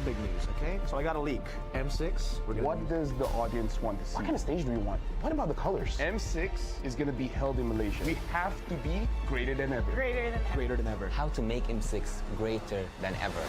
big news, okay? So I got a leak. M6, we're gonna What does the audience want to see? What kind of stage do we want? What about the colors? M6 is going to be held in Malaysia. We have to be greater than ever. Greater than ever. greater than ever. How to make M6 greater than ever.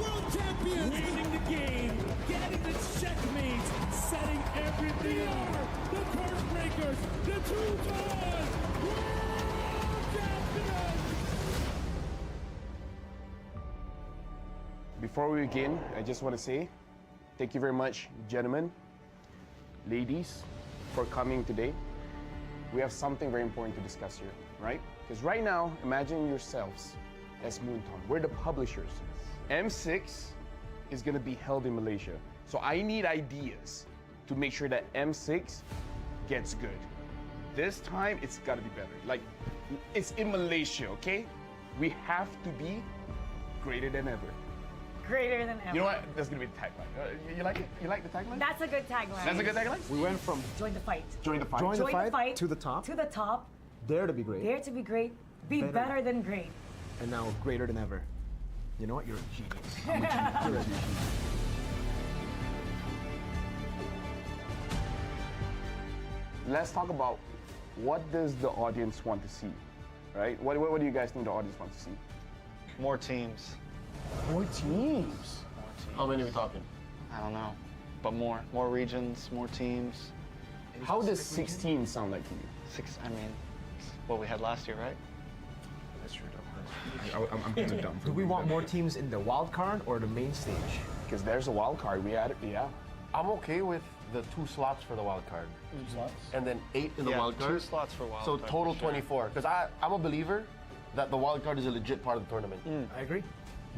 Winning the game, getting the checkmate, setting everything over. The curse breakers, the two-time world champions. Before we begin, I just want to say thank you very much, gentlemen, ladies, for coming today. We have something very important to discuss here, right? Because right now, imagine yourselves as Moonton. We're the publishers. M6 is going to be held in Malaysia. So I need ideas to make sure that M6 gets good. This time, it's got to be better. Like, it's in Malaysia, okay? We have to be greater than ever. Greater than ever. You know what? That's going to be the tagline. You like it? You like the tagline? That's a good tagline. That's a good tagline? We went from Join the fight. Join the fight. join the Join the fight, fight. to the top, To the top. dare to be great, Dare to be great. Be Better. better than great. and now greater than ever. You know what? You're a genius. I'm a genius. You're a genius. Let's talk about what does the audience want to see, right? What do you guys think the audience wants to see? More teams. More teams. How many are we talking? I don't know, but more. More regions, more teams. How does 16 sound like to you? I mean, it's what we had last year, right? That's true. I'm kind of dumb. Do we want more teams in the wild card or the main stage? Because there's a wild card. We had it, yeah. I'm okay with the 2 slots for the wild card. 2 slots? And then 8 in the Yeah, wild card. 2 slots for wild So card, total for sure. 24. Because I'm a believer that the wild card is a legit part of the tournament. I agree.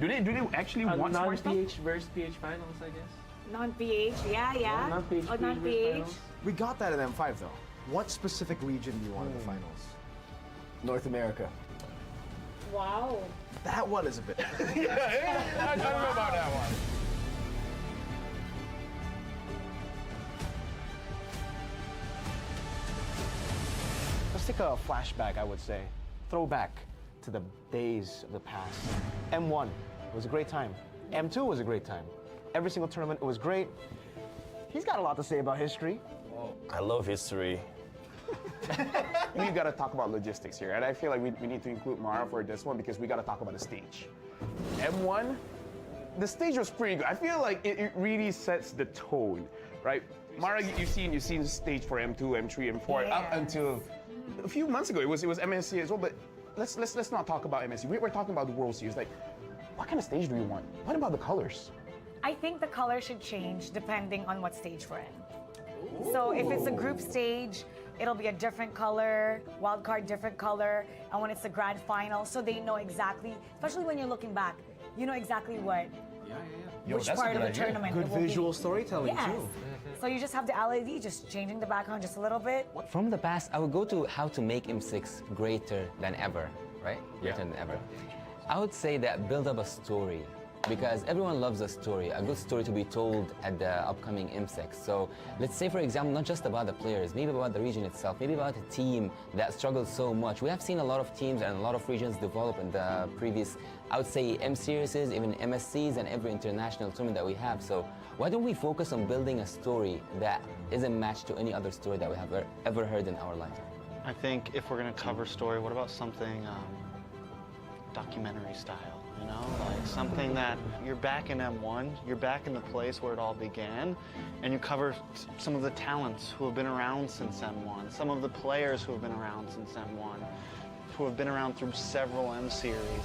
Do they actually want more stuff? Non-PH versus PH finals, I guess. Non-PH, yeah. Non-PH, Oh, PH non-PH. finals. We got that in M5 though. What specific region do you want in the finals? North America. Wow. That one is a bit. I don't know about that one. Let's take a flashback, I would say. Throwback to the days of the past. M1 was a great time. M2 was a great time. Every single tournament, it was great. He's got a lot to say about history. I love history. We got to talk about logistics here, and I feel like we need to include Mara for this one because we got to talk about the stage. M1, the stage was pretty good. I feel like it really sets the tone, right? Mara, you've seen the stage for M2, M3, M4 up Yeah. until a few months ago. It was MSC as well, but let's not talk about MSC. We're talking about the World Series. Like, what kind of stage do we want? What about the colors? I think the color should change depending on what stage we're in. So if it's a group stage, it'll be a different color, wild card different color, and when it's the grand final, so they know exactly, especially when you're looking back, you know exactly what, which that's a part of good the idea. tournament Good it will be. visual storytelling Yes. too. So you just have the LED, just changing the background just a little bit. From the past, I would go to how to make M6 greater than ever, right? Greater than ever. I would say that build up a story, because everyone loves a story, a good story to be told at the upcoming M6. So let's say, for example, not just about the players, maybe about the region itself, maybe about a team that struggled so much. We have seen a lot of teams and a lot of regions develop in the previous, I would say, M series, even MSCs, and every international tournament that we have. So why don't we focus on building a story that isn't matched to any other story that we have ever heard in our life? I think if we're gonna cover story, what about something documentary style? You know, like something that you're back in M1, you're back in the place where it all began, and you cover some of the talents who have been around since M1, some of the players who have been around since M1, who have been around through several M series.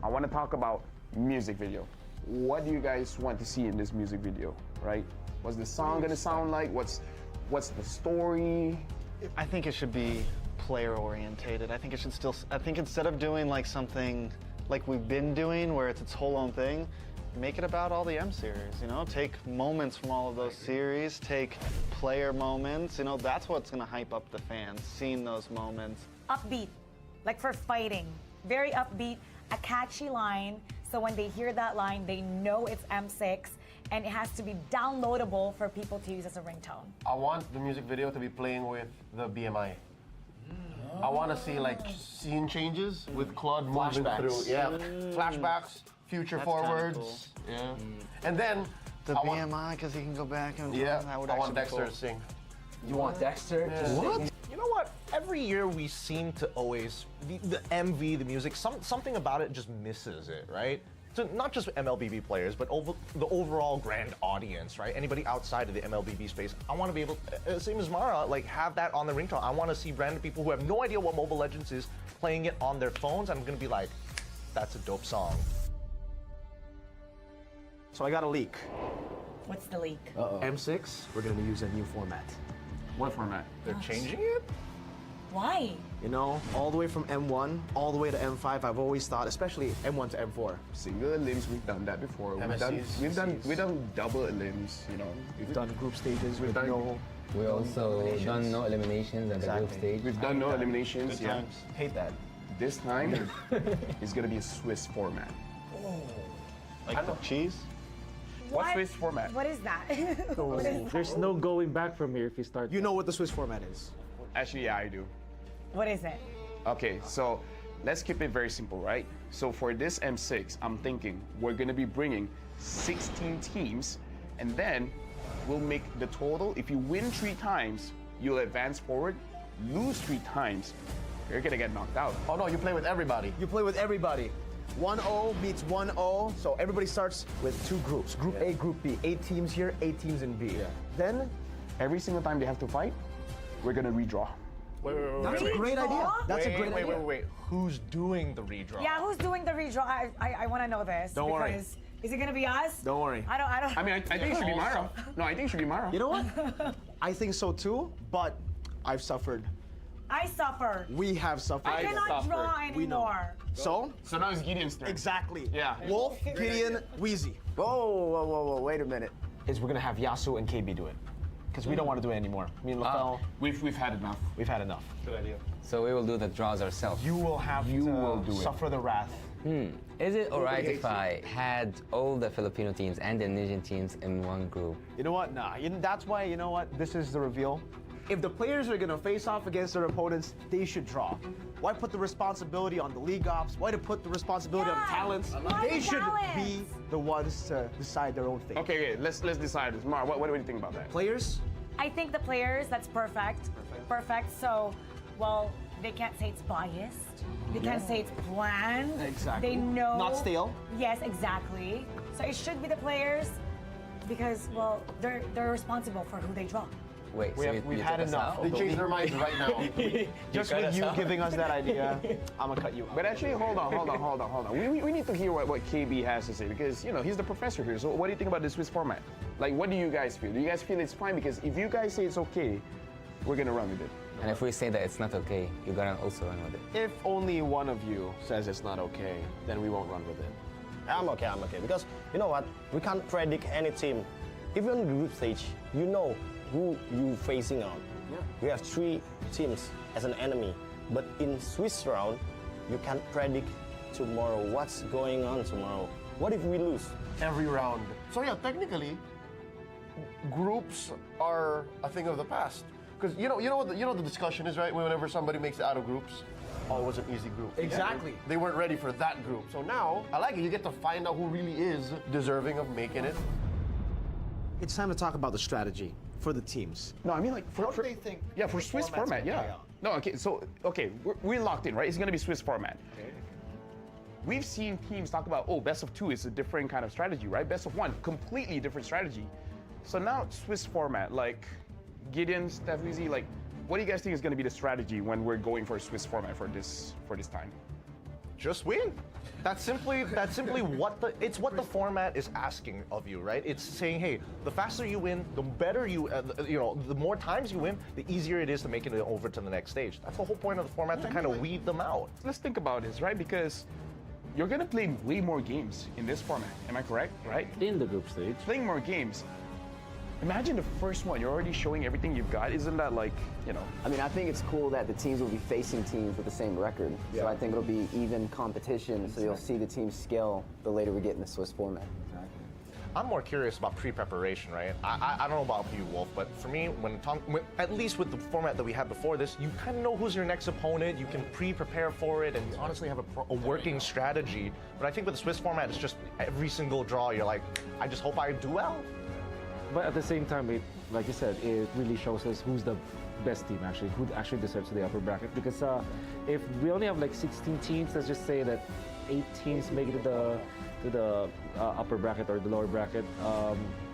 I want to talk about music video. What do you guys want to see in this music video, right? What's the song gonna sound like? What's the story? I think it should be player orientated. I think it should still, I think instead of doing like something like we've been doing where it's its whole own thing, make it about all the M series, you know? Take moments from all of those series, take player moments, you know, that's what's gonna hype up the fans, seeing those moments. Upbeat, like for fighting. Very upbeat, a catchy line, so when they hear that line, they know it's M6, and it has to be downloadable for people to use as a ringtone. I want the music video to be playing with the BMI. I want to see like scene changes with Claude moving through. Yeah, flashbacks, future forwards. Cool. Yeah, and then The BMI, because he can go back and that would I want actually be Dexter cool. to sing. You want Dexter? What? You know what? Every year we seem to always the MV, the music, something about it just misses it, right? So not just MLBB players, but the overall grand audience, right? Anybody outside of the MLBB space, I want to be able, same as Mara, like have that on the ringtone. I want to see random people who have no idea what Mobile Legends is playing it on their phones. I'm gonna be like, that's a dope song. So I got a leak. What's the leak? M6, we're gonna use a new format. What format? They're changing it? Why? You know, all the way from M1, all the way to M5, I've always thought, especially M1 to M4. Single elims, we've done that before. MSCs, We've done double elims, you know. We've done group stages with done- no... We also done no eliminations at the group Exactly. stage. We've done no eliminations, yeah. Hate that. This time, it's gonna be a Swiss format. Like the cheese? What's Swiss format? What is that? What is, There's no going back from here if you start. You know what the Swiss format is. Actually, yeah, I do. what is it? Okay, so let's keep it very simple, right? So for this M6, I'm thinking we're gonna be bringing 16 teams, and then we'll make the total. If you win 3 times, you'll advance forward. Lose 3 times, you're gonna get knocked out. Oh no, you play with everybody. You play with everybody. 1-0 beats 1-0, so everybody starts with 2 groups. Group A, Group B. 8 teams here, 8 teams in B. Then, Every single time they have to fight, we're gonna redraw. that's a great idea. That's a great idea. Wait. Who's doing the redraw? Yeah, who's doing the redraw? I want to know this. Don't worry. Because is it gonna be us? Don't worry. I don't. I mean, I think it should be Mara. No, I think it should be Mara. You know what? I think so too, but I've suffered. I suffer. We have suffered. I cannot suffered. draw We know. anymore. So, So now it's Gideon's turn. exactly. Yeah. Wolf, Gideon, Wheezy. Whoa, wait a minute. Is we're gonna have Yasu and KB do it. Because we don't want to do it anymore. Me and LaFell, We've had enough. we've had enough. So we will do the draws ourselves. You will have to suffer the wrath. Is it alright if I had all the Filipino teams and the Indonesian teams in one group? You know what? Nah. That's why, you know what? This is the reveal. If the players are gonna face off against their opponents, they should draw. Why put the responsibility on the league ops? Why to put the responsibility on the talents? Why They the should talents? be the ones to decide their own fate. Okay, let's decide this. Mara, what do you think about that? Players, I think the players, that's perfect. Perfect. So, well, they can't say it's biased. They can't say it's planned. Exactly. They know. Not stale. Yes, exactly. So it should be the players because, well, they're responsible for who they draw. Wait, so we've you had took us enough. out? They change their minds right now. just with you giving us that idea, I'm gonna cut you. But actually, hold on. We need to hear what KB has to say because, you know, he's the professor here. So what do you think about the Swiss format? Like, what do you guys feel? Do you guys feel it's fine? Because if you guys say it's okay, we're gonna run with it. And if we say that it's not okay, you're gonna also run with it. If only one of you says it's not okay, then we won't run with it. I'm okay. Because you know what? We can't predict any team. Even group stage, you know who you facing on. Yeah. We have 3 teams as an enemy. But in Swiss round, you can't predict tomorrow what's going on tomorrow. What if we lose? Every round. So yeah, technically, groups are a thing of the past. Because you know what the discussion is, right? Whenever somebody makes it out of groups, oh, it was an easy group. Exactly. They weren't ready for that group. So now, I like it. You get to find out who really is deserving of making it. It's time to talk about the strategy for the teams. No, I mean like for do they think yeah, for the Swiss format's format, gonna play yeah. out? No, okay, so we're locked in, right? It's gonna be Swiss format. Okay. We've seen teams talk about, oh, best of 2 is a different kind of strategy, right? Best of 1, completely different strategy. So now it's Swiss format, like Gideon, Steph, Weezy, like, what do you guys think is gonna be the strategy when we're going for a Swiss format for this time? Just win. That's simply what the format is asking of you, right? It's saying, hey, the faster you win, the better the more times you win, the easier it is to make it over to the next stage. That's the whole point of the format, to kind of weed them out. Let's think about this, right? Because you're gonna play way more games in this format. Am I correct? Right? In the group stage. Playing more games. Imagine the first one, you're already showing everything you've got. Isn't that like, you know? I mean, I think it's cool that the teams will be facing teams with the same record. Yeah. So I think it'll be even competition, so you'll see the teams scale the later we get in the Swiss format. I'm more curious about pre-preparation, right? I don't know about you, Wolf, but for me, at least with the format that we had before this, you kind of know who's your next opponent. You can pre-prepare for it, and you honestly have a working strategy. But I think with the Swiss format, it's just every single draw, you're like, I just hope I do well. But at the same time, like you said, it really shows us who's the best team actually, who actually deserves the upper bracket. Because if we only have like 16 teams, let's just say that 8 teams make it to the upper bracket or the lower bracket.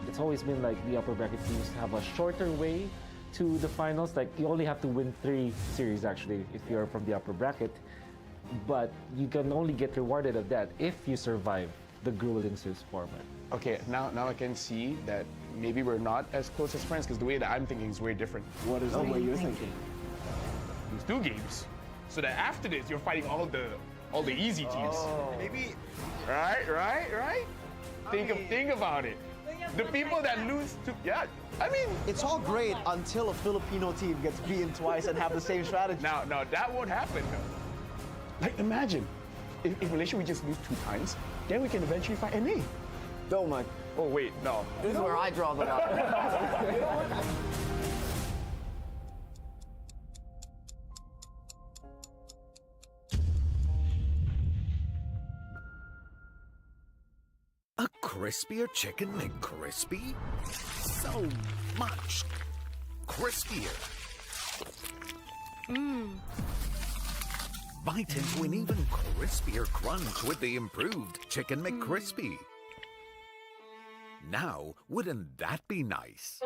It's always been like the upper bracket teams have a shorter way to the finals. Like you only have to win 3 series actually if you're from the upper bracket. But you can only get rewarded of that if you survive the grueling Swiss format. Okay, now I can see that maybe we're not as close as friends because the way that I'm thinking is way different. What is the way you're thinking? There's 2 games, so that after this you're fighting all the easy teams. Maybe Right? Think about it. The people that lose to I mean, It's all great until a Filipino team gets beaten twice and have the same strategy. now that won't happen. Like imagine if Malaysia we just lose 2 times, then we can eventually fight NA. Don't mind. Oh wait, no. This is where I draw the line. A crispier chicken McCrispy? So much crispier. Bite into an even crispier crunch with the improved Chicken McCrispy. Now, wouldn't that be nice?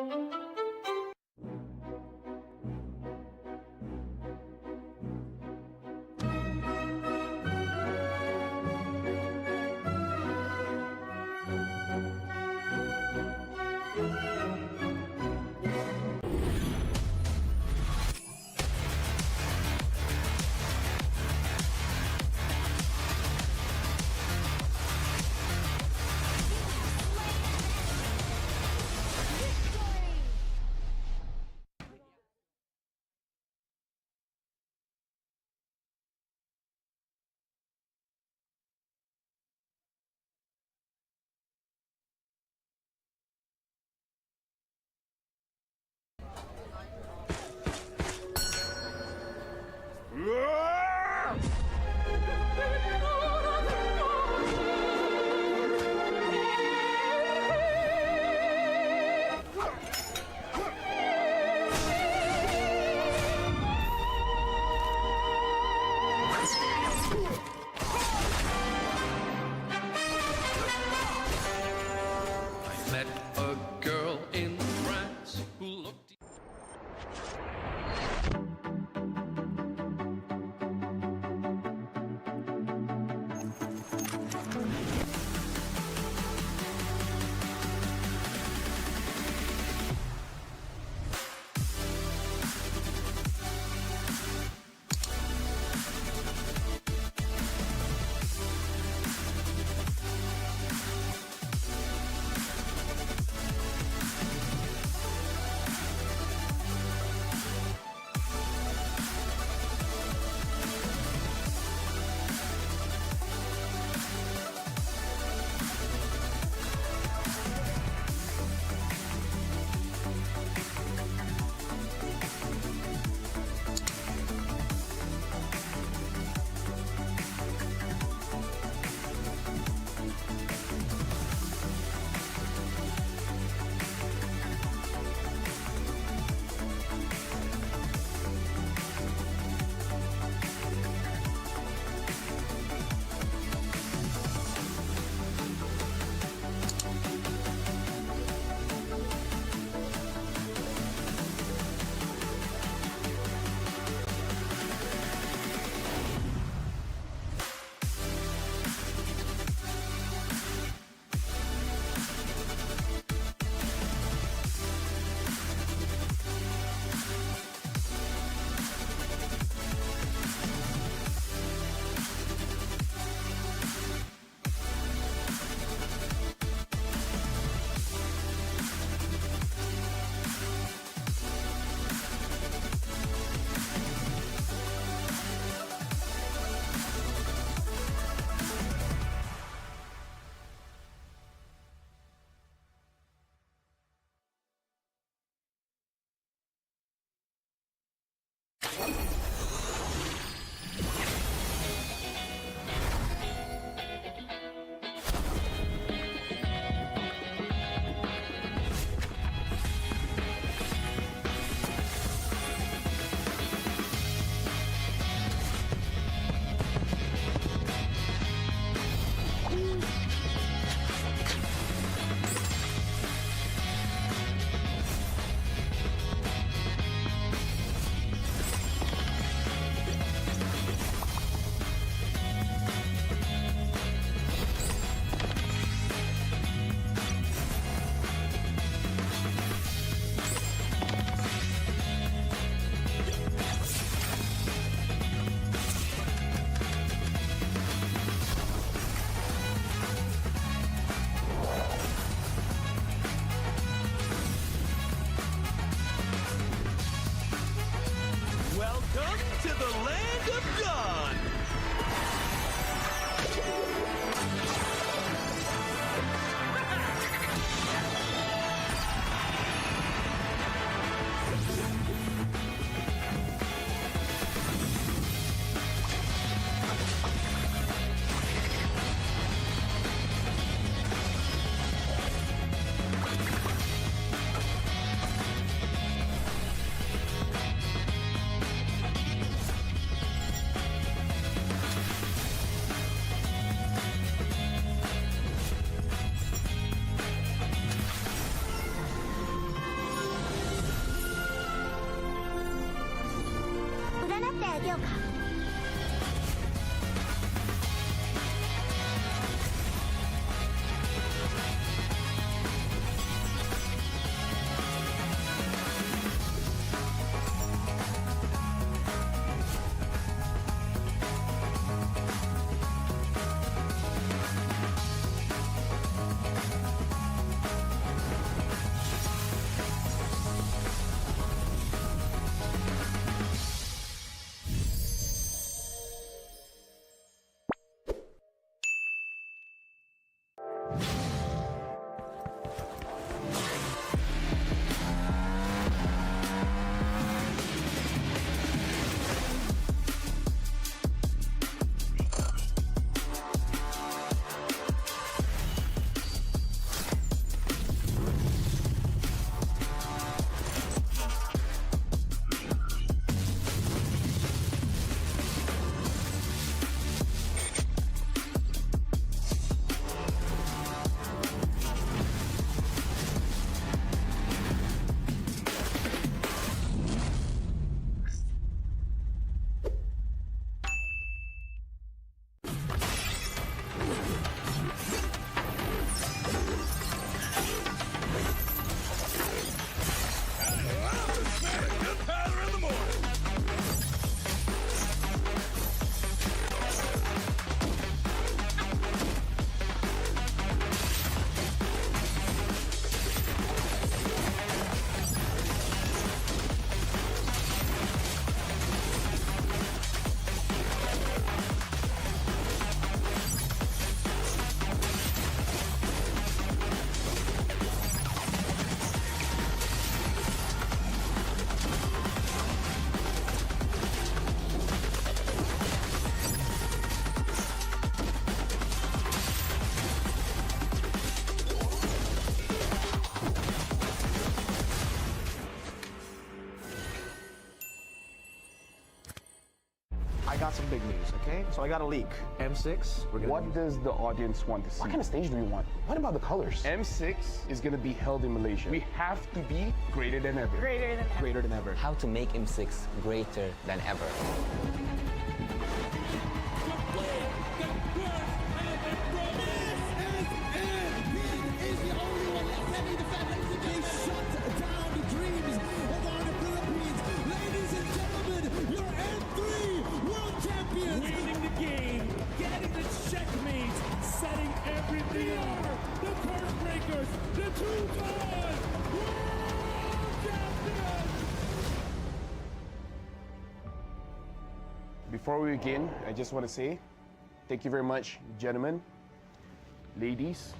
Welcome to the land of God. I got some big news, okay? So I got a leak. M6, we're gonna What does the audience want to see? What kind of stage do we want? What about the colors? M6 is going to be held in Malaysia. We have to be greater than ever. Greater than ever. Greater than ever. How to make M6 greater than ever. Winning the game, getting the checkmate, setting everything up. The curse breakers, the two-time world champions. Before we begin, I just want to say thank you very much, gentlemen, ladies,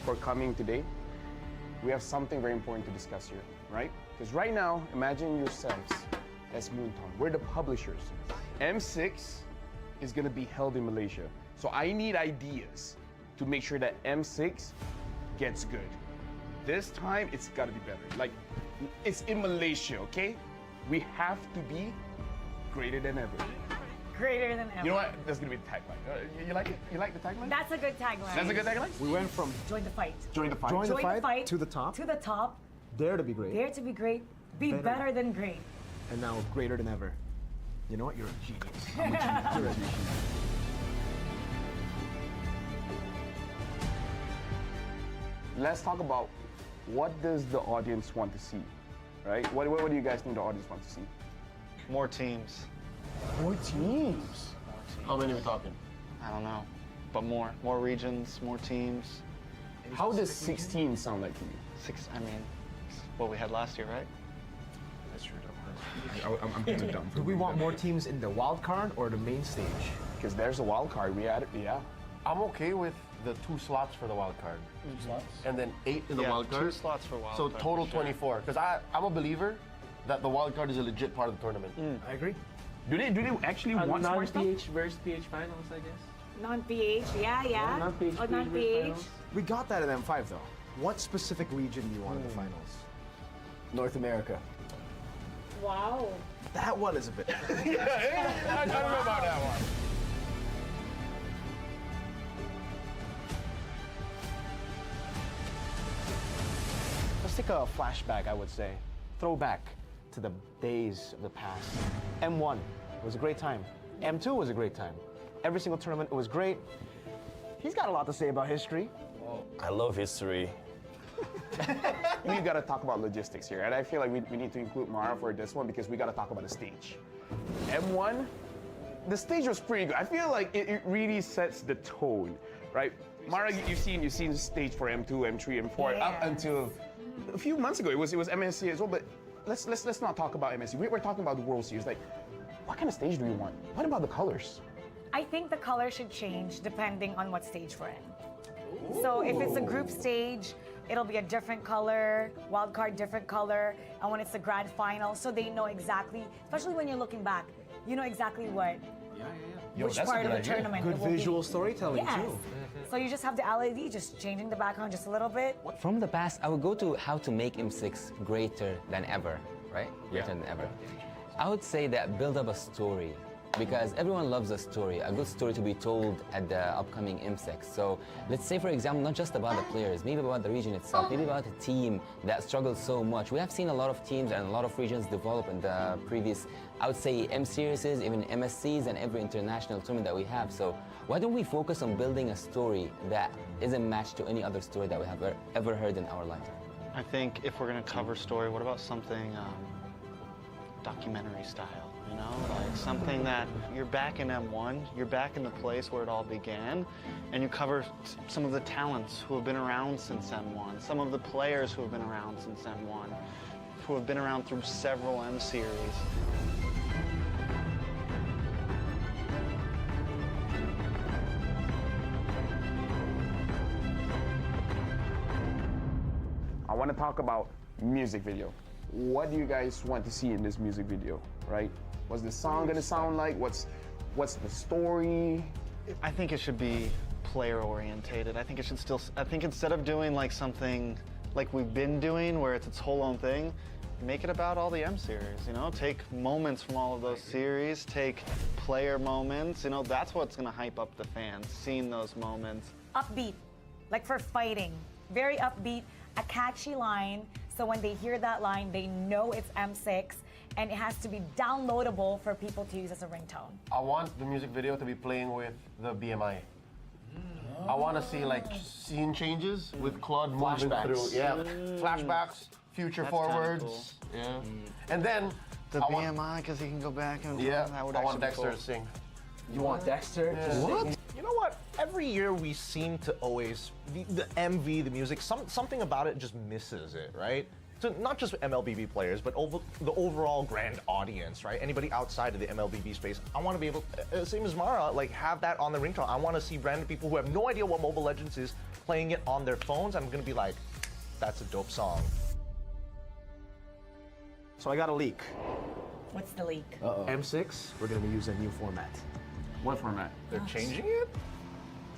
for coming today. We have something very important to discuss here, right? Because right now, imagine yourselves as Moonton. We're the publishers. M6 is going to be held in Malaysia. So I need ideas to make sure that M6 gets good. This time, it's got to be better. Like, it's in Malaysia, okay? We have to be greater than ever. Greater than ever. You know what? That's going to be the tagline. You like it? You like the tagline? That's a good tagline. That's a good tagline? We went from Join the fight. Join the fight. join the Join the fight, fight to the top, To the top. dare to be great, Dare to be great. Be Better. better than great. and now greater than ever. You know what? You're a genius. I'm a genius. You're a genius. Let's talk about what does the audience want to see, right? What do you guys think the audience wants to see? More teams. More teams. How many are we talking? I don't know. But more regions, more teams. How does 16 sound like to you? I mean, it's what we had last year, right? That's true. I'm too dumb. Do we want more teams in the wild card or the main stage? Because there's a wild card. We added, yeah. I'm okay with the 2 slots for the wild card. 2 slots? And then 8 in the Yeah, wild card. 2 slots for wild So card, total for sure. 24. Because I'm a believer that the wild card is a legit part of the tournament. I agree. Do they actually want more stuff? Non-PH versus PH finals, I guess. Non-PH, yeah. Non-PH, Oh, non-PH. We got that in M5 though. What specific region do you want in the finals? North America. Wow. That one is a bit. I don't know about that one. Let's take a flashback, I would say. Throwback to the days of the past. M1 was a great time. M2 was a great time. Every single tournament, it was great. He's got a lot to say about history. I love history. We gotta talk about logistics here, and I feel like we need to include Mara for this one because we gotta talk about the stage. M1, the stage was pretty good. I feel like it really sets the tone, right? Mara, you've seen the stage for M2, M3, M4 up until a few months ago. It was MSC as well, but let's not talk about MSC. We're talking about the World Series. Like, what kind of stage do we want? What about the colors? I think the color should change depending on what stage we're in. So if it's a group stage, it'll be a different color, wild card different color, and when it's the grand final, so they know exactly, especially when you're looking back, you know exactly what, which part of the tournament Good it will visual be. storytelling Yes. too. So you just have the LED, just changing the background just a little bit. From the past, I would go to how to make M6 greater than ever, right? Greater than ever. I would say that build up a story, because everyone loves a story, a good story to be told at the upcoming M6. So let's say, for example, not just about the players, maybe about the region itself, maybe about a team that struggles so much. We have seen a lot of teams and a lot of regions develop in the previous, I would say, M series, even MSCs and every international tournament that we have. So why don't we focus on building a story that isn't matched to any other story that we have ever heard in our lifetime? I think if we're gonna cover story, what about something documentary style? You know, like something that you're back in M1, you're back in the place where it all began, and you cover some of the talents who have been around since M1, some of the players who have been around since M1, who have been around through several M series. I want to talk about music video. What do you guys want to see in this music video, right? What's the song gonna sound like? What's the story? I think it should be player orientated. I think it should still, I think instead of doing like something like we've been doing where it's its whole own thing, make it about all the M series, you know? Take moments from all of those series, take player moments, you know, that's what's gonna hype up the fans, seeing those moments. Upbeat, like for fighting, very upbeat, a catchy line, so when they hear that line, they know it's M6, and it has to be downloadable for people to use as a ringtone. I want the music video to be playing with the BMI. I want to see like scene changes with Claude moving through. Yeah, flashbacks, future That's forwards. kinda cool. Yeah, and then The I want- BMI, because he can go back and Yeah, that would I want actually be Dexter cool. to sing. You want Dexter? What? You know what? Every year we seem to always the MV, the music, something about it just misses it, right? So not just MLBB players, but the overall grand audience, right? Anybody outside of the MLBB space, I want to be able, same as Mara, like have that on the ringtone. I want to see random people who have no idea what Mobile Legends is playing it on their phones. I'm gonna be like, that's a dope song. So I got a leak. What's the leak? M6, we're gonna use a new format. What format? They're changing it?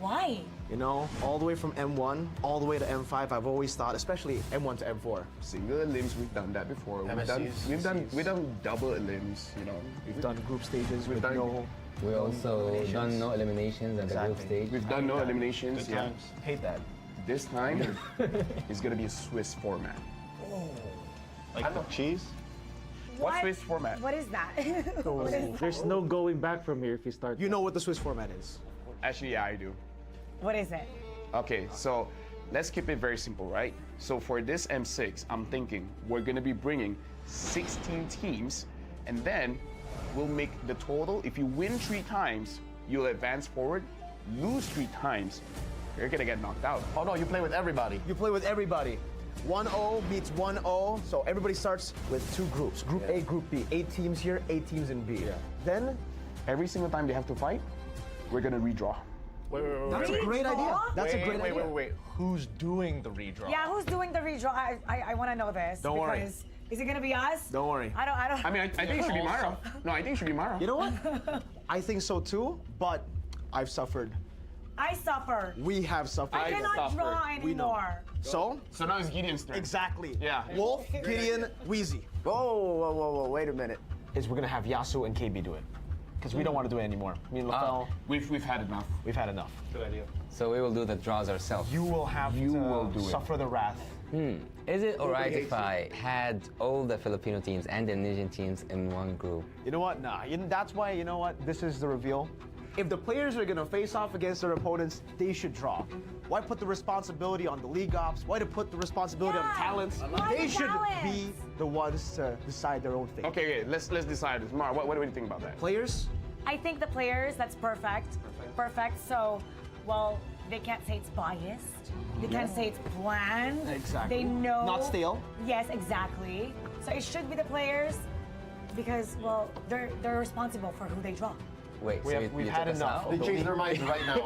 Why? You know, all the way from M1, all the way to M5, I've always thought, especially M1 to M4. Single limbs, we've done that before. We've done double limbs, you know. We've done group stages with done- no. We also done no eliminations at the group Exactly. stage. We've done no eliminations. Good Yeah. times. Hate that. This time, it's gonna be a Swiss format. Like the cheese? What's What? Swiss format? What is that? What is that? There's no going back from here if you start. You know what the Swiss format is. Actually, yeah, I do. What is it? Okay, so let's keep it very simple, right? So for this M6, I'm thinking we're gonna be bringing 16 teams, and then we'll make the total. If you win 3 times, you'll advance forward. Lose 3 times, you're gonna get knocked out. Oh no, you play with everybody. You play with everybody. 1-0 beats 1-0. So everybody starts with two groups. Group A, Group B. 8 teams here, 8 teams in B. Then, every single time they have to fight, we're gonna redraw. That's a great idea. That's a great idea. Wait. Who's doing the redraw? Yeah, who's doing the redraw? I want to know this. Don't worry. Because is it gonna be us? Don't worry. I don't. I mean, I think it should be Mara. No, I think it should be Mara. You know what? I think so too, but I've suffered. I suffer. We have suffered. I cannot draw We know. anymore. So? So now it's Gideon's turn. Exactly. Yeah. Wolf, Gideon, Wheezy. Whoa, wait a minute. Is we're gonna have Yasu and KB do it. Because we don't want to do it anymore. Me and Lafel, We've had enough. we've had enough. Good idea. So we will do the draws ourselves. You will have to suffer the wrath. Is it alright if I had all the Filipino teams and the Indonesian teams in one group? You know what? Nah. That's why, you know what? This is the reveal. If the players are gonna face off against their opponents, they should draw. Why put the responsibility on the league ops? Why to put the responsibility on the talents? They should be the ones to decide their own fate. Okay, let's decide this. Mara, what do you think about that? Players? I think the players. That's perfect. Perfect. So, well, they can't say it's biased. They can't say it's planned. Exactly. They know. Not stale. Yes, exactly. So it should be the players because, well, they're responsible for who they draw. Wait, We've had enough. They changed their minds right now.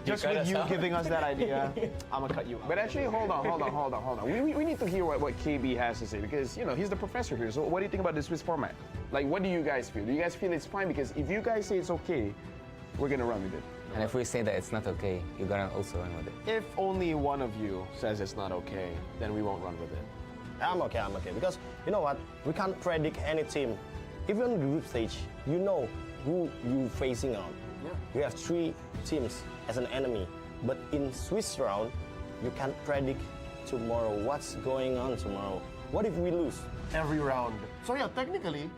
Just with you giving us that idea, I'm gonna cut you. But actually, hold on. We need to hear what KB has to say because, you know, he's the professor here. So what do you think about the Swiss format? Like, what do you guys feel? Do you guys feel it's fine? Because if you guys say it's okay, we're gonna run with it. And if we say that it's not okay, you're gonna also run with it. If only one of you says it's not okay, then we won't run with it. I'm okay. Because you know what? We can't predict any team. Even in the group stage, you know who you facing on. You have 3 teams as an enemy. But in Swiss round, you can't predict tomorrow what's going on tomorrow. What if we lose? Every round. So yeah, technically,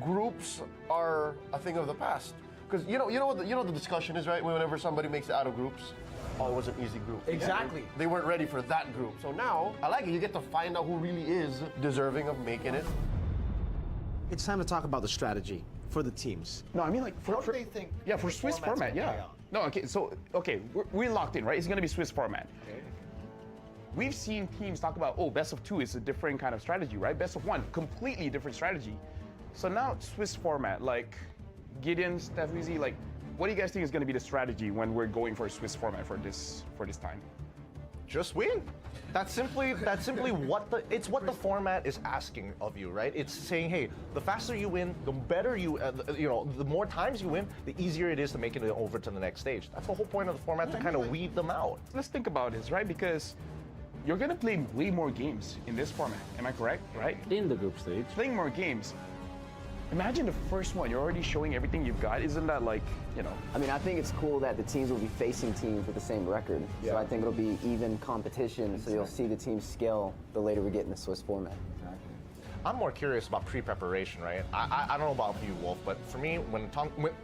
groups are a thing of the past. Because you know what the discussion is, right? Whenever somebody makes it out of groups, oh, it was an easy group. Exactly. They weren't ready for that group. So now, I like it. You get to find out who really is deserving of making it. It's time to talk about the strategy for the teams. No, I mean like for What do they think? Yeah, for Swiss format, yeah. No, okay, so we're locked in, right? It's gonna be Swiss format. Okay. We've seen teams talk about, oh, best of 2 is a different kind of strategy, right? Best of 1, completely different strategy. So now Swiss format, like Gideon, Steph, Weezy, like, what do you guys think is gonna be the strategy when we're going for a Swiss format for this time? Just win. That's simply what the format is asking of you, right? It's saying, hey, the faster you win, the better the more times you win, the easier it is to make it over to the next stage. That's the whole point of the format, to kind of weed them out. Let's think about this, right? Because you're gonna play way more games in this format. Am I correct? Right? In the group stage. Playing more games. Imagine the first one, you're already showing everything you've got. Isn't that like, you know? I mean, I think it's cool that the teams will be facing teams with the same record. So I think it'll be even competition, so you'll see the teams scale the later we get in the Swiss format. I'm more curious about pre-preparation, right? I don't know about you, Wolf, but for me,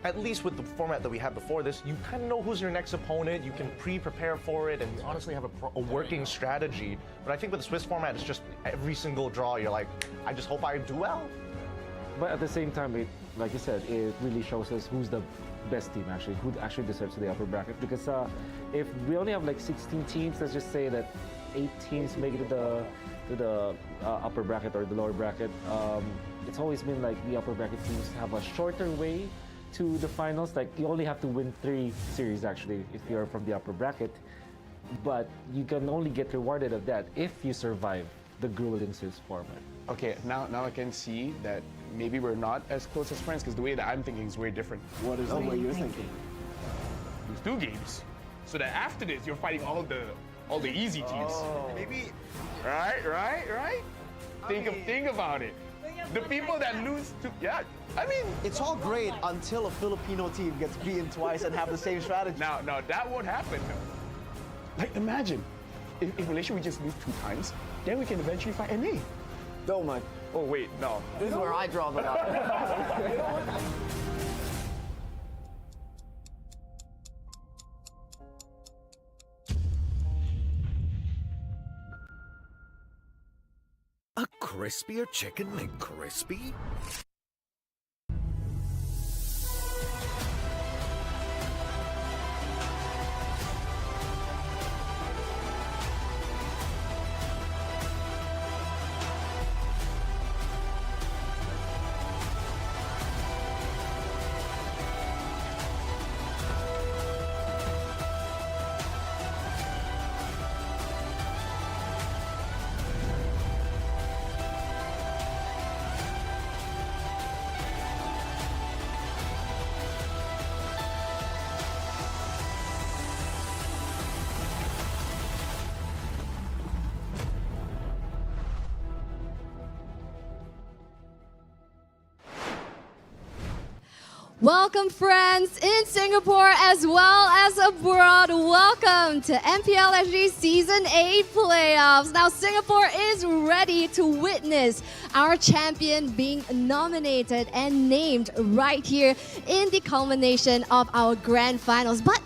at least with the format that we had before this, you kind of know who's your next opponent, you can pre-prepare for it, and you honestly have a working strategy. But I think with the Swiss format, it's just every single draw, you're like, I just hope I do well. But at the same time, like you said, it really shows us who's the best team actually, who actually deserves the upper bracket. Because if we only have like 16 teams, let's just say that 8 teams make it to the upper bracket or the lower bracket. It's always been like the upper bracket teams have a shorter way to the finals. Like you only have to win 3 series actually if you're from the upper bracket. But you can only get rewarded of that if you survive the grueling Swiss format. Okay, now I can see that maybe we're not as close as friends because the way that I'm thinking is very different. What is the way you're thinking? There's 2 games, so that after this you're fighting all the easy teams. Maybe. Right. Think about it. The people that lose to I mean It's all great until a Filipino team gets beaten twice and have the same strategy. now that won't happen. Like imagine if Malaysia we just lose 2 times, then we can eventually fight NA. Don't mind. Oh wait, no. This is where I draw the line. A crispier chicken McCrispy? Welcome, friends in Singapore as well as abroad. Welcome to MPL SG Season 8 playoffs. Now, Singapore is ready to witness our champion being nominated and named right here in the culmination of our grand finals. But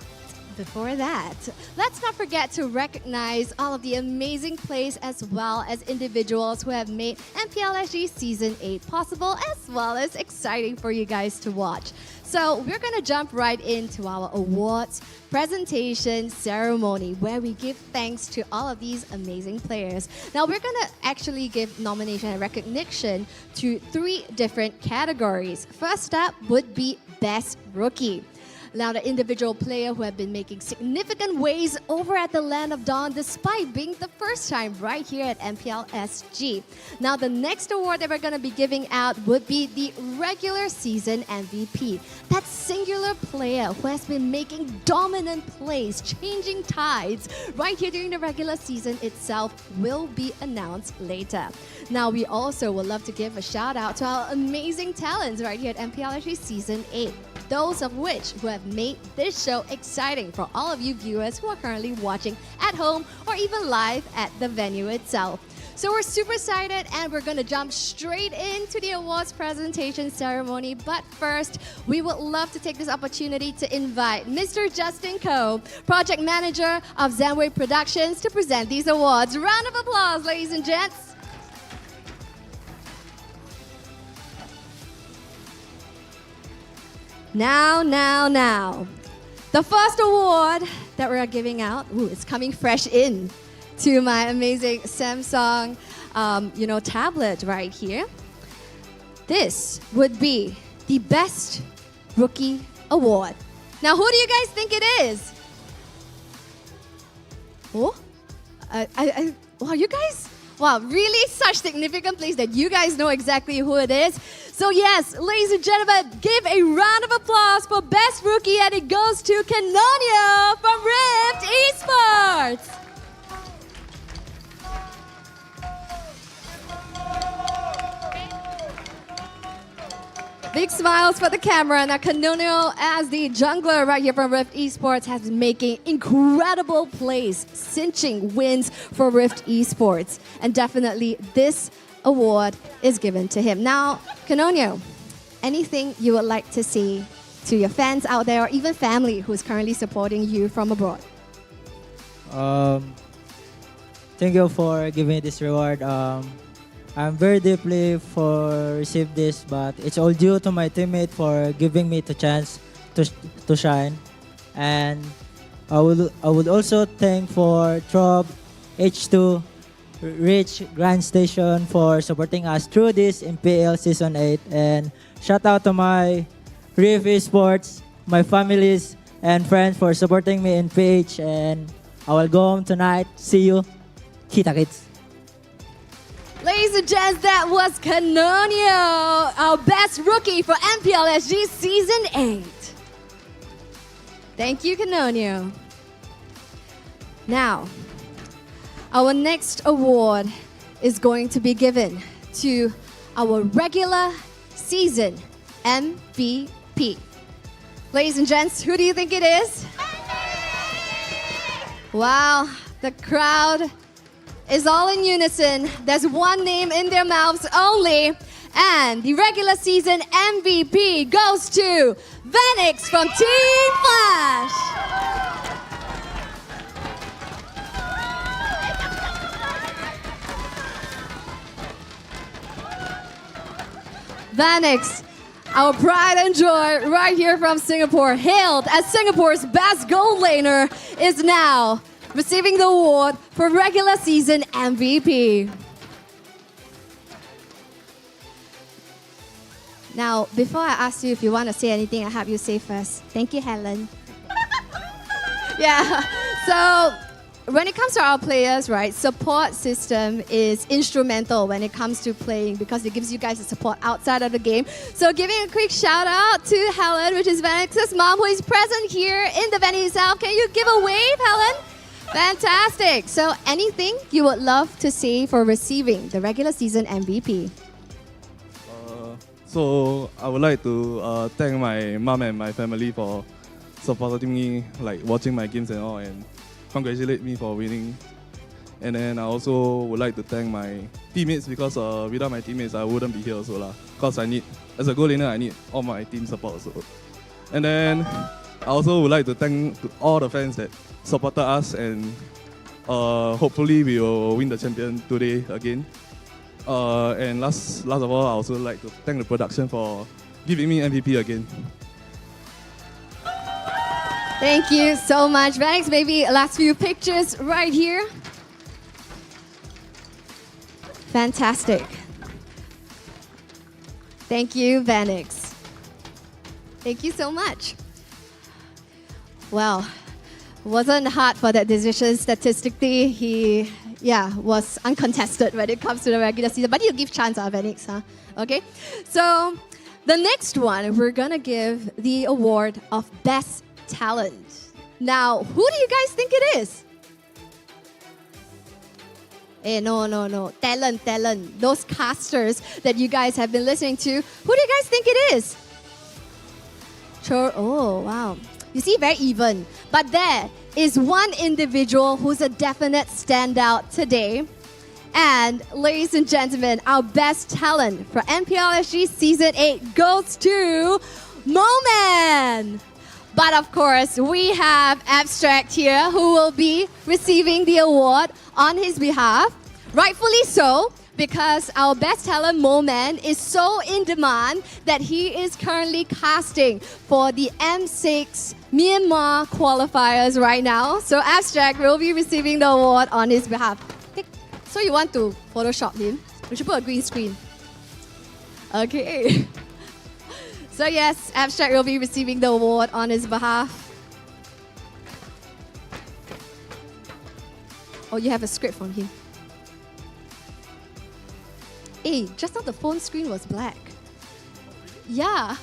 before that, let's not forget to recognize all of the amazing plays as well as individuals who have made MPL SG Season 8 possible as well as exciting for you guys to watch. So we're going to jump right into our awards presentation ceremony where we give thanks to all of these amazing players. Now we're going to actually give nomination and recognition to 3 different categories. First up would be Best Rookie. Now, the individual player who have been making significant waves over at the Land of Dawn despite being the first time right here at MPL SG. Now, the next award that we're going to be giving out would be the regular season MVP. That singular player who has been making dominant plays, changing tides right here during the regular season itself will be announced later. Now, we also would love to give a shout out to our amazing talents right here at MPL SG Season 8. Those of which who have made this show exciting for all of you viewers who are currently watching at home or even live at the venue itself. So we're super excited and we're going to jump straight into the awards presentation ceremony. But first, we would love to take this opportunity to invite Mr. Justin Koh, Project Manager of Zenway Productions, to present these awards. Round of applause, ladies and gents. Now. The first award that we're giving out, it's coming fresh in to my amazing Samsung, tablet right here. This would be the Best Rookie Award. Now, who do you guys think it is? Oh, wow, you guys, wow, really such significant place that you guys know exactly who it is. So yes, ladies and gentlemen, give a round of applause for Best Rookie, and it goes to Canonio from Rift Esports. Big smiles for the camera. Now, Canonio, as the jungler right here from Rift Esports, has been making incredible plays, cinching wins for Rift Esports. And definitely this award is given to him. Now, Canonio, anything you would like to say to your fans out there or even family who's currently supporting you from abroad? Thank you for giving me this reward. I'm very deeply for receive this, but it's all due to my teammate for giving me the chance to shine. And I would also thank for Trob, H2, Rich, Grand Station for supporting us through this MPL Season 8. And shout out to my Rift Esports, my families and friends for supporting me in PH. And I will go home tonight. See you. Kita kids. Ladies and gents, that was Canonio, our Best Rookie for MPL SG Season 8. Thank you, Canonio. Now, our next award is going to be given to our regular season MVP. Ladies and gents, who do you think it is? Wow, the crowd is all in unison. There's one name in their mouths only. And the regular season MVP goes to Vanix from Team Flash. Vanix, our pride and joy right here from Singapore, hailed as Singapore's best goal laner, is now receiving the award for regular season MVP. Now, before I ask you if you want to say anything, I have you say first. Thank you, Helen. Yeah, so when it comes to our players, right, support system is instrumental when it comes to playing because it gives you guys the support outside of the game. So giving a quick shout out to Helen, which is Vanix's mom, who is present here in the venue itself. Can you give a wave, Helen? Fantastic. So anything you would love to say for receiving the regular season MVP? So I would like to thank my mom and my family for supporting me, like watching my games and all, and congratulate me for winning. And then I also would like to thank my teammates because without my teammates I wouldn't be here also lah. Cause as a goal laner, I need all my team support also. And then I also would like to thank all the fans that supported us, and hopefully we will win the champion today again. And last of all, I also like to thank the production for giving me MVP again. Thank you so much. Vanix, maybe last few pictures right here. Fantastic. Thank you, Vanix. Thank you so much. Well, wasn't hard for that decision. Statistically, he was uncontested when it comes to the regular season. But he'll give chance, Vanix, huh? Okay? So, the next one, we're gonna give the award of Best Talent. Now, who do you guys think it is? No. Talent. Those casters that you guys have been listening to. Who do you guys think it is? Oh, wow. You see, very even. But there is one individual who's a definite standout today. And ladies and gentlemen, our best talent for MPL SG Season 8 goes to Moman. But of course, we have Abstract here who will be receiving the award on his behalf. Rightfully so, because our best talent Moman is so in demand that he is currently casting for the M6 Myanmar qualifiers right now. So Abstract will be receiving the award on his behalf. So you want to Photoshop him? We should put a green screen. Okay. So yes, Abstract will be receiving the award on his behalf. Oh, you have a script from him. Hey, just now the phone screen was black. Yeah.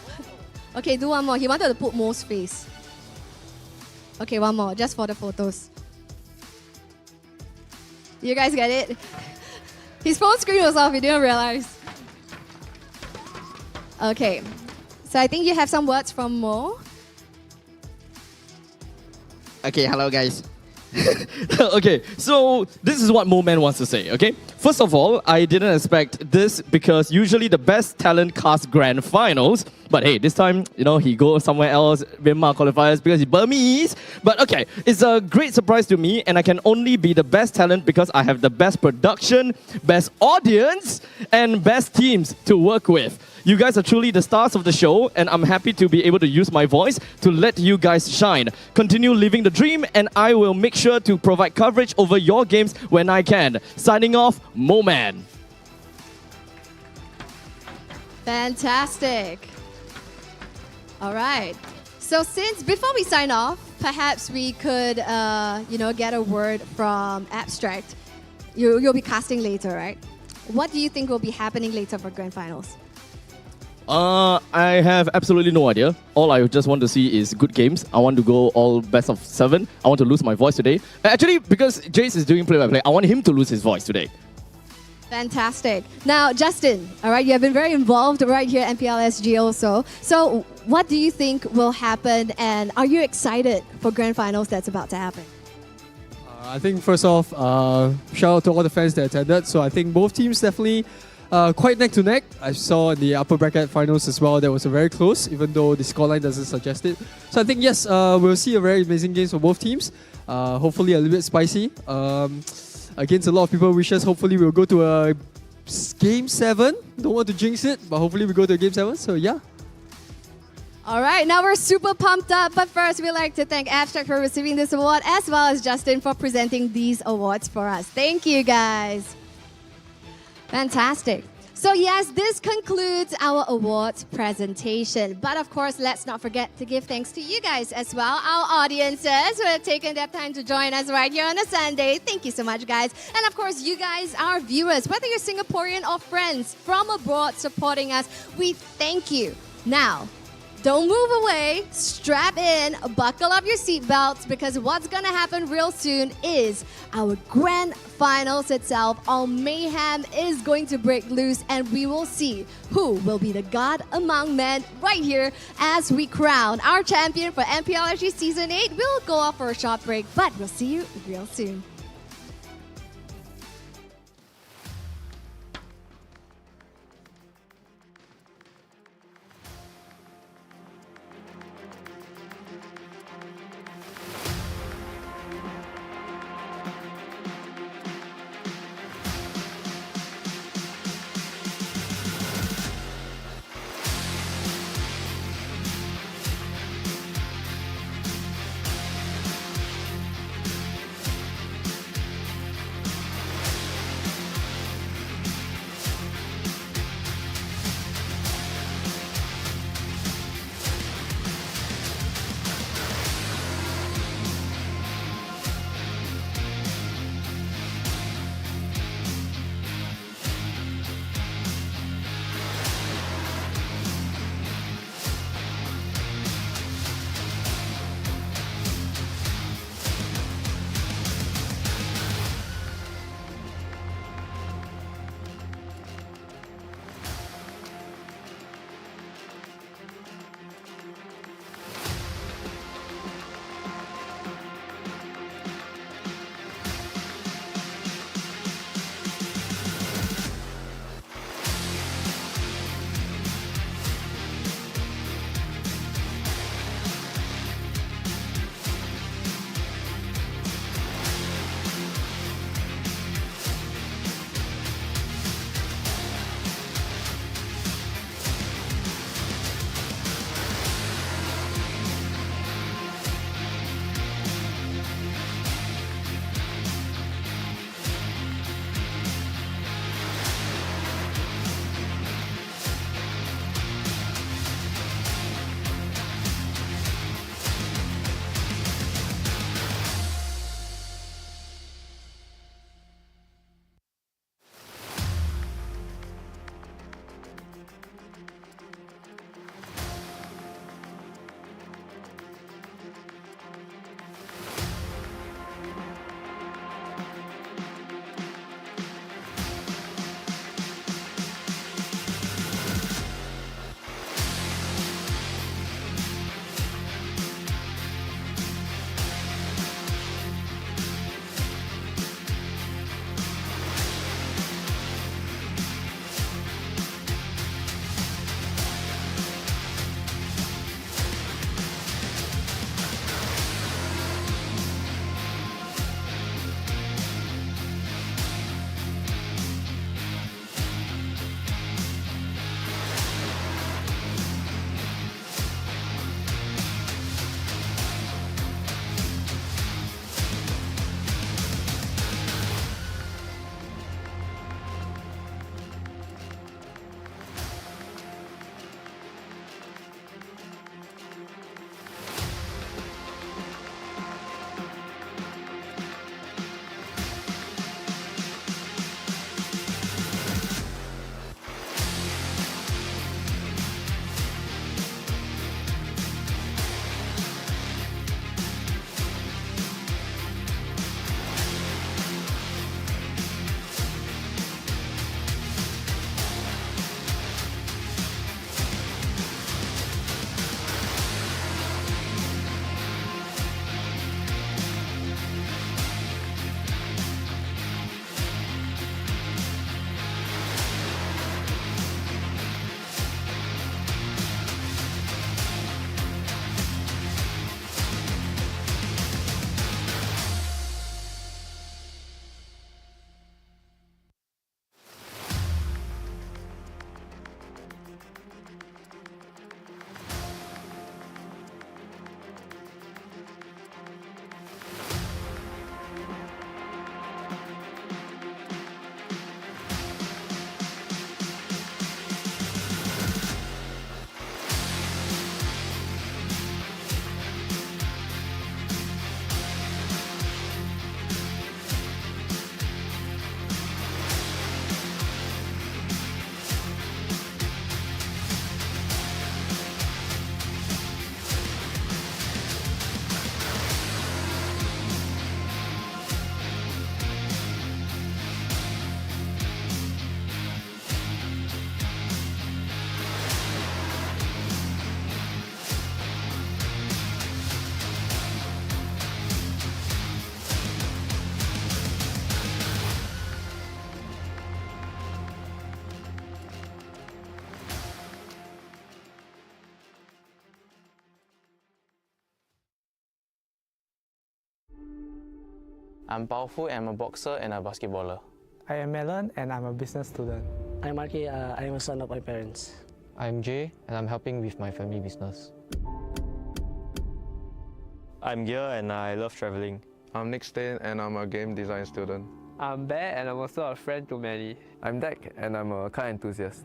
Okay, do one more. He wanted to put Mo's face. Okay, one more, just for the photos. You guys get it? His phone screen was off, he didn't realize. Okay. So I think you have some words from Mo. Okay, hello guys. Okay, so this is what Moman wants to say, okay? First of all, I didn't expect this because usually the best talent cast grand finals. But hey, this time, he goes somewhere else, Myanmar qualifiers, because he's Burmese. But okay, it's a great surprise to me, and I can only be the best talent because I have the best production, best audience, and best teams to work with. You guys are truly the stars of the show, and I'm happy to be able to use my voice to let you guys shine. Continue living the dream, and I will make sure to provide coverage over your games when I can. Signing off, Moman. Fantastic. All right. So before we sign off, perhaps we could, get a word from Abstract. You'll be casting later, right? What do you think will be happening later for grand finals? I have absolutely no idea. All I just want to see is good games. I want to go all best of 7. I want to lose my voice today. Actually, because Jace is doing play-by-play, I want him to lose his voice today. Fantastic. Now, Justin, all right, you have been very involved right here at MPL SG also. So what do you think will happen, and are you excited for grand finals that's about to happen? I think first off, shout out to all the fans that attended. So I think both teams definitely quite neck to neck. I saw in the upper bracket finals as well that was very close, even though the scoreline doesn't suggest it. So I think yes, we'll see a very amazing games for both teams. Hopefully a little bit spicy. Against a lot of people wishes, hopefully we'll go to a game 7. Don't want to jinx it, but hopefully we go to a game 7. So yeah. All right, now we're super pumped up. But first, we'd like to thank Abstract for receiving this award, as well as Justin for presenting these awards for us. Thank you, guys. Fantastic. So yes, this concludes our awards presentation. But of course, let's not forget to give thanks to you guys as well, our audiences who have taken their time to join us right here on a Sunday. Thank you so much, guys. And of course, you guys, our viewers, whether you're Singaporean or friends from abroad supporting us, we thank you. Now, don't move away, strap in, buckle up your seatbelts, because what's gonna happen real soon is our grand finals itself, all mayhem is going to break loose, and we will see who will be the god among men right here as we crown our champion for MPL SG Season 8. We'll go off for a short break, but we'll see you real soon. I'm powerful and I'm a boxer and a basketballer. I am Melon and I'm a business student. I'm Arki, I'm a son of my parents. I'm Jay and I'm helping with my family business. I'm Gil and I love traveling. I'm Nick Stain and I'm a game design student. I'm Bear and I'm also a friend to many. I'm Dak and I'm a car enthusiast.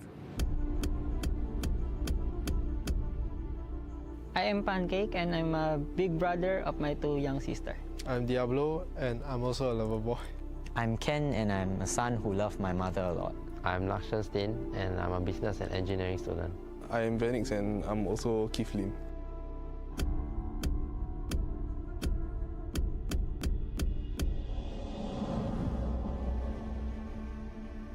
I am Pancake and I'm a big brother of my two young sisters. I'm Diablo and I'm also a lover boy. I'm Ken and I'm a son who loves my mother a lot. I'm Lakshya Steen and I'm a business and engineering student. I am Benix and I'm also Keith Lim.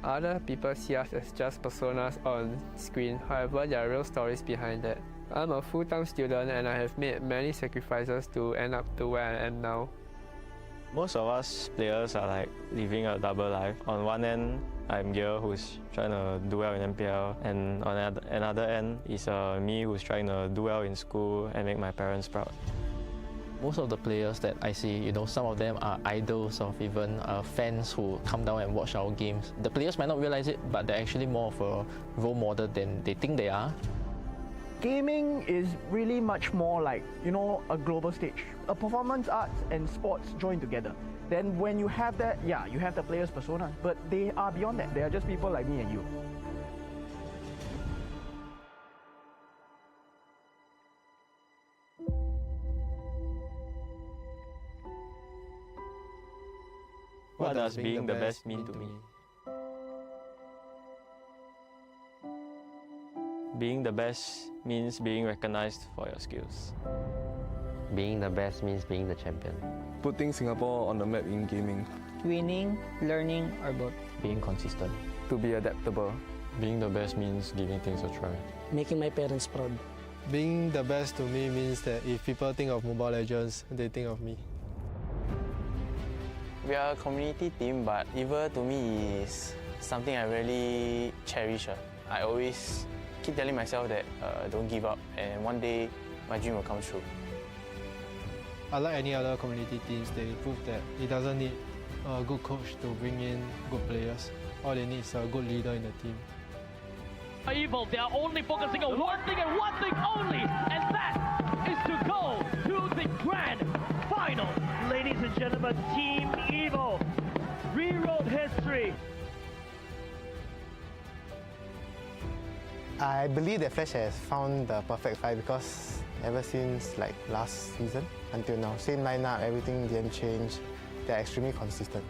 Other people see us as just personas on screen, however there are real stories behind that. I'm a full-time student and I have made many sacrifices to end up to where I am now. Most of us players are like living a double life. On one end, I'm Gil, who's trying to do well in MPL, and on another end is me, who's trying to do well in school and make my parents proud. Most of the players that I see, some of them are idols of even fans who come down and watch our games. The players might not realize it, but they're actually more of a role model than they think they are. Gaming is really much more like, a global stage. A performance arts and sports join together. Then when you have that, you have the players' persona, but they are beyond that. They are just people like me and you. What does being the best mean to me? Being the best means being recognized for your skills. Being the best means being the champion. Putting Singapore on the map in gaming. Winning, learning, or both. Being consistent. To be adaptable. Being the best means giving things a try. Making my parents proud. Being the best to me means that if people think of Mobile Legends, they think of me. We are a community team, but EVA to me is something I really cherish. I always keep telling myself that don't give up, and one day my dream will come true. Unlike any other community teams, they prove that it doesn't need a good coach to bring in good players. All they need is a good leader in the team. Evil, they are only focusing on one thing and one thing only, and that is to go to the grand final. Ladies and gentlemen, Team Evil rewrote history. I believe that Flash has found the perfect fight because ever since last season until now, same lineup, everything didn't change. They're extremely consistent.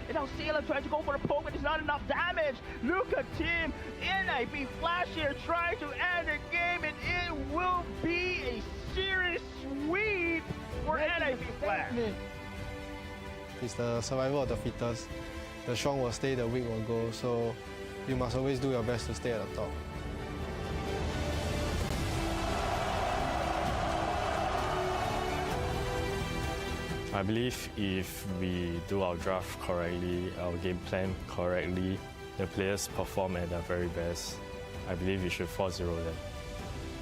And now Sailor trying to go for the poke, but it's not enough damage. Look at Team NIP Flash here trying to end the game, and it will be a serious sweep for NIP Flash. It's the survival of the fittest. The strong will stay, the weak will go. So you must always do your best to stay at the top. I believe if we do our draft correctly, our game plan correctly, the players perform at their very best, I believe we should 4-0 them.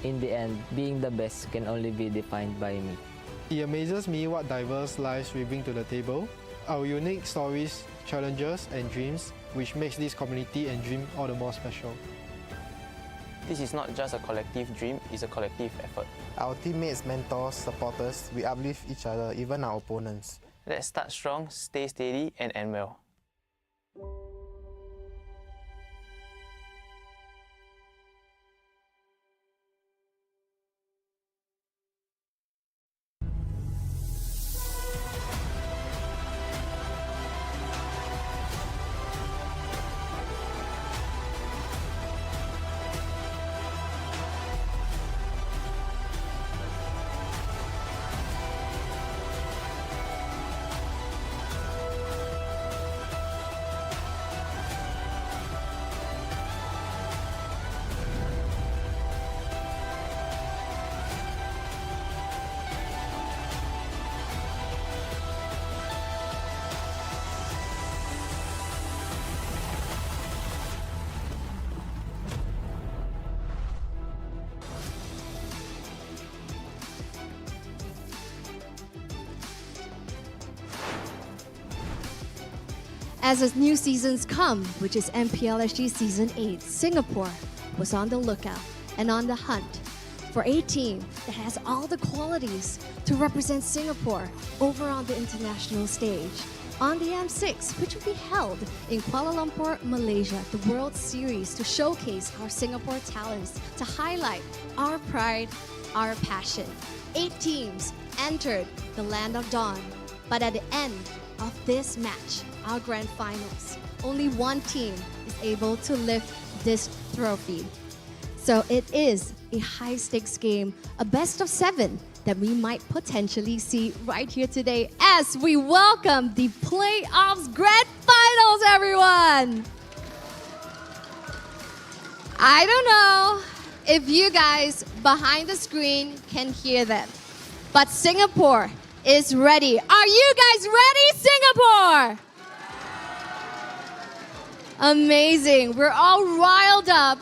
In the end, being the best can only be defined by me. It amazes me what diverse lives we bring to the table, our unique stories, challenges and dreams, which makes this community and dream all the more special. This is not just a collective dream, it's a collective effort. Our teammates, mentors, supporters, we uplift each other, even our opponents. Let's start strong, stay steady, and end well. as the new seasons come, which is MPL SG Season 8, Singapore was on the lookout and on the hunt for a team that has all the qualities to represent Singapore over on the international stage. On the M6, which will be held in Kuala Lumpur, Malaysia, the World Series, to showcase our Singapore talents, to highlight our pride, our passion. 8 teams entered the Land of Dawn, but at the end of this match, our grand finals, only one team is able to lift this trophy. So it is a high-stakes game, a best of 7 that we might potentially see right here today as we welcome the playoffs grand finals, everyone! I don't know if you guys behind the screen can hear them, but Singapore is ready. Are you guys ready, Singapore? Amazing. We're all riled up.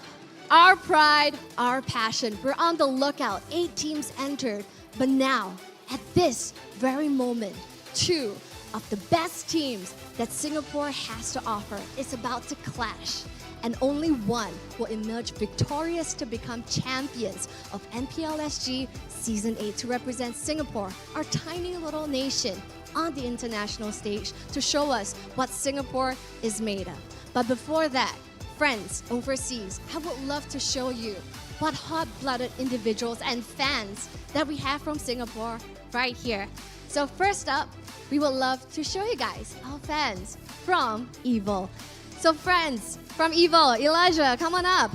Our pride, our passion. We're on the lookout. 8 teams entered. But now, at this very moment, 2 of the best teams that Singapore has to offer is about to clash. And only one will emerge victorious to become champions of MPL SG Season 8 to represent Singapore, our tiny little nation, on the international stage to show us what Singapore is made of. But before that, friends overseas, I would love to show you what hot-blooded individuals and fans that we have from Singapore right here. So first up, we would love to show you guys our fans from EVIL. So friends from EVIL, Elijah, come on up.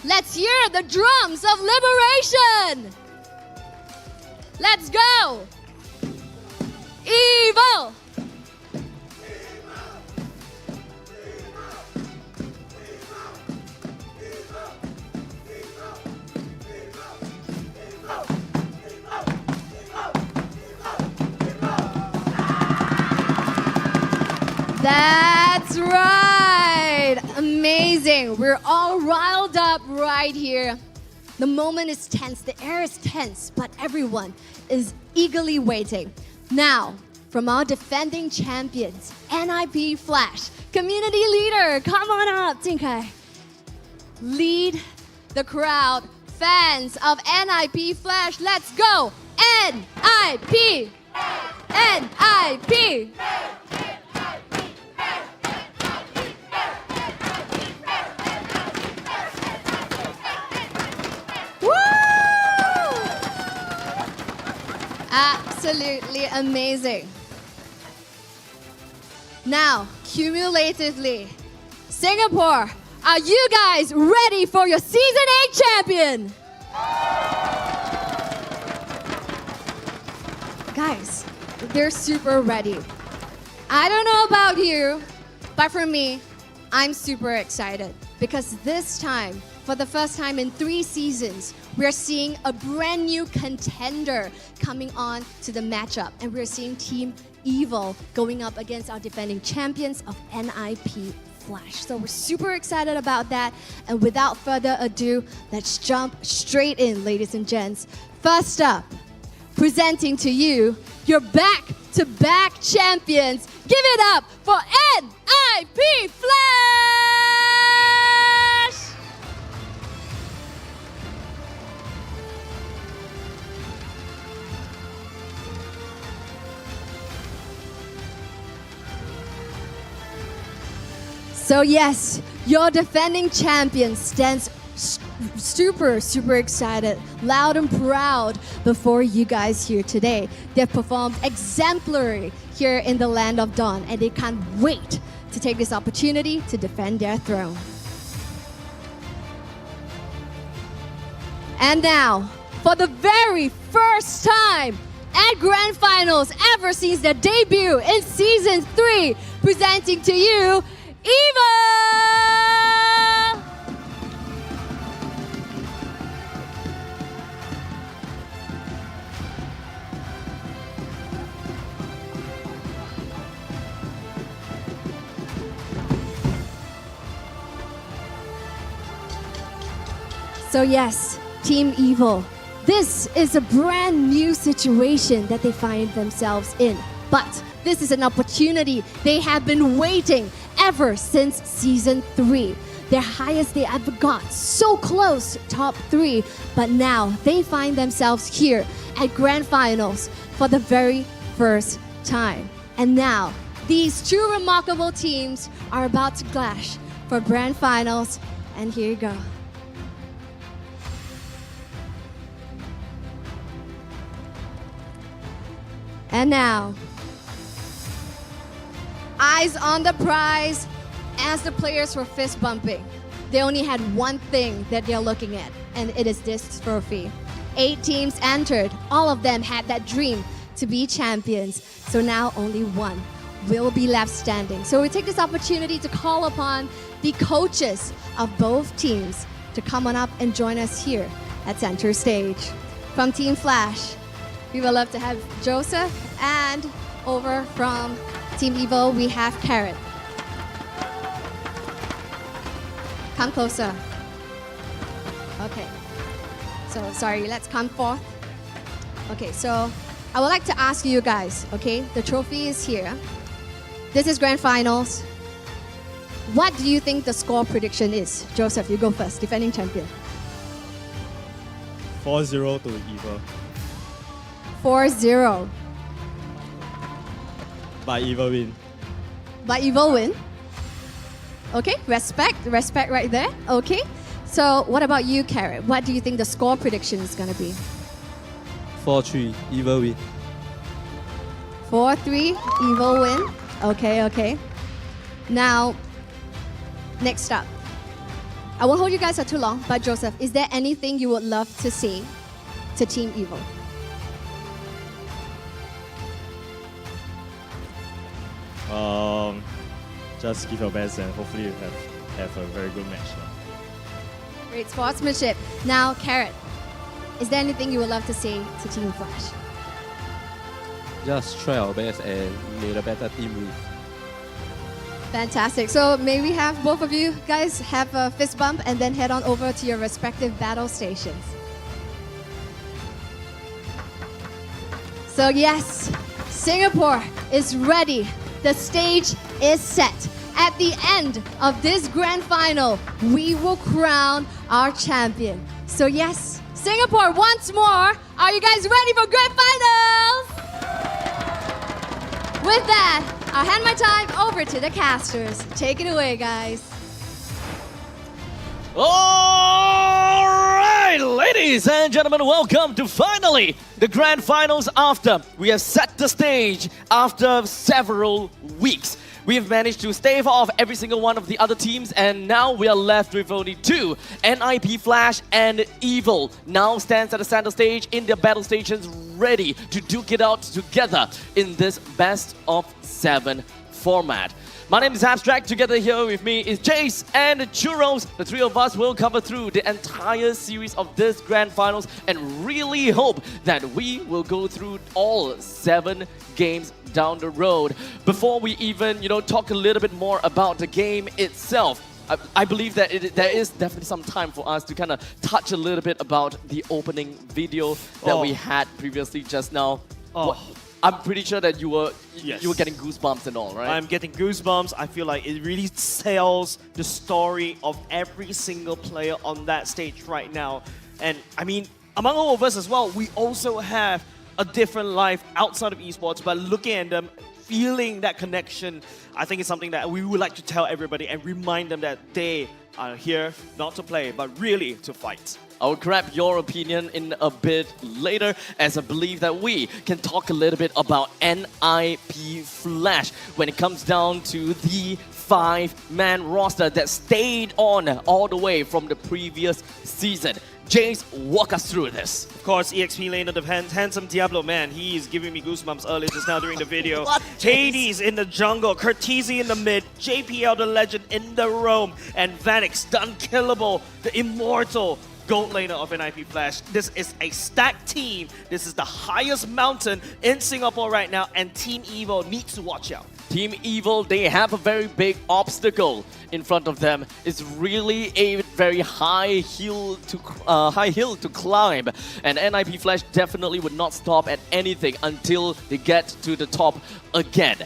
Let's hear the drums of liberation. Let's go. EVIL. That's right! Amazing. We're all riled up right here. The moment is tense, the air is tense, but everyone is eagerly waiting. Now, from our defending champions, NIP Flash, community leader, come on up, Tinkai. Lead the crowd, fans of NIP Flash, let's go! NIP! NIP! Absolutely amazing. Now, cumulatively, Singapore, are you guys ready for your Season 8 champion? Guys, they're super ready. I don't know about you, but for me, I'm super excited because this time, for the first time in 3 seasons, we're seeing a brand new contender coming on to the matchup. And we're seeing Team EVIL going up against our defending champions of NIP Flash. So we're super excited about that. And without further ado, let's jump straight in, ladies and gents. First up, presenting to you your back-to-back champions. Give it up for NIP Flash! So yes, your defending champion stands super excited, loud and proud before you guys here today. They've performed exemplary here in the Land of Dawn, and they can't wait to take this opportunity to defend their throne. And now, for the very first time at Grand Finals ever since their debut in Season 3, presenting to you, EVIL! So yes, Team EVIL, this is a brand new situation that they find themselves in. But This is an opportunity they have been waiting ever since Season 3. Their highest they ever got, so close, top 3. But now they find themselves here at Grand Finals for the very first time. And now, these two remarkable teams are about to clash for Grand Finals. And here you go. And now, eyes on the prize as the players were fist bumping. They only had one thing that they're looking at, and it is this trophy. 8 teams entered. All of them had that dream to be champions. So now only one will be left standing. So we take this opportunity to call upon the coaches of both teams to come on up and join us here at center stage. From Team Flash, we would love to have Joseph, and over from Team Evo, we have Carrot. Come closer. Okay. So, sorry, let's come forth. Okay, so I would like to ask you guys, okay? The trophy is here. This is Grand Finals. What do you think the score prediction is? Joseph, you go first, defending champion. 4-0 to Evo. 4-0. But Evo win. But Evo win? Okay, respect right there. Okay, so what about you, Carrot? What do you think the score prediction is going to be? 4-3, Evo win. 4-3, Evo win. Okay. Now, next up. I won't hold you guys for too long, but Joseph, is there anything you would love to say to Team Evo? Just give your best and hopefully you have a very good match. Great sportsmanship. Now, Carrot, is there anything you would love to say to Team Flash? Just try our best and may the better team win. Fantastic. So may we have both of you guys have a fist bump and then head on over to your respective battle stations. So yes, Singapore is ready. The stage is set. At the end of this grand final, we will crown our champion. So yes, Singapore once more. Are you guys ready for grand finals? With that, I'll hand my time over to the casters. Take it away, guys. All right, ladies and gentlemen, welcome to finally the grand finals after we have set the stage after several weeks. We have managed to stave off every single one of the other teams, and now we are left with only 2. NIP Flash and Evil now stands at the center stage in their battle stations, ready to duke it out together in this best of 7 format. My name is Abstract. Together here with me is Jace and Churros. The 3 of us will cover through the entire series of this grand finals and really hope that we will go through all 7 games down the road. Before we even, talk a little bit more about the game itself, I believe that there is definitely some time for us to kind of touch a little bit about the opening video that we had previously just now. I'm pretty sure that you were getting goosebumps and all, right? I'm getting goosebumps. I feel like it really tells the story of every single player on that stage right now. And I mean, among all of us as well, we also have a different life outside of esports, but looking at them, feeling that connection, I think it's something that we would like to tell everybody and remind them that they are here not to play, but really to fight. I'll grab your opinion in a bit later, as I believe that we can talk a little bit about NIP Flash when it comes down to the 5-man roster that stayed on all the way from the previous season. James, walk us through this. Of course, EXP lane of the handsome Diablo, man, he is giving me goosebumps earlier just now during the video. Hades in the jungle, Curtisi in the mid, JPL the legend in the roam, and Vanix, the unkillable, the immortal gold laner of NIP Flash. This is a stacked team. This is the highest mountain in Singapore right now, and Team Evo needs to watch out. Team Evil, they have a very big obstacle in front of them. It's really a very high hill to climb, and NIP Flash definitely would not stop at anything until they get to the top again.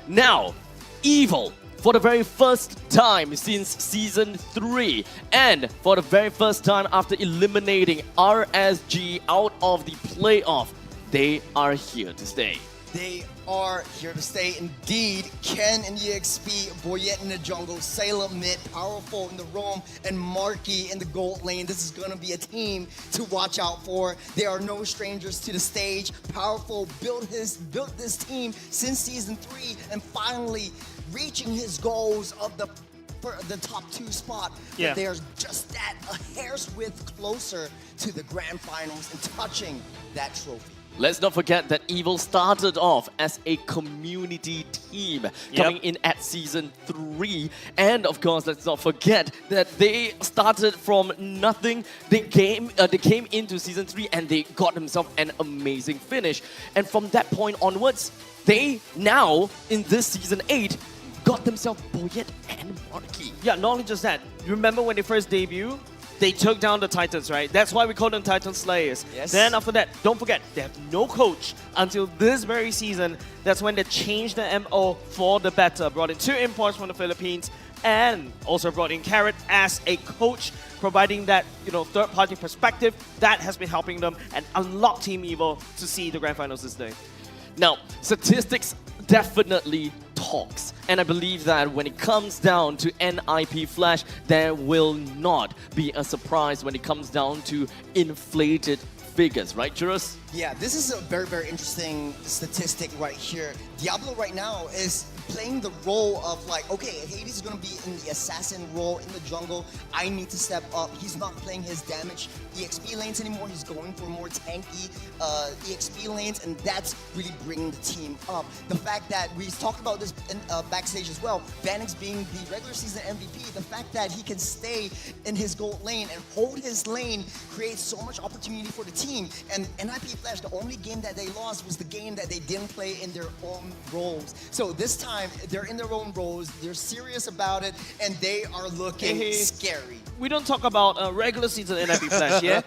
Now, Evil, for the very first time since Season 3, and for the very first time after eliminating RSG out of the playoff, they are here to stay. They are here to stay indeed. Ken in the EXP, Boyette in the jungle, Sailor mid, Powerful in the roam, and Marky in the gold lane. This is going to be a team to watch out for. They are no strangers to the stage. Powerful built this team since Season 3 and finally reaching his goals of the top 2 spot. Yeah. But they are just that a hair's width closer to the grand finals and touching that trophy. Let's not forget that Evil started off as a community team coming in at Season 3. And of course, let's not forget that they started from nothing. They came into Season 3 and they got themselves an amazing finish. And from that point onwards, they now, in this Season 8, got themselves Boyette and Marky. Yeah, not only just that. You remember when they first debuted? They took down the Titans, right? That's why we call them Titan Slayers. Yes. Then after that, don't forget, they have no coach until this very season. That's when they changed the MO for the better. Brought in 2 imports from the Philippines and also brought in Carrot as a coach, providing that, third-party perspective. That has been helping them and unlock Team Evil to see the Grand Finals this day. Now, statistics definitely talks. And I believe that when it comes down to NIP Flash, there will not be a surprise when it comes down to inflated figures, right, Juras? Yeah, this is a very, very interesting statistic right here. Diablo right now is playing the role of like, okay, Hades is going to be in the assassin role in the jungle. I need to step up. He's not playing his damage EXP lanes anymore. He's going for more tanky EXP lanes, and that's really bringing the team up. The fact that we talked about this in, backstage as well, Vanix being the regular season MVP, the fact that he can stay in his gold lane and hold his lane creates so much opportunity for the team. And NIP Flash, the only game that they lost was the game that they didn't play in their own roles. So this time, they're in their own roles, they're serious about it, and they are looking scary. We don't talk about regular season NIP Flash, yeah?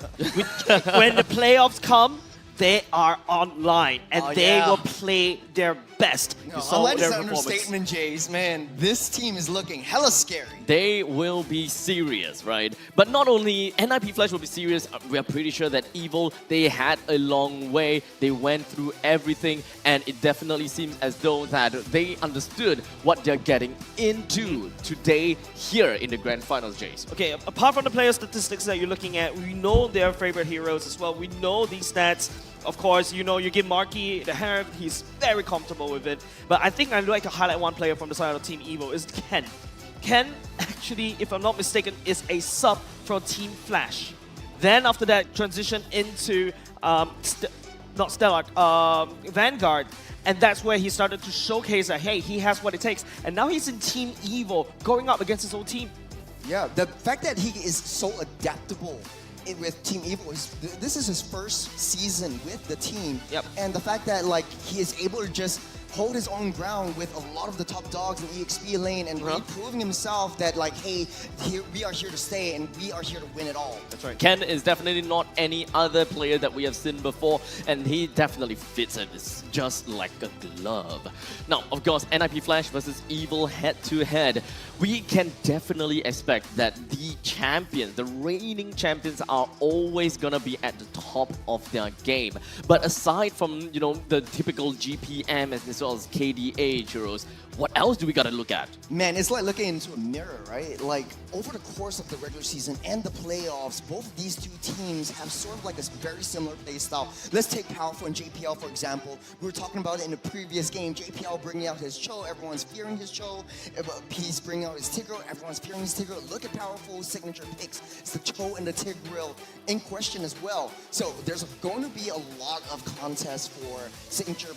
When the playoffs come, they are online, and they will play their best. No, I like this understatement, Jays. Man, this team is looking hella scary. They will be serious, right? But not only NIP Flash will be serious, we are pretty sure that Evil, they had a long way. They went through everything, and it definitely seems as though that they understood what they're getting into today here in the Grand Finals, Jays. Okay, apart from the player statistics that you're looking at, we know their favorite heroes as well. We know these stats. Of course, you give Marky the hair, he's very comfortable with it. But I think I'd like to highlight one player from the side of Team Evo, is Ken. Ken, actually, if I'm not mistaken, is a sub from Team Flash. Then after that, transition into, Vanguard. And that's where he started to showcase that, hey, he has what it takes. And now he's in Team Evo, going up against his own team. Yeah, the fact that he is so adaptable with Team Evil, this is his first season with the team. Yep. And the fact that he is able to just hold his own ground with a lot of the top dogs in the EXP lane and really proving himself that hey, we are here to stay and we are here to win it all. That's right. Ken is definitely not any other player that we have seen before, and he definitely fits it just like a glove. Now, of course, NIP Flash versus Evil head-to-head. We can definitely expect that the champions, the reigning champions, are always gonna be at the top of their game. But aside from, the typical GPM as well as KDA heroes, what else do we gotta look at? Man, it's like looking into a mirror, right? Over the course of the regular season and the playoffs, both of these two teams have sort of a very similar play style. Let's take Powerful and JPL, for example. We were talking about it in the previous game. JPL bringing out his Cho, everyone's fearing his Cho. He's bringing out his Tigreal, everyone's fearing his Tigreal. Look at Powerful's signature picks. It's the Cho and the Tigreal in question as well. So there's going to be a lot of contests for signature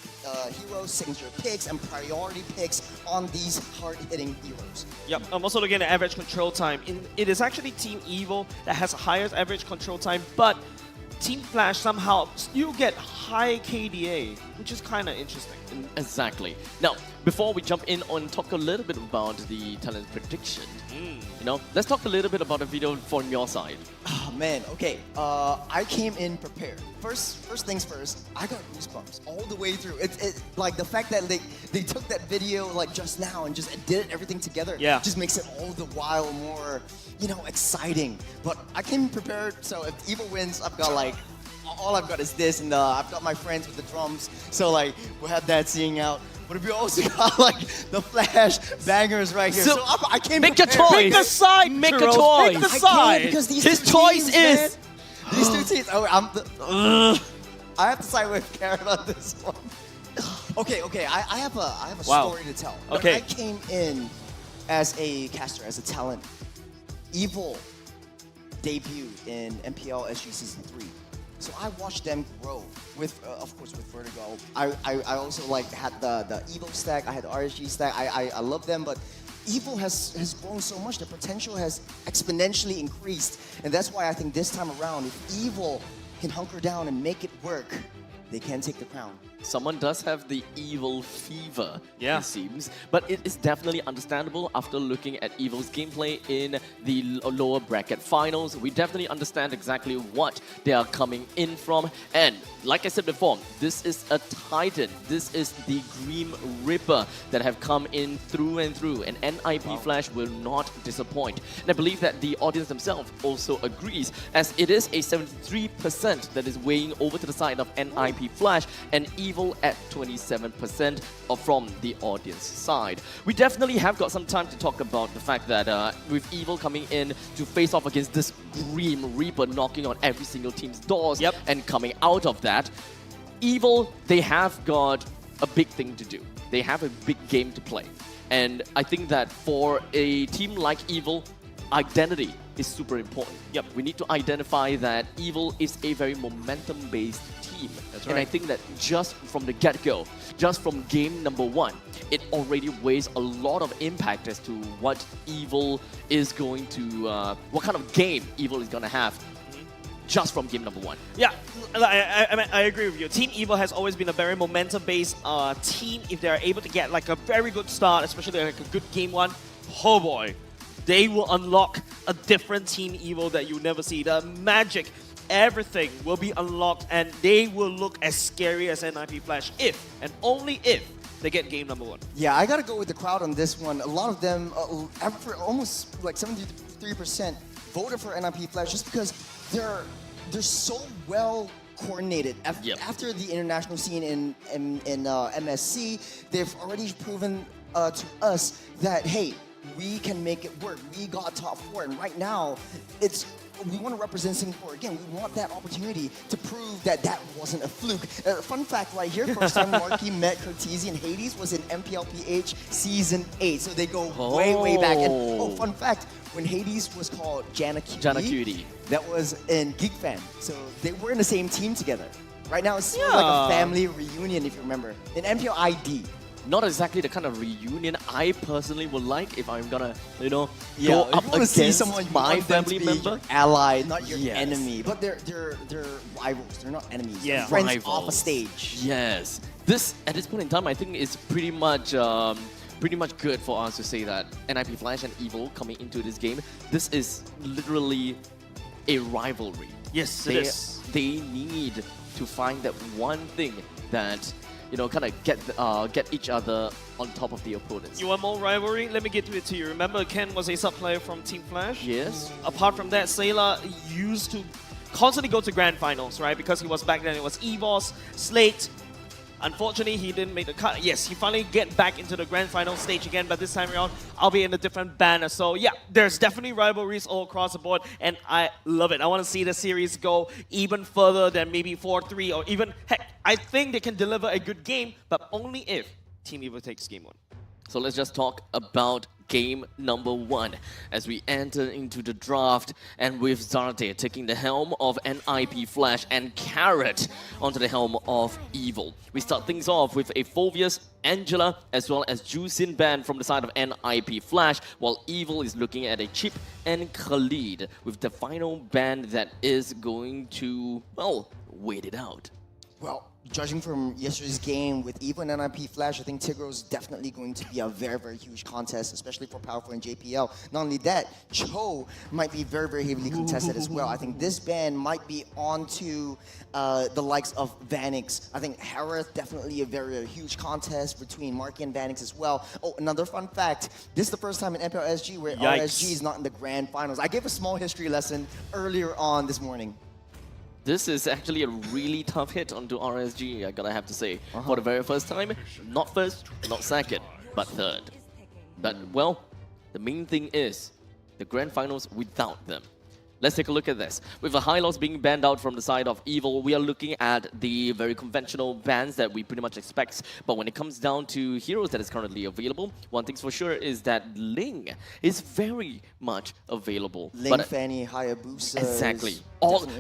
heroes, signature picks, and priority picks on these hard-hitting heroes. Yep, I'm also looking at average control time. It is actually Team Evil that has the highest average control time, but Team Flash somehow still get high KDA, which is kind of interesting. Exactly. Now, before we jump in and talk a little bit about the talent prediction, let's talk a little bit about the video from your side. Oh man, okay. I came in prepared. First things first, I got goosebumps all the way through. It like the fact that they took that video like just now and just did everything together. Yeah. Just makes it all the while more, exciting. But I came prepared, so if Evil wins, I've got like all I've got is this, and I've got my friends with the drums, so like we'll have that singing out. But we also got like the Flash bangers right here. So I came make a prepared. choice. Pick the side, Make a Turos, choice. Pick the I side. can't because these His two choice teams, man. is these two teams. Oh, I have to side with Karen on this one. Okay. I have a story to tell. When Okay. I came in as a caster, as a talent, Evil debuted in MPL SG Season 3. So I watched them grow with, of course, with Vertigo. I also like had the Evo stack. I had the RSG stack. I love them, but Evil has grown so much. The potential has exponentially increased, and that's why I think this time around, if Evil can hunker down and make it work, they can take the crown. Someone does have the evil fever, Yeah. it seems. But it is definitely understandable after looking at Evil's gameplay in the lower bracket finals. We definitely understand exactly what they are coming in from. And like I said before, this is a Titan. This is the Grim Reaper that have come in through and through. And NIP Flash will not disappoint. And I believe that the audience themselves also agrees, as it is a 73% that is weighing over to the side of NIP Flash, and Evil at 27% from the audience side. We definitely have got some time to talk about the fact that with Evil coming in to face off against this Grim Reaper knocking on every single team's doors, and coming out of that, Evil, they have got a big thing to do. They have a big game to play. And I think that for a team like Evil, identity is super important. We need to identify that Evil is a very momentum-based team. That's And right. I think that just from the get-go, just from game number 1, it already weighs a lot of impact as to what Evil is going to, what kind of game Evil is going to have just from game number 1. Yeah, I agree with you. Team Evil has always been a very momentum-based team. If they're able to get like a very good start, especially like a good game 1, oh boy, they will unlock a different Team Evil that you'll never see. The magic, everything will be unlocked, and they will look as scary as NIP Flash if, and only if, they get game number 1. Yeah, I gotta go with the crowd on this one. A lot of them, for almost like 73%, voted for NIP Flash just because they're so well coordinated. After the international scene in MSC, they've already proven to us that, hey, we can make it work. We got top 4, and right now, we want to represent Singapore again. We want that opportunity to prove that that wasn't a fluke. Fun fact right here, first time Marquis met Cortese and Hades was in MPLPH Season 8. So they go way back. And fun fact, when Hades was called Jana Cutie, that was in Geek Fan. So they were in the same team together. Right now, it's sort of like a family reunion, if you remember. In MPL ID. Not exactly the kind of reunion I personally would like if I'm gonna, go you up wanna see against someone, you my want them to family be member. your ally, not your Yes. enemy. But they're rivals. They're not enemies. Yeah. They're friends off a Rivals. stage. Yes. This, at this point in time, I think is pretty much good for us to say that NIP Flash and Evil coming into this game, this is literally a rivalry. Yes, it is. They need to find that one thing that, kind of get each other on top of the opponents. You want more rivalry? Let me get to it to you. Remember, Ken was a sub-player from Team Flash? Yes. Apart from that, Sailor used to constantly go to grand finals, right? Because he was back then, it was EVOS, Slate. Unfortunately, he didn't make the cut. Yes, he finally get back into the grand final stage again, but this time around, I'll be in a different banner. So yeah, there's definitely rivalries all across the board, and I love it. I want to see the series go even further than maybe 4-3, or even, heck, I think they can deliver a good game, but only if Team Evil takes game 1. So let's just talk about game number 1 as we enter into the draft, and with Zarte taking the helm of NIP Flash and Carrot onto the helm of Evil. We start things off with a Phoveus, Angela, as well as Jusin ban from the side of NIP Flash, while Evil is looking at a Chip and Khalid with the final ban that is going to, well, wait it out. Well, judging from yesterday's game with Evil and NIP Flash, I think Tigro is definitely going to be a very, very huge contest, especially for Powerful and JPL. Not only that, Cho might be very, very heavily contested as well. I think this ban might be onto the likes of Vanix. I think Harith, definitely a very huge contest between Marky and Vanix as well. Oh, another fun fact, this is the first time in MPL SG where RSG is not in the grand finals. I gave a small history lesson earlier on this morning. This is actually a really tough hit onto RSG, I gotta have to say. For the very first time, not first, not second, but third. But, well, the main thing is the grand finals without them. Let's take a look at this. With the high loss being banned out from the side of Evil, we are looking at the very conventional bans that we pretty much expect. But when it comes down to heroes that is currently available, one thing's for sure is that Ling is very much available. Ling, Fanny, Hayabusa. Exactly.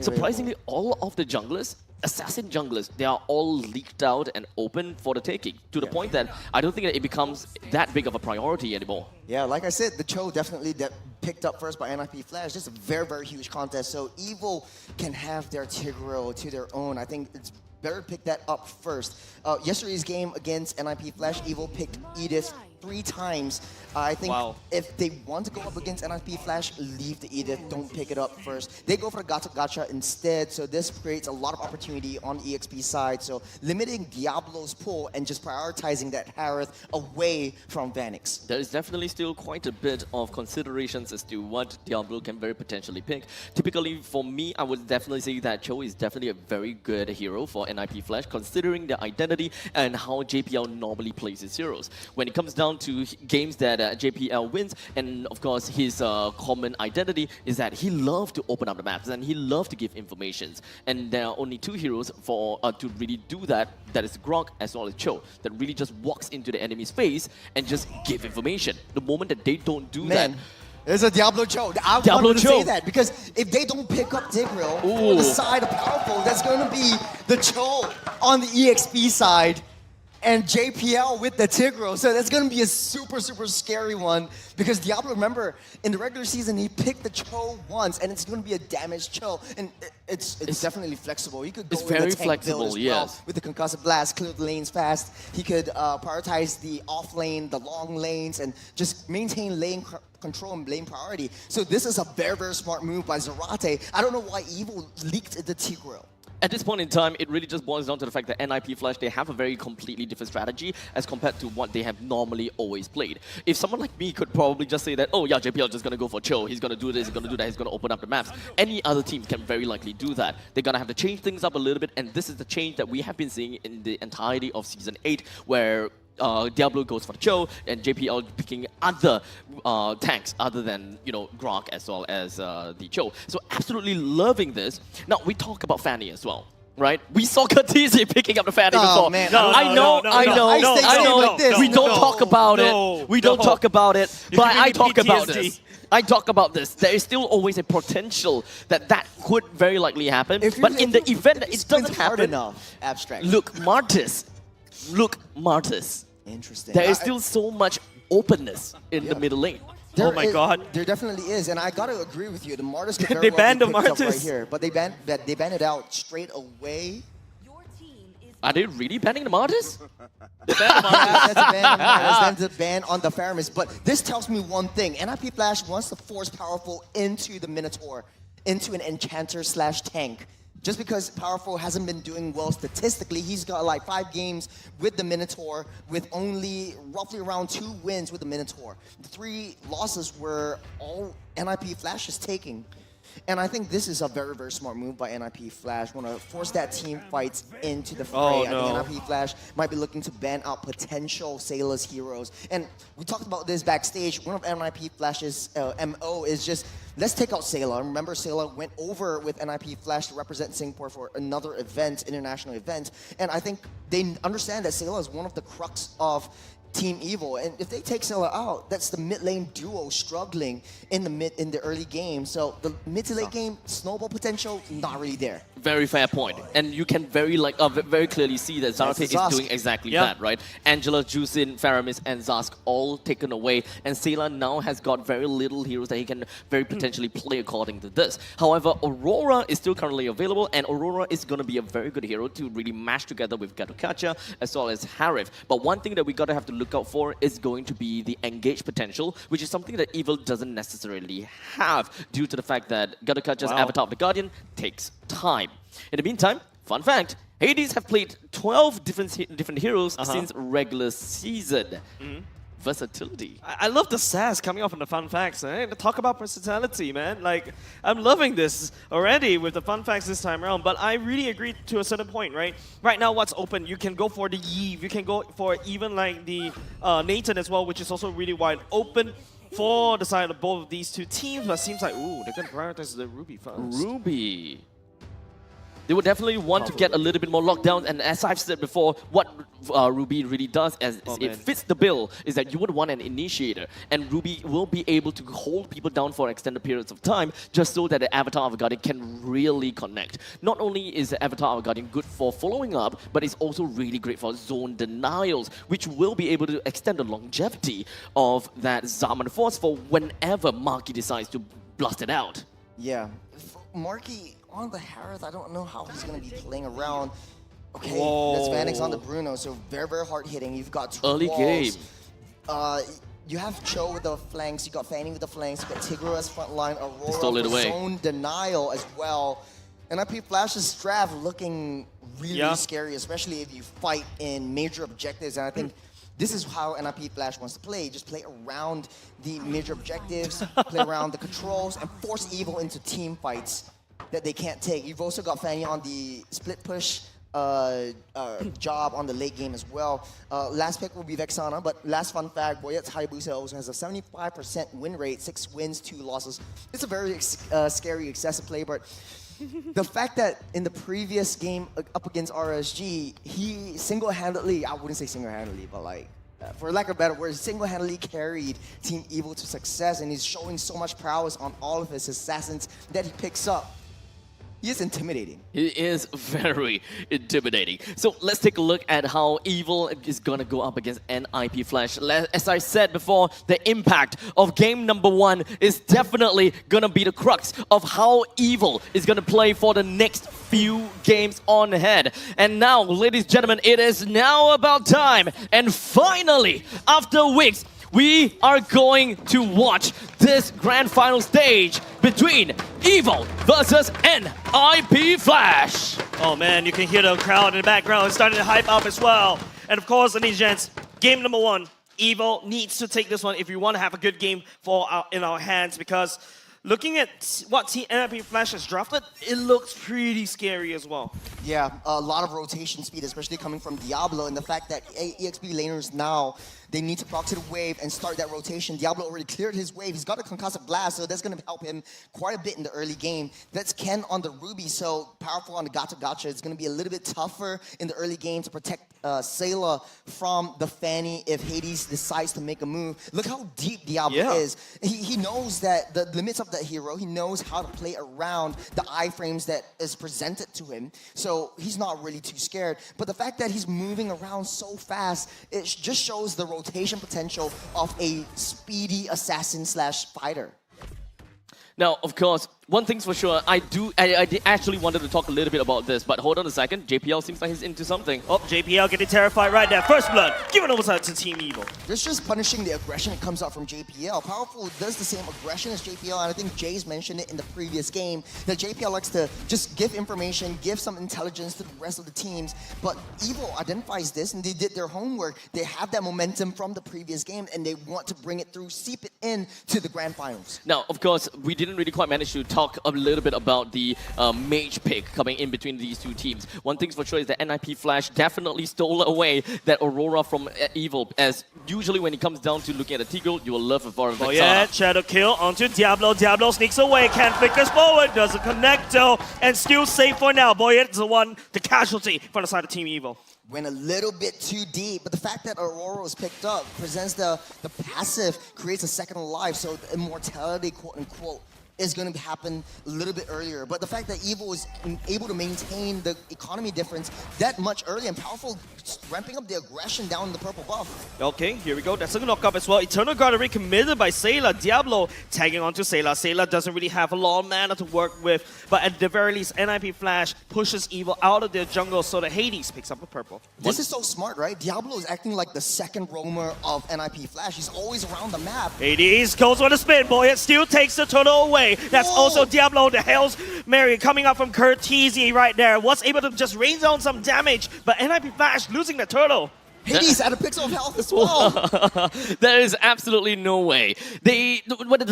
Surprisingly, all of the junglers, assassin junglers, they are all leaked out and open for the taking, to the point that I don't think that it becomes that big of a priority anymore. Yeah, like I said, the Cho definitely picked up first by NIP Flash. Just a very, very huge contest. So Evil can have their Tigro to their own. I think it's better to pick that up first. Yesterday's game against NIP Flash, Evil picked Edith 3 times. I think if they want to go up against NIP Flash, leave the Edith, don't pick it up first. They go for the Gacha instead, so this creates a lot of opportunity on the EXP side. So limiting Diablo's pull and just prioritizing that Harith away from Vanix. There is definitely still quite a bit of considerations as to what Diablo can very potentially pick. Typically, for me, I would definitely say that Cho is definitely a very good hero for NIP Flash, considering their identity and how JPL normally plays his heroes. When it comes down to games that JPL wins, and of course his common identity is that he loves to open up the maps and he loves to give informations, and there are only 2 heroes for to really do that, that is Grok as well as Cho, that really just walks into the enemy's face and just give information. The moment that they don't do that, there's a Diablo Cho. I wanted to say that because if they don't pick up Tigro for the side of Powerful, that's going to be the Cho on the EXP side and JPL with the Tigro. So that's going to be a super, super scary one because Diablo, remember, in the regular season, he picked the Cho once, and it's going to be a damaged Cho. And it's definitely flexible. He could go very the tank flexible, build as well with the Concussive Blast, clear the lanes fast. He could prioritize the off lane, the long lanes, and just maintain lane control and lane priority. So this is a very, very smart move by Zarate. I don't know why Evil leaked the Tigro. At this point in time, it really just boils down to the fact that NIP Flash, they have a very completely different strategy as compared to what they have normally always played. If someone like me could probably just say that, oh yeah, JPL is just going to go for Cho, he's going to do this, he's going to do that, he's going to open up the maps. Any other team can very likely do that. They're going to have to change things up a little bit, and this is the change that we have been seeing in the entirety of Season 8, where Diablo goes for the Cho, and JPL picking other tanks other than, you know, Grok as well as the Cho. So absolutely loving this. Now, we talk about Fanny as well, right? We saw Kha'Zix picking up the Fanny before. Man, I know. We don't talk about it. We don't talk about it. But I talk about this. I talk about this. There is still always a potential that that could very likely happen. But in the event that it doesn't happen, abstract. Look, Martis. Interesting. There is still so much openness in the middle lane. There definitely is, and I gotta agree with you. The Martis could very They well banned be the picked up Martis. right here, but they banned it out straight away. Are they really banning the Martis? That's a ban on the Martis. That's a ban on the Faramis. But this tells me one thing: NIP Flash wants to force Powerful into the Minotaur, into an Enchanter / tank. Just because Powerful hasn't been doing well statistically, he's got like 5 games with the Minotaur with only roughly around 2 wins with the Minotaur. The 3 losses were all NIP Flash is taking. And I think this is a very, very smart move by NIP Flash. Want to force that team fights into the fray. I think NIP Flash might be looking to ban out potential Sailor's heroes. And we talked about this backstage. One of NIP Flash's MO is just, let's take out Sailor. Remember, Sailor went over with NIP Flash to represent Singapore for another event, international event. And I think they understand that Sailor is one of the crux of Team Evil. And if they take Sailor out, that's the mid lane duo struggling in the early game. So the mid to late game snowball potential not really there. Very fair point. And you can very clearly see that Zarate is doing exactly that, right? Angela, Juicin, Faramis, and Zask all taken away. And Sayla now has got very little heroes that he can very potentially play according to this. However, Aurora is still currently available, and Aurora is going to be a very good hero to really mash together with Gatokacha as well as Harif. But one thing that we got to have to look out for is going to be the engage potential, which is something that Evil doesn't necessarily have due to the fact that Gatokacha's Avatar of the Guardian takes time. In the meantime, fun fact, Hades have played 12 different heroes since regular season. Versatility. I love the sass coming off on the fun facts, eh? Talk about versatility, man. Like, I'm loving this already with the fun facts this time around, but I really agree to a certain point, right? Right now, what's open? You can go for the Eve, you can go for even like the Nathan as well, which is also really wide open for the side of both of these two teams, but it seems like, ooh, they're going to prioritize the Ruby first. Ruby. They would definitely want to get a little bit more lockdown, and as I've said before, what Ruby really does is it fits the bill is that you would want an initiator, and Ruby will be able to hold people down for extended periods of time just so that the Avatar of a Guardian can really connect. Not only is the Avatar of a Guardian good for following up, but it's also really great for zone denials, which will be able to extend the longevity of that Zaman Force for whenever Marky decides to blast it out. Yeah. Marky on the Harith, I don't know how he's going to be playing around. Okay, that's Vanix on the Bruno, so very, very hard hitting. You've got two early walls. game. You have Cho with the flanks, you got Fanny with the flanks, you got Tigro as front line, Aurora Stole it away. zone denial as well. And IP Flash's draft looking really scary, especially if you fight in major objectives. And I think this is how NIP Flash wants to play. Just play around the major objectives, play around the controls, and force Evil into team fights that they can't take. You've also got Fanny on the split push job on the late game as well. Last pick will be Vexana, but last fun fact, Boyet's Hayabusa also has a 75% win rate, 6 wins, 2 losses. It's a very scary, excessive play, but the fact that in the previous game up against RSG, he single-handedly, I wouldn't say single-handedly, but like, for lack of a better word, single-handedly carried Team Evil to success, and he's showing so much prowess on all of his assassins that he picks up. He is intimidating. He is very intimidating. So let's take a look at how Evil is going to go up against NIP Flash. As I said before, the impact of game number 1 is definitely going to be the crux of how Evil is going to play for the next few games on ahead. And now, ladies and gentlemen, it is now about time. And finally, after weeks, we are going to watch this grand final stage between Evil versus NIP Flash. Oh man, you can hear the crowd in the background. It's starting to hype up as well. And of course, ladies and gents, game number 1. Evil needs to take this one if we want to have a good game in our hands, because looking at what Team NIP Flash has drafted, it looks pretty scary as well. Yeah, a lot of rotation speed, especially coming from Diablo, and the fact that EXP laners now, they need to proc to the wave and start that rotation. Diablo already cleared his wave. He's got a concussive blast, so that's going to help him quite a bit in the early game. That's Ken on the Ruby, so powerful on the Gacha. It's going to be a little bit tougher in the early game to protect Sayla from the Fanny if Hades decides to make a move. Look how deep Diablo is. He knows that the limits of that hero. He knows how to play around the iframes that is presented to him. So he's not really too scared. But the fact that he's moving around so fast, it just shows the rotation potential of a speedy assassin slash fighter. Now, of course, one thing's for sure, I actually wanted to talk a little bit about this, but hold on a second. JPL seems like he's into something. Oh, JPL getting terrified right there. First blood, give it over to Team Evil. This just punishing the aggression that comes out from JPL. Powerful does the same aggression as JPL, and I think Jay's mentioned it in the previous game, that JPL likes to just give information, give some intelligence to the rest of the teams, but Evil identifies this, and they did their homework. They have that momentum from the previous game, and they want to bring it through, seep it in to the grand finals. Now, of course, we didn't really quite manage to talk a little bit about the mage pick coming in between these two teams. One thing's for sure is that NIP Flash definitely stole away that Aurora from Evil, as usually when it comes down to looking at a Tigro, you will love it for a Vexana. Oh yeah, shadow kill onto Diablo. Diablo sneaks away, can't flickers forward, doesn't connect though, and still safe for now. Boyet is the one, the casualty from the side of Team Evil. went a little bit too deep, but the fact that Aurora was picked up presents the passive, creates a second life, so the immortality, quote unquote, is going to happen a little bit earlier. But the fact that Evil was able to maintain the economy difference that much earlier and Powerful ramping up the aggression down in the purple buff. Okay, here we go. That's a knock-up as well. Eternal Guard already committed by Sayla. Diablo tagging onto Sayla. Sayla doesn't really have a lot of mana to work with, but at the very least, NIP Flash pushes Evil out of their jungle so that Hades picks up a purple. This is so smart, right? Diablo is acting like the second roamer of NIP Flash. He's always around the map. Hades goes for the spin, boy. It still takes the turtle away. That's also Diablo, the Hell's Mary, coming up from Curtizi right there. Was able to just rain down some damage, but NIP Flash losing the turtle. Hades at a pixel of health as well. There is absolutely no way. The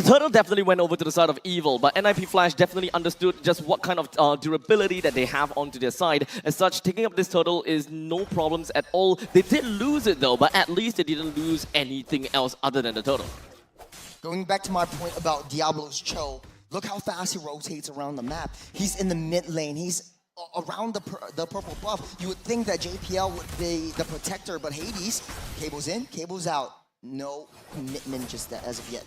turtle definitely went over to the side of Evil, but NIP Flash definitely understood just what kind of durability that they have onto their side. As such, taking up this turtle is no problems at all. They did lose it though, but at least they didn't lose anything else other than the turtle. Going back to my point about Diablo's Cho, look how fast he rotates around the map. He's in the mid lane. He's around the purple buff. You would think that JPL would be the protector, but Hades, cables in, cables out. No commitment just as of yet.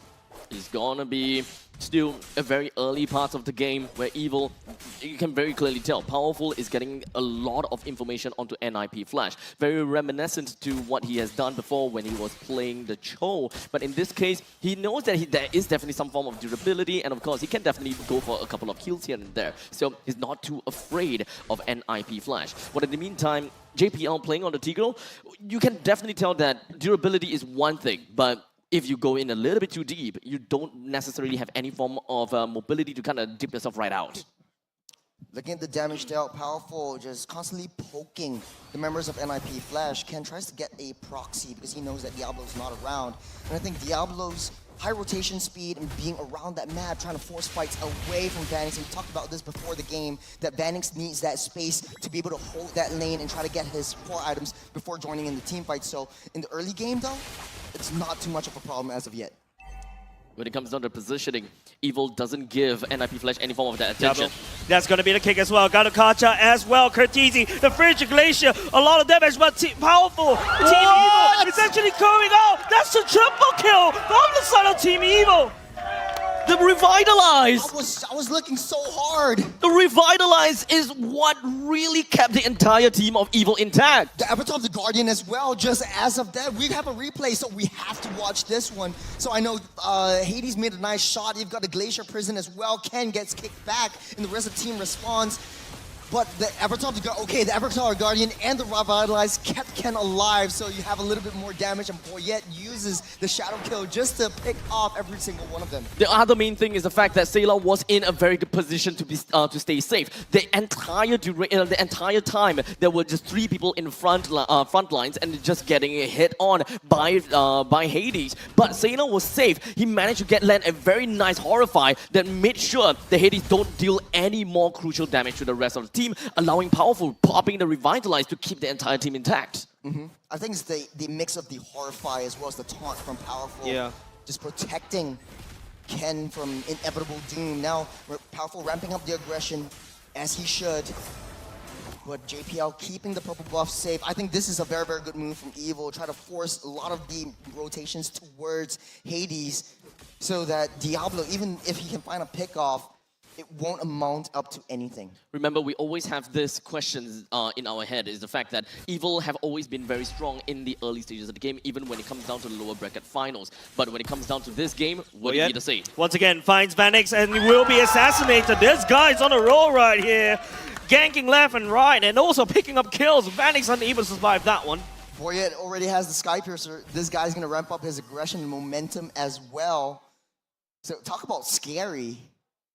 It's gonna be still a very early part of the game where Evil, you can very clearly tell, Powerful is getting a lot of information onto NIP Flash. Very reminiscent to what he has done before when he was playing the Cho. But in this case, he knows that there is definitely some form of durability, and of course, he can definitely go for a couple of kills here and there. So he's not too afraid of NIP Flash. But in the meantime, JPL playing on the Tigreal, you can definitely tell that durability is one thing, but if you go in a little bit too deep, you don't necessarily have any form of mobility to kind of dip yourself right out. Looking at the damage dealt, Powerful just constantly poking the members of NIP Flash. Ken tries to get a proxy because he knows that Diablo's not around. And I think Diablo's high rotation speed and being around that map, trying to force fights away from Vanix. And we talked about this before the game, that Vanix needs that space to be able to hold that lane and try to get his core items before joining in the team fight. So in the early game though, it's not too much of a problem as of yet. When it comes down to positioning, Evil doesn't give NIP Flash any form of that attention. That's going to be the kick as well. Got Kacha as well. Curtizi, the Frigid Glacier, a lot of damage, but Powerful. Team Evil is actually coming out. That's a triple kill from the side of Team Evil. The Revitalize! I was looking so hard. The Revitalize is what really kept the entire team of Evil intact. The Avatar of the Guardian as well, just as of that. We have a replay, so we have to watch this one. So I know Hades made a nice shot. You've got the Glacier Prison as well. Ken gets kicked back, and the rest of the team responds. But the Avatar of the Guardian, the Avatar Guardian and the Revitalize kept Ken alive, so you have a little bit more damage, and Boyette uses the Shadow Kill just to pick off every single one of them. The other main thing is the fact that Sayla was in a very good position to stay safe. The entire time, there were just 3 people in front lines and just getting hit on by Hades. But Sayla was safe. He managed to land a very nice Horrify that made sure the Hades don't deal any more crucial damage to the rest of the team, allowing Powerful popping the Revitalize to keep the entire team intact. I think it's the mix of the Horrify as well as the taunt from Powerful. Yeah. Just protecting Ken from inevitable doom. Now, Powerful ramping up the aggression as he should. But JPL keeping the purple buff safe. I think this is a very, very good move from Evil. Try to force a lot of the rotations towards Hades so that Diablo, even if he can find a pick off, it won't amount up to anything. Remember, we always have this question in our head, is the fact that Evil have always been very strong in the early stages of the game, even when it comes down to the lower bracket finals. But when it comes down to this game, what do you need to say? Once again, finds Vanix and he will be assassinated. This guy's on a roll right here. Ganking left and right and also picking up kills. Vanix unable to survive that one. Boyette already has the Sky Piercer. This guy's going to ramp up his aggression and momentum as well. So talk about scary.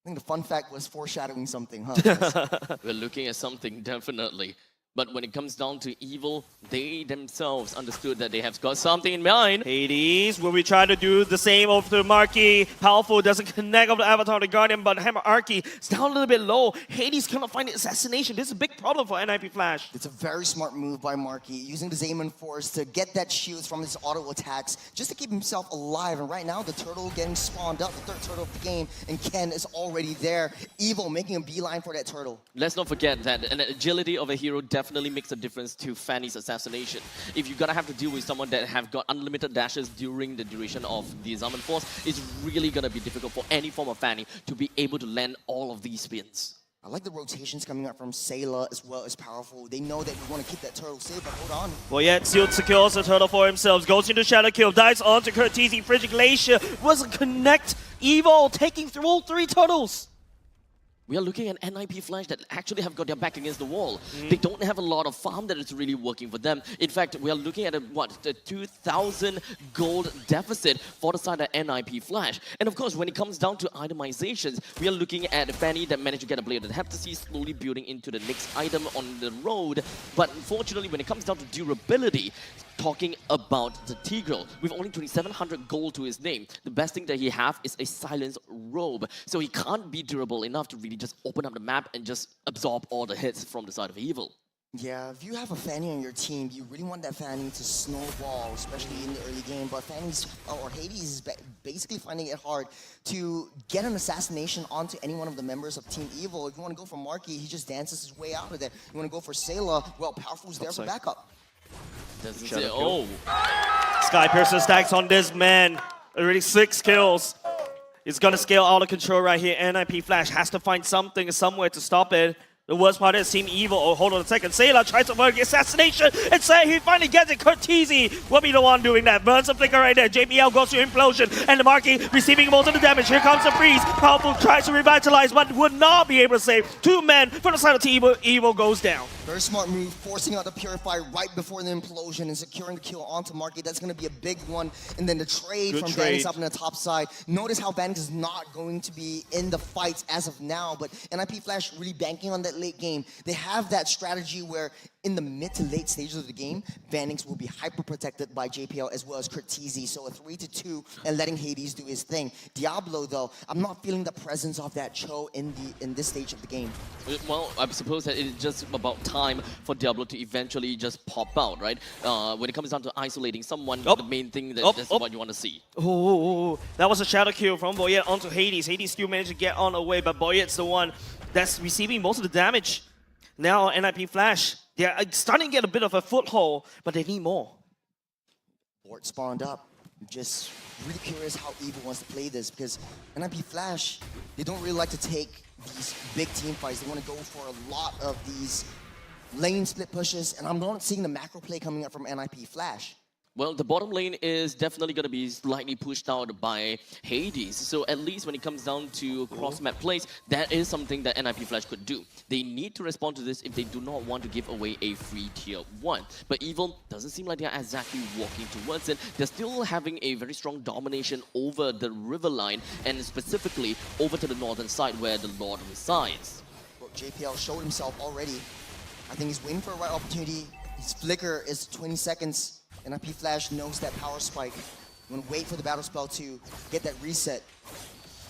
I think the fun fact was foreshadowing something, huh? We're looking at something, definitely. But when it comes down to Evil, they themselves understood that they have got something in mind. Hades, will we try to do the same over to Marky? Powerful doesn't connect with the Avatar of the Guardian, but Hammerarchy is down a little bit low. Hades cannot find the assassination. This is a big problem for NIP Flash. It's a very smart move by Marky, using the Zaman Force to get that shields from his auto attacks, just to keep himself alive. And right now, the turtle getting spawned up, the 3rd turtle of the game, and Ken is already there. Evil making a beeline for that turtle. Let's not forget that an agility of a hero definitely definitely makes a difference to Fanny's assassination. If you're gonna have to deal with someone that have got unlimited dashes during the duration of the Zaman Force, it's really gonna be difficult for any form of Fanny to be able to land all of these spins. I like the rotations coming up from Sailor as well as Powerful. They know that we want to keep that turtle safe, but hold on. Well, yet Sealed secures the turtle for himself, goes into Shadow Kill, dives onto Curtizi, Frigid Glacier, wasn't connect, Evil taking through all 3 turtles. We are looking at NIP Flash that actually have got their back against the wall. They don't have a lot of farm that is really working for them. In fact, we are looking at a 2,000 gold deficit for the side of NIP Flash. And of course, when it comes down to itemizations, we are looking at Fanny that managed to get a blade that have to see slowly building into the next item on the road. But unfortunately, when it comes down to durability, talking about the Tigreal, with only 2,700 gold to his name, the best thing that he have is a silence robe. So he can't be durable enough to really just open up the map and just absorb all the hits from the side of Evil. Yeah, if you have a Fanny on your team, you really want that Fanny to snowball, especially in the early game. But Fanny's, or Hades is basically finding it hard to get an assassination onto any one of the members of Team Evil. If you want to go for Marky, he just dances his way out of there. You want to go for Sailor, well, Powerful's there for backup. Doesn't say, oh. Sky Piercer stacks on this man. Already 6 kills. It's gonna scale out of control right here. NIP Flash has to find something somewhere to stop it. The worst part is Team Evil. Oh, hold on a second. Sailor tries to work the assassination and say he finally gets it. Curtizi will be the one doing that. Burns a flicker right there. JBL goes to Implosion. And the Marky receiving most of the damage. Here comes the freeze. Powerful tries to revitalize, but would not be able to save. 2 men from the side of Team Evil. Evil goes down. Very smart move, forcing out the Purify right before the Implosion and securing the kill onto Marky. That's going to be a big one. And then the trade from Vanix up on the top side. Notice how Vanix is not going to be in the fights as of now, but NIP Flash really banking on that late game. They have that strategy where in the mid to late stages of the game, Vanix will be hyper protected by JPL as well as Curtizi. So a 3-2 and letting Hades do his thing. Diablo though, I'm not feeling the presence of that Cho in this stage of the game. Well, I suppose that it's just about time for Diablo to eventually just pop out, right? When it comes down to isolating someone, the main thing that's what you want to see. Oh, that was a shadow kill from Boyet onto Hades. Hades still managed to get on away, but Boyet's the one that's receiving most of the damage. Now NIP Flash, they're starting to get a bit of a foothold, but they need more. Board spawned up. I'm just really curious how Evil wants to play this because NIP Flash, they don't really like to take these big team fights. They want to go for a lot of these lane split pushes, and I'm not seeing the macro play coming up from NIP Flash. Well, the bottom lane is definitely going to be slightly pushed out by Hades. So at least when it comes down to cross-map plays, that is something that NIP Flash could do. They need to respond to this if they do not want to give away a free tier 1. But Evil doesn't seem like they're exactly walking towards it. They're still having a very strong domination over the river line, and specifically over to the northern side where the Lord resides. Well, JPL showed himself already. I think he's waiting for a right opportunity. His flicker is 20 seconds. NIP Flash knows that power spike. You want to wait for the battle spell to get that reset.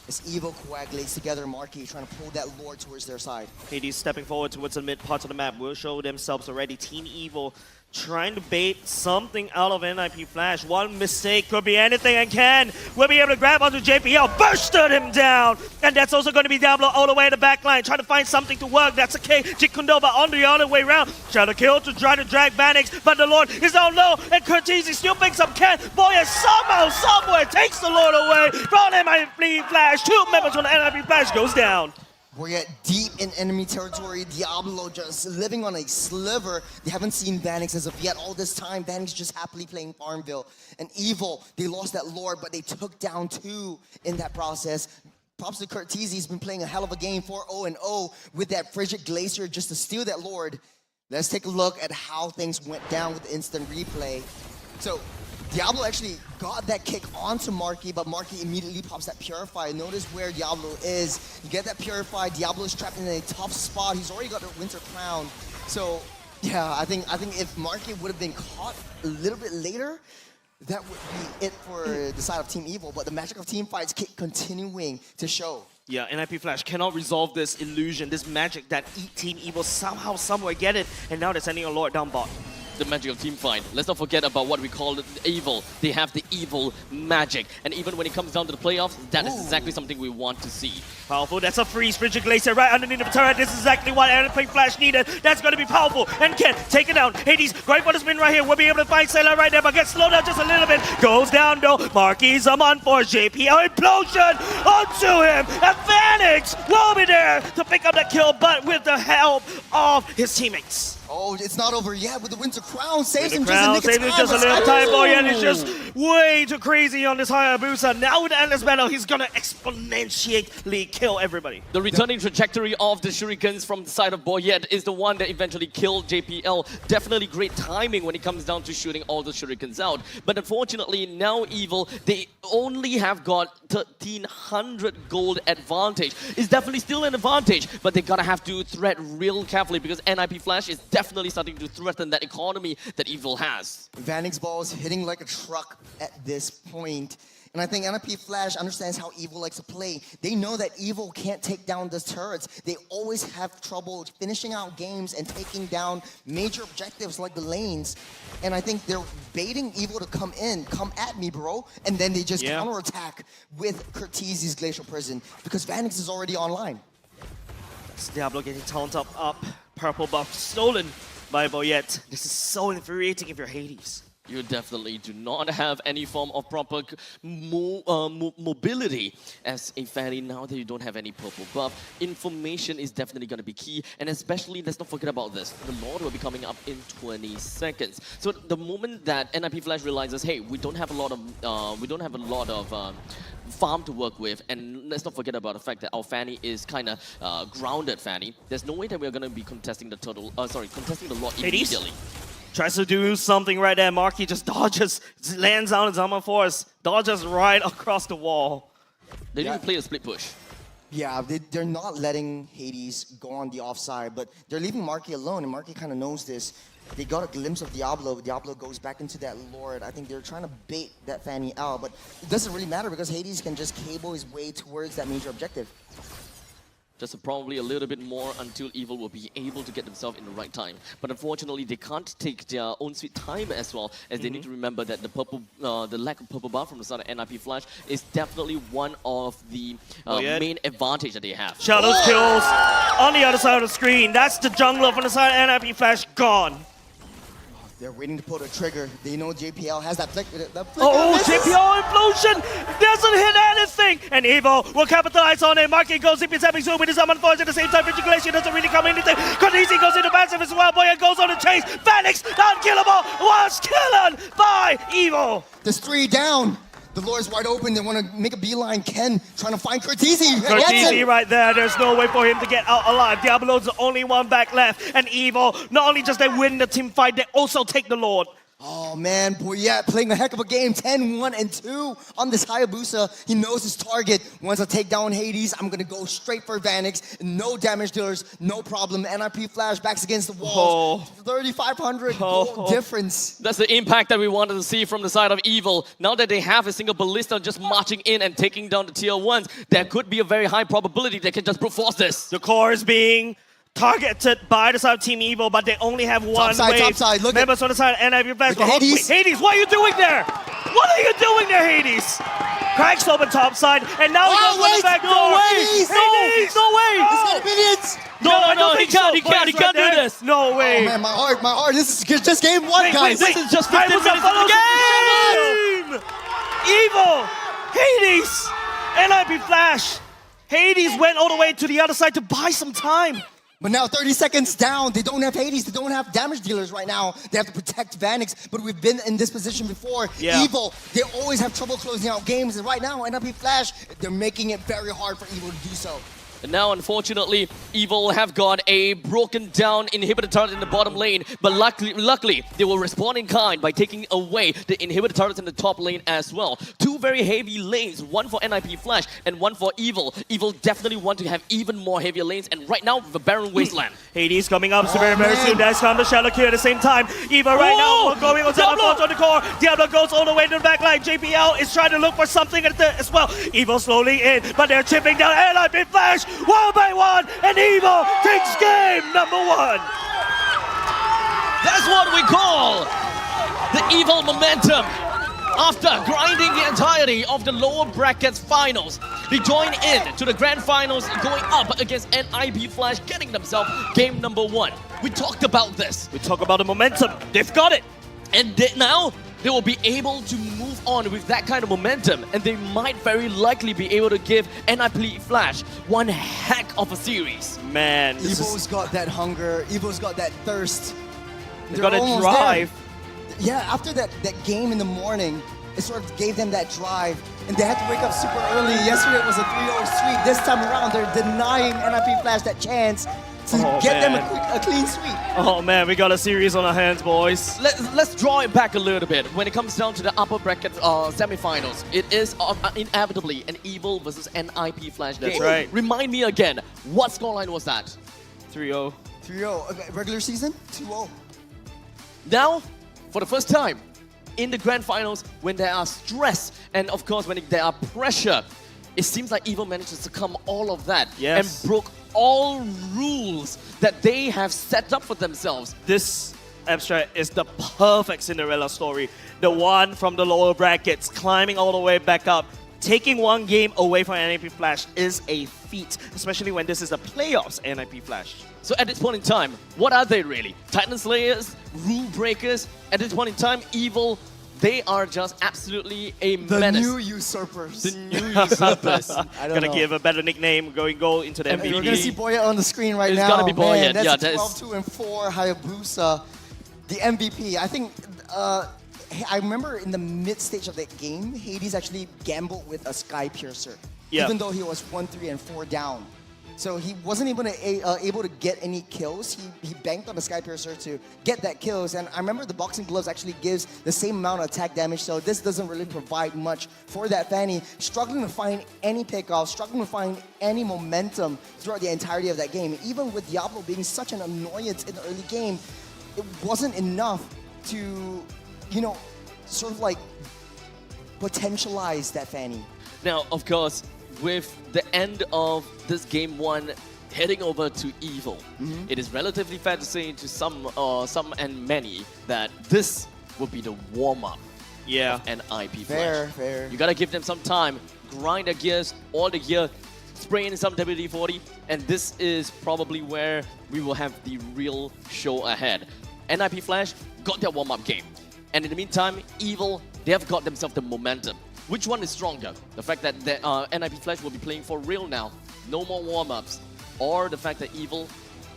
As Evil coagulates together, Marky trying to pull that Lord towards their side. Hades stepping forward towards the mid parts of the map will show themselves already. Team Evil trying to bait something out of NIP Flash. One mistake could be anything, and will be able to grab onto JPL, bursted him down. And that's also going to be Diablo all the way at the back line, trying to find something to work. That's okay. Jikundova on the other way around. Shadow kill to try to drag Vanix, but the Lord is down low, and Curtizi still picks up Ken. Boy, somehow, somewhere takes the Lord away from NIP Flash. 2 members from the NIP Flash goes down. We're yet deep in enemy territory. Diablo just living on a sliver. They haven't seen Vanix as of yet. All this time, Vanix just happily playing Farmville. And Evil, they lost that Lord, but they took down 2 in that process. Props to Curtizi. He's been playing a hell of a game, 4-0-0 with that Frigid Glacier just to steal that Lord. Let's take a look at how things went down with the instant replay. So Diablo actually got that kick onto Marky, but Marky immediately pops that Purify. Notice where Diablo is. You get that Purify, Diablo is trapped in a tough spot. He's already got the Winter Crown. So yeah, I think if Marky would have been caught a little bit later, that would be it for the side of Team Evil. But the magic of team fights keep continuing to show. Yeah, NIP Flash cannot resolve this illusion, this magic that Team Evil somehow, somewhere get it, and now they're sending a Lord down bot. the magic of team fight. Let's not forget about what we call evil. They have the evil magic. And even when it comes down to the playoffs, that is exactly something we want to see. Powerful. That's a freeze. Frigid Glacier right underneath the turret. This is exactly what Energy Flash needed. That's going to be powerful. And Ken, take it down. Hades, going for the spin right here. We'll be able to find Sailor right there, but gets slowed down just a little bit. Goes down though. Marquis on for JPL. Implosion onto him. And Phoenix will be there to pick up that kill, but with the help of his teammates. Oh, it's not over yet with the Winter Crown. Saves him Saves just a him just a little time. Boyan is just way too crazy on this Hayabusa. Now with the Endless Battle, he's gonna exponentially kill everybody. The returning trajectory of the shurikens from the side of Boyet is the one that eventually killed JPL. Definitely great timing when it comes down to shooting all the shurikens out. But unfortunately, now Evil, they only have got 1,300 gold advantage. It's definitely still an advantage, but they gotta have to thread real carefully because NIP Flash is definitely starting to threaten that economy that Evil has. Vanix ball is hitting like a truck at this point. And I think NIP Flash understands how Evil likes to play. They know that Evil can't take down the turrets. They always have trouble finishing out games and taking down major objectives like the lanes. And I think they're baiting Evil to come in, come at me, bro. And then they just counterattack with Curtizi's Glacial Prison because Vanix is already online. That's Diablo getting taunted up. Purple buff stolen by Boyet. This is so infuriating if you're Hades. You definitely do not have any form of proper mobility as a Fanny now that you don't have any purple buff. Information is definitely going to be key, and especially, let's not forget about this. The Lord will be coming up in 20 seconds. So the moment that NIP Flash realizes, hey, we don't have a lot of farm to work with, and let's not forget about the fact that our Fanny is kind of grounded Fanny. There's no way that we're going to be contesting the contesting the Lord immediately. Tries to do something right there. Marquis just dodges, lands on his armor force, dodges right across the wall. They need to play a split push. Yeah, they're not letting Hades go on the offside, but they're leaving Marquis alone, and Marquis kind of knows this. They got a glimpse of Diablo. Diablo goes back into that Lord. I think they're trying to bait that Fanny out, but it doesn't really matter because Hades can just cable his way towards that major objective. Just probably a little bit more until Evil will be able to get themselves in the right time. But unfortunately, they can't take their own sweet time as well, as they need to remember that the lack of purple buff from the side of NIP Flash is definitely one of the main advantage that they have. Shadows kills on the other side of the screen. That's the jungler from the side of NIP Flash gone. They're waiting to pull the trigger. They know JPL has that flicker. JPL implosion doesn't hit anything. And Evo will capitalize on it. Marquis goes in stepping soon with his summon force at the same time. Vigilation doesn't really come anything. Crazy goes into passive as well. Boya goes on the chase. Phoenix, unkillable, was killed by Evo. There's 3 down. The Lord's wide open. They want to make a beeline. Ken trying to find Curtizi. Curtizi right there. There's no way for him to get out alive. Diablo's the only one back left. And Evo, not only just they win the team fight, they also take the Lord. Oh man, Boyet playing a heck of a game. 10-1-2 on this Hayabusa. He knows his target. Once I take down Hades, I'm going to go straight for Vanix. No damage dealers, no problem. NIP Flash backs against the wall. 3,500 gold difference. That's the impact that we wanted to see from the side of Evil. Now that they have a single ballista just marching in and taking down the tier 1s, there could be a very high probability they can just brute force this. The core is being targeted by the side of Team Evil, but they only have one wave. Topside, look Members on the side of NIP Flash. Hades. Hades, what are you doing there? What are you doing there, Hades? Cracks open topside, and now he goes for the back door. No way! Hades, No way! He's got minions! No, he can't do this. No way. Oh man, my heart. This is just game 1, guys. This is just 15 minutes of the game! Evil, Hades, NIP Flash. Hades went all the way to the other side to buy some time. But now 30 seconds down, they don't have Hades, they don't have damage dealers right now. They have to protect Vanix, but we've been in this position before. Yeah. Evil, they always have trouble closing out games, and right now, NIP Flash, they're making it very hard for Evil to do so. And now, unfortunately, Evil have got a broken down inhibitor turret in the bottom lane, but luckily, they will respond in kind by taking away the inhibitor turrets in the top lane as well. 2 very heavy lanes, one for NIP Flash and one for Evil. Evil definitely want to have even more heavier lanes, and right now, the Barren Wasteland. Hades coming up very soon. That's come the Shadow Q at the same time. Evil right now going on the core. Diablo goes all the way to the back line. JPL is trying to look for something as well. Evil slowly in, but they're chipping down NIP Flash. 1 by 1, and Evil takes game number 1. That's what we call the evil momentum. After grinding the entirety of the lower brackets finals, they join in to the grand finals, going up against NIP Flash, getting themselves game number 1. We talked about this. We talk about the momentum. They've got it. And now they will be able to move on with that kind of momentum, and they might very likely be able to give NIP Flash one heck of a series. Man, Evo's got that hunger. Evo's got that thirst. They've got a drive. Yeah, after that game in the morning, it sort of gave them that drive. And they had to wake up super early. Yesterday it was a 3-0 sweep. This time around, they're denying NIP Flash that chance to get them a clean sweep. Oh man, we got a series on our hands, boys. Let's draw it back a little bit. When it comes down to the upper bracket semifinals, it is inevitably an Evil versus NIP Flash game. That's right. Remind me again, what scoreline was that? 3-0. 3-0. Okay, regular season? 2-0. Now, for the first time in the grand finals, when there are stress and of course when there are pressure, it seems like Evil managed to succumb all of that and broke all rules that they have set up for themselves. This abstract is the perfect Cinderella story. The one from the lower brackets, climbing all the way back up. Taking one game away from NIP Flash is a feat, especially when this is the playoffs NIP Flash. So at this point in time, what are they really? Titan Slayers? Rule breakers? At this point in time, Evil, they are just absolutely a menace. The new usurpers. The new usurpers. Gotta give a better nickname, going goal into the MLBB. We're gonna see Boya on the screen right now. It's gotta be Boya. Man, Yeah, that's 12-2-4 Hayabusa, the MVP. I think I remember in the mid stage of that game, Hades actually gambled with a Sky Piercer, even though he was 1-3-4 down. So he wasn't able to get any kills. He banked on a Sky Piercer to get that kills. And I remember the boxing gloves actually gives the same amount of attack damage. So this doesn't really provide much for that Fanny. Struggling to find any pickoffs, struggling to find any momentum throughout the entirety of that game. Even with Diablo being such an annoyance in the early game, it wasn't enough to, sort of like potentialize that Fanny. Now, of course, with the end of this game 1 heading over to Evil, it is relatively fair to say to some and many that this will be the warm-up of NIP Flash. Fair. You gotta give them some time, grind their gears, all the gear, spray in some WD-40, and this is probably where we will have the real show ahead. NIP Flash got their warm-up game, and in the meantime, Evil, they have got themselves the momentum. Which one is stronger? The fact that the NIP Flash will be playing for real now, no more warm-ups, or the fact that Evil,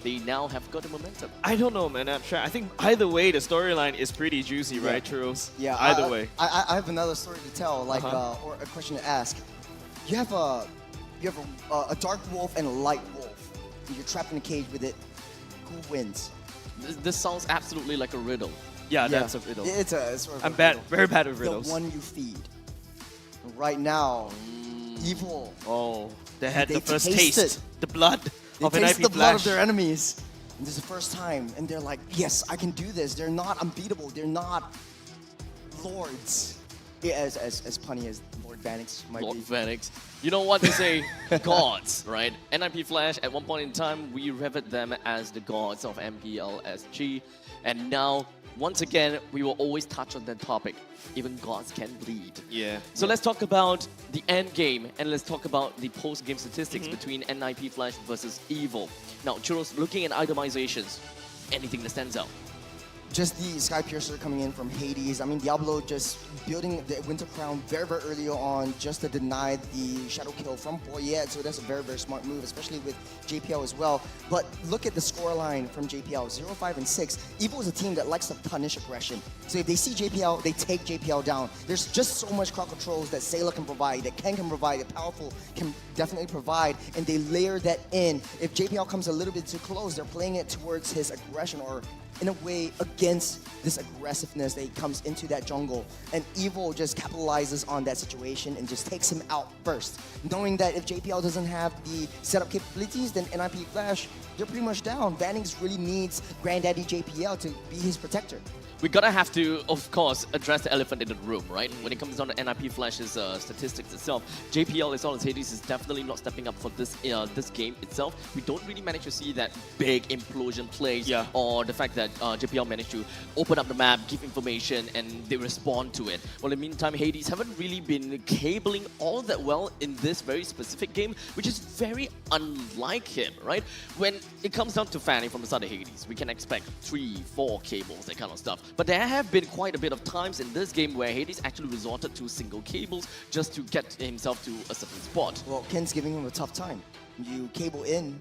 they now have got the momentum? I don't know, man. I'm sure. I think either way, the storyline is pretty juicy, right, Churros? Yeah. Either way. I have another story to tell, or a question to ask. You have a dark wolf and a light wolf. You're trapped in a cage with it. Who wins? This sounds absolutely like a riddle. Yeah, that's a riddle. It's sort of I'm bad, very bad with riddles. The one you feed. Right now, Evil. Oh, they had the first taste, the blood of They NIP taste the Flash. blood of their enemies. And this is the first time, and they're like, yes, I can do this. They're not unbeatable. They're not lords. Yeah, as punny as Lord Vanix might Lord be. Vanix. You know what they say? Gods, right? NIP Flash, at one point in time, we revered them as the gods of MPL SG. And now, once again, we will always touch on that topic. Even gods can bleed. Yeah. So let's talk about the end game, and let's talk about the post-game statistics between NIP Flash versus Evil. Now, Churros, looking at itemizations, anything that stands out? Just the Sky Piercer coming in from Hades. I mean, Diablo just building the Winter Crown very, very early on just to deny the Shadow Kill from Boyette. So that's a very, very smart move, especially with JPL as well. But look at the scoreline from JPL, 0-5 and 6. Evil is a team that likes to punish aggression. So if they see JPL, they take JPL down. There's just so much crowd controls that Sailor can provide, that Ken can provide, that Powerful can definitely provide, and they layer that in. If JPL comes a little bit too close, they're playing it towards his aggression, or in a way against this aggressiveness that he comes into that jungle. And Evil just capitalizes on that situation and just takes him out first. Knowing that if JPL doesn't have the setup capabilities, then NIP Flash, they're pretty much down. Vanix really needs Granddaddy JPL to be his protector. We gotta have to, of course, address the elephant in the room, right? When it comes down to NIP Flash's statistics itself, JPL as well as Hades is definitely not stepping up for this this game itself. We don't really manage to see that big implosion plays, or the fact that that JPL managed to open up the map, give information, and they respond to it. Well, in the meantime, Hades haven't really been cabling all that well in this very specific game, which is very unlike him, right? When it comes down to fanning from the side of Hades, we can expect 3, 4 cables, that kind of stuff. But there have been quite a bit of times in this game where Hades actually resorted to single cables just to get himself to a certain spot. Well, Ken's giving him a tough time. You cable in,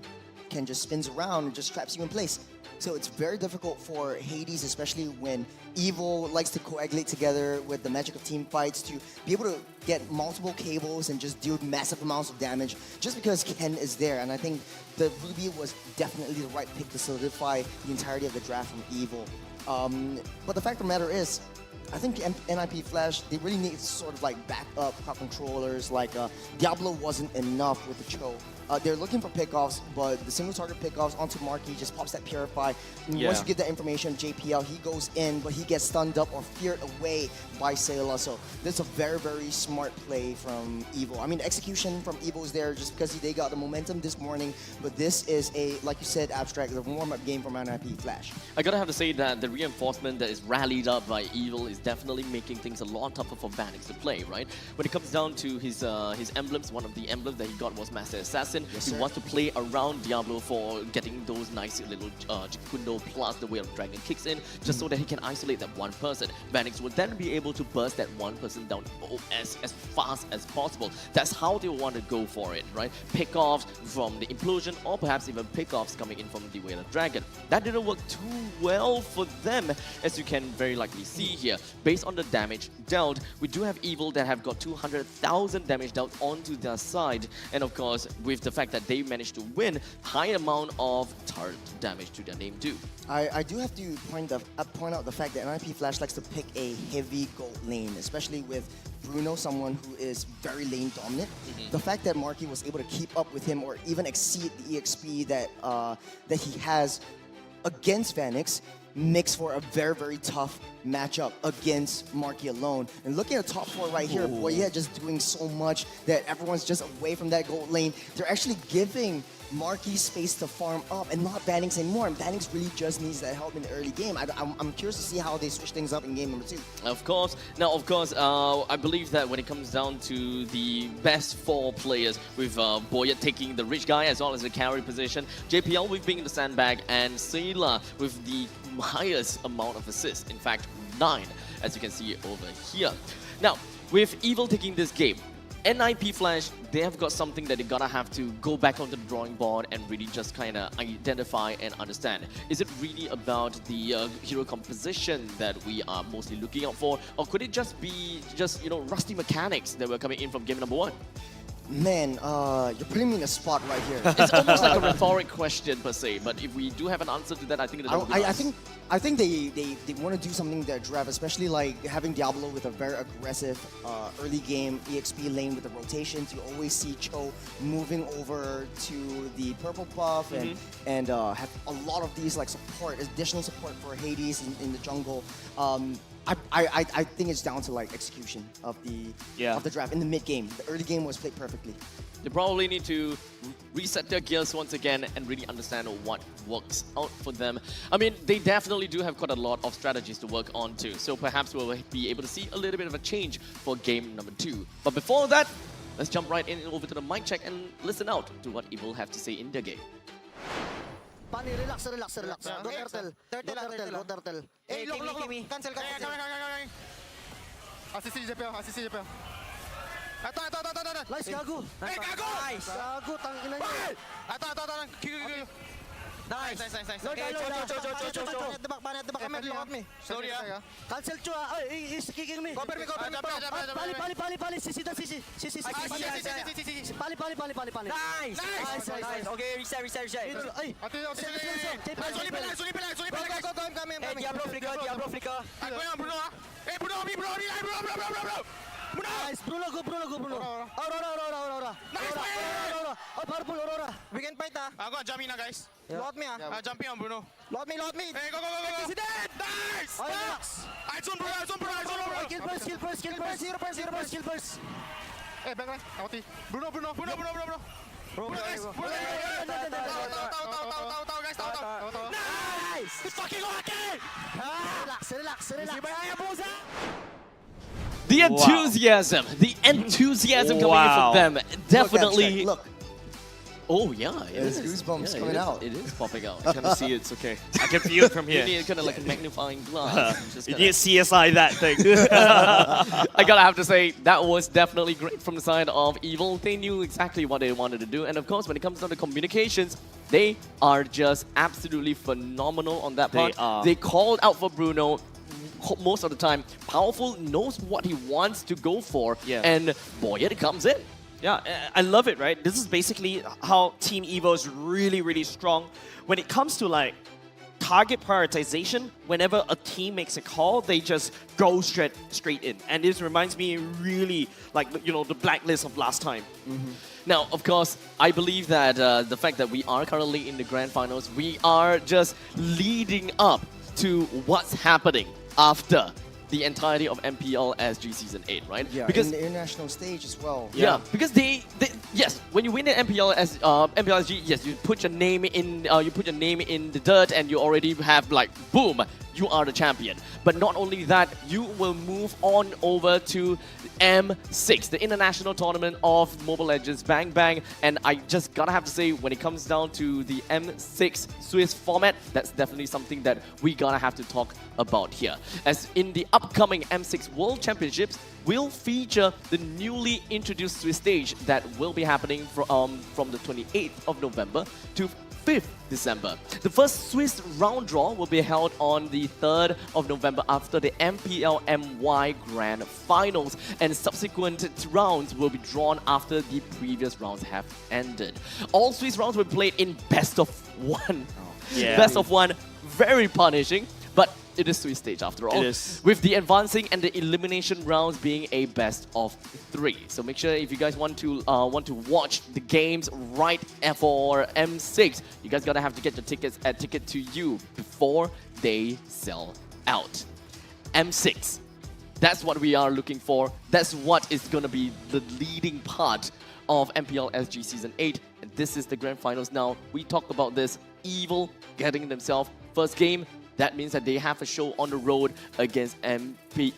Ken just spins around and just traps you in place. So it's very difficult for Hades, especially when Evil likes to coagulate together with the magic of team fights, to be able to get multiple cables and just deal massive amounts of damage just because Ken is there. And I think the Ruby was definitely the right pick to solidify the entirety of the draft from Evil. But the fact of the matter is, I think NIP Flash, they really need sort of like backup crowd controllers. Like Diablo wasn't enough with the Cho. They're looking for pickoffs, but the single target pickoffs onto Marky just pops that Purify. And once you get that information, JPL, he goes in, but he gets stunned up or feared away by Sayla. So that's a very, very smart play from Evil. I mean, the execution from Evil is there just because they got the momentum this morning, but this is a, like you said, Abstract, the warm-up game from NIP Flash. I gotta have to say that the reinforcement that is rallied up by Evil is definitely making things a lot tougher for Vanix to play, right? When it comes down to his emblems, one of the emblems that he got was Master Assassin. He wants to play around Diablo for getting those nice little Jikundo plus the Way of Dragon kicks in, just so that he can isolate that one person. Vanix will then be able to burst that one person down as fast as possible. That's how they want to go for it, right? Pickoffs from the implosion, or perhaps even pickoffs coming in from the Way of Dragon. That didn't work too well for them, as you can very likely see here. Based on the damage dealt, we do have Evil that have got 200,000 damage dealt onto their side, and of course, with the fact that they managed to win, high amount of turret damage to their name too. I do have to point out the fact that NIP Flash likes to pick a heavy gold lane, especially with Bruno, someone who is very lane dominant. The fact that Marky was able to keep up with him or even exceed the EXP that he has against Vanix makes for a very, very tough matchup against Marky alone. And looking at the top 4 right here, Boyette just doing so much that everyone's just away from that gold lane. They're actually giving Marky space to farm up and not Vanix anymore. And Vanix really just needs that help in the early game. I'm curious to see how they switch things up in game number 2. Of course. Now, of course, I believe that when it comes down to the best 4 players, with Boyette taking the rich guy as well as the carry position, JPL with being in the sandbag, and Sayla with the highest amount of assists. In fact, 9, as you can see over here. Now, with Evil taking this game, NIP Flash, they have got something that they gotta have to go back onto the drawing board and really just kind of identify and understand. Is it really about the hero composition that we are mostly looking out for, or could it just be rusty mechanics that were coming in from game number 1? Man, you're putting me in a spot right here. It's almost like a rhetoric question per se, but if we do have an answer to that, I think I think they want to do something in their draft, especially like having Diablo with a very aggressive early game EXP lane with the rotations. You always see Cho moving over to the purple buff and have a lot of these like additional support for Hades in the jungle. I think it's down to like execution of the draft in the mid game. The early game was played perfectly. They probably need to reset their gears once again and really understand what works out for them. I mean, they definitely do have quite a lot of strategies to work on too, so perhaps we'll be able to see a little bit of a change for game number 2. But before that, let's jump right in over to the mic check and listen out to what Evil have to say in their game. Pani, relax. Go turtle. Go turtle. Hey, Kimi. Cancel. Assist JPL. Ito. Nice, gago. Nice. Gago, tangina niya. Ito. Nice. Ban at the back. Look at me. Sorry. Cancel Chua. He's kicking me. Cover me. Pali. Sisi. Pali. Nice. Okay, reset. Ay. Come. Diablo flicker. Bruno. Hey, Bruno. Nice, Bruno. Aurora. Nice, Aurora. Purple Aurora. We can fight, I'm gonna jump in, guys. Load me, jumping on Bruno. Load me. Hey, go. He's dead. Nice. Relax. I zone Bruno. Kill first. Hey, back. Bruno. Guys, nice. It's fucking okay. The enthusiasm, coming in from them, definitely. Look. Oh yeah, There's goosebumps coming out. It is popping out. I can see it's okay. I can feel it from here. You need kind of like a magnifying glass. You need CSI that thing. I gotta have to say, that was definitely great from the side of Evil. They knew exactly what they wanted to do. And of course, when it comes down to communications, they are just absolutely phenomenal on that part. They called out for Bruno most of the time. Powerful knows what he wants to go for. Yeah. And boy, it comes in. Yeah, I love it, right? This is basically how Team Evo is really, really strong. When it comes to like target prioritization, whenever a team makes a call, they just go straight in. And this reminds me really like, you know, the blacklist of last time. Now, of course, I believe that the fact that we are currently in the grand finals, we are just leading up to what's happening after the entirety of MPL SG Season 8, right? Yeah, because in the international stage as well. Yeah, because yes, when you win the MPL SG, yes, you put your name in the dirt, and you already have like boom, you are the champion. But not only that, you will move on over to M6, the international tournament of Mobile Legends Bang Bang, and I just gotta have to say, when it comes down to the M6 Swiss format, that's definitely something that we gotta have to talk about here. As in the upcoming M6 World Championships will feature the newly introduced Swiss stage that will be happening from the 28th of November to 5th December. The first Swiss round draw will be held on the 3rd of November after the MPL MY Grand Finals, and subsequent rounds will be drawn after the previous rounds have ended. All Swiss rounds will be played in best of one. Yeah. Best of one, very punishing, but it is Swiss stage after all. It is. With the advancing and the elimination rounds being a best of 3. So make sure if you guys want to watch the games right for M6, you guys gotta have to get your tickets at Ticket to You before they sell out. M6. That's what we are looking for. That's what is gonna be the leading part of MPL SG Season 8. And this is the grand finals now. We talked about this. Evil getting themselves first game. That means that they have a show on the road against NIP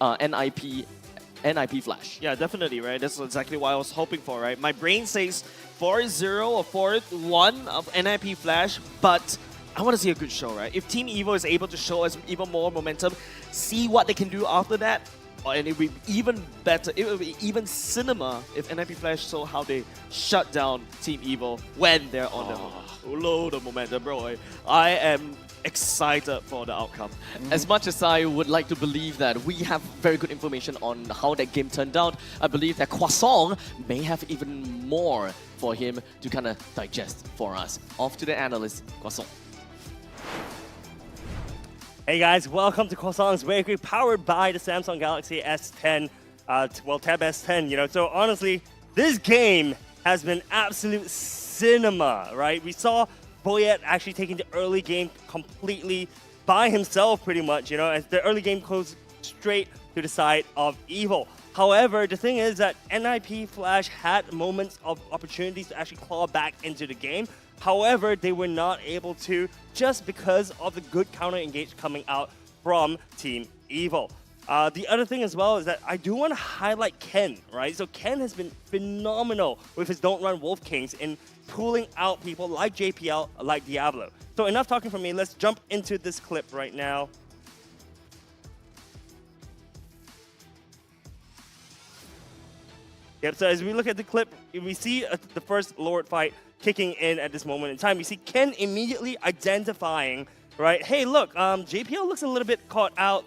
Flash. Yeah, definitely, right? That's exactly what I was hoping for, right? My brain says 4-0 or 4-1 of NIP Flash, but I want to see a good show, right? If Team Evo is able to show us even more momentum, see what they can do after that, and it will be even better, it will be even cinema if NIP Flash saw how they shut down Team Evo when they're on the load of momentum, bro. I am excited for the outcome. As much as I would like to believe that we have very good information on how that game turned out, I believe that Croissant may have even more for him to kind of digest for us. Off to the analyst, Croissant. Hey guys, welcome to Croissant's Bakery, powered by the Samsung Galaxy S10, Tab S10, you know. So honestly, this game has been absolute cinema, right? We saw Boyet actually taking the early game completely by himself, pretty much, you know, as the early game goes straight to the side of Evil. However, the thing is that NIP Flash had moments of opportunities to actually claw back into the game. However, they were not able to just because of the good counter-engage coming out from Team Evil. The other thing as well is that I do want to highlight Ken, right? So Ken has been phenomenal with his Don't Run Wolf Kings in pulling out people like JPL, like Diablo. So enough talking from me, let's jump into this clip right now. Yep, so as we look at the clip, we see the first Lord fight kicking in at this moment in time. We see Ken immediately identifying, right, hey look, JPL looks a little bit caught out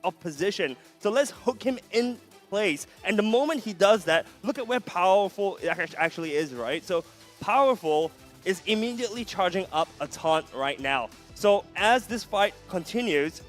of position, so let's hook him in place. And the moment he does that, look at where Powerful actually is, right? So Powerful is immediately charging up a taunt right now. So as this fight continues,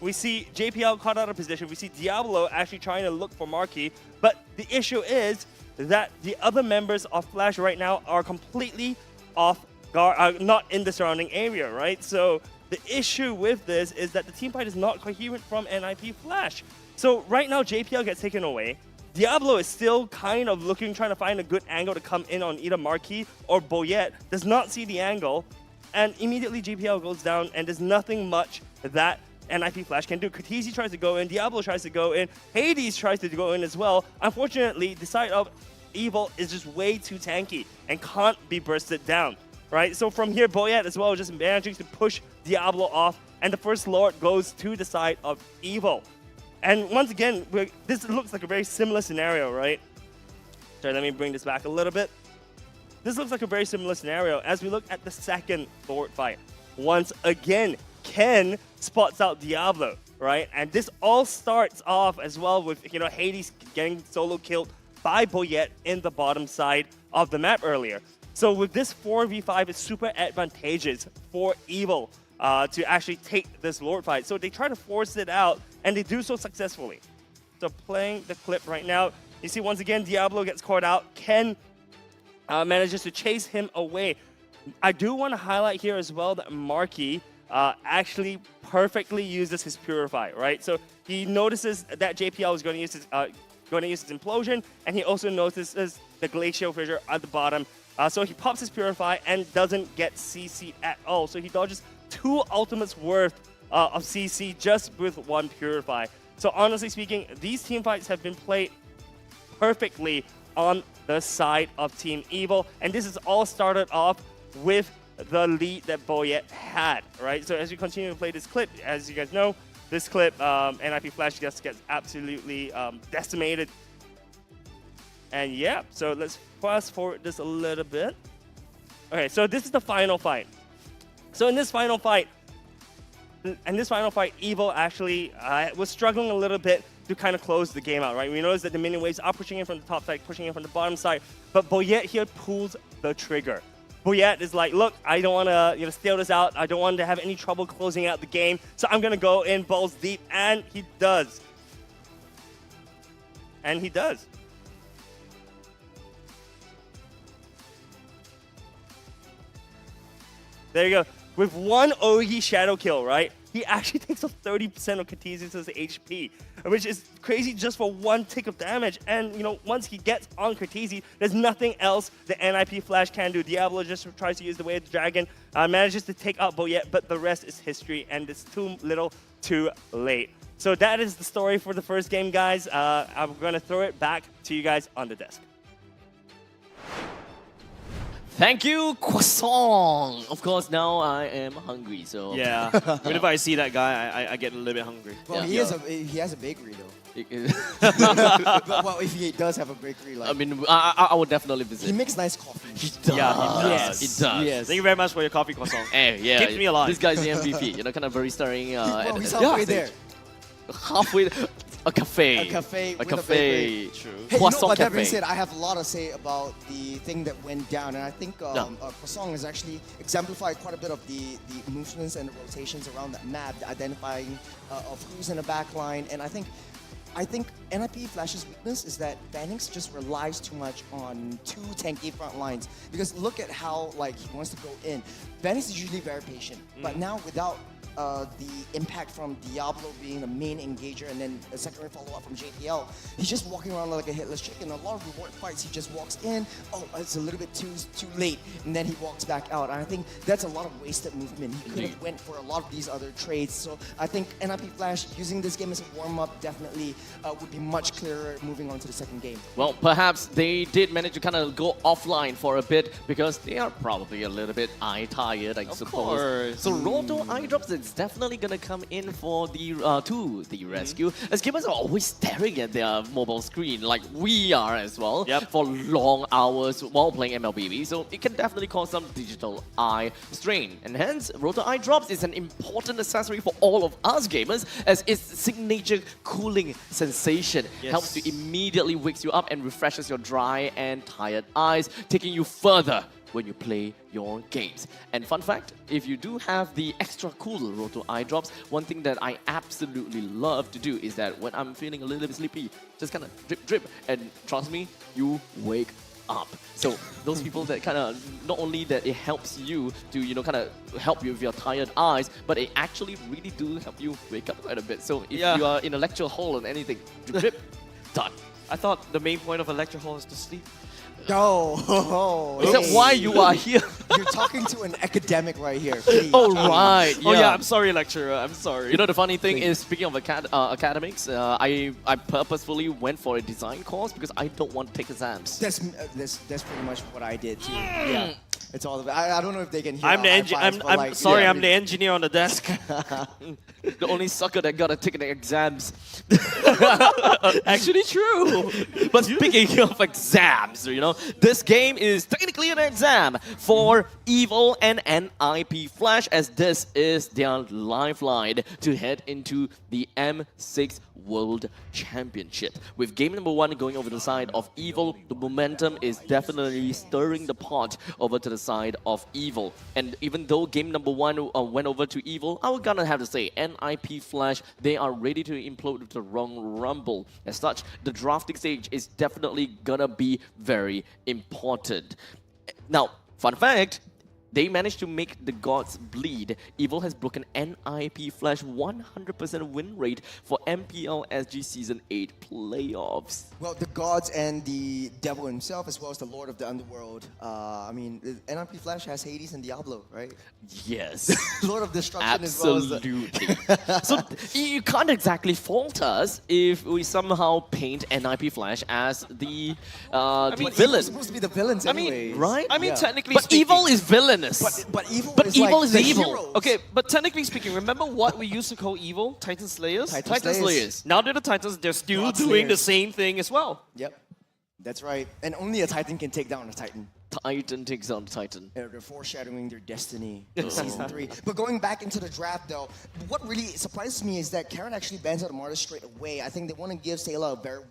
we see JPL caught out of position. We see Diablo actually trying to look for Marquis. But the issue is that the other members of Flash right now are completely off guard, not in the surrounding area, right? So the issue with this is that the team fight is not coherent from NIP Flash. So right now, JPL gets taken away. Diablo is still kind of looking, trying to find a good angle to come in on either Marquis or Boyet. Does not see the angle. And immediately JPL goes down, and there's nothing much that NIP Flash can do. Katizi tries to go in, Diablo tries to go in, Hades tries to go in as well. Unfortunately, the side of Evil is just way too tanky and can't be bursted down, right? So from here, Boyet as well just managing to push Diablo off, and the first Lord goes to the side of Evil. And once again, this looks like a very similar scenario, right? Sorry, let me bring this back a little bit. This looks like a very similar scenario as we look at the second Lord fight. Once again, Ken spots out Diablo, right? And this all starts off as well with, Hades getting solo killed by Boyet in the bottom side of the map earlier. So with this 4v5, it's super advantageous for Evil to actually take this Lord fight. So they try to force it out, and they do so successfully. So playing the clip right now, you see once again, Diablo gets caught out. Ken manages to chase him away. I do want to highlight here as well that Marky actually perfectly uses his Purify, right? So he notices that JPL is going to use his Implosion, and he also notices the Glacial Fissure at the bottom. So he pops his Purify and doesn't get CC at all. So he dodges 2 ultimates worth of CC just with 1 Purify. So honestly speaking, these team fights have been played perfectly on the side of Team Evil, and this is all started off with the lead that Boyet had, right? So as we continue to play this clip, as you guys know, this clip, NIP Flash just gets absolutely decimated. And yeah, so let's fast forward this a little bit. Okay, so this is the final fight. So in this final fight, Evil actually was struggling a little bit to kind of close the game out, right? We notice that the minion waves are pushing in from the top side, pushing in from the bottom side, but Boyet here pulls the trigger. Boyet is like, look, I don't want to steal this out. I don't want to have any trouble closing out the game, so I'm going to go in balls deep, and he does. And he does. There you go. With 1 Ogi Shadow kill, right? He actually takes off 30% of Katizius' HP, which is crazy just for 1 tick of damage. And, once he gets on Katizi, there's nothing else the NIP Flash can do. Diablo just tries to use the Way of the Dragon, manages to take out Boyet, but the rest is history, and it's too little too late. So that is the story for the first game, guys. I'm going to throw it back to you guys on the desk. Thank you, croissant. Of course, now I am hungry. So yeah, whenever I see that guy, I get a little bit hungry. Well, he has a bakery though. Well, if he does have a bakery, like I mean, I would definitely visit. He makes nice coffee. He does. Yeah, he does. It does. Yes. Thank you very much for your coffee, croissant. Hey, yeah, keeps me alive. This guy's the MVP. Kind of very stirring. He's halfway there. Halfway. A cafe. A cafe. A cafe. True. Hey, Croissant that being cafe. said, I have a lot to say about the thing that went down, and I think Croissant has actually exemplified quite a bit of the movements and the rotations around that map, the identifying of who's in the back line, and I think NIP Flash's weakness is that Vanix just relies too much on 2 tanky front lines, because look at how he wants to go in. Vanix is usually very patient, but now without the impact from Diablo being the main engager and then a secondary follow-up from JPL, he's just walking around like a hitless chicken. A lot of reward fights, he just walks in, oh, it's a little bit too late, and then he walks back out. And I think that's a lot of wasted movement. He could have went for a lot of these other trades. So I think NIP Flash using this game as a warm-up definitely would be much clearer moving on to the second game. Well, perhaps they did manage to kind of go offline for a bit because they are probably a little bit eye-tired, I suppose. Course. So Roto eye drops is definitely gonna come in for the rescue, as gamers are always staring at their mobile screen, like we are as well, for long hours while playing MLBB. So it can definitely cause some digital eye strain, and hence Roto eye drops is an important accessory for all of us gamers, as its signature cooling sensation helps to immediately wakes you up and refreshes your dry and tired eyes, taking you further when you play your games. And fun fact, if you do have the extra cool Roto eye drops, one thing that I absolutely love to do is that when I'm feeling a little bit sleepy, just kind of drip, and trust me, you wake up. So those people that kind of, not only that it helps you to, kind of help you with your tired eyes, but it actually really do help you wake up quite a bit. So if you are in a lecture hall or anything, drip, done. I thought the main point of a lecture hall is to sleep. No. Is that why you are here? You're talking to an academic right here. Please. Oh, right. Oh yeah, I'm sorry, lecturer. I'm sorry. You know, the funny thing is, speaking of academics, I purposefully went for a design course because I don't want to take exams. That's pretty much what I did too. Yeah. It's all about. I don't know if they can hear. I'm the I'm sorry. I'm the engineer on the desk. The only sucker that gotta take the exams. Actually, true. But speaking of exams, you know, this game is technically an exam for Evil and NIP Flash, as this is their lifeline to head into the M6 World Championship. With game number 1 going over the side of Evil, the momentum is definitely stirring the pot over to the side of Evil. And even though game number 1 went over to Evil, I was gonna have to say NIP Flash, they are ready to implode with the wrong rumble. As such, the drafting stage is definitely gonna be very important. Now, fun fact, they managed to make the gods bleed. Evil has broken NIP Flash 100% win rate for MPL SG Season 8 playoffs. Well, the gods and the devil himself, as well as the Lord of the Underworld. I mean, NIP Flash has Hades and Diablo, right? Yes. Lord of Destruction Absolutely. as well as So you can't exactly fault us if we somehow paint NIP Flash as the villain. Evil's supposed to be the villains anyway. Right? I mean, Yeah. technically But speaking, Evil is villainous. But evil But is evil like is the evil. heroes. okay, but technically speaking, remember what we used to call evil? Titan Slayers? Titan Slayers. Now they're the Titans, they're still God doing the Slayers. same thing as well. Yep. That's right. And only a Titan can take down a Titan. Titan takes on Titan. They're foreshadowing their destiny in Season 3. But going back into the draft, though, what really surprises me is that Karen actually bans out Marta straight away. I think they want to give Sayla a very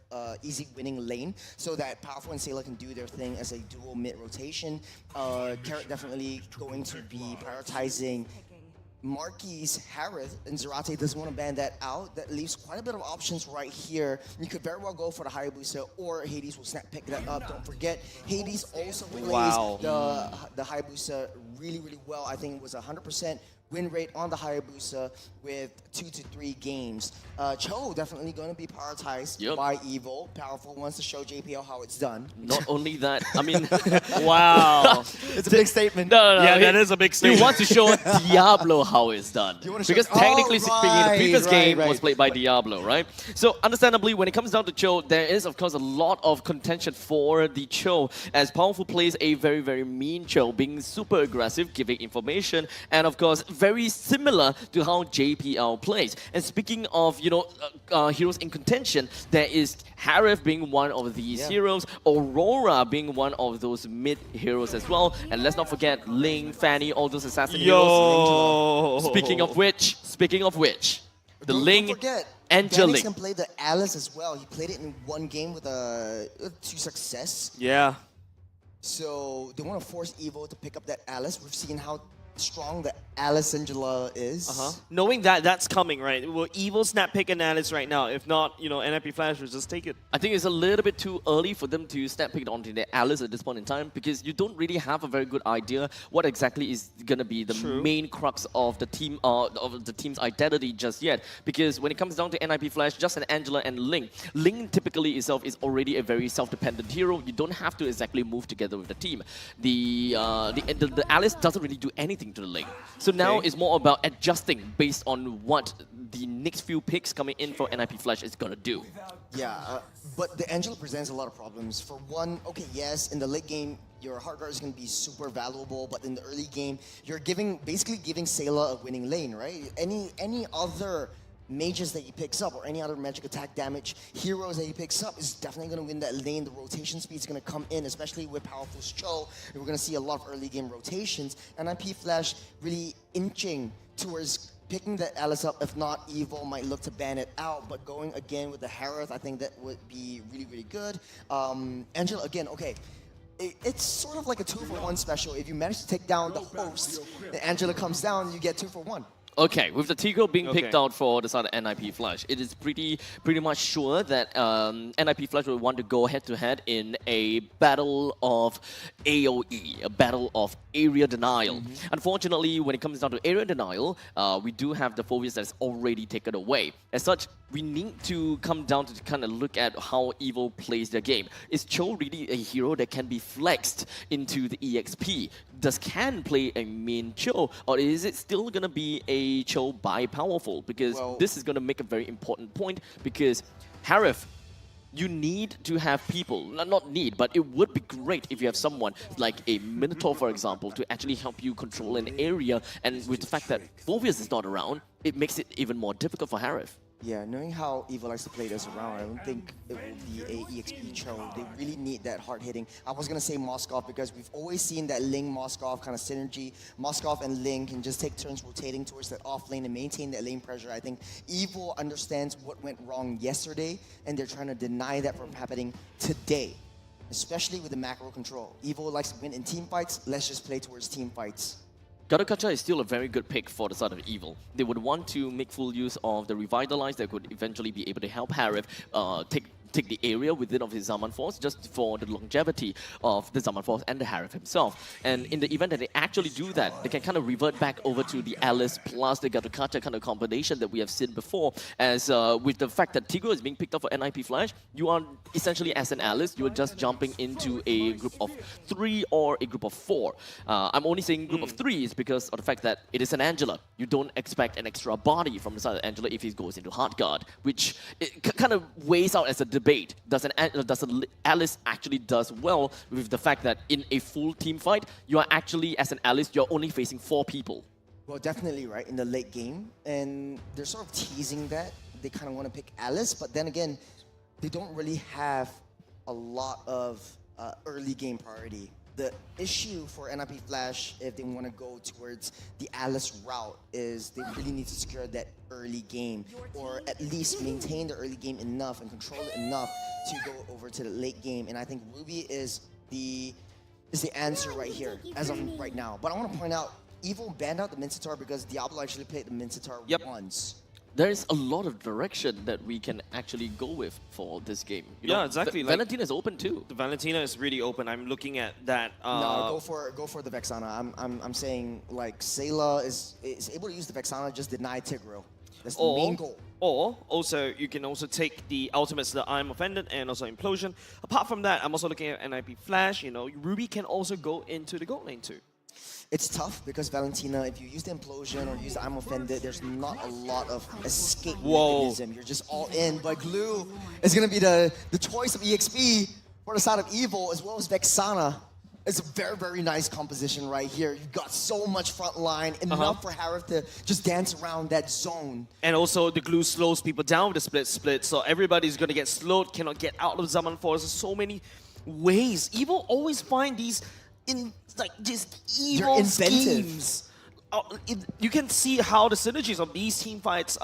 easy winning lane so that Powerful and Sayla can do their thing as a dual mid-rotation. Karen definitely going to be prioritizing Marquis, Harith, and Zarate doesn't want to ban that out. That leaves quite a bit of options right here. You could very well go for the Hayabusa, or Hades will snap pick that up. Don't forget, Hades also plays the Hayabusa really, really well. I think it was 100% win rate on the Hayabusa with 2 to 3 games. Cho definitely going to be prioritized by Evil. Powerful wants to show JPL how it's done. Not only that, I mean, wow. It's a big statement. No, Yeah, that is a big statement. He wants to show Diablo how it's done. Because technically speaking, the previous game was played by Diablo, right? So understandably, when it comes down to Cho, there is of course a lot of contention for the Cho, as Powerful plays a very, very mean Cho, being super aggressive, giving information, and of course, very similar to how JPL plays. And speaking of, you know, heroes in contention, there is Harith being one of these heroes, Aurora being one of those mid heroes as well, and let's not forget Ling, Fanny, all those assassin heroes. Speaking of which, the Ling, Angelic. Danix can play the Alice as well. He played it in 1 game with to success. Yeah. So they want to force Evil to pick up that Alice. We've seen how strong the Alice Angela is. Knowing that that's coming, right? Will Evil snap pick an Alice right now? If not, you know, NIP Flash will just take it. I think it's a little bit too early for them to snap pick onto the Alice at this point in time, because you don't really have a very good idea what exactly is going to be the main crux of the team of the team's identity just yet. Because when it comes down to NIP Flash, just an Angela and Ling. Ling typically itself is already a very self-dependent hero. You don't have to exactly move together with the team. The Alice doesn't really do anything to the Ling. So now it's more about adjusting based on what the next few picks coming in for NIP Flash is going to do. Yeah, but the Angela presents a lot of problems. For one, okay, yes, in the late game, your hard guard is going to be super valuable, but in the early game, you're basically giving Sayla a winning lane, right? Any other mages that he picks up or any other magic attack damage heroes that he picks up is definitely going to win that lane. The rotation speed is going to come in, especially with Powerful Cho. We're going to see a lot of early game rotations. And NIP Flash really inching towards picking that Alice up. If not, Evil might look to ban it out, but going again with the Harith, I think that would be really, really good. Angela, again, okay. It's sort of like a 2-for-1 special. If you manage to take down the host, and Angela comes down, you get 2-for-1. Okay, with the Tico being picked out for the side of NIP Flash, it is pretty much sure that NIP Flash will want to go head-to-head in a battle of AoE, a battle of area denial. Unfortunately, when it comes down to area denial, we do have the Phobius that's already taken away. As such, we need to come down to kind of look at how Evil plays their game. Is Cho really a hero that can be flexed into the EXP? Does Can play a main Cho, or is it still gonna be a Cho by powerful? Because this is gonna make a very important point, because Harif, you need to have people, not need, but it would be great if you have someone like a Minotaur, for example, to actually help you control an area. And with the fact that Phoveus is not around, it makes it even more difficult for Harif. Yeah, knowing how Evil likes to play this around, I don't think it will be a EXP Cho. They really need that hard hitting. I was gonna say Moskov because we've always seen that Ling Moskov kind of synergy. Moskov and Ling can just take turns rotating towards that off lane and maintain that lane pressure. I think Evil understands what went wrong yesterday, and they're trying to deny that from happening today, especially with the macro control. Evil likes to win in team fights. Let's just play towards team fights. Garukacha is still a very good pick for the side of Evil. They would want to make full use of the Revitalize that could eventually be able to help Harif take the area within of his Zaman Force, just for the longevity of the Zaman Force and the Harif himself. And in the event that they actually do that, they can kind of revert back over to the Alice plus the Garukacha kind of combination that we have seen before. As with the fact that Tigro is being picked up for NIP Flash, you are essentially as an Alice, you are just jumping into a group of 3 or a group of 4. I'm only saying group of 3 is because of the fact that it is an Angela. You don't expect an extra body from the side of Angela if he goes into hard guard, which it kind of weighs out as a debate. Does an Alice actually does well with the fact that in a full team fight, you are actually, as an Alice, you're only facing 4 people? Well, definitely, right, in the late game. And they're sort of teasing that. They kind of want to pick Alice, but then again, they don't really have a lot of early game priority. The issue for NIP Flash, if they want to go towards the Alice route, is they really need to secure that early game, or at least maintain the early game enough and control it enough to go over to the late game. And I think Ruby is the answer right here, as of right now. But I want to point out, Evil banned out the Minotaur because Diablo actually played the Minotaur once. There is a lot of direction that we can actually go with for this game. You know, exactly. Valentina is open too. The Valentina is really open. I'm looking at that. No, go for the Vexana. I'm saying like Sayla is able to use the Vexana, just deny Tigro. That's the main goal. Or also you can also take the ultimates, the I'm Offended and also Implosion. Apart from that, I'm also looking at NIP Flash. You know, Ruby can also go into the gold lane too. It's tough because Valentina, if you use the Implosion or use the I'm Offended, there's not a lot of escape mechanism. You're just all in. But Glue is going to be the choice of EXP for the side of Evil, as well as Vexana. It's a very, very nice composition right here. You've got so much front line, enough for Harif to just dance around that zone. And also the Glue slows people down with the split, so everybody's going to get slowed, cannot get out of Zaman Force. There's so many ways. Evil always find these just evil schemes. You can see how the synergies of these team fights,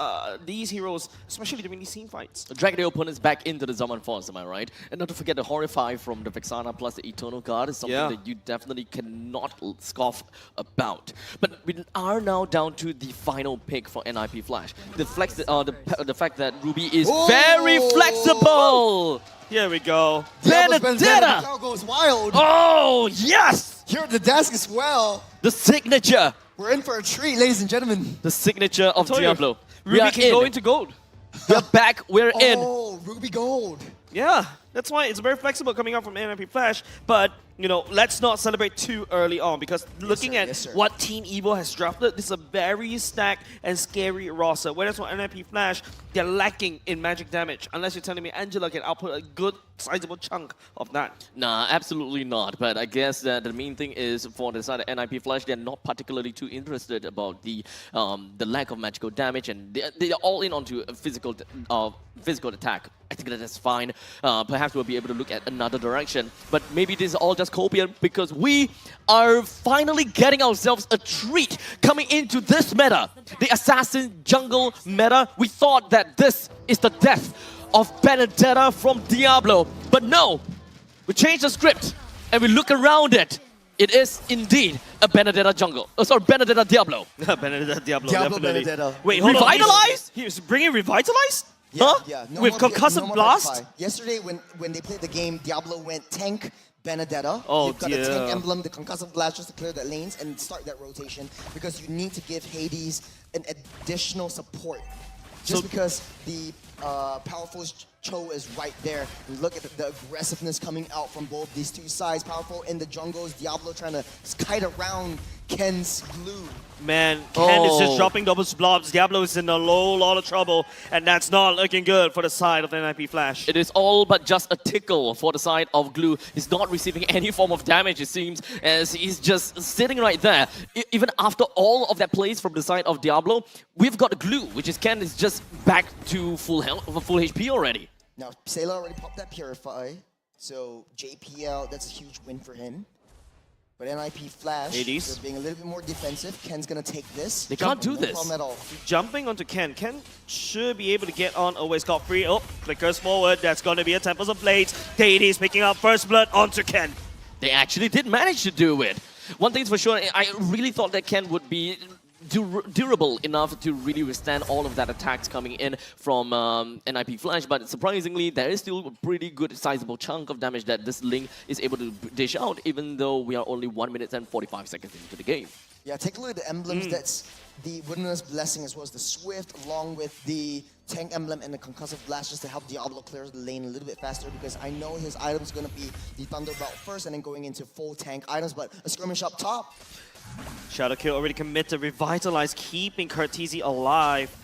these heroes, especially during these team fights. Drag the opponents back into the Zaman Force, am I right? And not to forget the Horrify from the Vexana plus the Eternal Guard is something that you definitely cannot scoff about. But we are now down to the final pick for NIP Flash. The fact that Ruby is very flexible! Here we go. Benedetta goes wild. Oh, yes! Here at the desk as well. The signature. We're in for a treat, ladies and gentlemen. The signature of Diablo. Ruby can go into gold. We're back. We're in. Oh, Ruby Gold. Yeah, that's why it's very flexible coming out from NIP Flash. But, you know, let's not celebrate too early on, because looking at what Team Evil has drafted, this is a very stacked and scary roster. Whereas for NIP Flash, they're lacking in magic damage. Unless you're telling me Angela can output a good, sizable chunk of that. Nah, absolutely not. But I guess that the main thing is for the side of NIP Flash, they're not particularly too interested about the lack of magical damage, and they're all in onto a physical attack. I think that is fine. Perhaps we'll be able to look at another direction. But maybe this is all just copium, because we are finally getting ourselves a treat coming into this meta. The Assassin Jungle meta. We thought that this is the death of Benedetta from Diablo. But no, we changed the script and we look around it. It is indeed a Benedetta jungle. Oh, sorry, Benedetta Diablo. Benedetta Diablo, Diablo definitely. Benedetta. Wait, hold Revitalize? He was bringing Revitalize? Yeah, huh? yeah. No with more Concussive Blast? Modify. Yesterday, when they played the game, Diablo went tank Benedetta. Oh, You've got the tank emblem, the Concussive Blast, just to clear the lanes and start that rotation, because you need to give Hades an additional support just because the Powerful's Cho is right there. And look at the aggressiveness coming out from both these two sides. Powerful in the jungles, Diablo trying to kite around Ken's glue. Man, Ken is just dropping double blobs. Diablo is in a lot of trouble, and that's not looking good for the side of the NIP Flash. It is all but just a tickle for the side of Glue. He's not receiving any form of damage, it seems, as he's just sitting right there. Even after all of that plays from the side of Diablo, we've got Glue, which is Ken is just back to full health, full HP already. Now, Sailor already popped that Purify, so JPL, that's a huge win for him. But NIP Flash, they're being a little bit more defensive. Ken's gonna take this. They can't do this. No problem at all. Jumping onto Ken. Ken should be able to get on away scot-free. Oh, flickers forward. That's going to be a Temples of Blades. Hades picking up first blood onto Ken. They actually did manage to do it. One thing's for sure, I really thought that Ken would be durable enough to really withstand all of that attacks coming in from NIP Flash, but surprisingly, there is still a pretty good sizable chunk of damage that this Link is able to dish out, even though we are only 1 minute and 45 seconds into the game. Yeah, take a look at the emblems. That's the Witness Blessing as well as the Swift, along with the Tank Emblem and the Concussive Blast, just to help Diablo clear the lane a little bit faster, because I know his item's going to be the Thunderbolt first and then going into full tank items, but a skirmish up top. Shadow Kill already committed, revitalize, keeping Curtisi alive.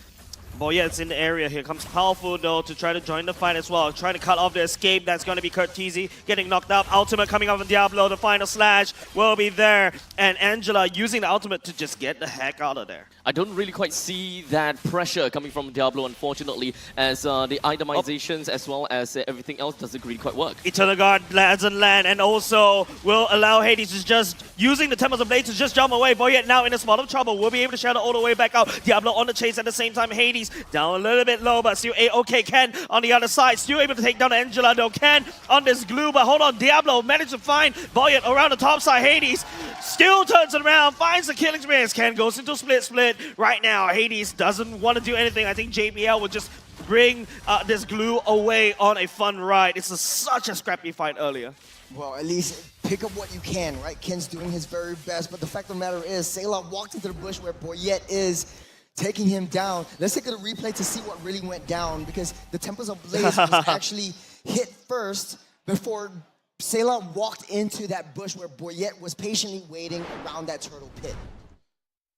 But yeah, it's in the area here. Comes Powerful though to try to join the fight as well. Trying to cut off the escape. That's going to be Curtisi getting knocked out. Ultimate coming off of Diablo. The final slash will be there. And Angela using the ultimate to just get the heck out of there. I don't really quite see that pressure coming from Diablo, unfortunately, as the itemizations as well as everything else doesn't really quite work. Eternal Guard doesn't land, and also will allow Hades to just using the Temples of Blade to just jump away. But yet now in a spot of trouble, we'll be able to shadow all the way back out. Diablo on the chase at the same time. Hades down a little bit low, but still okay. Ken on the other side, still able to take down Angela though. Ken on this glue, but hold on, Diablo managed to find Boyet around the top side. Hades still turns it around, finds the killing experience. Ken goes into split right now. Hades doesn't want to do anything. I think JBL would just bring this glue away on a fun ride. It's such a scrappy fight earlier. Well, at least pick up what you can, right? Ken's doing his very best, but the fact of the matter is, Sayla walked into the bush where Boyet is, taking him down. Let's take a replay to see what really went down, because the Temples of Blaze was actually hit first before Sayla walked into that bush where Boyet was patiently waiting around that turtle pit.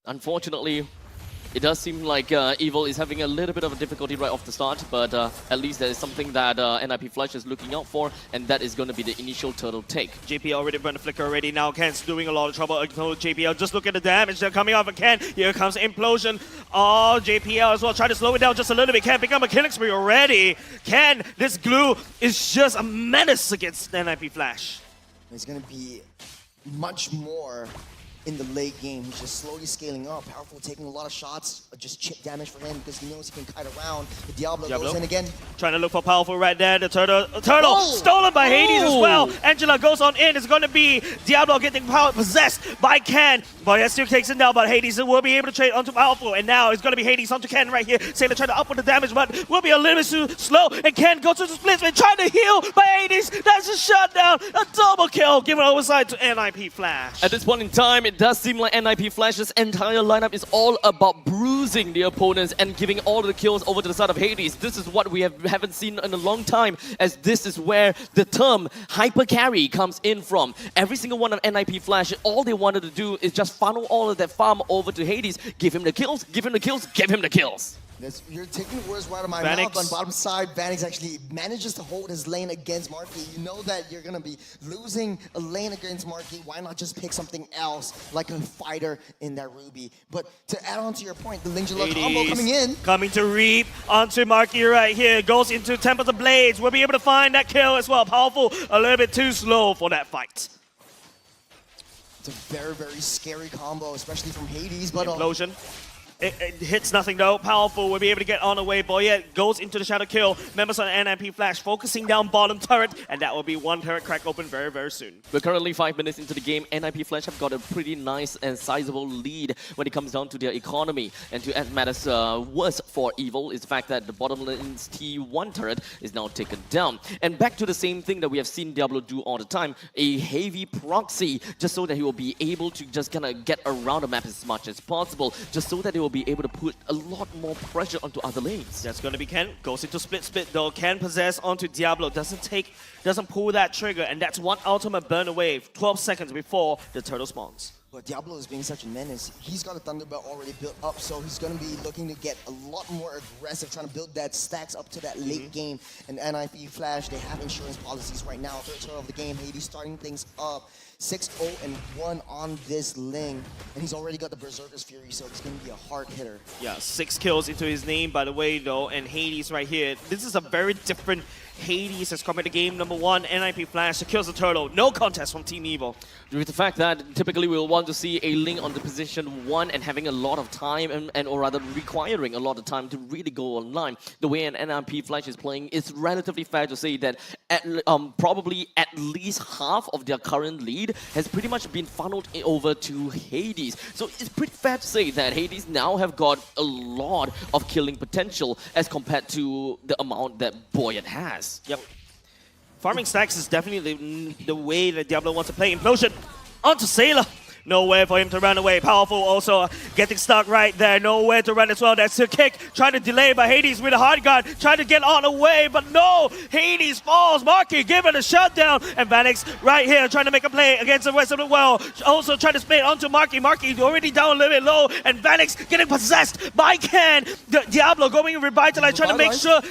Unfortunately, it does seem like Evil is having a little bit of a difficulty right off the start, but at least there is something that NIP Flash is looking out for, and that is going to be the initial turtle take. JPL already burned the flicker already. Now Ken's doing a lot of trouble. JPL, just look at the damage that's coming off of Ken. Here comes Implosion. Oh, JPL as well. Try to slow it down just a little bit. Ken pick up a killing spree already. Ken, this glue is just a menace against NIP Flash. It's going to be much more in the late game. He's just slowly scaling up. Powerful taking a lot of shots, just chip damage for him because he knows he can kite around. The Diablo goes in again. Trying to look for Powerful right there. The turtle stolen by Hades as well. Angela goes on in. It's going to be Diablo getting possessed by Ken. Boyet still takes him down, but Hades will be able to trade onto Powerful. And now it's going to be Hades onto Ken right here. Sailor trying to up with the damage, but will be a little bit too slow. And Ken goes to the splits and trying to heal by Hades. That's a shutdown. A double kill given overside to NIP Flash. At this point in time, it does seem like NIP Flash's entire lineup is all about bruising the opponents and giving all the kills over to the side of Hades. This is what we haven't seen in a long time, as this is where the term hyper carry comes in from. Every single one of NIP Flash, all they wanted to do is just funnel all of that farm over to Hades, give him the kills, give him the kills, give him the kills. You're taking the words right out of my mouth. On bottom side, Vanix actually manages to hold his lane against Marky. You know that you're going to be losing a lane against Marky. Why not just pick something else, like a fighter in that Ruby? But to add on to your point, the Lingula combo coming in. Coming to Reap onto Marky right here. Goes into Temples of Blades. We'll be able to find that kill as well. Powerful, a little bit too slow for that fight. It's a very, very scary combo, especially from Hades. But Implosion. It hits nothing though. Powerful will be able to get on the way. Boyet goes into the Shadow Kill. Members on NIP Flash focusing down bottom turret, and that will be one turret crack open very, very soon. We're currently 5 minutes into the game. NIP Flash have got a pretty nice and sizable lead when it comes down to their economy. And to add matters worse for Evil is the fact that the bottom lane's T1 turret is now taken down. And back to the same thing that we have seen Diablo do all the time, a heavy proxy, just so that he will be able to just kind of get around the map as much as possible, just so that they will be able to put a lot more pressure onto other lanes. That's going to be Ken. Goes into split though. Ken possess onto Diablo. Doesn't pull that trigger, and that's one ultimate burn away. 12 seconds before the turtle spawns. But Diablo is being such a menace. He's got a Thunderbelt already built up, so he's going to be looking to get a lot more aggressive, trying to build that stacks up to that late game. And NIP Flash, they have insurance policies right now. Third turn of the game, Hades starting things up. 6-0-1 on this Ling, and he's already got the Berserker's Fury, so it's going to be a hard hitter. Yeah, 6 kills into his name, by the way, though, and Hades right here. This is a very different Hades as compared to game number 1. NIP Flash secures the turtle. No contest from Team Evil. With the fact that typically we'll want to see a Ling on the position 1 and having a lot of time, or rather requiring a lot of time to really go online. The way an NIP Flash is playing, it's relatively fair to say that probably at least half of their current lead has pretty much been funneled over to Hades. So it's pretty fair to say that Hades now have got a lot of killing potential as compared to the amount that Boyet has. Yep. Farming stacks is definitely the way that Diablo wants to play. Implosion onto Sailor. Nowhere for him to run away. Powerful also getting stuck right there. Nowhere to run as well. That's a kick. Trying to delay by Hades with a hard guard. Trying to get on the way, but no. Hades falls. Marky given a shutdown. And Vanix right here trying to make a play against the rest of the world. Also trying to split onto Marky. Marky already down a little bit low. And Vanix getting possessed by Ken. Diablo going revitalize. Trying to make sure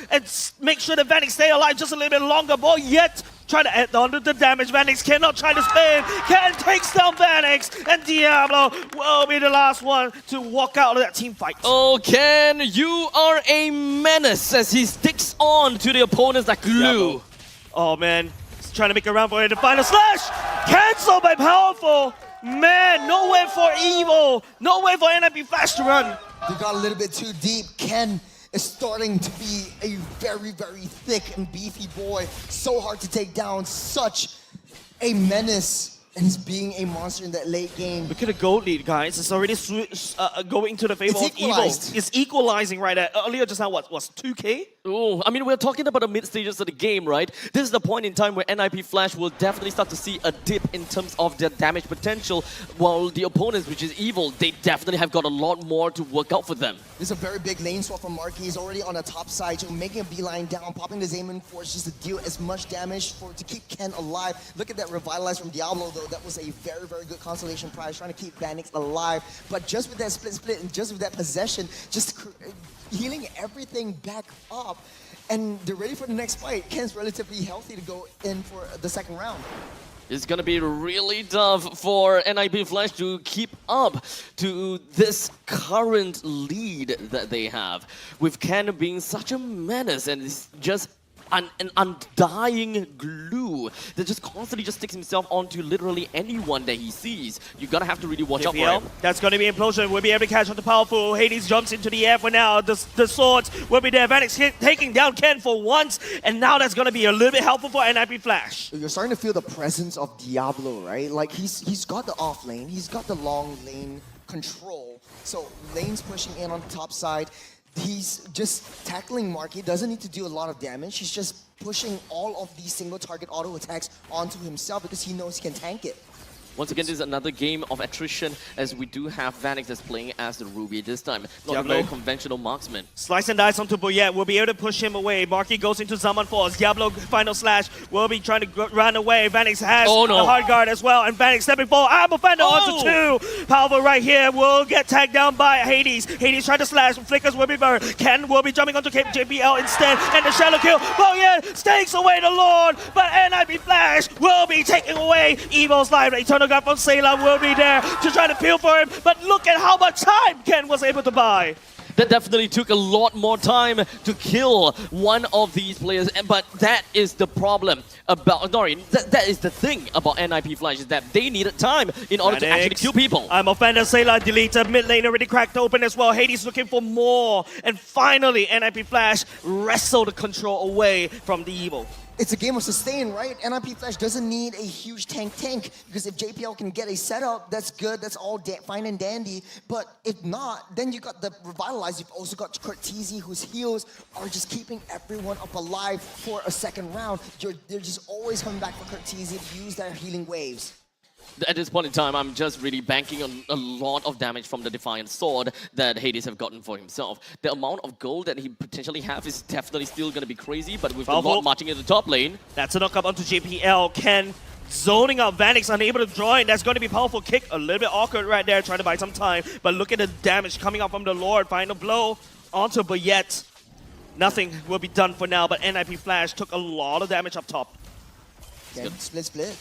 that Vanix stay alive just a little bit longer. Boy, yet trying to add on to the damage. Vanix cannot try to spin. Ken takes down Vanix. And Diablo will be the last one to walk out of that team fight. Oh, Ken, you are a menace as he sticks on to the opponents like glue. Diablo. Oh, man. He's trying to make a run for it. The final slash! Cancelled by Powerful. Man, nowhere for Evil. Nowhere for NIP Flash to run. They got a little bit too deep. Ken is starting to be a very, very thick and beefy boy. So hard to take down. Such a menace. And he's being a monster in that late game. Look at the gold lead, guys. It's already going to the favor of Evil. It's equalizing right there. Earlier just now, what was 2K? Oh, I mean, we're talking about the mid stages of the game, right? This is the point in time where NIP Flash will definitely start to see a dip in terms of their damage potential, while the opponents, which is Evil, they definitely have got a lot more to work out for them. This is a very big lane swap from Marky. He's already on the top side, so making a beeline down, popping the Zaman Force just to deal as much damage to keep Ken alive. Look at that revitalize from Diablo, though. That was a very, very good consolation prize, trying to keep Vanix alive. But just with that split and just with that possession, just healing everything back up. And they're ready for the next fight. Ken's relatively healthy to go in for the second round. It's going to be really tough for NIP Flash to keep up to this current lead that they have. With Ken being such a menace and it's just an undying glue that just constantly just sticks himself onto literally anyone that he sees. You gotta have to really watch out for him. That's gonna be Implosion. We'll be able to catch on the Powerful. Hades jumps into the air for now. The swords will be there. Vanix taking down Ken for once, and now that's gonna be a little bit helpful for NIP Flash. You're starting to feel the presence of Diablo, right? Like he's got the off lane, he's got the long lane control. So lane's pushing in on the top side. He's just tackling Marky, doesn't need to do a lot of damage. He's just pushing all of these single target auto attacks onto himself because he knows he can tank it. Once again, this is another game of attrition as we do have Vanix that's playing as the Ruby this time. Not a very conventional marksman. Slice and dice onto Boyet. We'll be able to push him away. Marky goes into Zaman Force. Diablo final slash will be trying to run away. Vanix has a hard guard as well. And Vanix stepping forward. Armor Fender onto 2. Powerful right here will get tagged down by Hades. Hades trying to slash. Flickers will be burned. Ken will be jumping onto JPL instead. And the shallow kill. Boyet stakes away the Lord. But NIP Flash will be taking away Evil's life. Eternal God from Sailor will be there to try to peel for him, but look at how much time Ken was able to buy. That definitely took a lot more time to kill one of these players, but that is the problem about, that is the thing about NIP Flash, is that they needed time in order to actually kill people. I'm offender, Sailor deleted, mid lane already cracked open as well. Hades looking for more, and finally NIP Flash wrestled the control away from the Evil. It's a game of sustain, right? NIP Flash doesn't need a huge tank because if JPL can get a setup, that's good, that's all fine and dandy. But if not, then you got the Revitalize. You've also got Cortese, whose heals are just keeping everyone up alive for a second round. They're just always coming back for Cortese to use their healing waves. At this point in time, I'm just really banking on a lot of damage from the Defiant Sword that Hades have gotten for himself. The amount of gold that he potentially have is definitely still going to be crazy, but with the Lord marching in the top lane. That's a knockup onto JPL. Ken zoning out Vanix, unable to join. That's going to be a powerful kick. A little bit awkward right there, trying to buy some time. But look at the damage coming out from the Lord. Final blow onto Bayet. Nothing will be done for now, but NIP Flash took a lot of damage up top. Yeah, split.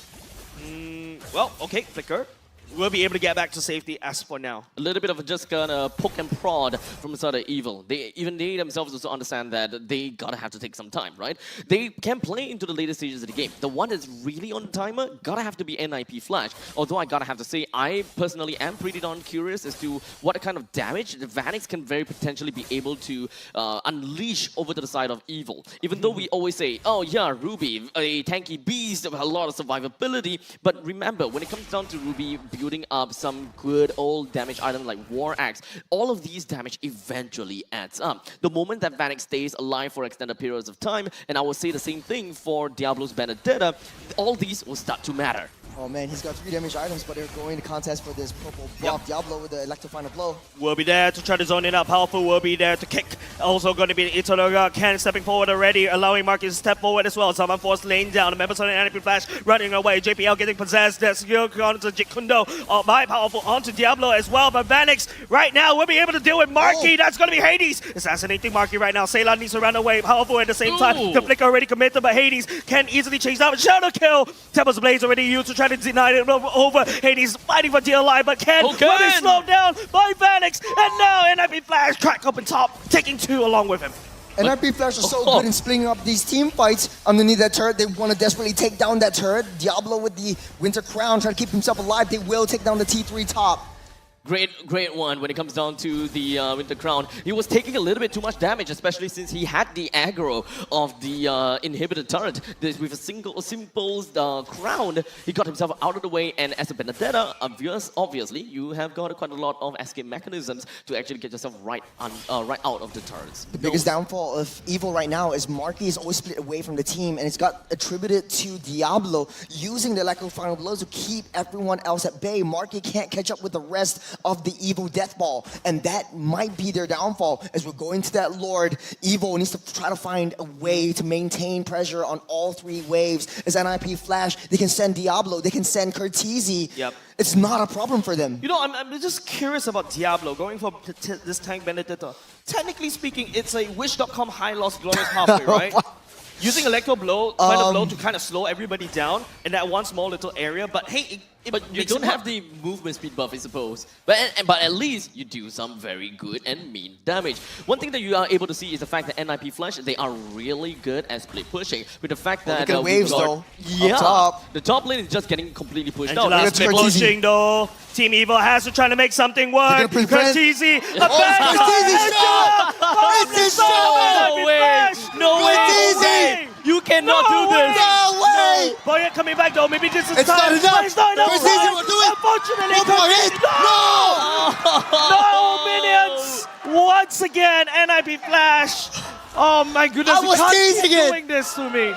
Well, okay, Flicker. We'll be able to get back to safety as for now. A little bit of just gonna poke and prod from sort of evil. They themselves also understand that they gotta have to take some time, right? They can play into the later stages of the game. The one that's really on the timer gotta have to be NIP Flash. Although I gotta have to say, I personally am pretty darn curious as to what kind of damage the Vanix can very potentially be able to unleash over to the side of evil. Even though we always say, oh yeah, Ruby, a tanky beast, a lot of survivability. But remember, when it comes down to Ruby building up some good old damage items like War Axe, all of these damage eventually adds up. The moment that Vanix stays alive for extended periods of time, and I will say the same thing for Diablo's Benedetta, all these will start to matter. Oh man, he's got 3 damage items, but they're going to contest for this purple buff. Diablo with the electrifying blow. Will be there to try to zone it up. Powerful will be there to kick. Also going to be Itanoga. Ken stepping forward already, allowing Marcus to step forward as well. Someone forced laying down. The members on the NIP Flash running away. JPL getting possessed. That's onto Jikundo. By powerful onto Diablo as well. But Vanix right now will be able to deal with Marky. That's going to be Hades. Assassinating Marky right now. Ceylon needs to run away. Powerful at the same time. The flicker already committed, but Hades can easily chase down. Shadow kill. Tempest Blaze already used to try to deny it over. Hades fighting for dear life, but Ken will be slowed down by Vanix. And now NIP Flash crack up on top, taking 2 along with him. NIP Flash are so good in splitting up these team fights underneath that turret. They want to desperately take down that turret. Diablo with the Winter Crown trying to keep himself alive. They will take down the T3 top. Great one when it comes down to the Winter Crown. He was taking a little bit too much damage, especially since he had the aggro of the inhibited turret. With a simple crown, he got himself out of the way, and as a Benedetta, obviously, you have got quite a lot of escape mechanisms to actually get yourself right out of the turrets. The biggest downfall of Evil right now is Marky is always split away from the team, and it's got attributed to Diablo using the electrifying blows to keep everyone else at bay. Marky can't catch up with the rest of the Evil Death Ball, and that might be their downfall. As we're going to that Lord, Evil needs to try to find a way to maintain pressure on all 3 waves. As NIP Flash, they can send Diablo, they can send Curtizi. Yep. It's not a problem for them. You know, I'm just curious about Diablo going for this tank Benedetta. Technically speaking, it's a Wish.com high loss glorious pathway, right? Using Electro Blow, blow to kind of slow everybody down in that one small little area, but hey, but you don't have the movement speed buff, I suppose. But at least you do some very good and mean damage. One thing that you are able to see is the fact that NIP Flash, they are really good at split pushing. With the fact that look at waves though. Yeah, top. The top lane is just getting completely pushed out. out. Split pushing though. Team Evil has to try to make something work. Curtizi, a bad No way! No way! You cannot do this! No way! Boy, coming back though. Maybe this is it's time. Not enough. It's not enough. Unfortunately, no minions! Once again, NIP Flash. Oh my goodness, I was teasing it. Doing this to me.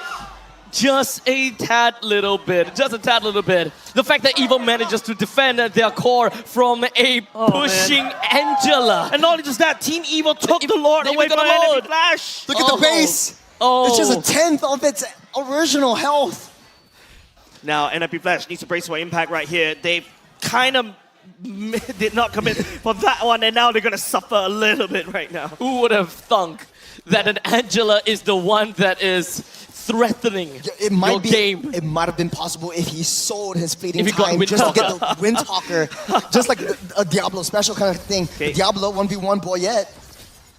Just a tad little bit. The fact that Evil manages to defend their core from a pushing Angela. And not only just that, Team Evil took the Lord away from NIP Flash. Look at the base. It's just a 10th of its original health. Now, NIP Flash needs to brace for impact right here. They kind of did not commit for that one, and now they're going to suffer a little bit right now. Who would have thunk that an Angela is the one that is threatening your game? It might have been possible if he sold his fleeting time just to get the Windtalker. Just like a Diablo special kind of thing. Okay. Diablo 1v1 Boyette.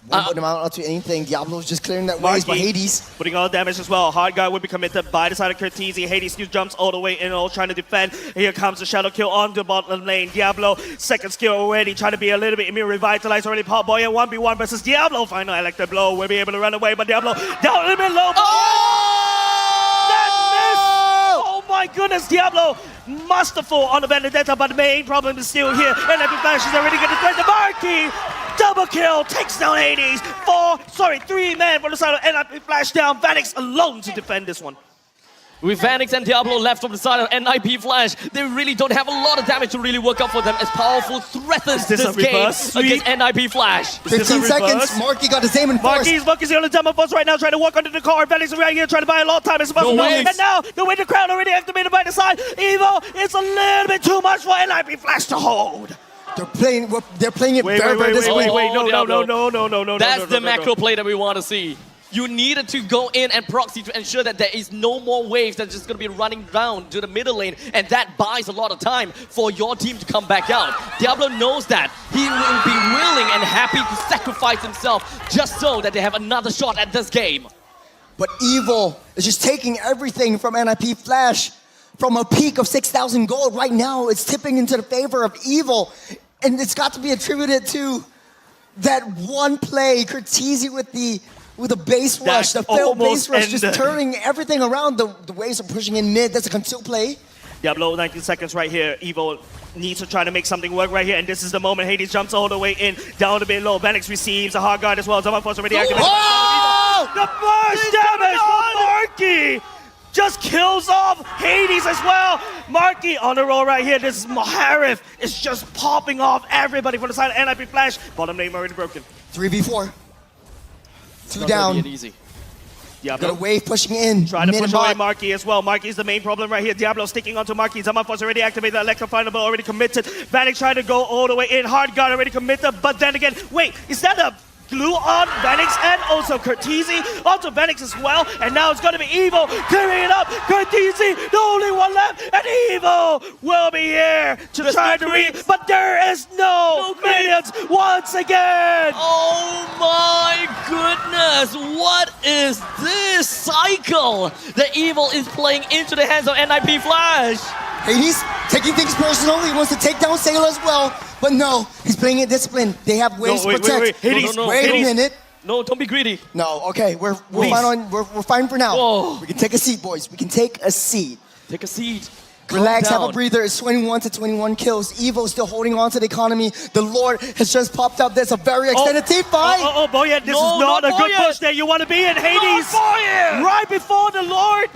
Won't put him out to anything. Diablo's just clearing that ways by Hades. Putting all damage as well. Hard guard would be committed by the side of Curtizi. Hades jumps all the way in, all trying to defend. Here comes the shadow kill on the bottom lane. Diablo, second skill already, trying to be a little bit immune, revitalized already. Pop Boy 1v1 versus Diablo. Final electric blow will be able to run away, but Diablo down a little bit low. Oh my goodness, Diablo masterful on the Benedetta, but the main problem is still here. And NIP Flash is already going to threat the Marquee. Double kill, takes down Hades. 3 men for the side of NIP Flash down. Vanix alone to defend this one. With Vanix and Diablo left from the side of NIP Flash, they really don't have a lot of damage to really work out for them as Powerful threatens this game against NIP Flash. 15 seconds, Marky got his aim in force. Marky's on the demo force right now, trying to walk under the car. Vanix right here, trying to buy a lot of time. It's supposed to move. And now, the way the crowd already activated by the side, Evo, it's a little bit too much for NIP Flash to hold. They're playing it very disciplined. Wait, no. That's the macro play that we want to see. You needed to go in and proxy to ensure that there is no more waves that's just going to be running down to the middle lane, and that buys a lot of time for your team to come back out. Diablo knows that. He will be willing and happy to sacrifice himself just so that they have another shot at this game. But Evil is just taking everything from NIP Flash. From a peak of 6,000 gold, right now it's tipping into the favor of Evil. And it's got to be attributed to that one play, Cortese with the base rush, the failed base rush, just turning everything around. The waves are pushing in mid. That's a conceal play. Diablo, 19 seconds right here. Evo needs to try to make something work right here, and this is the moment. Hades jumps all the way in, down a bit low. Vanix receives a hard guard as well. Zaman Force already activated. Oh! The first damage from Marky just kills off Hades as well. Marky on the roll right here. This is Maharif. It's just popping off everybody from the side of NIP Flash. Bottom lane already broken. 3v4. Two down. Easy. Diablo. Got a wave pushing in. Trying to push away Marky as well. Marky's the main problem right here. Diablo sticking onto Marky. Zaman Force already activated. Electrifyable already committed. Vanix trying to go all the way in. Hard guard already committed. But then again, wait, is that a glue on Vanix and also Cortese onto Vanix as well? And now it's going to be Evo clearing it up. Cortese, the only one left. And Evo will be here to try to read. But there is no minions once again. Oh my goodness, what is this cycle that Evil is playing into the hands of NIP Flash? Hades taking things personal. He wants to take down Sailor as well. But no, he's playing it disciplined. They have ways to protect. Hades, wait a minute. No, don't be greedy. No, okay, we're fine for now. Whoa. We can take a seat, boys. We can take a seat. Take a seat. Relax, have a breather. It's 21 to 21 kills. Evo still holding on to the economy. The Lord has just popped up. There's a very extended team fight. Boyan, this is not a good push that you want to be in. Hades, right before the Lord,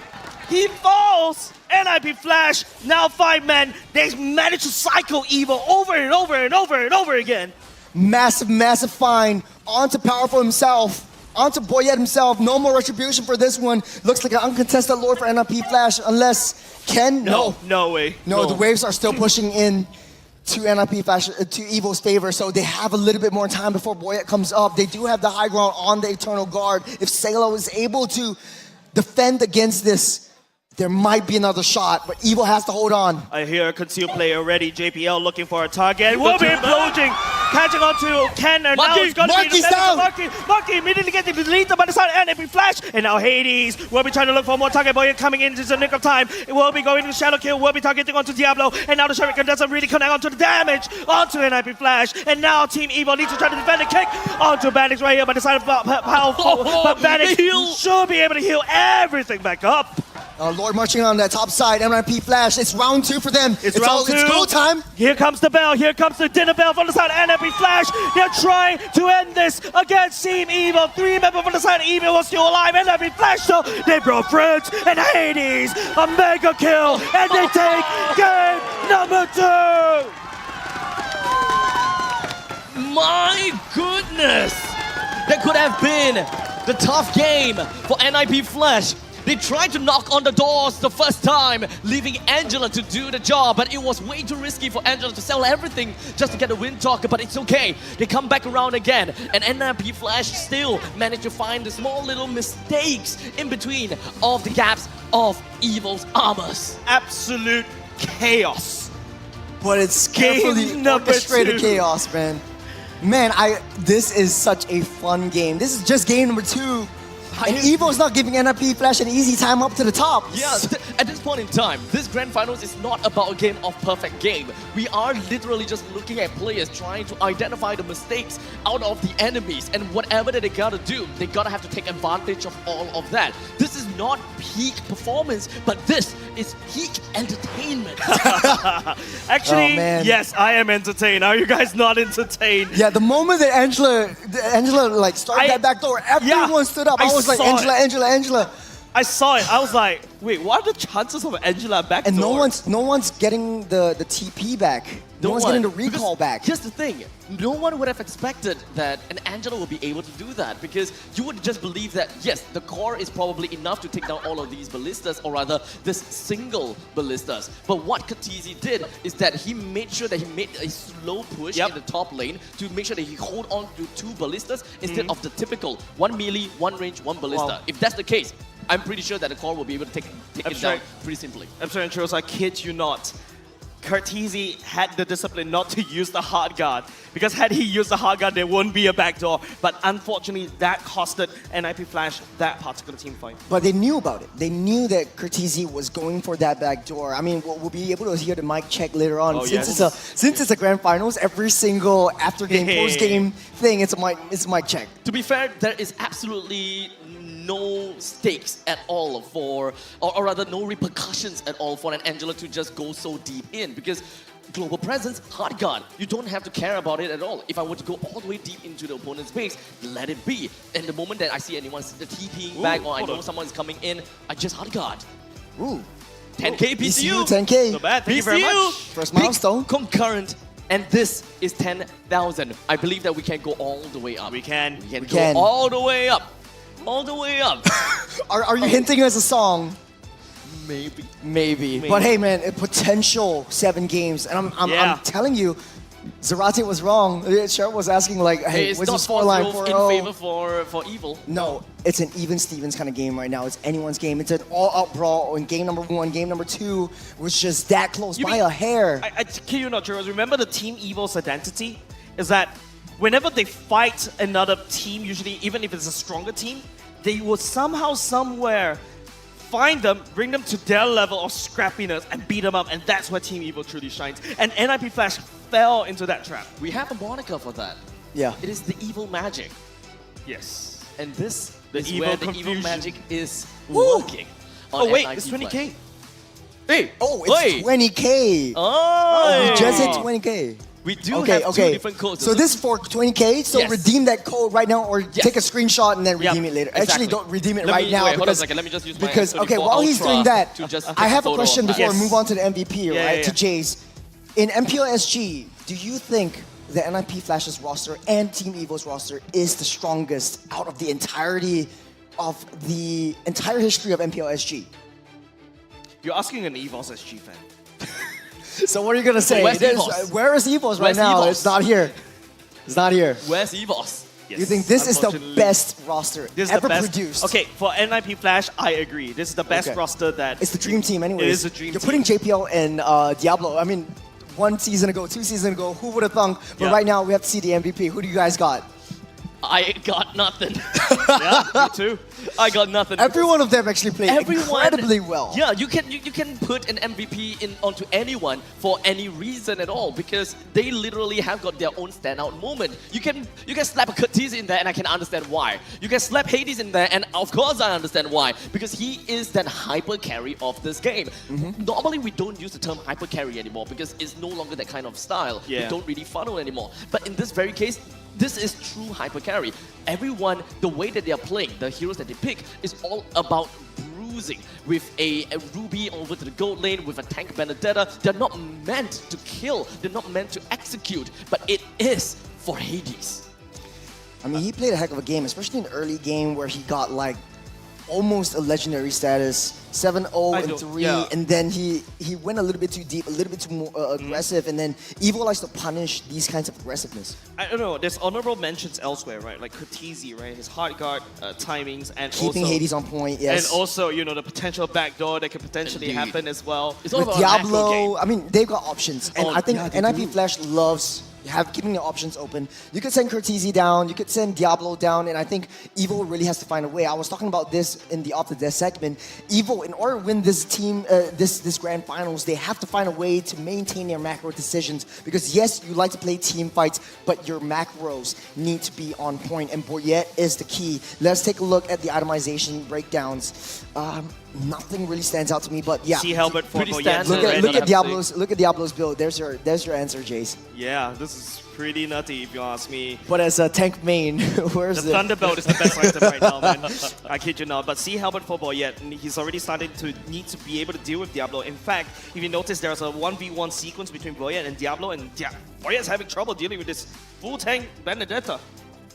he falls. NIP Flash, now 5 men. They managed to cycle Evo over and over and over and over again. Massive find. Onto Powerful himself. Onto Boyet himself. No more retribution for this one. Looks like an uncontested Lord for NIP Flash. Unless Ken? No way. No, the waves are still pushing in to NIP Flash, to Evo's favor. So they have a little bit more time before Boyet comes up. They do have the high ground on the Eternal Guard. If Salo is able to defend against this, there might be another shot, but Evo has to hold on. I hear a concealed play already. JPL looking for a target. Will be approaching, catching on to Ken. And now it's going to be the down. Marky immediately getting deleted by the side of NIP Flash. And now Hades will be trying to look for more target. Boy coming in just a nick of time. It will be going to Shadow Kill. Will be targeting onto Diablo. And now the Shuriken doesn't really connect onto the damage onto NIP Flash. And now Team Evo needs to try to defend the kick onto Vanix right here by the side of Powerful. But Vanix should be able to heal everything back up. Lord marching on that top side, MIP Flash. It's round 2 for them. It's round 2. It's go time. Here comes the bell. Here comes the dinner bell from the side of MLBB Flash. They're trying to end this against Team Evo. 3 members from the side of Evo are still alive. MLBB Flash, so they broke French and Hades. A mega kill, and they take game number 2. My goodness! That could have been the tough game for NIP Flash. They tried to knock on the doors the first time, leaving Angela to do the job, but it was way too risky for Angela to sell everything just to get a win talker, but it's okay. They come back around again, and NIP Flash still managed to find the small little mistakes in between of the gaps of Evil's armors. Absolute chaos. But it's carefully orchestrated chaos, man. Man, this is such a fun game. This is just game number 2. And Evo's not giving NIP Flash an easy time up to the top. Yeah, at this point in time, this Grand Finals is not about a game of perfect game. We are literally just looking at players trying to identify the mistakes out of the enemies, and whatever that they gotta do, they gotta have to take advantage of all of that. This is not peak performance, but this is peak entertainment. Actually, yes, I am entertained. Are you guys not entertained? Yeah, the moment that Angela like started that back door, everyone stood up. I was like, Angela. I saw it. I was like, wait, what are the chances of Angela back? And no one's getting the TP back. No one's getting the recall back. Here's the thing. No one would have expected that an Angela would be able to do that because you would just believe that, yes, the core is probably enough to take down all of these ballistas, or rather, this single ballistas. But what Katizi did is that he made sure that he made a slow push in the top lane to make sure that he hold on to 2 ballistas instead of the typical 1 melee, 1 range, 1 ballista. Wow. If that's the case, I'm pretty sure that the core will be able to take it down pretty simply. I'm sorry, Charles, I kid you not. Curtizi had the discipline not to use the hard guard, because had he used the hard guard, there wouldn't be a backdoor. But unfortunately, that costed NIP Flash that particular team fight. But they knew about it. They knew that Curtizi was going for that backdoor. I mean, we'll be able to hear the mic check later on. Oh, since it's a grand finals, every single after game, post game thing, it's a mic check. To be fair, there is absolutely no stakes at all for, or rather no repercussions at all for an Angela to just go so deep in, because global presence, hard guard, you don't have to care about it at all. If I were to go all the way deep into the opponent's base, let it be. And the moment that I see anyone TPing back, or I know someone is coming in, I just hard guard. Ooh. 10k PCU. 10k. Not bad, thank you very much. First milestone. Concurrent. And this is 10,000. I believe that we can go all the way up. We can. We can go all the way up. All the way up. Are you hinting as a song? Maybe. But hey, man, a potential 7 games, and I'm telling you, Zarate was wrong. Cheryl was asking like, hey, it's what's the not scoreline in favor for Evil. No, it's an even Stevens kind of game right now. It's anyone's game. It's an all-out brawl in game number 1. Game number 2 was just that close by a hair. I kid you not, Charles. Remember the Team Evil's identity is that whenever they fight another team, usually even if it's a stronger team, they will somehow, somewhere find them, bring them to their level of scrappiness and beat them up, and that's where Team Evil truly shines. And NIP Flash fell into that trap. We have a moniker for that. Yeah. It is the evil magic. Yes. And this The is evil where the confusion. evil magic is working. Oh wait, NIP it's Flash. 20k. Hey! Oh, it's 20k. Oh! You just hit 20k. We do have 2 different codes. So this is for 20k, so Yes. redeem that code right now or take a screenshot and then redeem it later. Exactly. Actually, don't redeem it Let right me- now wait, hold on a because, second. Let me just use my because okay, M34 while he's Ultra doing that, to just I take have a a photo question of that. before I Yes. move on to the MVP, Yeah, right? yeah, To yeah. Jays. In MPL SG, do you think the NIP Flash's roster and Team Evil's roster is the strongest out of the entirety of the entire history of MPL SG? You're asking an Evil's SG fan. So what are you gonna say? Where's There's- Evos? Where is Evos right Where's now? Evos? It's not here. It's not here. Where's Evos? You think this is the unfortunately. best roster This is ever the best. produced? Okay, for NIP Flash, I agree. This is the best Okay. roster that... It's the dream team anyways. It is a dream You're team. putting JPL and Diablo. I mean, 1 season ago, 2 seasons ago, who would have thunk? But Yeah. right now, we have to see the MVP. Who do you guys got? I got nothing. Yeah, me too. I got nothing. Every one of them actually played Everyone- incredibly well. Yeah, you can put an MVP in onto anyone for any reason at all, because they literally have got their own standout moment. You can slap a Curtis in there and I can understand why. You can slap Hades in there and of course I understand why, because he is that hyper carry of this game. Normally we don't use the term hyper carry anymore because it's no longer that kind of style. Yeah. We don't really funnel anymore. But in this very case, this is true hyper carry. Everyone, the way that they are playing, the heroes that they pick, is all about bruising. With a Ruby over to the gold lane, with a tank Benedetta, they're not meant to kill, they're not meant to execute, but it is for Hades. I mean, he played a heck of a game, especially in the early game where he got like almost a legendary status, 7-0 and 3, and then he went a little bit too deep, a little bit too more aggressive, and then Evo likes to punish these kinds of aggressiveness. I don't know, there's honorable mentions elsewhere, right? Like Curtizi, right? His hard guard timings and Keeping also, Hades on point, yes. And also, you know, the potential backdoor that could potentially happen as well. It's all With about a macro Diablo, game. I mean, they've got options, and Oh, I think yeah, they NIP do. Flash loves keeping the options open. You could send Curtizi down, you could send Diablo down, and I think Evo really has to find a way. I was talking about this in the Off the Death segment. Evo, in order to win this team, this grand finals, they have to find a way to maintain their macro decisions. Because yes, you like to play team fights, but your macros need to be on point, and Boyette is the key. Let's take a look at the itemization breakdowns. nothing really stands out to me. But yeah, See Halbert for Pretty Boyette. standard. look at Diablo's build. There's your answer, Jace. Yeah, this is pretty nutty if you ask me. But as a tank main, where's The Thunderbolt is the best item right now, man. I kid you not. But see Halbert for Boyette, he's already starting to need to be able to deal with Diablo. In fact, if you notice, there's a 1v1 sequence between Boyette and Diablo, and Boyette's having trouble dealing with this full tank Benedetta.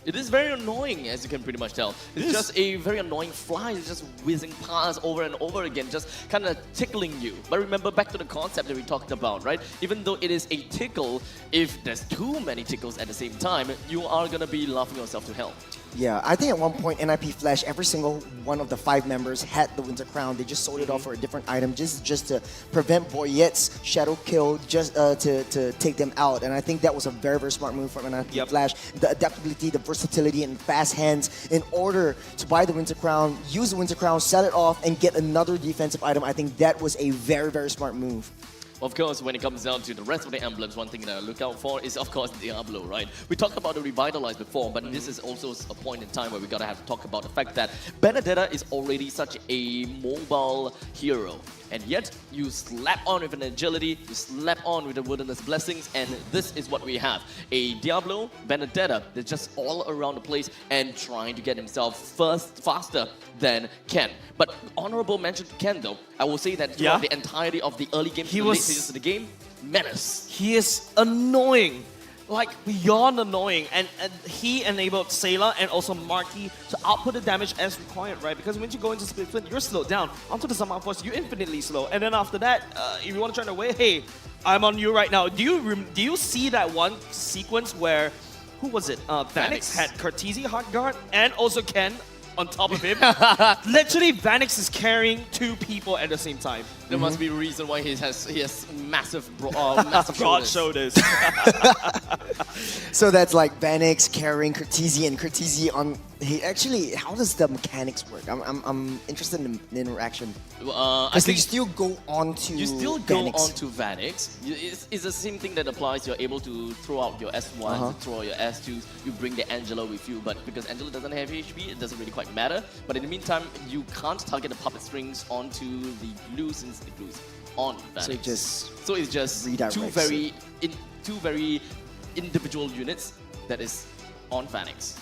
It is very annoying, as you can pretty much tell. It's just a very annoying fly. It's just whizzing past over and over again, just kind of tickling you. But remember back to the concept that we talked about, right? Even though it is a tickle, if there's too many tickles at the same time, you are going to be laughing yourself to hell. Yeah, I think at one point NIP Flash, every single one of the 5 members had the Winter Crown. They just sold it off for a different item just to prevent Boyette's shadow kill, just to take them out. And I think that was a very, very smart move from NIP Flash. The adaptability, the versatility, and fast hands in order to buy the Winter Crown, use the Winter Crown, sell it off, and get another defensive item. I think that was a very, very smart move. Of course, when it comes down to the rest of the emblems, one thing that I look out for is, of course, Diablo, right? We talked about the Revitalize before, but this is also a point in time where we gotta have to talk about the fact that Benedetta is already such a mobile hero. And yet, you slap on with an agility, you slap on with the Wilderness Blessings, and this is what we have. A Diablo Benedetta that's just all around the place and trying to get himself faster than Ken. But honorable mention to Ken, though. I will say that throughout the entirety of the early game, the late stages of the game, menace. He is annoying. Like, beyond annoying. And he enabled Sailor and also Marky to output the damage as required, right? Because when you go into Split Flint, you're slowed down. Onto the Summon Force, you're infinitely slow. And then after that, if you want to turn away, hey, I'm on you right now. Do you see that one sequence where, who was it? Vanix had Cartesi Hard Guard and also Ken on top of him. Literally, Vanix is carrying 2 people at the same time. There must be a reason why he has massive broad shoulders. So that's like Vanix carrying Cartesi and Cartesi on. Actually, how does the mechanics work? I'm interested in the interaction. Because you still go on to You still go on to Vanix. It's the same thing that applies. You're able to throw out your S1s, throw out your S2s. You bring the Angela with you, but because Angela doesn't have HP, it doesn't really quite matter. But in the meantime, you can't target the puppet strings onto the blues and the blues on Vanix. So it's just two very individual units that is on Vanix.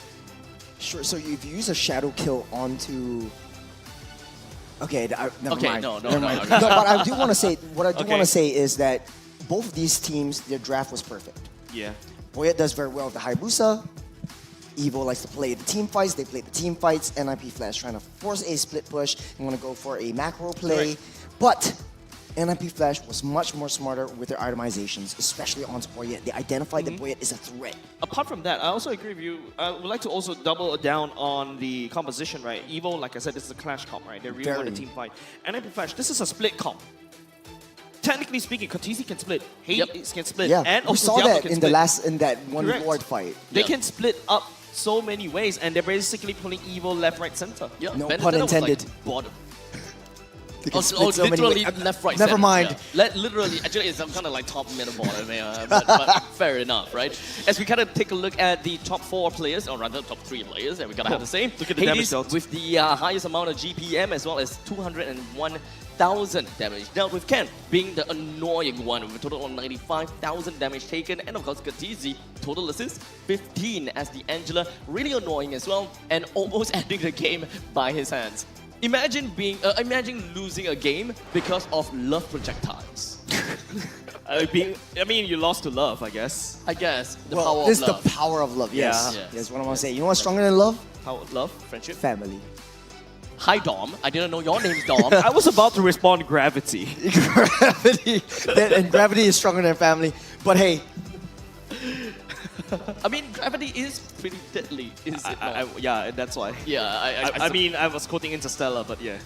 Sure. So if you use a shadow kill onto, never mind. No, but I do want to say what I do want to say is that both of these teams, their draft was perfect. Yeah. Boyette does very well with the Hayabusa. Evo likes to play the team fights. They play the team fights. NIP Flash trying to force a split push. They want to go for a macro play, but NIP Flash was much more smarter with their itemizations, especially on Boyette. They identified that Boyette is a threat. Apart from that, I also agree with you. I would like to also double down on the composition, right? Evo, like I said, this is a clash comp, right? They really want a team fight. NIP Flash, this is a split comp. Technically speaking, Cartesi can split, Hades can split, and we also saw Diablo that can in split. that one Correct. Lord fight. They can split up so many ways, and they're basically pulling Evo left, right, center. Yeah, No pun intended. Bottom. So literally left, right, Never center. mind. Yeah. Literally, actually, it's kind of like top, middle, bottom, but fair enough, right? As we kind of take a look at the top 4 players, or rather top 3 players, and we gotta have the same. Look at the damage dealt. With the highest amount of GPM, as well as 201,000 damage dealt, with Ken being the annoying one with a total of 95,000 damage taken, and of course Cartesi, total assists 15 as the Angela, really annoying as well, and almost ending the game by his hands. Imagine losing a game because of love projectiles. I mean, you lost to love, I guess. The power of love. This is the power of love. Yes. Yes. What I'm gonna say. You know what's stronger than love? Power of love, friendship, family. Hi Dom. I didn't know your name's Dom. I was about to respond gravity. And gravity is stronger than family. But hey. I mean, gravity is pretty deadly, is it not? Yeah, that's why. Yeah, I mean, I was quoting Interstellar, but yeah.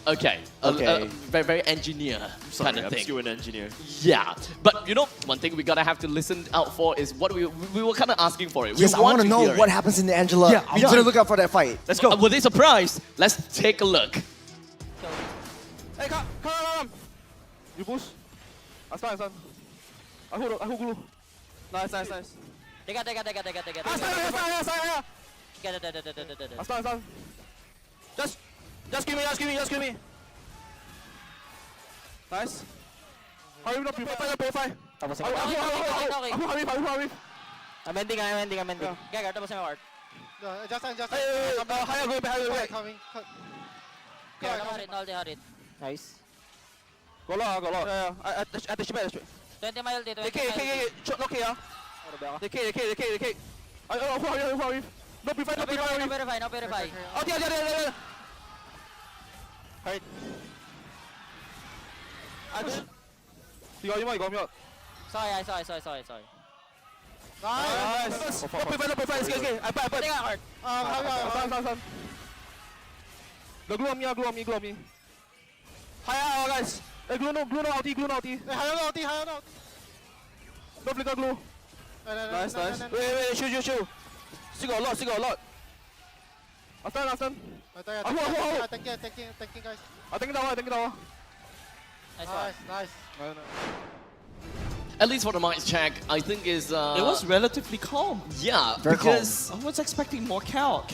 Okay. Very, very engineer kind of I'm thing. still an engineer. Yeah, but you know, one thing we gotta have to listen out for is what we were kind of asking for it. Yes, I want to know what happens in the Angela. Yeah, I'm gonna look out for that fight. Let's go. Were they surprised? Let's take a look. Hey, come. You push. I start. I hold glue. Nice. Dekat. I start. Just give me. Nice. Hurry, no, purify. Tapos Okay. I'm ending. Gaga, tapos yung art. Just Higher, go back. Coming. Hold it. Nice. Go low. Yeah. At the ship. 20 mile dito. They K. No K, ah. They K. Hurry. No, purify. No verify. Oh, yeah. Hurt. You got me out. Sorry. Nice. No, purify. Let's I put. Take a hurt. Stun. The glue on me. Higher, guys. Glue no ulti. Higher out. No flicker glue. Nice. Wait, shoot. Still got a lot. I'll stun. Thanking, guys. I'll take it down. Nice. At least for the mics check, I think is... It was relatively calm. Yeah, Very because... I was expecting more chaos.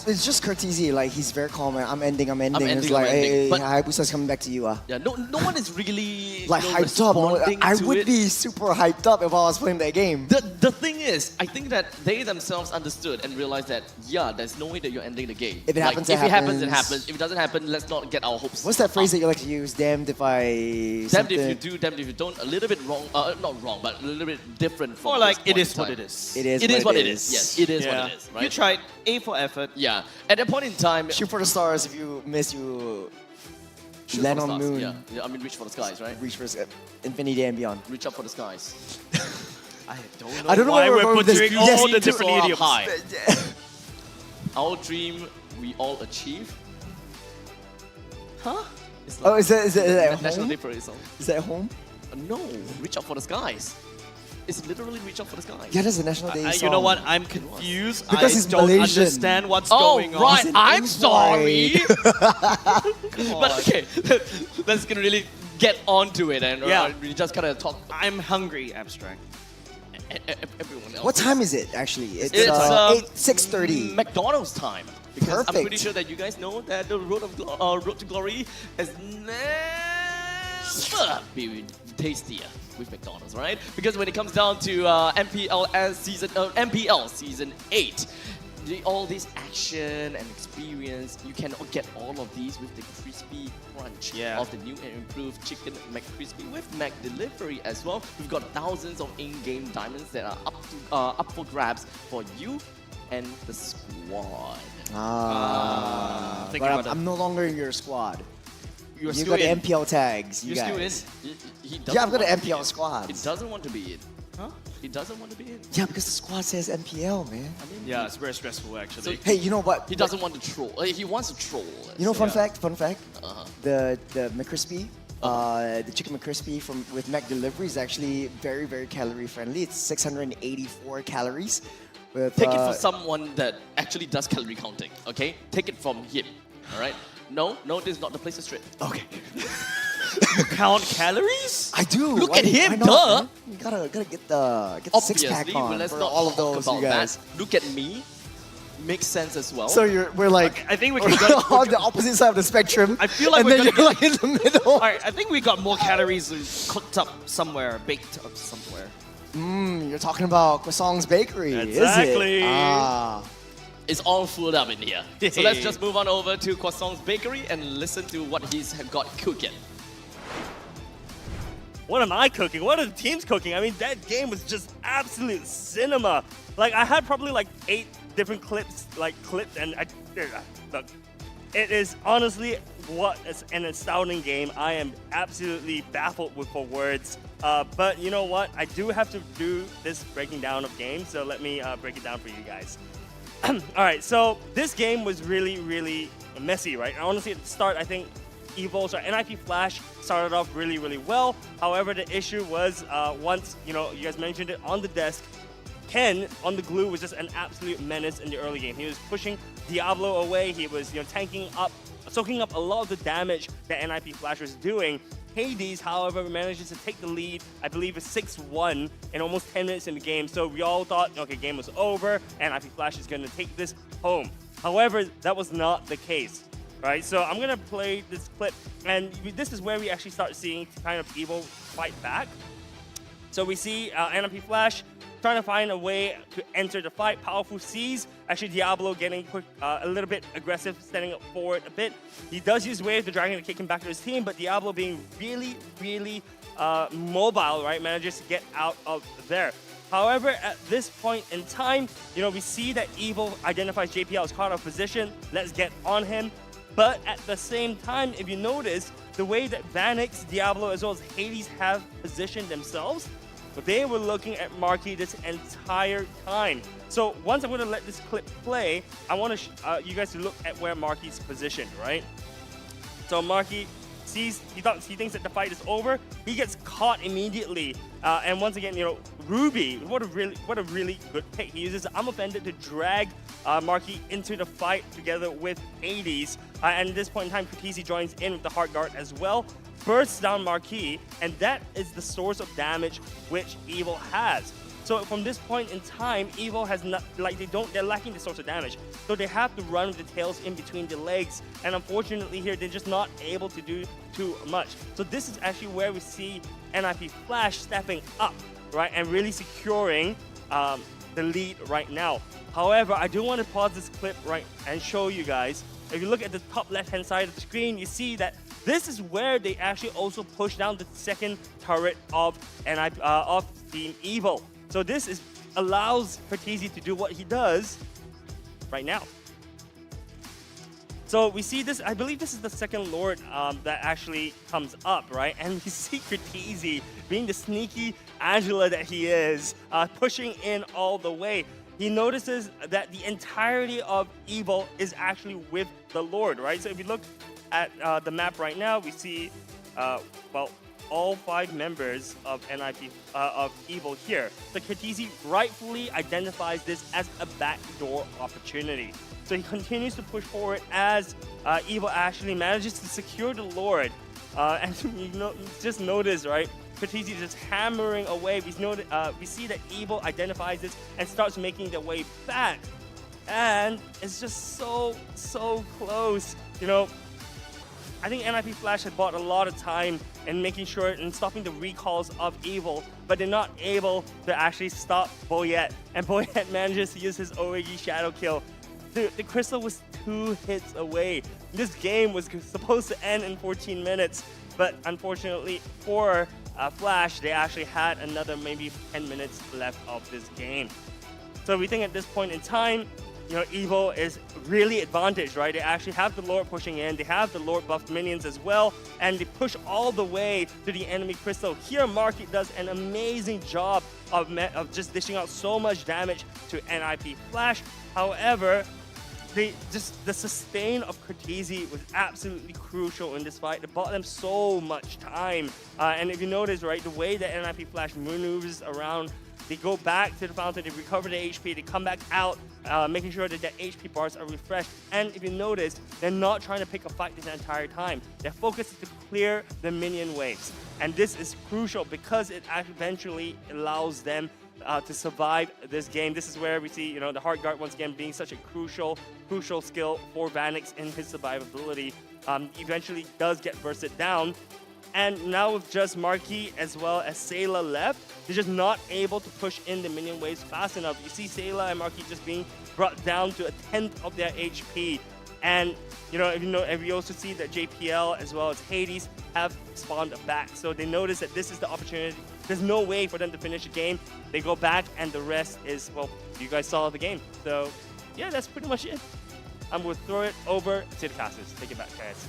It's just courtesy, like he's very calm and I'm ending. It's like, I'm ending. hey, But- Hayabusa's coming back to you. Yeah, no one is really Like hyped up. I would be super hyped up if I was playing that game. The thing is, I think that they themselves understood and realized that, yeah, there's no way that you're ending the game. If it happens, if it happens. it happens. If it doesn't happen, let's not get our hopes What's that phrase up. that you like to use? Damned if I... Damned if you something- do, damned if you don't. A little bit wrong, not wrong, but a little bit different from Or like, this point it is in what time. it is. It is It is what what it is. Yes, it is what it is. Right? You tried A for effort. Yeah. At that point in time, Shoot for the stars. If you miss, you shoot land for the on stars. moon. Yeah, I mean, reach for the skies, right? Reach for infinity and beyond. Reach up for the skies. I I don't know why where we're we're going with this. putting Yes, all the you different soar up idioms. high. Our dream, we all achieve. Huh? It's Oh, is that at National home? Day Parade song. Is that at home? No, reach up for the skies. It's literally reach up for the skies. Yeah, that's a National Day song. You know what? I'm confused. Because I he's don't Malaysian. understand what's Oh, going on. right. He's an I'm invite. sorry. But okay, let's gonna really get onto it and Yeah. we just kind of talk. I'm hungry, Abstract. Everyone else. What time is it actually? It's It's 6:30. McDonald's time. Because I'm Perfect. pretty sure that you guys know that the road to glory has never been tastier with McDonald's, right? Because when it comes down to MPL season 8, all this action and experience, you can get all of these with the crispy crunch of the new and improved chicken McCrispy with McDelivery as well. We've got thousands of in-game diamonds that are up for grabs for you and the squad. think But about I'm no longer in your squad. You're You still got the in. MPL tags, you You're guys. still in. He Yeah, I've got doesn't an want to be MPL in. squad. He doesn't want to be in. Huh? He doesn't want to be in. Yeah, because the squad says MPL, man. Yeah, it's very stressful actually. Hey, you know what? He doesn't want to troll. He wants to troll. You know, fun Yeah. fact. Uh-huh. The McCrispy, the chicken McCrispy with McDelivery is actually very, very calorie friendly. It's 684 calories. With, Take it from someone that actually does calorie counting, okay? Take it from him, all right? No, this is not the place to strip. Okay. You count calories? I do. Look Why- at him, why not, duh. man? You gotta get the six pack Obviously, on but let's for not all of talk those, about you guys. that. Look at me. Makes sense as well. So we're like, I think we we're can go on the opposite side of the spectrum. I feel like and we're then gonna you're like in the middle. All right, I think we got more calories cooked up somewhere, baked up somewhere. You're talking about Croissant's Bakery, Exactly. is it? Ah. It's all fooled up in here. So let's just move on over to Croissant's Bakery and listen to what he's got cooking. What am I cooking? What are the teams cooking? I mean, that game was just absolute cinema. Like, I had probably like 8 different clips, and look, it is honestly what is an astounding game. I am absolutely baffled for words. But you know what? I do have to do this breaking down of games, so let me break it down for you guys. All right, so this game was really, really messy, right? And honestly, at the start, I think Evo's or NIP Flash started off really, really well. However, the issue was once, you guys mentioned it on the desk, Ken on the glue was just an absolute menace in the early game. He was pushing Diablo away. He was, tanking up, soaking up a lot of the damage that NIP Flash was doing. Hades, however, manages to take the lead. I believe it's 6-1 in almost 10 minutes in the game. So we all thought, okay, game was over, and NIP Flash is going to take this home. However, that was not the case. right? So I'm gonna play this clip, and this is where we actually start seeing kind of Evil fight back. So we see NIP Flash trying to find a way to enter the fight. Powerful sees actually Diablo getting a little bit aggressive, standing up forward a bit. He does use Wave, the Dragon, to kick him back to his team, but Diablo being really, really mobile, right, manages to get out of there. However, at this point in time, we see that Evil identifies JPL as caught out of position. Let's get on him. But at the same time, if you notice, the way that Vanix, Diablo, as well as Hades have positioned themselves, they were looking at Marquis this entire time. So once I'm going to let this clip play, I want you guys to look at where Marquis is positioned, right? So Marquis he thinks that the fight is over. He gets caught immediately. And once again, Ruby, what a really good pick. He uses I'm Offended to drag Marquis into the fight together with Hades. And at this point in time, Kratisi joins in with the Heart Guard as well. Bursts down Marquis, and that is the source of damage which Evil has. So from this point in time, Evil has not, they're lacking the source of damage. So they have to run with the tails in between the legs. And unfortunately here, they're just not able to do too much. So this is actually where we see NIP Flash stepping up, right? And really securing the lead right now. However, I do want to pause this clip right and show you guys. If you look at the top left-hand side of the screen, you see that this is where they actually also push down the second turret of Team Evil. So this allows Kratisi to do what he does right now. So we see this, I believe this is the second Lord that actually comes up, right? And we see Kratisi, being the sneaky Angela that he is, pushing in all the way. He notices that the entirety of Evil is actually with the Lord, right? So if you look at the map right now, we see, all 5 members of of Evil here. So Kratisi rightfully identifies this as a backdoor opportunity. So he continues to push forward as Evil actually manages to secure the Lord. And just notice, right? Kratisi just hammering away. We see that Evil identifies this and starts making their way back. And it's just so close. I think NIP Flash had bought a lot of time in making sure and stopping the recalls of Evil, but they're not able to actually stop Boyette. And Boyette manages to use his OAG Shadow Kill. The Crystal was 2 hits away. This game was supposed to end in 14 minutes, but unfortunately for Flash, they actually had another maybe 10 minutes left of this game. So we think at this point in time, Evil is really advantaged, right? They actually have the Lord pushing in. They have the Lord buffed minions as well, and they push all the way to the enemy Crystal. Here, Marquis does an amazing job of just dishing out so much damage to NIP Flash. However, the sustain of Kratisi was absolutely crucial in this fight. It bought them so much time. And if you notice, right, the way that NIP Flash maneuvers around, they go back to the fountain, they recover the HP, they come back out, making sure that their HP bars are refreshed. And if you notice, they're not trying to pick a fight this entire time. Their focus is to clear the minion waves. And this is crucial because it eventually allows them to survive this game. This is where we see, the Heart Guard once again being such a crucial skill for Vanix in his survivability. Eventually does get bursted down. And now with just Marquis as well as Sayla left, they're just not able to push in the minion waves fast enough. You see Sayla and Marquis just being brought down to 1/10 of their HP. And if you also see that JPL as well as Hades have spawned back. So they notice that this is the opportunity. There's no way for them to finish the game. They go back and the rest is, well, you guys saw the game. So yeah, that's pretty much it. I'm going to throw it over to the casters. Take it back, guys.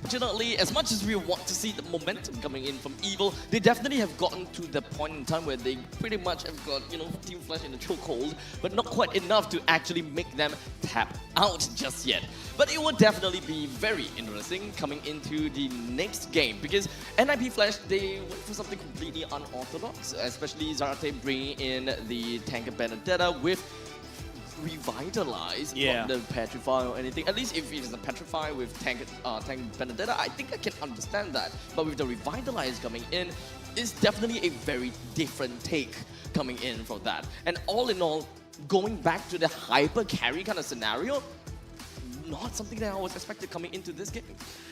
Fortunately, as much as we want to see the momentum coming in from Evil, they definitely have gotten to the point in time where they pretty much have got, Team Flash in a chokehold, but not quite enough to actually make them tap out just yet. But it will definitely be very interesting coming into the next game, because NIP Flash, they went for something completely unorthodox, especially Zarate bringing in the Tank Benedetta with Revitalize, not the Petrify or anything. At least if it is a Petrify with Tank Benedetta, I think I can understand that. But with the Revitalize coming in, is definitely a very different take coming in from that. And all in all, going back to the hyper carry kind of scenario, not something that I was expected coming into this game.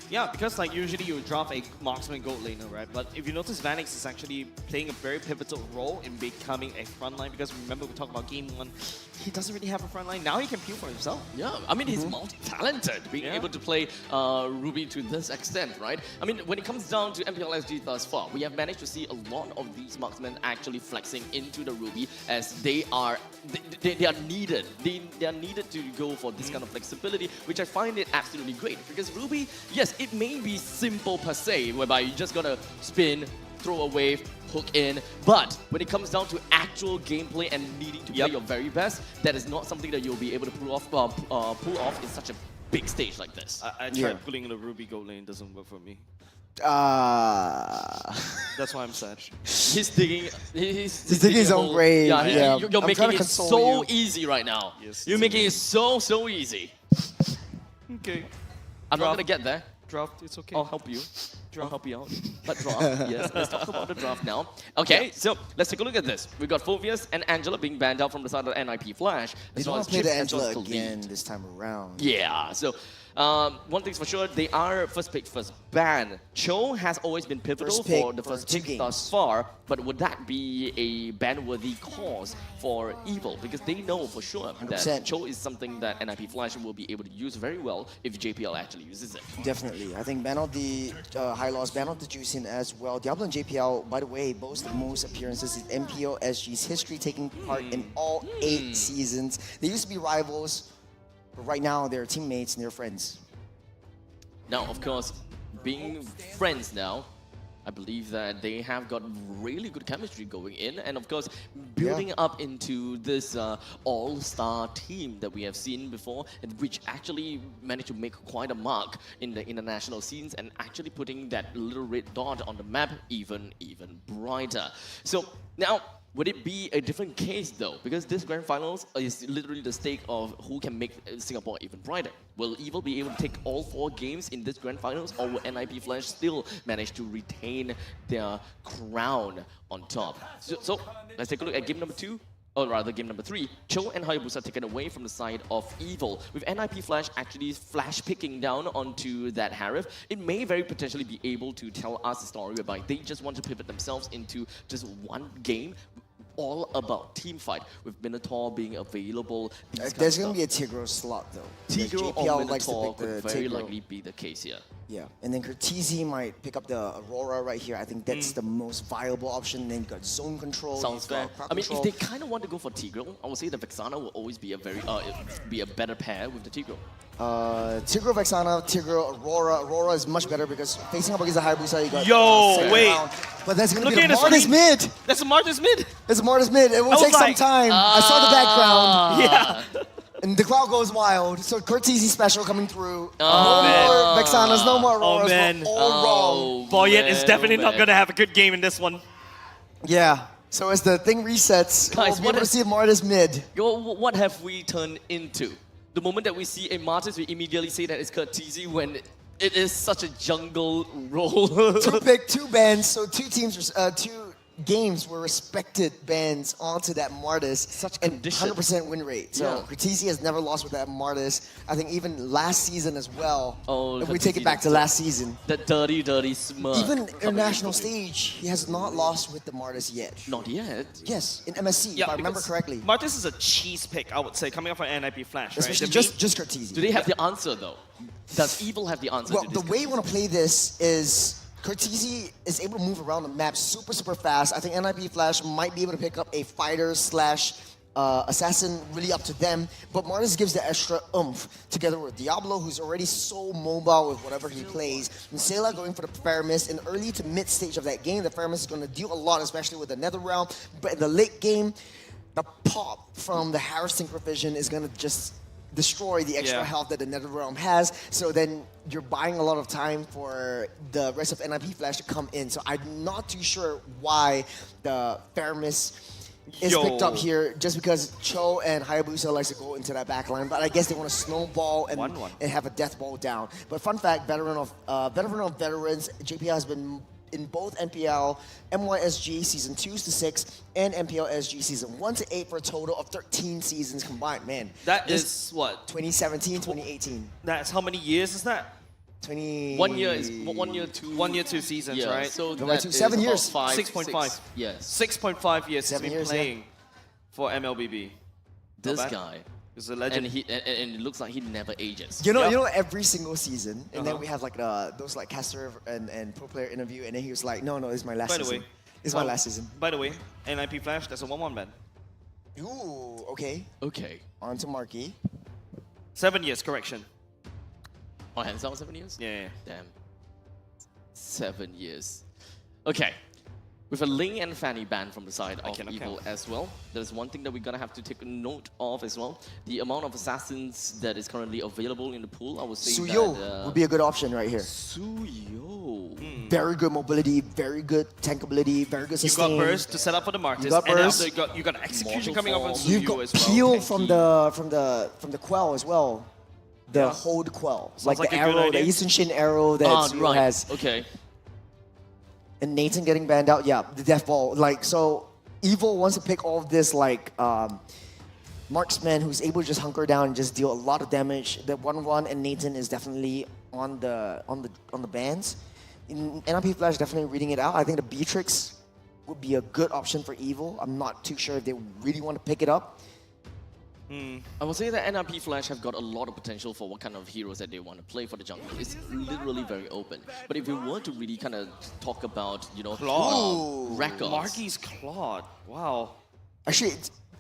Yeah, because like usually you draft a marksman gold laner, right? But if you notice, Vanix is actually playing a very pivotal role in becoming a frontline, because remember we talked about game 1, he doesn't really have a frontline. Now he can peel for himself. Yeah, I mean, he's multi-talented, being able to play Ruby to this extent, right? I mean, when it comes down to MPL SG thus far, we have managed to see a lot of these marksmen actually flexing into the Ruby, as they are needed. They are needed to go for this kind of flexibility, which I find it absolutely great. Because Ruby, yes, it may be simple per se, whereby you just gotta spin, throw a wave, hook in, but when it comes down to actual gameplay and needing to play your very best, that is not something that you'll be able to pull off in such a big stage like this. I tried pulling the Ruby gold lane, doesn't work for me. That's why I'm sad. He's digging his own grave. Yeah, you're I'm making trying to it console so you. easy right now. Yes, You're making it so easy. Okay. I'm not gonna get there. Draft, it's okay. I'll help you. I'll help you out. But draft, yes. Let's talk about the draft now. Okay, so let's take a look at this. We've got Phoveus and Angela being banned out from the side of the NIP Flash. They don't want to play the Angela again this time around. Yeah, so one thing's for sure, they are first pick, first ban. Cho has always been pivotal for the first pick thus far, but would that be a ban-worthy cause for Evil? Because they know for sure that 100%. Cho is something that NIP Flash will be able to use very well if JPL actually uses it. Definitely. I think ban out the high loss, ban out the juicing as well. Diablo and JPL, by the way, boast the most appearances in MPL SG's history, taking part in all 8 seasons. They used to be rivals, but right now they're teammates and they're friends. Now, of course, being friends now, I believe that they have got really good chemistry going in, and of course, building up into this all-star team that we have seen before, and which actually managed to make quite a mark in the international scenes, and actually putting that little red dot on the map even brighter. So now, would it be a different case though? Because this grand finals is literally the stake of who can make Singapore even brighter. Will Evil be able to take all 4 games in this grand finals, or will NIP Flash still manage to retain their crown on top? So let's take a look at game number 2. Or rather, game number 3, Cho and Hayabusa taken away from the side of Evil. With NIP Flash actually flash picking down onto that Harif, it may very potentially be able to tell us a story whereby they just want to pivot themselves into just one game, all about team fight, with Minotaur being available. There's going to be a Tigro slot though. Tigro JPL or likes to Minotaur pick the could very Tigro. likely be the case here. Yeah, and then Cortese might pick up the Aurora right here. I think that's the most viable option. Then you got zone control. Sounds you've fair. got crowd I mean, control. if they kind of want to go for Tigro, I would say the Vexana will always be a very be a better pair with the Tigro. Tigro Vexana, Tigro Aurora. Aurora is much better because facing up against the Hayabusa, you got wait. round. But that's going to Look be at a the Martis screen. mid. That's a Martis mid. It's a Martis mid. It will I was take some like, time. I saw the background. Yeah. And the crowd goes wild. So Cortese special coming through. Oh, no more Vexanas, no more Auroras. Oh, man. We're all wrong. Boyet is definitely not going to have a good game in this one. Yeah. So as the thing resets, Guys, we'll be able to see a Martis mid. What have we turned into? The moment that we see a Martis, we immediately say that it's Cortese when it is such a jungle role. 2 pick, 2 bans, so 2 teams, 2 games were respected bans onto that Martis. Such and condition. 100% win rate. So Yeah. Cortese has never lost with that Martis. I think even last season as well. Oh, if we take it back to last season. That dirty smirk. Even coming international from him. stage, he has not lost with the Martis yet. Not yet. Yes, in MSC, if I remember because correctly. Martis is a cheese pick, I would say, coming off from NIP Flash, right? Especially The just Cortese. Do they have the answer though? Does Evil have the answer Well, to the this? way you want to play this is Cortese is able to move around the map super fast. I think NIP Flash might be able to pick up a fighter slash assassin, really up to them. But Martis gives the extra oomph together with Diablo, who's already so mobile with whatever he plays. And Sela going for the Fairmist in early to mid stage of that game. The Fairmist is going to deal a lot, especially with the Nether Realm. But in the late game, the pop from the Harris Synchrovision is going to just destroy the extra health that the NetherRealm has. So then you're buying a lot of time for the rest of NIP Flash to come in. So I'm not too sure why the Fairness is picked up here, just because Cho and Hayabusa likes to go into that back line. But I guess they want to snowball and have a death ball down. But fun fact, veteran of veterans, JPL has been in both MPL, MYSG Season 2s to 6, and MPL SG Season 1 to 8 for a total of 13 seasons combined. Man, That is what? 2017, 2018. That's how many years is that? 20... 1 year is 1 year, 2. 1 year, 2 seasons, Yeah, right? so No, that 7 is years. about 6.5. Yes. 6.5 years 7 he's been years, yeah. playing for MLBB. This bad. guy. He's a legend. And it looks like he never ages. You know, every single season, and then we have like those like caster and pro player interview, and then he was like, no, this is my last By the season. way, This is my last season. By the way, NIP Flash, that's a 1-1 ban. Ooh, okay. Okay. On to Marky. 7 years, correction. Oh, hands down 7 years? Yeah. Damn. 7 years. Okay. With a Ling and Fanny banned from the side of Evil as well, there's one thing that we're gonna have to take a note of as well. The amount of assassins that is currently available in the pool, I would say Suyo that, would be a good option right here. Suyo. Very good mobility, very good tankability, very good You sustain. got burst to set up for the Martis, You got and burst. after you got execution coming up on You've Suyu got as well. peel from the quell as well. The hold quell, like like the a good arrow, the idea. Eastern Shin arrow that Suyo right. has. Okay. And Nathan getting banned out, yeah, the death ball. Like, so Evil wants to pick all of this like marksman who's able to just hunker down and just deal a lot of damage. The 1-1 and Nathan is definitely on the bans. In NIP Flash definitely reading it out. I think the Beatrix would be a good option for Evil. I'm not too sure if they really want to pick it up. I would say that NRP Flash have got a lot of potential for what kind of heroes that they want to play for the jungle. It's literally very open. But if we were to really kind of talk about, you know, records. Marky's Claude. Wow. Actually,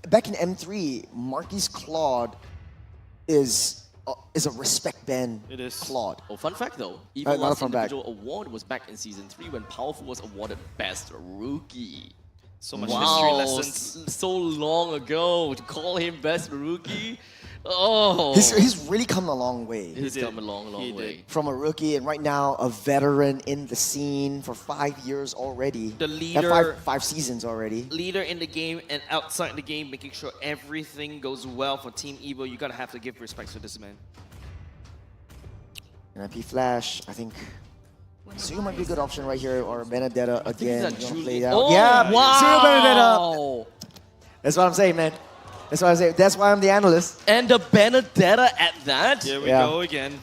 back in M3, Marky's Claude is a respect ban. It is. Claude. Oh, fun fact though, Evil not a last fun fact. individual award was back in Season 3 when Powerful was awarded Best Rookie. So much wow, history lessons. So long ago to call him Best Rookie. Oh, He's really come a long way. He's come a long way. From a rookie and right now a veteran in the scene for 5 years already. The leader. Five seasons already. Leader in the game and outside the game, making sure everything goes well for Team Evo. You gotta have to give respect to this man. NIP Flash, I think Suyo might be a good option right here, or Benedetta again. You wanna play that? Oh, yeah, wow. Suyo Benedetta. That's what I'm saying, man. That's what I'm saying. That's why I'm the analyst. And the Benedetta at that? Here we go again.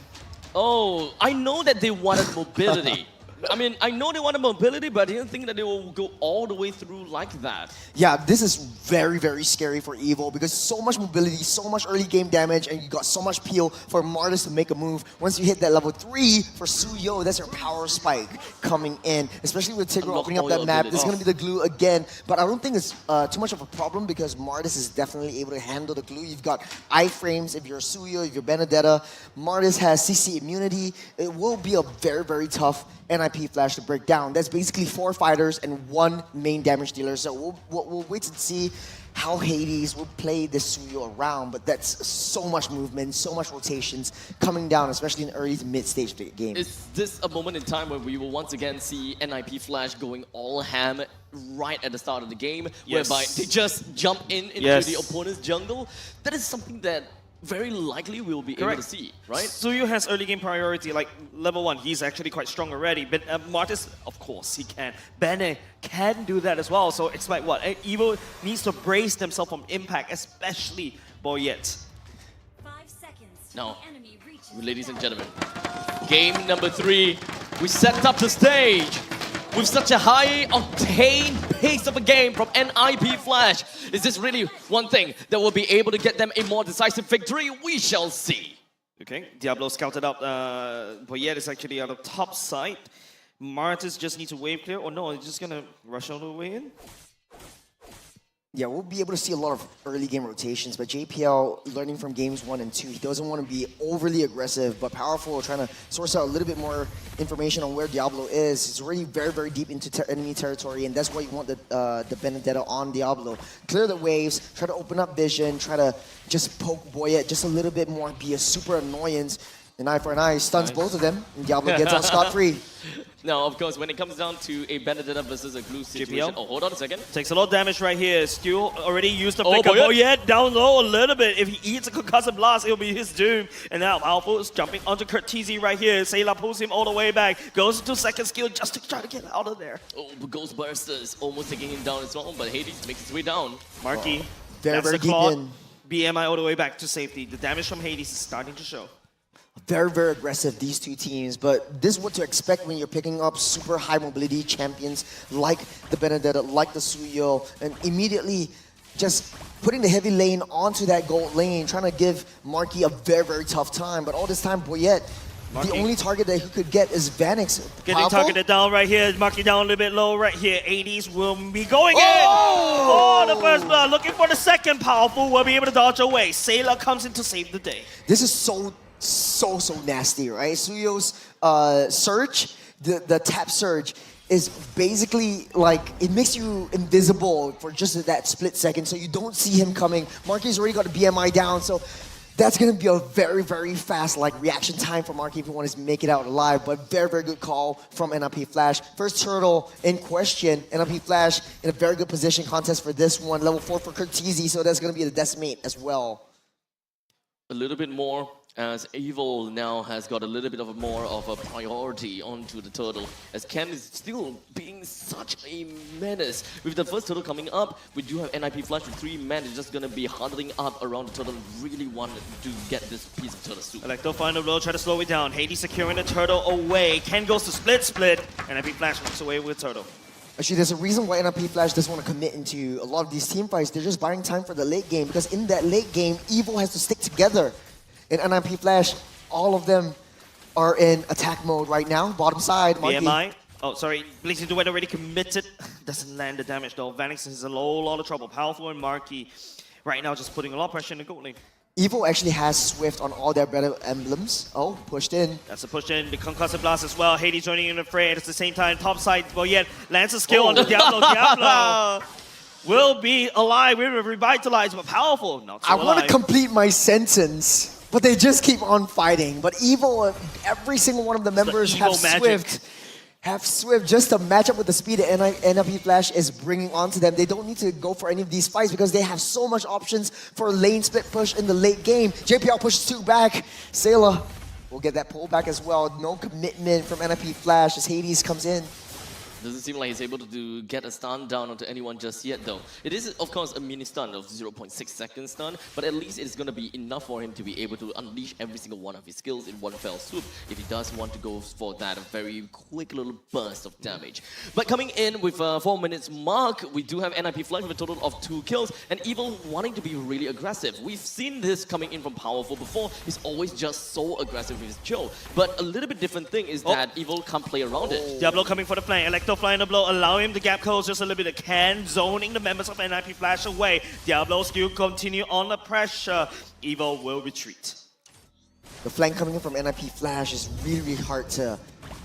Oh, I know that they wanted mobility. I mean, I know they wanted mobility, but I didn't think that they will go all the way through like that. Yeah, this is very, very scary for Evil because so much mobility, so much early game damage, and you got so much peel for Martis to make a move. Once you hit that level 3 for Suyo, that's your power spike coming in. Especially with Tigger opening up that map. This is going to be the glue again. But I don't think it's too much of a problem because Martis is definitely able to handle the glue. You've got iframes if you're Suyo, if you're Benedetta. Martis has CC immunity. It will be a very, very tough NIP Flash to break down. That's basically 4 fighters and 1 main damage dealer. So we'll wait and see how Hades will play this Suyo around. But that's so much movement, so much rotations coming down, especially in early to mid stage of the game. Is this a moment in time where we will once again see NIP Flash going all ham right at the start of the game, whereby they just jump into the opponent's jungle? That is something that very likely we'll be able to see, right? Suyu has early game priority, like level 1, he's actually quite strong already. But Martis, of course, he can. Bene can do that as well. So it's like what? Evo needs to brace themselves from impact, especially Boyette. 5 seconds. Now, ladies and gentlemen, game number 3. We set up the stage with such a high octane pace of a game from NIP Flash. Is this really one thing that will be able to get them a more decisive victory? We shall see. Okay, Diablo scouted up. Boyette is actually out of top side. Martis just needs to wave clear. Or no, he's just gonna rush all the way in. Yeah, we'll be able to see a lot of early game rotations, but JPL, learning from games 1 and 2, he doesn't want to be overly aggressive, but powerful, trying to source out a little bit more information on where Diablo is. It's already very, very deep into enemy territory, and that's why you want the Benedetta on Diablo. Clear the waves, try to open up vision, try to just poke Boyette just a little bit more, be a super annoyance. An eye for an eye, stuns both of them, and Diablo gets on scot-free. Now, of course, when it comes down to a Benedetta versus a Glue situation... JPL. Oh, hold on a second. Takes a lot of damage right here. Stu already used the Oh, flicker. Boyette. Boyette down low a little bit. If he eats a concussive blast, it'll be his doom. And now Powerful is jumping onto Curtizi right here. Sayla pulls him all the way back. Goes into second skill just to try to get out of there. Oh, Ghostbusters almost taking him down as well, but Hades makes his way down. Marky, Very, that's very the deep claw. in. BMI all the way back to safety. The damage from Hades is starting to show. Very, very aggressive, these two teams. But this is what to expect when you're picking up super high mobility champions like the Benedetta, like the Suyo, and immediately just putting the heavy lane onto that gold lane, trying to give Marky a very, very tough time. But all this time, Boyette, the only target that he could get is Vanix. Getting targeted down right here. Marky down a little bit low right here. 80s will be going in. Oh, the first blood. Looking for the second. Powerful will be able to dodge away. Sailor comes in to save the day. This is so nasty, right? Suyo's surge, the tap surge, is basically like, it makes you invisible for just that split second, so you don't see him coming. Marky's already got a BMI down, so that's gonna be a very, very fast reaction time for Marky if he wants to make it out alive, but very, very good call from NLP Flash. First turtle in question, NLP Flash in a very good position contest for this one. Level 4 for Curtizi, so that's gonna be the decimate as well. A little bit more, as Evil now has got a little bit more of a priority onto the turtle, as Ken is still being such a menace. With the first turtle coming up, we do have NIP Flash with 3 men. It's just going to be huddling up around the turtle, really want to get this piece of turtle soup. Electo final blow, try to slow it down. Hades securing the turtle away. Ken goes to split, and NIP Flash walks away with turtle. Actually, there's a reason why NLP Flash doesn't want to commit into a lot of these team fights. They're just buying time for the late game, because in that late game, Evil has to stick together. In NLP Flash, all of them are in attack mode right now. Bottom side, Marky. BMI. Oh, sorry. Blazing Duet already committed. Doesn't land the damage though. Vanix is in a lot of trouble. Powerful and Marky right now just putting a lot of pressure in the gold lane. Evil actually has Swift on all their better emblems. Oh, pushed in. That's a push in. The concussive blast as well. Hades joining in the fray at the same time. Top side, Boyette lands a skill on the Diablo. Diablo will be alive. We're revitalized, but powerful. Not so I want to alive. complete my sentence. But they just keep on fighting. But Evil, every single one of the members have Swift just to match up with the speed that NLP Flash is bringing onto them. They don't need to go for any of these fights because they have so much options for lane split push in the late game. JPL pushes 2 back. Sayla will get that pull back as well. No commitment from NLP Flash as Hades comes in. Doesn't seem like he's able to get a stun down onto anyone just yet, though. It is, of course, a mini stun of 0.6 second stun, but at least it's going to be enough for him to be able to unleash every single one of his skills in one fell swoop if he does want to go for that very quick little burst of damage. But coming in with 4 minutes mark, we do have NIP Flash with a total of 2 kills, and Evil wanting to be really aggressive. We've seen this coming in from Powerful before. He's always just so aggressive with his Joe. But a little bit different thing is that Evil can't play around it. Diablo coming for the flank. Electo flying the blow, allow him to gap close just a little bit. Can zoning the members of NIP Flash away. Diablo still continue on the pressure. Evil will retreat. The flank coming in from NIP Flash is really, really hard to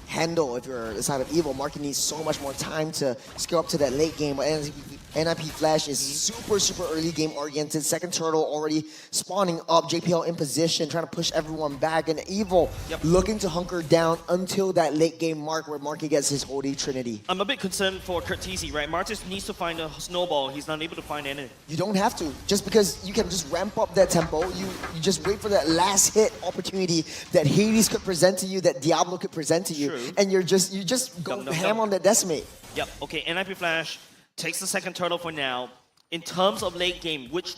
handle if you're the side of Evil. Marky needs so much more time to scale up to that late game. But NIP Flash is super, super early game oriented. Second turtle already spawning up. JPL in position, trying to push everyone back. And Evil looking to hunker down until that late game mark where Marky gets his Holy Trinity. I'm a bit concerned for Curtizi, right? Martis needs to find a snowball. He's not able to find any. You don't have to. Just because you can just ramp up that tempo, you just wait for that last hit opportunity that Hades could present to you, that Diablo could present to you. True. And you just go ham on that decimate. Yep, okay, NIP Flash takes the second turtle for now. In terms of late game, which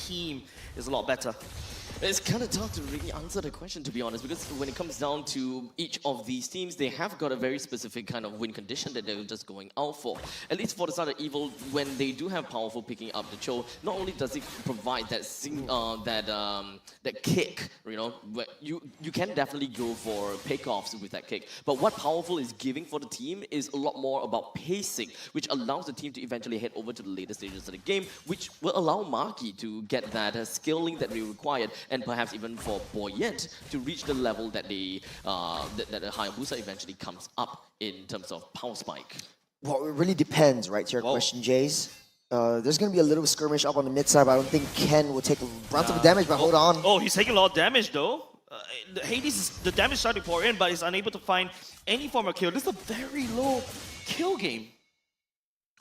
team is a lot better? It's kind of tough to really answer the question, to be honest, because when it comes down to each of these teams, they have got a very specific kind of win condition that they're just going out for. At least for the side of Evil, when they do have Powerful picking up the Cho, not only does it provide that that kick, you know, you can definitely go for pickoffs with that kick. But what Powerful is giving for the team is a lot more about pacing, which allows the team to eventually head over to the later stages of the game, which will allow Marky to get that skilling that they required, and perhaps even for Boyette to reach the level that the Hayabusa eventually comes up in terms of power spike. Well, it really depends, right, to your question, Jace. There's going to be a little skirmish up on the mid side, but I don't think Ken will take a brunt of the damage, but hold on. Oh, he's taking a lot of damage, though. Hades is the damage starting to pour in, but is unable to find any form of kill. This is a very low kill game.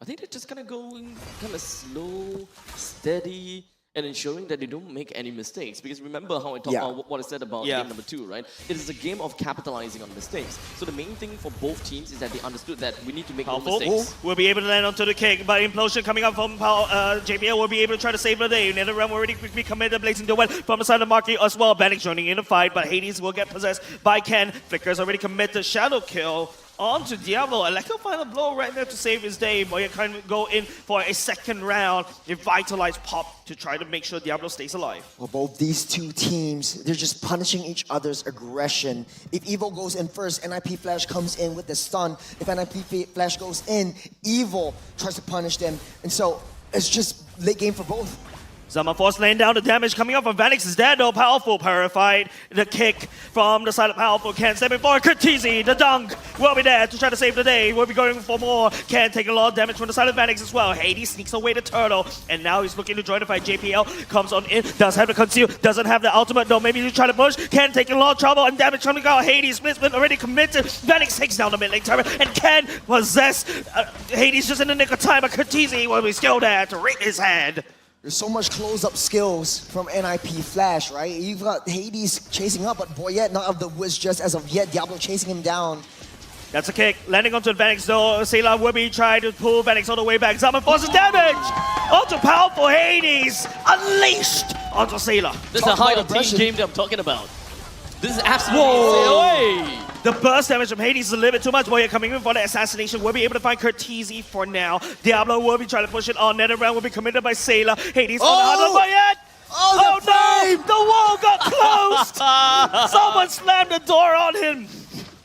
I think they're just kind of going kind of slow, steady, and ensuring that they don't make any mistakes. Because remember how I talked about what I said about game number 2, right? It is a game of capitalizing on mistakes. So the main thing for both teams is that they understood that we need to make no mistakes. Will be able to land onto the kick, but Implosion coming up from JPL will be able to try to save the day. NetherRealm already quickly committed, blazing the wet from the side of Marky as well. Bannock joining in the fight, but Hades will get possessed by Ken. Flicker's already committed Shadow Kill onto Diablo. Electro final blow right there to save his day. Boyet kind of go in for a second round. Revitalize Pop to try to make sure Diablo stays alive. Well, both these two teams, they're just punishing each other's aggression. If Evo goes in first, NIP Flash comes in with the stun. If NIP Flash goes in, Evo tries to punish them. And so it's just late game for both. Zaman Force laying down the damage coming up from Vanix is dead though. Powerful purified. The kick from the side of Powerful. Can stepping forward. Kurtizi, the dunk will be there to try to save the day. We'll be going for more. Can take a lot of damage from the side of Vanix as well. Hades sneaks away the turtle. And now he's looking to join the fight. JPL comes on in. Does have the conceal. Doesn't have the ultimate though. Maybe he's trying to push. Can take a lot of trouble and damage coming out. Hades Splitsman already committed. Vanix takes down the mid lane turret. And can possess Hades just in the nick of time. But Kurtizi will be still there to raise his hand. There's so much close-up skills from NIP Flash, right? You've got Hades chasing up, but Boyet not out of the woods just as of yet. Diablo chasing him down. That's a kick. Landing onto Vanix though. Sayla will be trying to pull Vanix all the way back. Zaman forces damage! Onto Powerful Hades! Unleashed onto Sayla. This is the height of team game that I'm talking about. This is absolutely insane. The burst damage from Hades is a little bit too much. Boyet coming in for the assassination. We'll be able to find Kurtizi for now. Diablo will be trying to push it on. NetherRealm will be committed by Sayla. Hades on the Boyet! Oh no! The wall got closed! Someone slammed the door on him!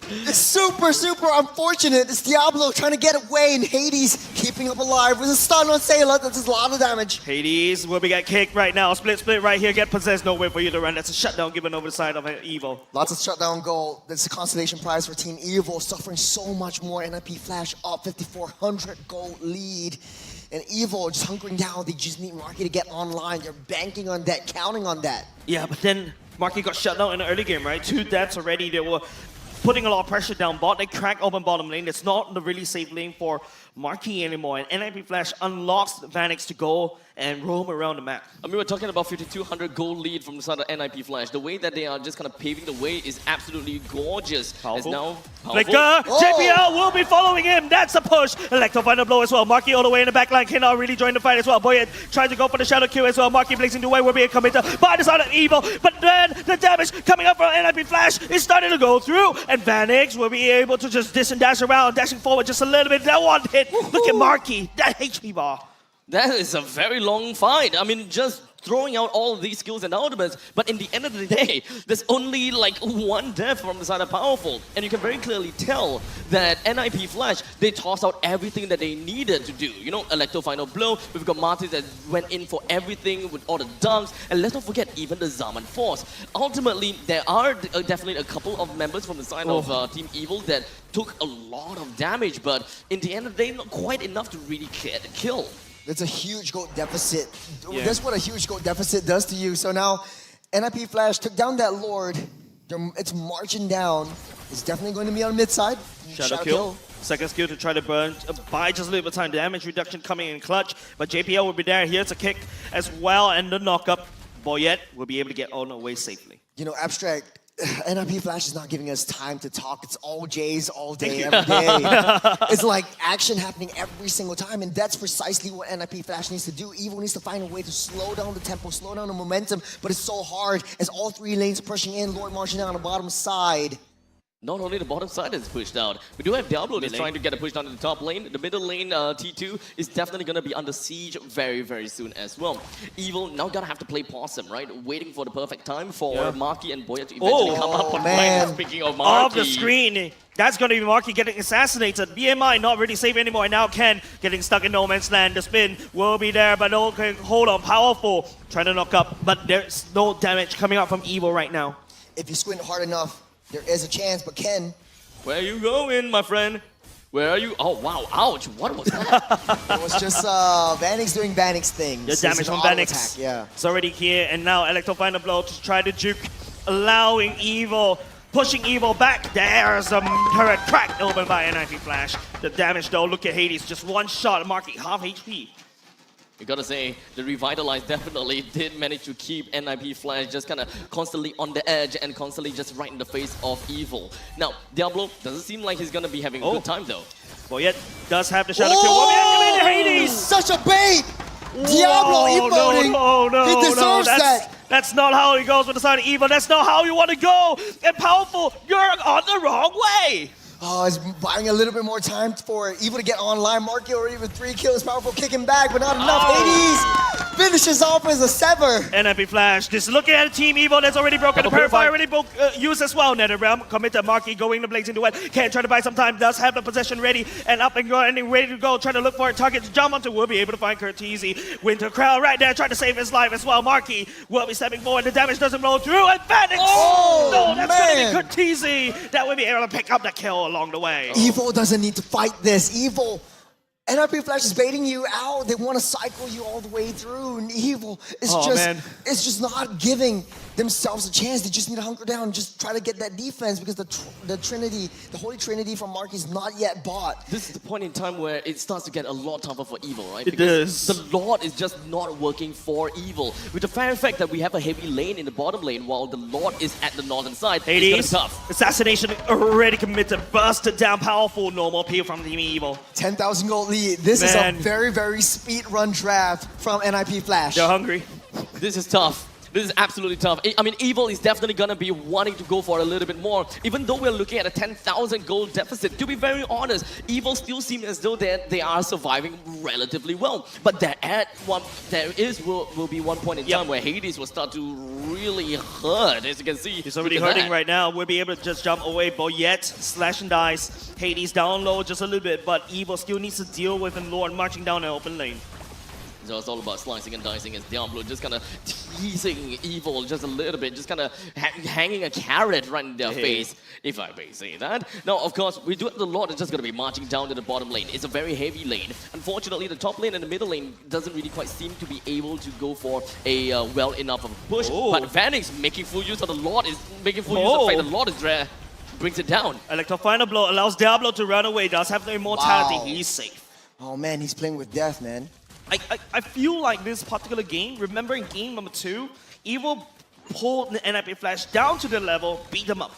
It's super unfortunate. It's Diablo trying to get away and Hades keeping up alive with a stun on Sayla. That's a lot of damage. Hades will be get kicked right now. Split right here. Get possessed. No way for you to run. That's a shutdown given over the side of Evo. Lots of shutdown goal. That's a consolation prize for Team Evo. Suffering so much more. NIP Flash up 5,400 goal lead. And Evo just hunkering down. They just need Marky to get online. They're banking on that, counting on that. Yeah, but then Marky got shut down in the early game, right? 2 deaths already. They were putting a lot of pressure down bot. They crack open bottom lane. It's not the really safe lane for Marky anymore. And NIP Flash unlocks Vanix to go and roam around the map. I mean, we're talking about 5,200 goal lead from the side of NIP Flash. The way that they are just kind of paving the way is absolutely gorgeous. Powerful. Now, Flicker! JPL will be following him. That's a push. Electro final blow as well. Marky all the way in the back line. Cannot really join the fight as well. Boyet trying to go for the shadow kill as well. Marky blazing the way. Will be a committer by the side of Evo. But then the damage coming up from NIP Flash is starting to go through. And Vanix will be able to just dish and dash around. Dashing forward just a little bit. That one hit. Look at Marky. That HP bar. That is a very long fight. I mean, just throwing out all of these skills and ultimates, but in the end of the day, there's only like one death from the side of Powerful. And you can very clearly tell that NIP Flash, they tossed out everything that they needed to do. You know, Electro final blow, we've got Marty that went in for everything with all the dunks, and let's not forget even the Zaman Force. Ultimately, there are definitely a couple of members from the side of Team Evil that took a lot of damage, but in the end of the day, not quite enough to really kill. That's a huge gold deficit. Yeah. That's what a huge gold deficit does to you. So now, NIP Flash took down that Lord. It's marching down. It's definitely going to be on mid side. Shadow kill. Second skill to try to burn, buy just a little bit of time. Damage reduction coming in clutch, but JPL will be there. Here's a kick as well, and the knockup. Boyet will be able to get on away safely. You know, Abstract, NIP Flash is not giving us time to talk. It's all J's all day, every day. It's like action happening every single time, and that's precisely what NIP Flash needs to do. Evo needs to find a way to slow down the tempo, slow down the momentum, but it's so hard as all 3 lanes pushing in, Lord marching down on the bottom side. Not only the bottom side is pushed out, we do have Diablo that's trying to get a push down to the top lane. The middle lane, T2, is definitely going to be under siege very, very soon as well. Evil now going to have to play possum, right? Waiting for the perfect time for Marky and Boyet to eventually come up on play. Speaking of Marky. Off the screen. That's going to be Marky getting assassinated. BMI not really safe anymore. Now Ken getting stuck in no man's land. The spin will be there, but no, hold on. Powerful trying to knock up, but there's no damage coming out from Evil right now. If you squint hard enough, there is a chance, but Ken... Where you going, my friend? Where are you? Oh, wow. Ouch. What was that? It was just Vanix doing Vanix things. The damage from Vanix. Attack, yeah. It's already here, and now Electro find a blow to try to juke allowing Evil, pushing Evil back. There's a turret cracked open by NIP Flash. The damage though, look at Hades, just one shot, marking half HP. You gotta say, the Revitalize definitely did manage to keep NIP Flash just kind of constantly on the edge and constantly just right in the face of Evil. Now, Diablo doesn't seem like he's gonna be having a good time though. Well, yet does have the Shadow Kill. Will be activated, Hades! Such a bait! Diablo emoting. He deserves that. That's not how he goes with the side of Evil. That's not how you want to go. And Powerful, you're on the wrong way. Oh, he's buying a little bit more time for Evil to get online. Marky already with 3 kills. Powerful kicking back, but not enough. Hades finishes off as a sever. NIP Flash, just looking at Team Evil that's already broken. The Purify already used as well. NetherRealm committed. Marky going to Blazing Duet. Can't try to buy some time. Does have the possession ready and up and going and ready to go. Trying to look for a target to jump onto. Will be able to find Curtizi. Winter Crown right there, trying to save his life as well. Marky will be stepping forward. The damage doesn't roll through. And Phoenix! No, that's going to be Curtizi. That will be able to pick up the kill along the way. Evil doesn't need to fight this. Evil, NIP Flash is baiting you out. They want to cycle you all the way through. And Evil is it's just not giving themselves a chance. They just need to hunker down and just try to get that defense because the Trinity, the Holy Trinity from Marky is not yet bought. This is the point in time where it starts to get a lot tougher for Evil, right? It does. The Lord is just not working for Evil. With the fair fact that we have a heavy lane in the bottom lane while the Lord is at the northern side, Hades, it's gonna be tough. Assassination already committed, busted down, Powerful, normal peel from Team Evil. 10,000 gold lead. This is a very, very speed run draft from NIP Flash. They're hungry. This is tough. This is absolutely tough. I mean, Evil is definitely going to be wanting to go for a little bit more. Even though we're looking at a 10,000 gold deficit, to be very honest, Evil still seems as though they are surviving relatively well. But there will be one point in time where Hades will start to really hurt, as you can see. He's already hurting right now. We'll be able to just jump away, but yet, slash and dice. Hades down low just a little bit, but Evil still needs to deal with him, Lord marching down an open lane. So it's all about slicing and dicing as Diablo just kind of teasing Evil just a little bit, just kind of hanging a carrot right in their face, if I may say that. Now, of course, we do have the Lord is just going to be marching down to the bottom lane. It's a very heavy lane. Unfortunately, the top lane and the middle lane doesn't really quite seem to be able to go for a well enough of a push. But Vanix making full use of the Lord is making full use of the fact the Lord is there. Brings it down. Electro final blow allows Diablo to run away. Does have the immortality. Wow. He's safe. Oh man, he's playing with death, man. I feel like this particular game, remember in game number 2, Evil pulled the NIP Flash down to the level, beat them up.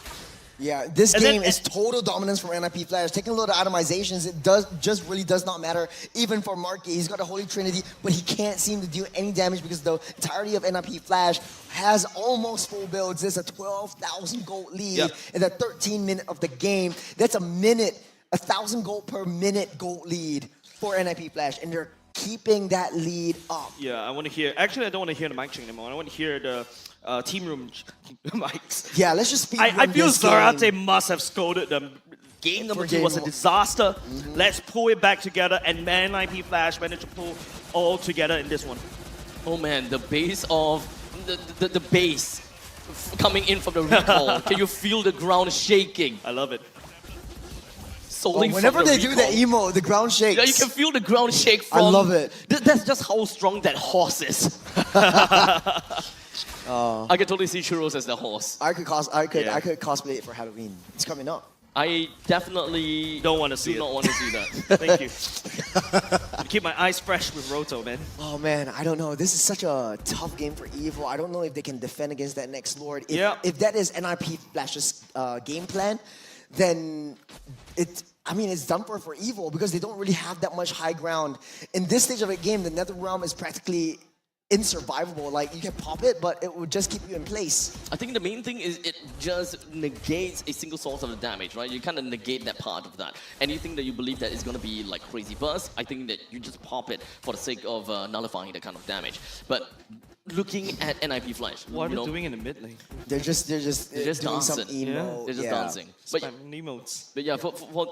Yeah, this game is total dominance from NIP Flash. Taking a load of atomizations, it really does not matter. Even for Marky, he's got a Holy Trinity, but he can't seem to do any damage because the entirety of NIP Flash has almost full builds. There's a 12,000 gold lead in the 13th minute of the game. That's a minute, 1,000 gold per minute gold lead for NIP Flash, and they're keeping that lead up. Yeah, I want to hear. Actually, I don't want to hear the mic check anymore. I want to hear the team room mics. Yeah, let's just speak. I feel Zarate must have scolded them. Game number 2 was a disaster. Let's pull it back together, and man, NIP Flash managed to pull all together in this one. Oh man, the base of the base coming in from the recall. Can you feel the ground shaking? I love it. Whenever they do the emo, the ground shakes. Yeah, you can feel the ground shake from... I love it. That's just how strong that horse is. I can totally see Churros as the horse. I could cosplay it for Halloween. It's coming up. I definitely don't want to see do not want to see that. Thank you. Keep my eyes fresh with Roto, man. Oh man, I don't know. This is such a tough game for Evil. I don't know if they can defend against that next Lord. If that is NIP Flash's game plan, then it's done for Evil because they don't really have that much high ground. In this stage of a game, the NetherRealm is practically insurvivable. Like, you can pop it, but it would just keep you in place. I think the main thing is it just negates a single source of the damage, right? You kind of negate that part of that. Anything that you believe that is going to be like crazy burst, I think that you just pop it for the sake of nullifying that kind of damage. But looking at NIP Flash, what are they doing in the mid lane? They're just doing dancing. some emo. They're just dancing. But emotes. But yeah, I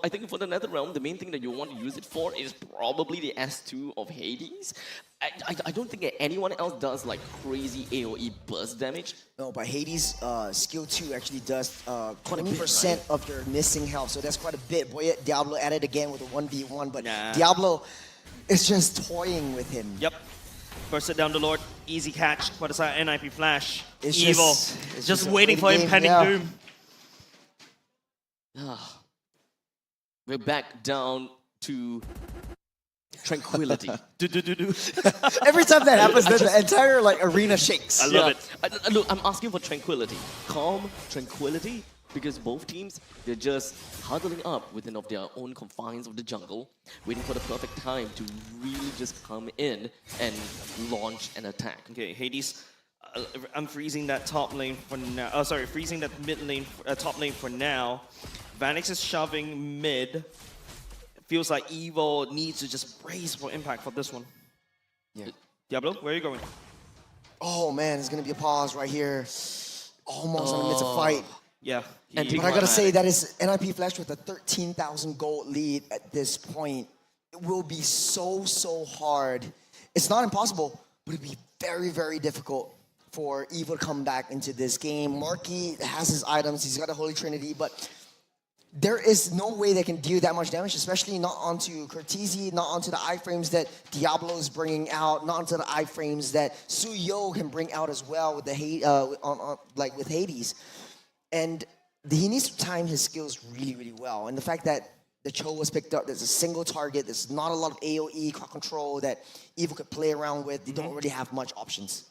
think for the NetherRealm, the main thing that you want to use it for is probably the S2 of Hades. I don't think that anyone else does like crazy AoE burst damage. No, but Hades' skill 2 actually does 20% of your missing health, so that's quite a bit. Boy, Diablo at it again with a 1v1, but Diablo is just toying with him. Yep. Burst it down the Lord. Easy catch for the side NIP Flash. It's Evil. it's Just a waiting for waiting game, impending yeah. doom. We're back down to tranquility. Every time that happens, then the entire like arena shakes. I love it. Look, I'm asking for tranquility. Calm tranquility, because both teams, they're just huddling up within of their own confines of the jungle, waiting for the perfect time to really just come in and launch an attack. Okay, Hades, I'm freezing that top lane for now. Oh, sorry, freezing that mid lane, top lane for now. Vanix is shoving mid. Feels like Evo needs to just brace for impact for this one. Yeah. Diablo, where are you going? Oh man, there's gonna be a pause right here. Almost in the midst of fight. Yeah. But I gotta say, that is NIP Flash with a 13,000 gold lead at this point. It will be so hard. It's not impossible, but it'd be very, very difficult for Evo to come back into this game. Marky has his items, he's got a Holy Trinity, but there is no way they can deal that much damage, especially not onto Cortese, not onto the iframes that Diablo is bringing out, not onto the iframes that Suyo can bring out as well with the like with Hades. And he needs to time his skills really, really well. And the fact that the Cho was picked up, there's a single target, there's not a lot of AoE crowd control that Evo could play around with. They don't really have much options.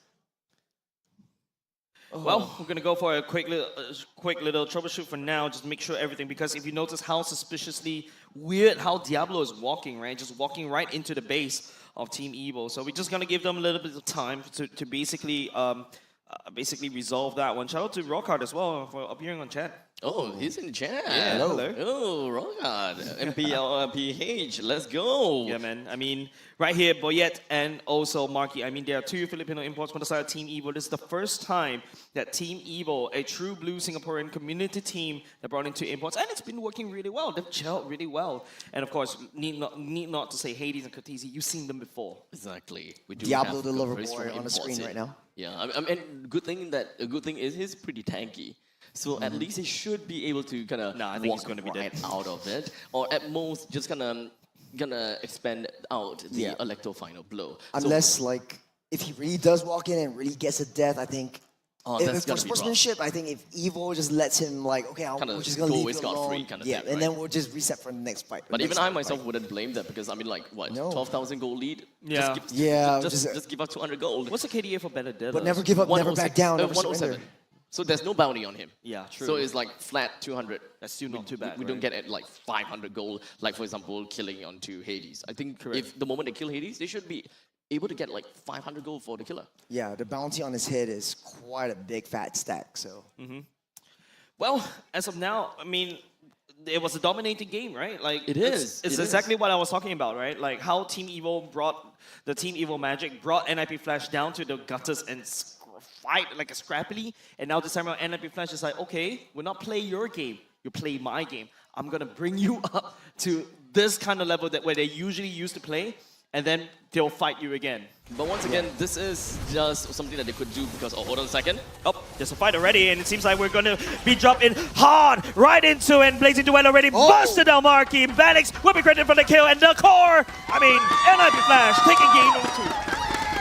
Well, we're gonna go for a quick little troubleshoot for now. Just make sure everything, because if you notice how suspiciously weird how Diablo is walking, right? Just walking right into the base of Team Evo. So we're just gonna give them a little bit of time to basically resolve that one. Shout out to Rockhard as well for appearing on chat. Oh, he's in the chat. Yeah, hello. Oh, Rockhard. MPL PH, let's go. Yeah, man. I mean, right here, Boyet and also Marky. I mean, there are two Filipino imports from the side of Team Evo. This is the first time that Team Evo, a true blue Singaporean community team, that brought in two imports, and it's been working really well. They've gelled really well. And of course, need not to say Hades and Cortese. You've seen them before. Exactly. We do Diablo have the a lover very boy strong on the screen imports right now. Yeah, I mean, a good thing is he's pretty tanky. So at least he should be able to kind of walk gonna be right dead. out of it, or at most just gonna expand out the Electro Final Blow. Unless like if he really does walk in and really gets a death, I think. That's for gonna be rough. sportsmanship, I think if Evo just lets him like, okay, we're just gonna leave you alone, kind of yeah, thing, and right? then we'll just reset for the next fight. But even I myself wouldn't blame that, because I mean, like, what, 12,000 gold lead? Yeah. Just give us 200 gold. What's the KDA for better dead? But never give up, never back down, never 107. surrender. So there's no bounty on him. Yeah, true. So it's like flat 200. That's still not too bad. We don't get it like 500 gold, like for example, killing onto Hades. I think if the moment they kill Hades, they should be able to get like 500 gold for the killer. Yeah, the bounty on his head is quite a big fat stack. So. Well, as of now, I mean, it was a dominating game, right? Like It is. It's exactly what I was talking about, right? Like how Team Evo Team Evo Magic brought NIP Flash down to the gutters and fight like a scrappily. And now this time around, NIP Flash is like, okay, we're not playing your game, you play my game. I'm gonna bring you up to this kind of level where they usually used to play, and then they'll fight you again. But once again, this is just something that they could do because, hold on a second. Oh, there's a fight already, and it seems like we're gonna be dropping hard right into it. Blazing Duel already busted down Marky. Vanix will be credited for the kill, and the core, I mean, NIP Flash taking game number 2.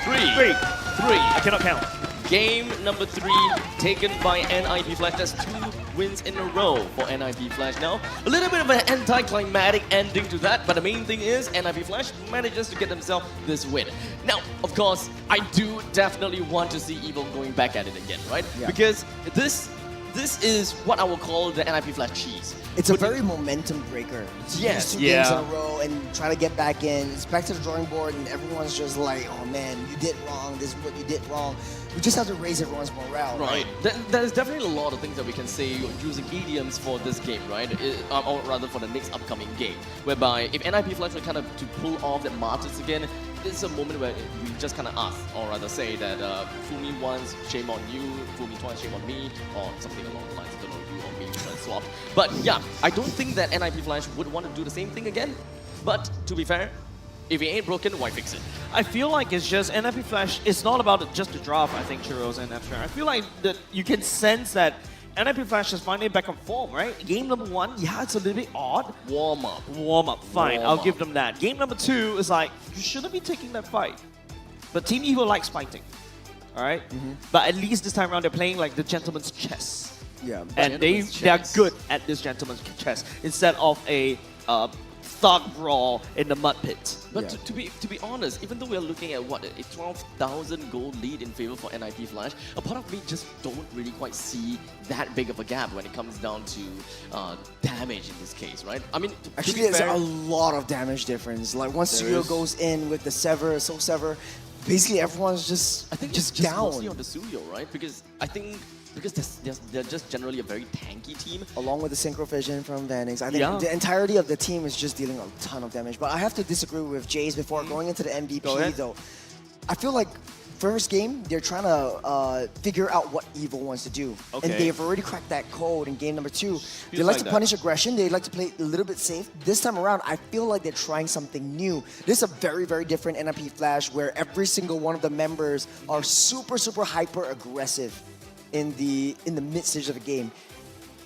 Three. I cannot count. Game number 3 taken by NIP Flash. That's 2 wins in a row for NIP Flash now. A little bit of an anticlimactic ending to that, but the main thing is NIP Flash manages to get themselves this win. Now, of course, I do definitely want to see Evo going back at it again, right? Yeah. Because this is what I will call the NIP Flash cheese. It's a very momentum breaker. Yes, 2 games in a row and try to get back in. It's back to the drawing board, and everyone's just like, oh man, you did wrong. This is what you did wrong. We just have to raise everyone's morale. Right. There's definitely a lot of things that we can say using idioms for this game, right? Or rather for the next upcoming game. Whereby if NIP Flash were kind of to pull off the martyrs again, this is a moment where we just kind of ask, or rather say that fool me once, shame on you, fool me twice, shame on me, or something along the lines. I don't know, you or me, we try to swap. But yeah, I don't think that NIP Flash would want to do the same thing again. But to be fair, if it ain't broken, why fix it? I feel like it's just NIP Flash. It's not about just the draft, I think, Churros and After. I feel like that you can sense that NIP Flash is finally back on form, right? Game number 1, yeah, it's a little bit odd. Warm up, fine. I'll give them that. Game number 2 is like, you shouldn't be taking that fight. but Team Evo likes fighting. All right? But at least this time around, they're playing like the gentleman's chess. Yeah. And they are good at this gentleman's chess instead of a thug brawl in the mud pit. But to be honest, even though we're looking at what, a 12,000 goal lead in favor for NIP Flash, a part of me just don't really quite see that big of a gap when it comes down to damage in this case, right? I mean, actually, there's a lot of damage difference. Like once Suyo goes in with the Soul Sever, basically everyone's just just down. Mostly on the Suyo, right? Because I think they're just generally a very tanky team. Along with the Synchro Vision from Vanix, I think the entirety of the team is just dealing a ton of damage. But I have to disagree with Jace before going into the MVP though. I feel like first game, they're trying to figure out what Evo wants to do. And they've already cracked that code in game number 2. They like to punish aggression. They like to play a little bit safe. This time around, I feel like they're trying something new. This is a very, very different NIP Flash where every single one of the members are super, super hyper aggressive in the mid stage of the game.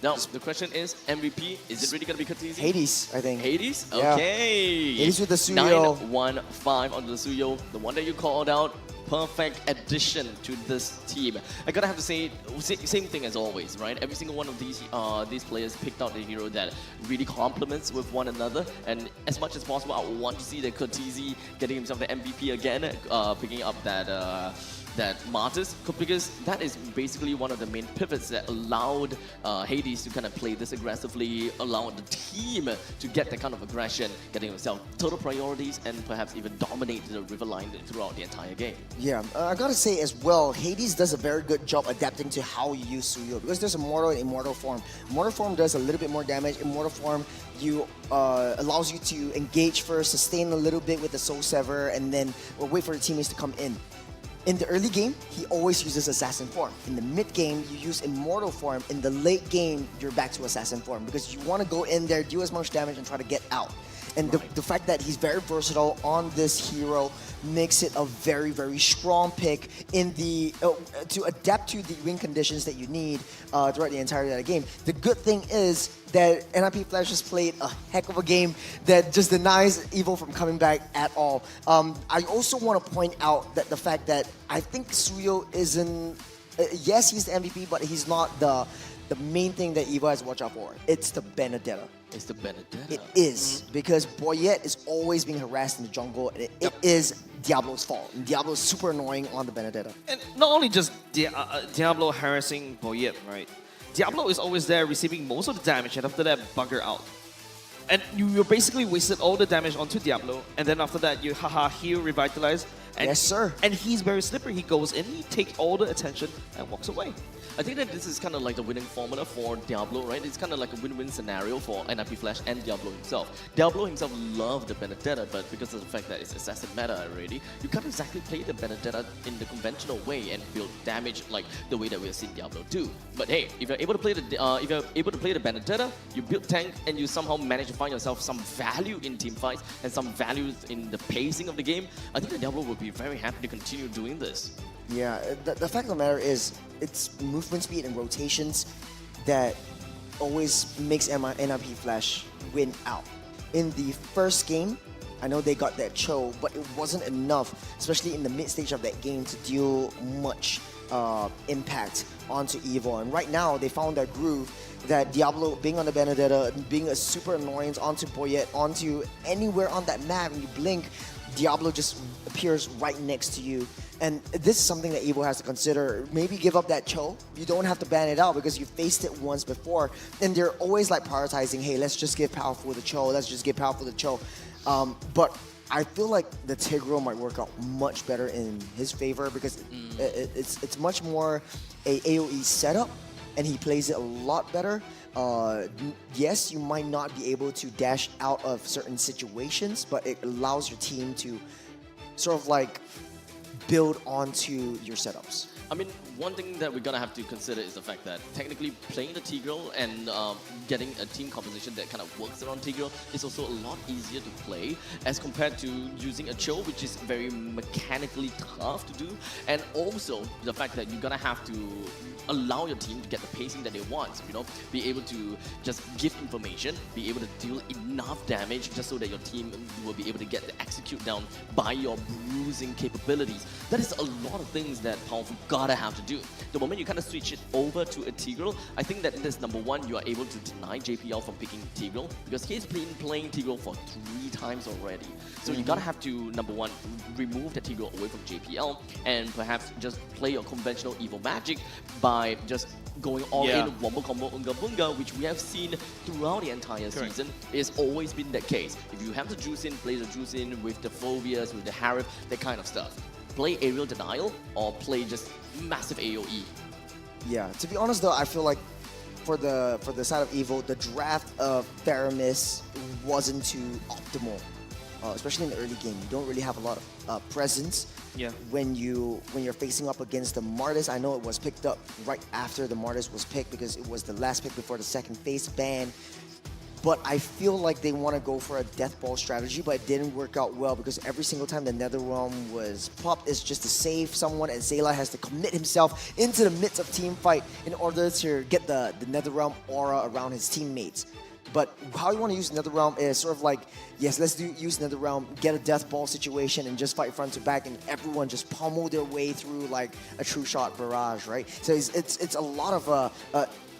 Now, the question is, MVP, is it really going to be Katizzi? Hades, I think. Hades? Yeah. Okay. Hades with the Suyo. 9-1-5 onto the Suyo, the one that you called out. Perfect addition to this team. I gotta have to say, same thing as always, right? Every single one of these players picked out a hero that really complements with one another. And as much as possible, I want to see the Katizzi getting himself the MVP again, picking up that Martyrs, because that is basically one of the main pivots that allowed Hades to kind of play this aggressively, allowed the team to get that kind of aggression, getting himself total priorities, and perhaps even dominate the river line throughout the entire game. Yeah, I gotta say as well, Hades does a very good job adapting to how you use Suyo, because there's a Mortal and Immortal form. Mortal form does a little bit more damage. Immortal form allows you to engage first, sustain a little bit with the Soul Sever, and then wait for the teammates to come in. In the early game, he always uses Assassin form. In the mid game, you use Immortal form. In the late game, you're back to Assassin form because you want to go in there, do as much damage, and try to get out. And the fact that he's very versatile on this hero makes it a very, very strong pick in the to adapt to the win conditions that you need throughout the entirety of the game. The good thing is that NIP Flash has played a heck of a game that just denies Evo from coming back at all. I also want to point out that the fact that I think Suyo isn't... yes, he's the MVP, but he's not the main thing that Evo has to watch out for. It's the Benedetta. It's the Benedetta. It is, because Boyette is always being harassed in the jungle, and it is Diablo's fault. And Diablo is super annoying on the Benedetta. And not only just Diablo harassing Boyette, right? Diablo is always there receiving most of the damage, and after that, bugger out. And you're basically wasted all the damage onto Diablo, and then after that, you heal, revitalize. And, yes, sir. And he's very slippery. He goes in, he takes all the attention, and walks away. I think that this is kind of like the winning formula for Diablo, right? It's kind of like a win-win scenario for NIP Flash and Diablo himself. Diablo himself loved the Benedetta, but because of the fact that it's assassin meta already, you can't exactly play the Benedetta in the conventional way and build damage like the way that we're seeing Diablo do. But hey, if you're able to play the Benedetta, you build tank and you somehow manage to find yourself some value in team fights and some value in the pacing of the game, I think that Diablo will be very happy to continue doing this. Yeah, the fact of the matter is, it's movement speed and rotations that always makes NIP Flash win out. In the first game, I know they got that Cho, but it wasn't enough, especially in the mid stage of that game, to deal much impact onto Evo. And right now, they found that groove that Diablo being on the Benedetta, being a super annoyance onto Boyette, onto anywhere on that map, and you blink, Diablo just appears right next to you. And this is something that Evo has to consider. Maybe give up that Cho. You don't have to ban it out because you faced it once before. And they're always like prioritizing, hey, let's just give Powerful the Cho. Let's just give Powerful the Cho. But I feel like the Tigro might work out much better in his favor because it's much more a AoE setup, and he plays it a lot better. Yes, you might not be able to dash out of certain situations, but it allows your team to sort of like build onto your setups. I mean, one thing that we're gonna have to consider is the fact that technically playing the Tigreal and getting a team composition that kind of works around Tigreal is also a lot easier to play as compared to using a Cho, which is very mechanically tough to do. And also the fact that you're gonna have to allow your team to get the pacing that they want, you know, be able to just give information, be able to deal enough damage just so that your team will be able to get the execute down by your bruising capabilities. That is a lot of things that Powerful gotta have to do. The moment you kind of switch it over to a Tigreal, I think that this number one, you are able to deny JPL from picking Tigreal because he's been playing Tigreal for 3 times already. So you gotta have to, number one, remove the Tigreal away from JPL and perhaps just play your conventional Evil Magic by just going all in Wombo Combo Unga Bunga, which we have seen throughout the entire season. It's always been that case. If you have the juice in, play the juice in with the Phobias, with the Harif, that kind of stuff. Play Aerial Denial or play just massive AoE. Yeah, to be honest though, I feel like for the side of Evo, the draft of Theramis wasn't too optimal. Especially in the early game, you don't really have a lot of presence. Yeah. When you're facing up against the Martis, I know it was picked up right after the Martis was picked because it was the last pick before the second phase ban. But I feel like they want to go for a death ball strategy, but it didn't work out well because every single time the Netherrealm was popped, it's just to save someone, and Zayla has to commit himself into the midst of team fight in order to get the Netherrealm aura around his teammates. But how you want to use Netherrealm is sort of like, yes, let's use Netherrealm, get a death ball situation, and just fight front to back, and everyone just pummel their way through like a true shot barrage, right? So it's a lot of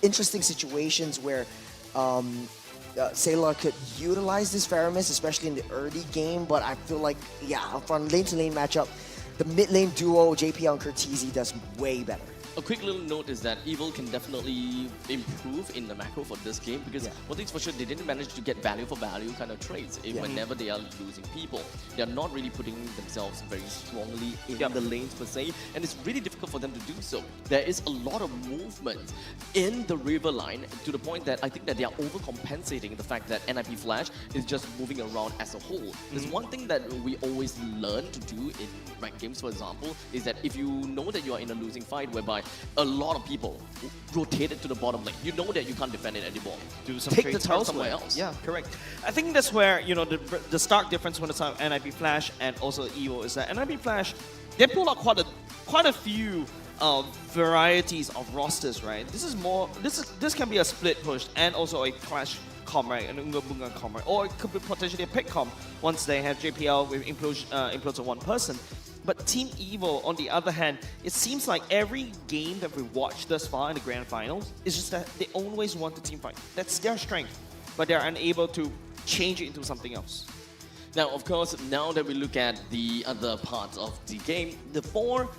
interesting situations where Sayla could utilize this Theramis, especially in the early game, but I feel like, yeah, from lane-to-lane matchup, the mid-lane duo, JPL and Curtizi, does way better. A quick little note is that Evil can definitely improve in the macro for this game because one thing's for sure, they didn't manage to get value for value kind of trades whenever they are losing people. They are not really putting themselves very strongly in the lanes per se, and it's really difficult for them to do so. There is a lot of movement in the river line to the point that I think that they are overcompensating the fact that NIP Flash is just moving around as a whole. There's one thing that we always learn to do in ranked games, for example, is that if you know that you are in a losing fight whereby a lot of people rotated to the bottom lane, you know that you can't defend it anymore. Do some Take the trades turret elsewhere. somewhere else. Yeah, correct. I think that's where, you know, the stark difference when it's on NIP Flash and also Evo is that NIP Flash, they pull out quite a few varieties of rosters, right? This is more, this can be a split push and also a Clash comp, right? An Unga Bunga comp, right? Or it could be potentially a pick comp once they have JPL with implodes of one person. But Team Evo, on the other hand, it seems like every game that we watched thus far in the Grand Finals is just that they always want the team fight. That's their strength, but they're unable to change it into something else. Now, of course, now that we look at the other parts of the game, the 4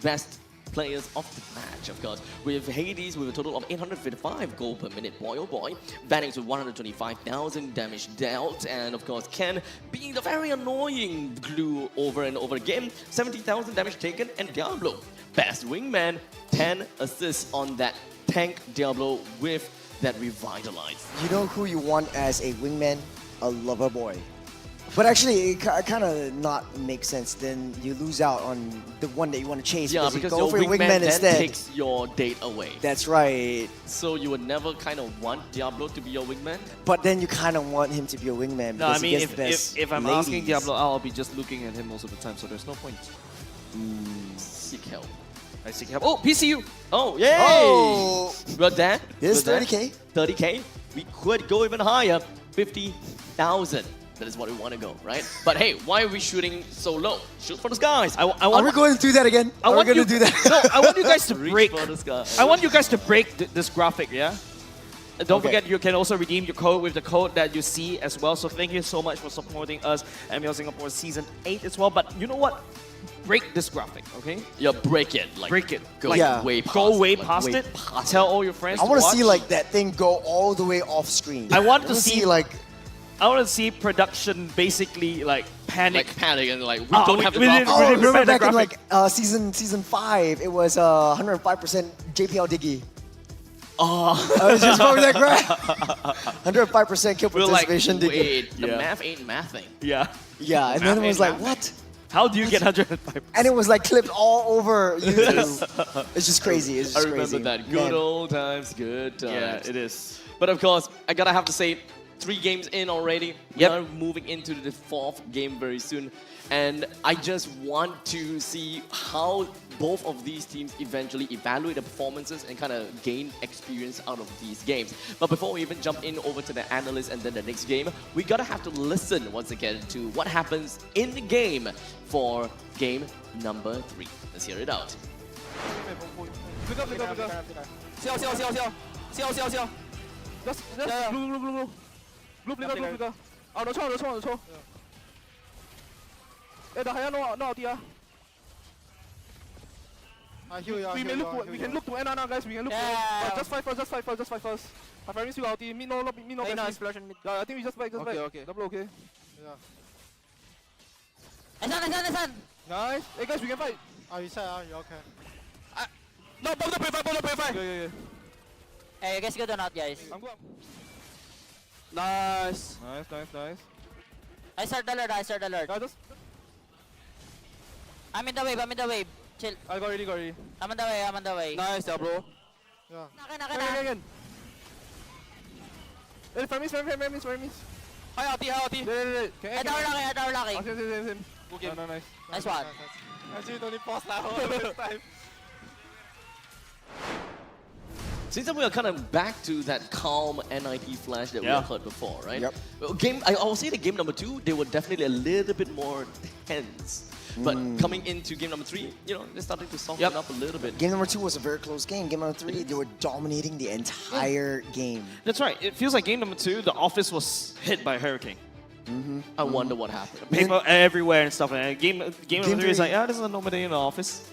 best players of the match, of course, with Hades with a total of 855 gold per minute, boy oh boy, Vannings with 125,000 damage dealt, and of course Ken being the very annoying glue over and over again, 70,000 damage taken, and Diablo, best wingman, 10 assists on that tank Diablo with that revitalize. You know who you want as a wingman? A lover boy. But actually, it kind of not makes sense. Then you lose out on the one that you want to chase because you go for your wingman then instead. Takes your date away. That's right. So you would never kind of want Diablo to be your wingman? But then you kind of want him to be a wingman No, I because mean, he gets the best if I'm ladies. asking Diablo, I'll be just looking at him most of the time, so there's no point. Seek help. I seek help. Oh, PCU! Oh, yay! Oh! Well, that Here's 30K. 30K. We could go even higher. 50,000. That is what we want to go, right? But hey, why are we shooting so low? Shoot for the skies. Are we going to do that again? Are we going to do that? No, I want you guys to Reach break. for the skies. I want you guys to break this graphic, yeah? Don't forget, you can also redeem your code with the code that you see as well. So thank you so much for supporting us, MPL Singapore Season 8 as well. But you know what? Break this graphic, okay? Yeah, break it. Like, break it. Go way past Go way it. Like, past way it. past Tell all your friends I want to watch. see like that thing go all the way off screen. I want to see like. I want to see production basically like panic. Like panic and like, we don't have the graphic. Oh, remember back in graphic. like season 5, it was 105% JPL Diggy. Oh, I was just from that graph. 105% kill We're like, participation Diggy. wait, the math ain't mathing. Yeah. Yeah, and then it was like, what? How do you get 105? And it was like clipped all over YouTube. It's just crazy. It's just I remember crazy. that. Good Man. old times, good times. Yeah, it is. But of course, I gotta have to say, 3 games in already. Yep. We're moving into the 4th game very soon. And I just want to see how both of these teams eventually evaluate the performances and kind of gain experience out of these games. But before we even jump in over to the analyst and then the next game, we gotta have to listen once again to what happens in the game for game number 3. Let's hear it out. Flick up. See. Just blue. Blue, flick up. Oh, no choke. Eh, the higher no out there. We can look to end now, guys. We can look to end. Just fight first. My friend still out. Me no best. I think we just fight. Okay. Double okay. Nice. Nice. Hey guys, we can fight. You said, you okay? No, both the fight. Yeah. Hey, you guys go down out, guys. I'm good. Nice. I start the alert. Yeah, just... I'm in the wave. Chill. I got ready. I'm on the way. Nice, bro. Yeah. Naka. Again. Hey, friend miss. Hi, Ati. I tower lucky. Same. Good game. Nice. Nice one. Actually, don't need pause now. This time. Seems like we are kind of back to that calm NIP flash that we have heard before, right? Yep. Well, I will say the game number 2, they were definitely a little bit more tense. But coming into game number 3, they're starting to soften up a little bit. Game number 2 was a very close game. Game number 3, they were dominating the entire game. That's right. It feels like game number 2, the office was hit by a hurricane. I wonder what happened. Paper everywhere and stuff like that. Game number 3 is like, this is a normal day in the office.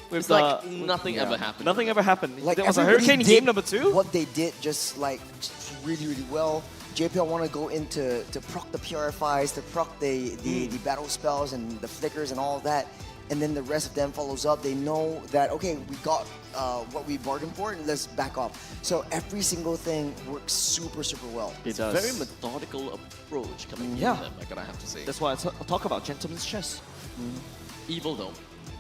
It's like nothing ever happened. Nothing ever happened. Like there was a hurricane in game number 2. What they did just really, really well. JPL want to go into to proc the purifies, to proc the battle spells and the flickers and all of that. And then the rest of them follows up. They know that, okay, we got what we bargained for, and let's back off. So every single thing works super, super well. It's a very methodical approach coming from them, I gotta have to say. That's why I talk about gentleman's chess. Evil though.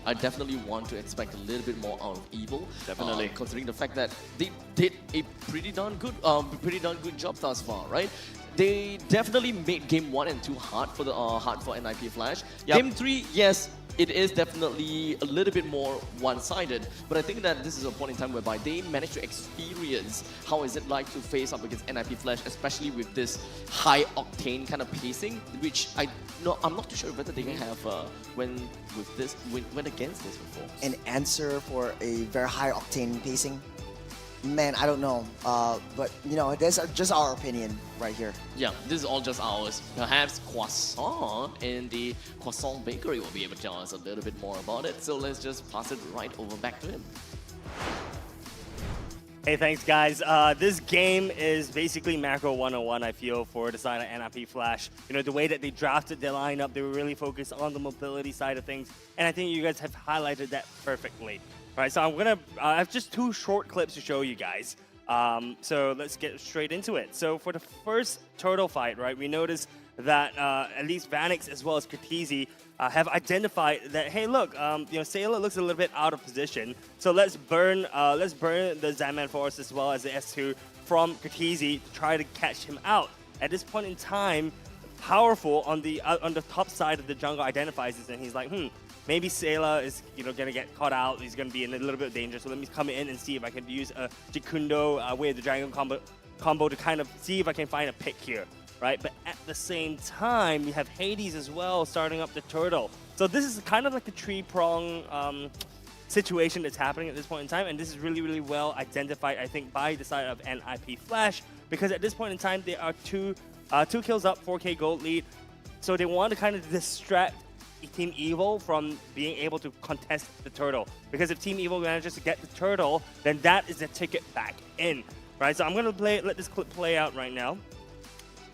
I definitely want to expect a little bit more out of Evil. Definitely. Considering the fact that they did a pretty darn good job thus far, right? They definitely made game 1 and 2 hard for NIP Flash. Yep. Game 3, yes, it is definitely a little bit more one-sided, but I think that this is a point in time whereby they managed to experience how is it like to face up against NIP Flash, especially with this high-octane kind of pacing, which I'm not too sure whether they can have went against this before. An answer for a very high-octane pacing? Man, I don't know. But, that's just our opinion right here. Yeah, this is all just ours. Perhaps Croissant in the Croissant Bakery will be able to tell us a little bit more about it. So let's just pass it right over back to him. Hey, thanks, guys. This game is basically macro 101, I feel, for the side of NIP Flash. The way that they drafted their lineup, they were really focused on the mobility side of things. And I think you guys have highlighted that perfectly. All right, so I have just 2 short clips to show you guys. So let's get straight into it. So for the first turtle fight, right, we noticed that at least Vanix as well as Kertizi have identified that, hey, look, Sailor looks a little bit out of position. So let's burn the Zaman Forest as well as the S2 from Kertizi to try to catch him out. At this point in time, Powerful on the top side of the jungle identifies this, and he's like, maybe Sailor is gonna get caught out. He's gonna be in a little bit of danger. So let me come in and see if I can use a Jikundo with the Dragon combo to kind of see if I can find a pick here, right? But at the same time, we have Hades as well starting up the turtle. So this is kind of like a 3-prong situation that's happening at this point in time, and this is really, really well identified, I think, by the side of NIP Flash, because at this point in time, there are two kills up, 4K gold lead. So they want to kind of distract Team Evil from being able to contest the turtle. Because if Team Evil manages to get the turtle, then that is the ticket back in, right? So I'm going to let this clip play out right now.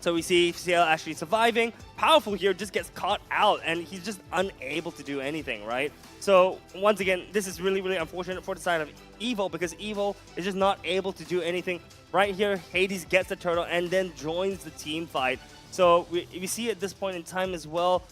So we see CL actually surviving. Powerful here just gets caught out, and he's just unable to do anything, right? So once again, this is really, really unfortunate for the side of Evil, because Evil is just not able to do anything. Right here, Hades gets the turtle and then joins the team fight. So we see at this point in time as well,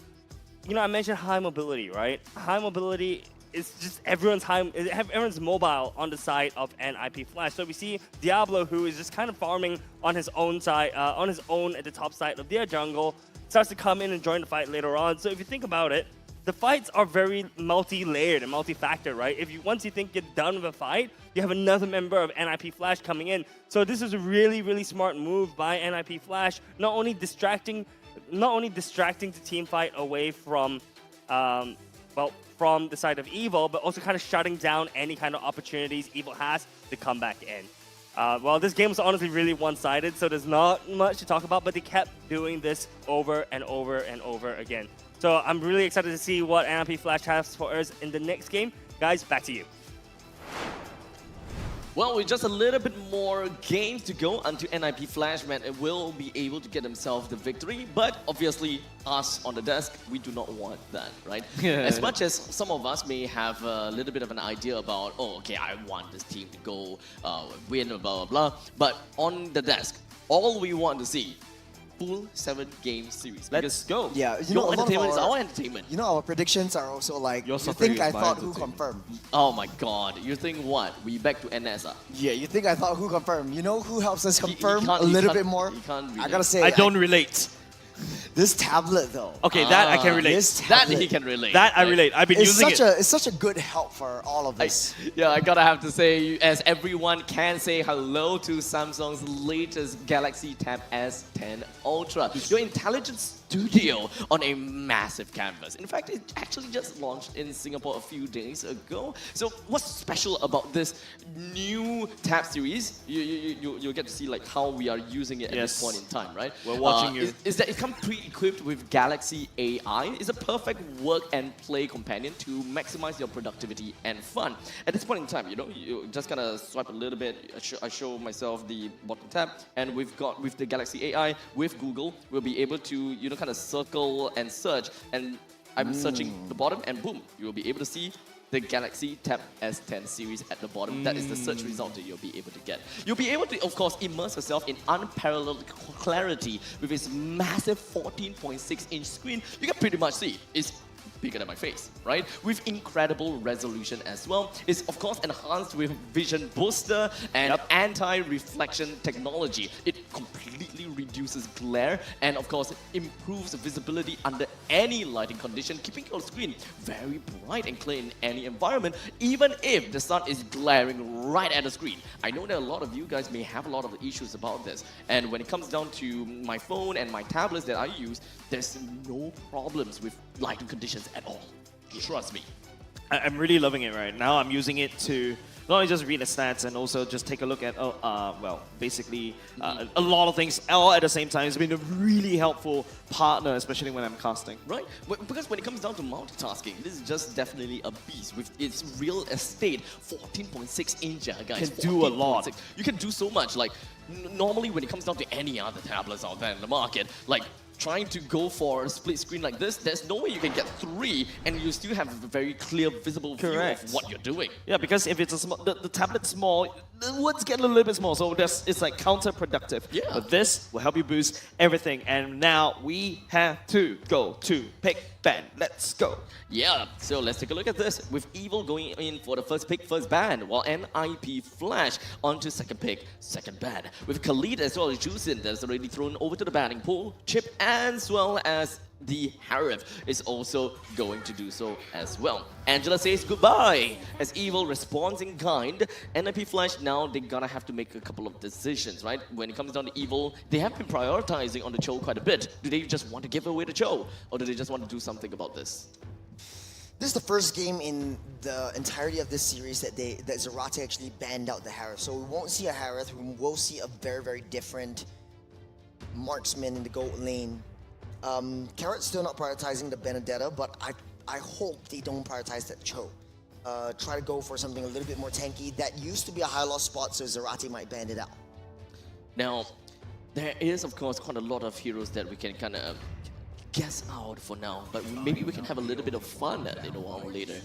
I mentioned high mobility, right? High mobility is just everyone's mobile on the side of an IP Flash. So we see Diablo, who is just kind of farming on his own side, at the top side of their jungle, starts to come in and join the fight later on. So if you think about it, the fights are very multi-layered and multi-factor, right? Once you think you're done with a fight, you have another member of NIP Flash coming in. So this is a really, really smart move by NIP Flash, not only distracting the team fight away from, from the side of Evil, but also kind of shutting down any kind of opportunities Evil has to come back in. Well, this game was honestly really one-sided, so there's not much to talk about, but they kept doing this over and over and over again. So I'm really excited to see what NIP Flash has for us in the next game. Guys, back to you. Well, with just a little bit more games to go until NIP Flashman will be able to get himself the victory. But obviously, us on the desk, we do not want that, right? As much as some of us may have a little bit of an idea about, oh, okay, I want this team to go win, blah, blah, blah. But on the desk, all we want to see, full 7-game series. Let's go. Yeah, your entertainment is our entertainment. Our predictions are also like, you suffering think I is my thought who entertainment. confirmed? Oh my god, you think what? We back to NS? Yeah, you think I thought who confirmed? You know who helps us He confirm can't- a he little can't- bit more? he can't I relate. gotta say, I don't relate. this tablet though. Okay, that I can relate. This That tablet he can relate. That I right? relate. I've been it's using such it. it's such a good help for all of us. I gotta have to say, as everyone can say hello to Samsung's latest Galaxy Tab S10 Ultra, your intelligence studio on a massive canvas. In fact, it actually just launched in Singapore a few days ago. So what's special about this new Tab series? You'll get to see like how we are using it at this point in time, right? We're watching you. Is that it comes pre-equipped with Galaxy AI. It's a perfect work and play companion to maximize your productivity and fun. At this point in time, you just gonna swipe a little bit. I show myself the bottom tab, and with the Galaxy AI with Google, we'll be able to kind of circle and search, and I'm searching the bottom, and boom, you will be able to see the Galaxy Tab S10 series at the bottom. That is the search result that you'll be able to get. You'll be able to, of course, immerse yourself in unparalleled clarity with its massive 14.6-inch screen. You can pretty much see it's bigger than my face, right? With incredible resolution as well. It's of course enhanced with vision booster and anti-reflection technology. It completely reduces glare and of course improves visibility under any lighting condition, keeping your screen very bright and clear in any environment, even if the sun is glaring right at the screen. I know that a lot of you guys may have a lot of issues about this, and when it comes down to my phone and my tablets that I use, there's no problems with lighting conditions at all. Trust me. I'm really loving it right now. I'm using it to not only just read the stats and also just take a look at, basically a lot of things all at the same time. It's been a really helpful partner, especially when I'm casting. Right, because when it comes down to multitasking, this is just definitely a beast with its real estate 14.6 inch, guys. Can do a lot. 14.6. You can do so much. Like normally, when it comes down to any other tablets out there in the market, like trying to go for a split screen like this, there's no way you can get 3 and you still have a very clear, visible view of what you're doing. Yeah, because if it's the tablet's small, the words get a little bit small, so it's like counterproductive. Yeah. But this will help you boost everything. And now we have to go to pick ban. Let's go. Yeah, so let's take a look at this. With Evil going in for the first pick, first ban, while NIP Flash onto second pick, second ban. With Khalid as well as Jusin that's already thrown over to the batting pool. Chip as well as the Harif is also going to do so as well. Angela says goodbye as Evil responds in kind. NIP Flash now they're gonna have to make a couple of decisions, right? When it comes down to Evil, they have been prioritizing on the Cho quite a bit. Do they just want to give away the Cho, or do they just want to do something about this? This is the first game in the entirety of this series that Zarate actually banned out the Harith. So we won't see a Harith, we will see a very, very different marksman in the gold lane. Carrot's still not prioritizing the Benedetta, but I hope they don't prioritize that Cho. Try to go for something a little bit more tanky. That used to be a high loss spot, so Zarate might ban it out. Now, there is of course quite a lot of heroes that we can kind of guess out for now, but maybe we can have a little bit of fun a little while later.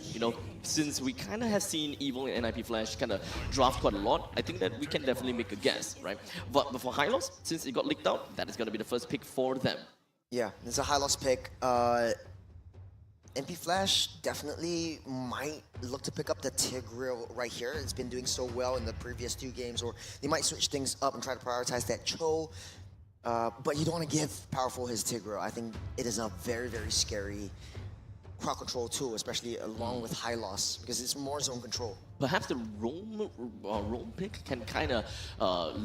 Since we kind of have seen Evil and NIP Flash kind of draft quite a lot, I think that we can definitely make a guess, right? But for Hylos, since it got leaked out, that is going to be the first pick for them. Yeah, it's a high loss pick. MP Flash definitely might look to pick up the Tigreal right here. It's been doing so well in the previous 2 games, or they might switch things up and try to prioritize that Cho. But you don't want to give Powerful his Tigreal. I think it is a very, very scary crowd control tool, especially along with high loss, because it's more zone control. Perhaps the roam pick can kind of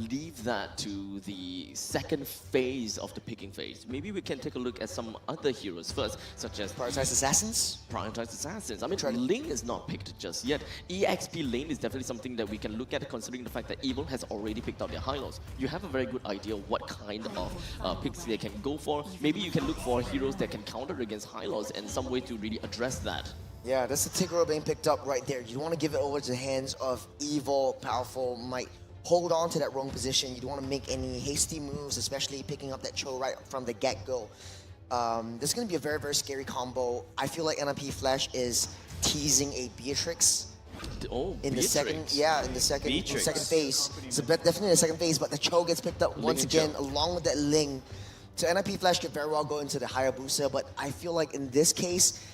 leave that to the second phase of the picking phase. Maybe we can take a look at some other heroes first, such as Prioritize Assassins? Prioritize Assassins. I mean, Ling is not picked just yet. EXP lane is definitely something that we can look at, considering the fact that Evil has already picked out their high lows. You have a very good idea of what kind of picks they can go for. Maybe you can look for heroes that can counter against high lows and some way to really address that. Yeah, that's the Tigreal being picked up right there. You don't want to give it over to the hands of Evil. Powerful might hold on to that wrong position. You don't want to make any hasty moves, especially picking up that Cho right from the get-go. This is going to be a very, very scary combo. I feel like NIP Flash is teasing a Beatrix. In the second phase. So definitely the second phase, but the Cho gets picked up once again along with that Ling. So NIP Flash could very well go into the Hayabusa, but I feel like in this case,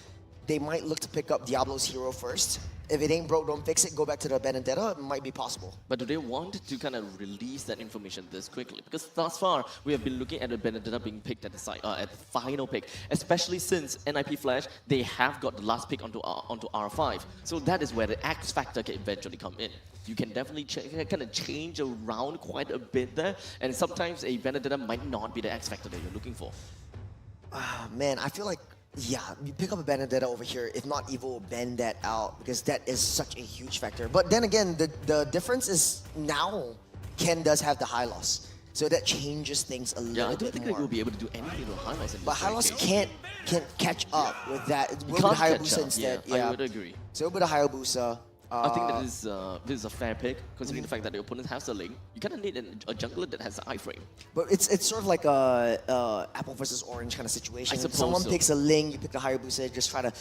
they might look to pick up Diablo's hero first. If it ain't broke, don't fix it. Go back to the Benedetta. It might be possible. But do they want to kind of release that information this quickly? Because thus far, we have been looking at the Benedetta being picked at the side, at the final pick. Especially since NIP Flash, they have got the last pick onto R5. So that is where the X factor can eventually come in. You can definitely kind of change around quite a bit there, and sometimes a Benedetta might not be the X factor that you're looking for. Man, I feel like, yeah, you pick up a Benedetta over here. If not, Evil will bend that out because that is such a huge factor. But then again, the difference is now Ken does have the high loss. So that changes things a little bit more. Yeah, I don't think they will be able to do anything with high loss. But high loss can't catch up with that. With Hayabusa instead. Yeah, I would agree. So with a Hayabusa, I think that this is a fair pick, considering the fact that the opponent has the Ling. You kind of need a jungler that has the iframe. But it's sort of like a apple versus orange kind of situation. If someone picks a Ling, you pick a Hayabusa, just try to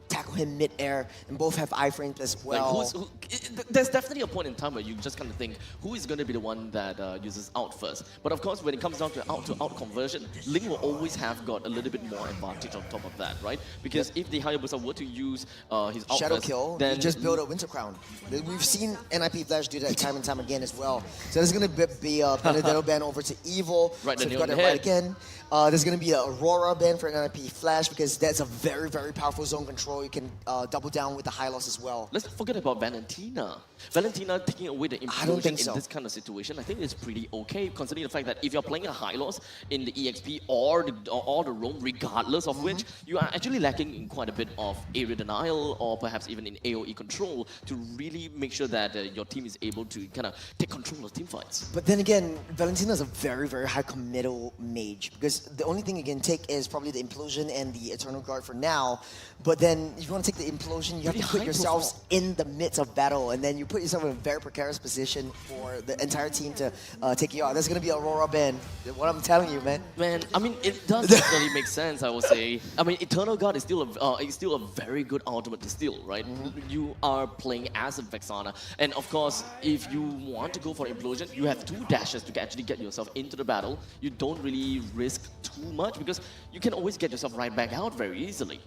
tackle him mid-air, and both have iframes as well. Like there's definitely a point in time where you just kind of think, who is going to be the one that uses out first? But of course, when it comes down to out conversion, Ling will always have got a little bit more advantage on top of that, right? Because if the Hayabusa were to use his out Shadow first, kill, then you just build a Winter Crown. We've seen NIP Flash do that time and time again as well. So there's going to be a Benedetto ban over to Evil. Right, so we've got it right again. There's going to be an Aurora ban for NIP Flash because that's a very, very powerful zone control. You can double down with the high loss as well. Let's forget about Valentina. Valentina taking away the implosion in this kind of situation, I think it's pretty okay, considering the fact that if you're playing a high loss in the EXP or the roam, regardless of which, you are actually lacking in quite a bit of area denial or perhaps even in AoE control to really make sure that your team is able to kind of take control of team fights. But then again, Valentina is a very, very high committal mage because the only thing you can take is probably the Implosion and the Eternal Guard for now. But then if you want to take the Implosion, you have to put yourselves in the midst of battle, and then you put yourself in a very precarious position for the entire team to take you out. There's going to be Aurora ban. What I'm telling you, man. Man, I mean, it does definitely make sense, I would say. I mean, Eternal Guard is still a very good ultimate to steal, right? You are playing as a Vexana, and of course, if you want to go for Implosion, you have 2 dashes to actually get yourself into the battle. You don't really risk too much because you can always get yourself right back out very easily.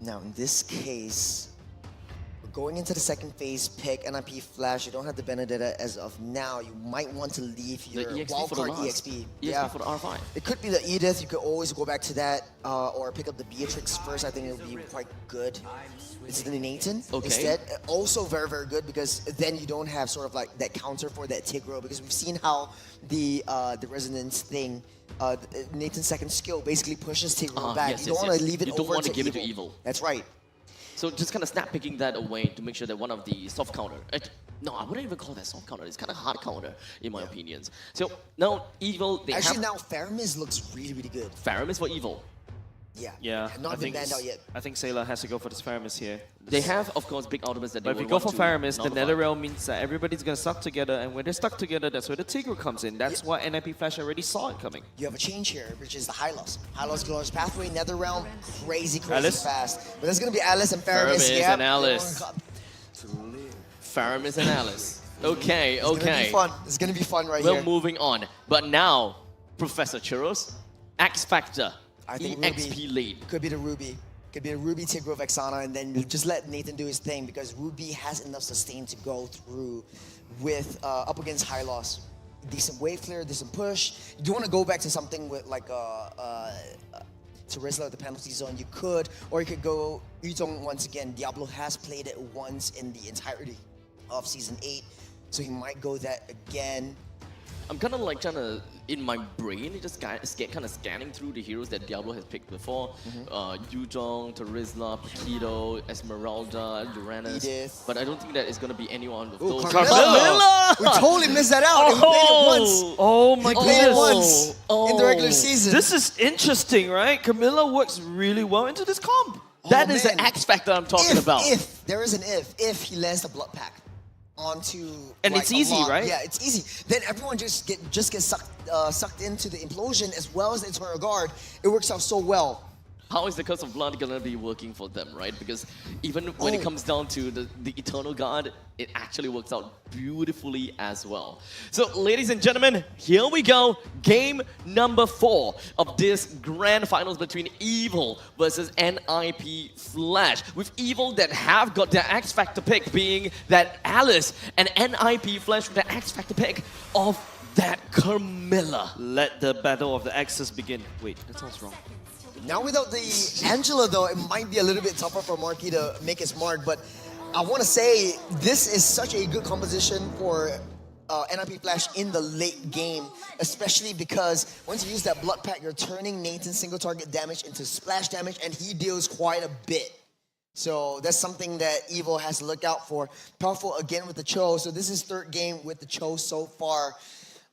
Now, in this case, we're going into the second phase pick, NIP Flash. You don't have the Benedetta as of now. You might want to leave your wildcard EXP. EXP for the R5. It could be the Edith. You could always go back to that or pick up the Beatrix first. I think it would be quite good. It's the Nathan instead. Also very, very good because then you don't have sort of like that counter for that Tigreal because we've seen how the Resonance thing, Nathan's second skill basically pushes Tigreal back. You don't want to leave it over to Evil. You don't want to give it to Evil. That's right. So just kind of snap picking that away to make sure that one of the soft counter. No, I wouldn't even call that soft counter. It's kind of hard counter in my opinions. So now Evil, actually now Faramis looks really, really good. Faramis for Evil. Yeah. Not been banned out yet. I think Sailor has to go for this Faramis here. They have, of course, big ultimates that they But if you go for Faramis, the Netherrealm means that everybody's going to stuck together, and when they're stuck together, that's where the Tigreal comes in. That's why NIP Flash already saw it coming. You have a change here, which is the high loss. High loss Glorious Pathway, Netherrealm, crazy Alice? fast. But there's going to be Alice and Faramis. Faramis and Alice. Faramis and Alice. Okay, It's gonna be fun. It's going to be fun right We're here. moving on. But now, Professor Churros, X Factor. I think EXP late. Could be the Ruby. Could be a Ruby Tigro Vexana, and then just let Nathan do his thing because Ruby has enough sustain to go through with up against high loss. Decent wave clear, decent push. You want to go back to something with like to Rizla at the penalty zone, you could, or you could go Yuzhong once again. Diablo has played it once in the entirety of Season 8, so he might go that again. I'm kind of like trying to, in my brain, just kind of scanning through the heroes that Diablo has picked before. Yuzhong, Terizla, Paquito, Esmeralda, Uranus. Edith. But I don't think that it's going to be any one of Ooh, those. Carmilla! We totally missed that out. We played it once. Oh my We played it goodness. once in the regular season. This is interesting, right? Camilla works really well into this comp. That is the X factor I'm talking about. If there is an if he lands the blood pack onto and like, it's easy, right? Yeah, it's easy. Then everyone just gets sucked into the implosion as well as the eternal guard. It works out so well. How is the Curse of Blood gonna be working for them, right? Because even when it comes down to the Eternal Guard, it actually works out beautifully as well. So, ladies and gentlemen, here we go. Game number 4 of this grand finals between Evil versus NIP Flash. With Evil that have got their X Factor pick being that Alice, and NIP Flash with the X Factor pick of that Carmilla. Let the battle of the X's begin. Wait, that sounds wrong. Now without the Angela though, it might be a little bit tougher for Marky to make his mark, but I want to say this is such a good composition for NIP Flash in the late game, especially because once you use that blood pack, you're turning Nathan's single target damage into splash damage, and he deals quite a bit. So that's something that Evil has to look out for. Powerful again with the Cho, so this is third game with the Cho so far.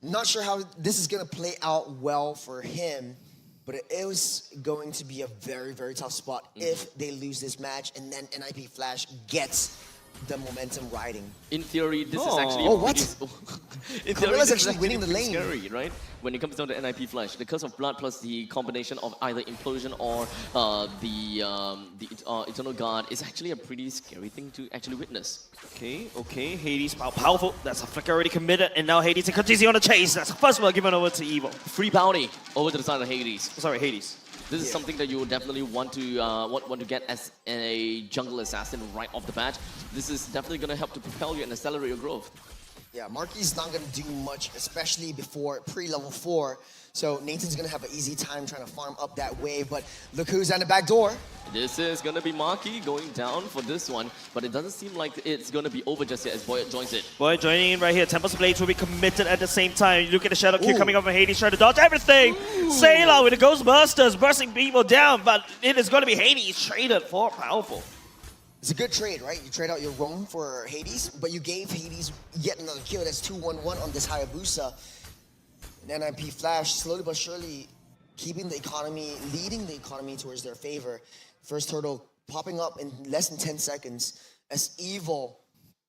Not sure how this is going to play out well for him. But it is going to be a very, very tough spot if they lose this match and then NIP Flash gets the momentum riding. In theory, this is actually in theory, Camilla's this is actually winning the pretty lane. Scary, right? When it comes down to NIP Flash, the Curse of Blood plus the combination of either Implosion or the Eternal Guard is actually a pretty scary thing to actually witness. Okay, Hades powerful. That's a flicker already committed, and now Hades continues on the chase. That's the first one given over to Evil. Free bounty over to the side of Hades. Sorry, Hades. This is something that you would definitely want to get as a jungle assassin right off the bat. This is definitely going to help to propel you and accelerate your growth. Yeah, Marky's not going to do much, especially before pre-level 4. So Nathan's going to have an easy time trying to farm up that wave. But look who's on the back door. This is going to be Marky going down for this one. But it doesn't seem like it's going to be over just yet as Boyet joins it. Boyet joining in right here. Tempest Blades will be committed at the same time. You look at the Shadow Q coming up from Hades, trying to dodge everything. Sailor with the Ghostbusters bursting people down. But it is going to be Hades traded for powerful. It's a good trade, right? You trade out your roam for Hades, but you gave Hades yet another kill. That's 2-1-1 on this Hayabusa. And NIP Flash slowly but surely keeping the economy, leading the economy towards their favor. First turtle popping up in less than 10 seconds as Evil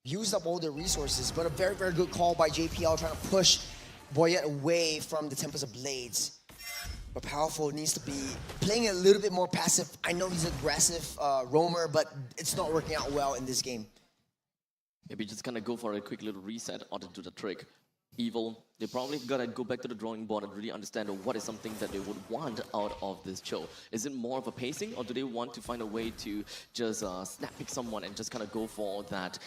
used up all their resources, but a very, very good call by JPL trying to push Boyet away from the Tempest of Blades. But Powerful needs to be playing a little bit more passive. I know he's an aggressive roamer, but it's not working out well in this game. Maybe just kind of go for a quick little reset or to do the trick. Evil, they probably gotta go back to the drawing board and really understand what is something that they would want out of this show. Is it more of a pacing, or do they want to find a way to just snap pick someone and just kind of go for that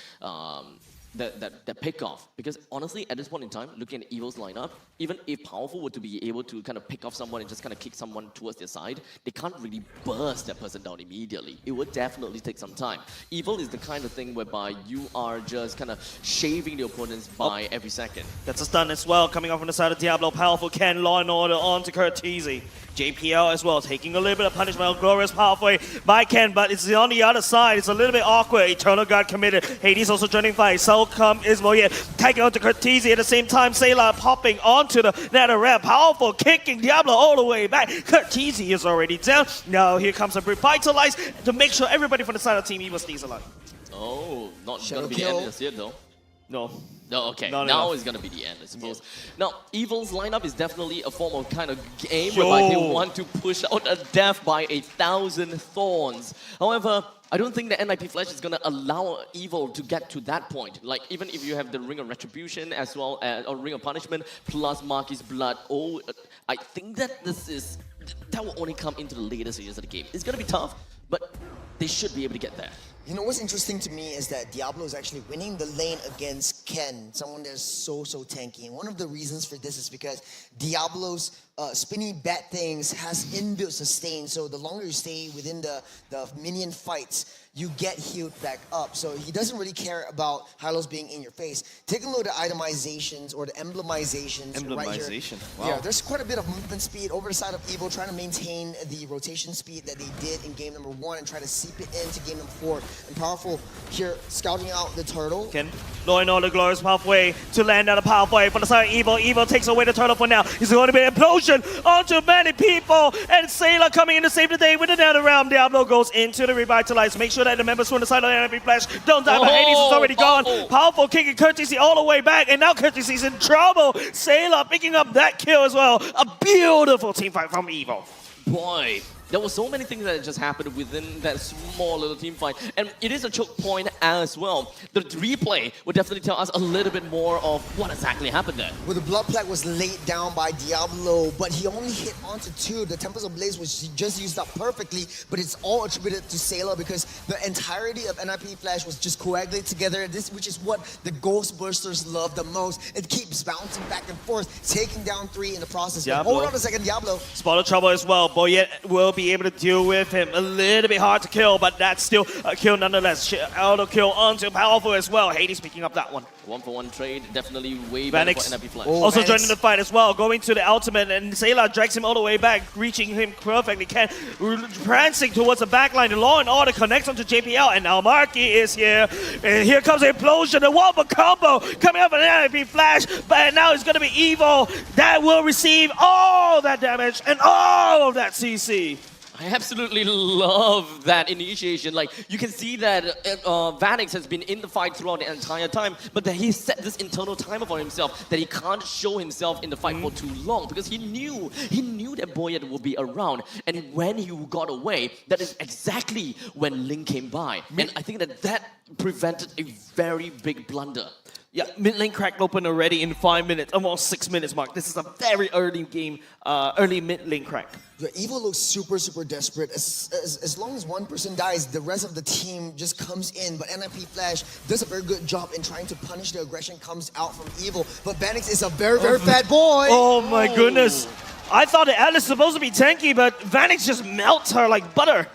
that pick off? Because honestly, at this point in time, looking at Evil's lineup, even if Powerful were to be able to kind of pick off someone and just kind of kick someone towards their side, they can't really burst that person down immediately. It would definitely take some time. Evil is the kind of thing whereby you are just kind of shaving the opponents by every second. That's a stun as well, coming off on the side of Diablo. Powerful can Law and Order on to Curtizi. JPL as well, taking a little bit of punishment. Glorious pathway by Ken, but it's on the other side. It's a little bit awkward. Eternal Guard committed. Hades also joining fight. So come is Moyet, taking on to Curtizi at the same time. Sailor popping onto the nether ramp. Powerful kicking Diablo all the way back. Curtizi is already down. Now here comes a Revitalize to make sure everybody from the side of Team Evil stays alive. Oh, not gonna be the end just yet though. No. No, okay. Not now enough. it's gonna be the end, I suppose. Now, Evil's lineup is definitely a form of kind of game whereby they want to push out a death by 1,000 thorns. However, I don't think the NIP Flash is gonna allow Evil to get to that point. Like, even if you have the Ring of Retribution as well as or Ring of Punishment plus Marky's Blood, I think that this is that will only come into the later stages of the game. It's going to be tough, but they should be able to get there. You know what's interesting to me is that Diablo is actually winning the lane against Ken, someone that's so tanky. And one of the reasons for this is because Diablo's spinny bat things has inbuilt sustain. So the longer you stay within the minion fights, you get healed back up. So he doesn't really care about Hylos being in your face. Take a look at the itemizations or the emblemizations right here. Wow. Yeah, there's quite a bit of movement speed over the side of Evo, trying to maintain the rotation speed that they did in game number 1 and try to seep it into game number 4. And Powerful here scouting out the turtle. Ken, Law and Order Glorious pathway to land on a pathway from the side of Evo. Evo takes away the turtle for now. It's going to be an implosion onto many people. And Sailor coming in to save the day with another round. Diablo goes into the revitalize. Make sure that the members from the side of the enemy flash don't die, but Hades is already gone. Powerful kicking Courtesy all the way back, and now Courtesy's in trouble. Sailor picking up that kill as well. A beautiful team fight from Evo. Boy, there were so many things that just happened within that small little team fight. And it is a choke point as well. The replay would definitely tell us a little bit more of what exactly happened there. Well, the Blood Plague was laid down by Diablo, but he only hit onto 2. The Tempest of Blaze was just used up perfectly, but it's all attributed to Sailor because the entirety of NIP Flash was just coagulated together, which is what the Ghost Bursters love the most. It keeps bouncing back and forth, taking down 3 in the process. Diablo. Hold on a second, Diablo. Spot of trouble as well. Boyet will be able to deal with him. A little bit hard to kill, but that's still a kill nonetheless. Auto kill onto Powerful as well. Hades picking up that one. 1-for-1 trade, definitely way better for NIP Flash. Also joining the fight as well, going to the ultimate, and Sailor drags him all the way back, reaching him perfectly. Ken prancing towards the backline. The Law and Order connects onto JPL, and now Marky is here. And here comes the implosion, the Whopper combo coming up on NIP Flash, but now it's going to be Evo that will receive all that damage and all of that CC. I absolutely love that initiation. Like, you can see that Vanix has been in the fight throughout the entire time, but that he set this internal timer for himself that he can't show himself in the fight for too long because he knew that Boyet would be around. And when he got away, that is exactly when Link came by. And I think that prevented a very big blunder. Yeah, mid lane cracked open already in 5 minutes, almost 6 minutes mark. This is a very early game, early mid lane crack. The Evo looks super desperate. As long as one person dies, the rest of the team just comes in. But NIP Flash does a very good job in trying to punish the aggression comes out from Evo. But Vanix is a very fat boy. Oh my goodness. I thought that Alice was supposed to be tanky, but Vanix just melts her like butter.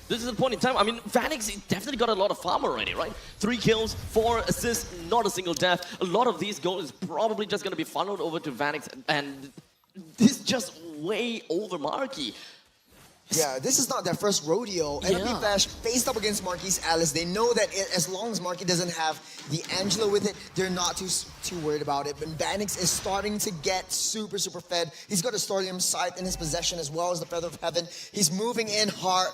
This is the point in time. I mean, Vanix definitely got a lot of farm already, right? 3 kills, 4 assists, not a single death. A lot of these goals is probably just going to be funneled over to Vanix, and this is just way over Marky. Yeah, this is not their first rodeo. NIP Flash faced up against Marky's Alice. They know that as long as Marky doesn't have the Angela with it, they're not too worried about it. But Vanix is starting to get super fed. He's got a Starium Scythe in his possession as well as the Feather of Heaven. He's moving in hard.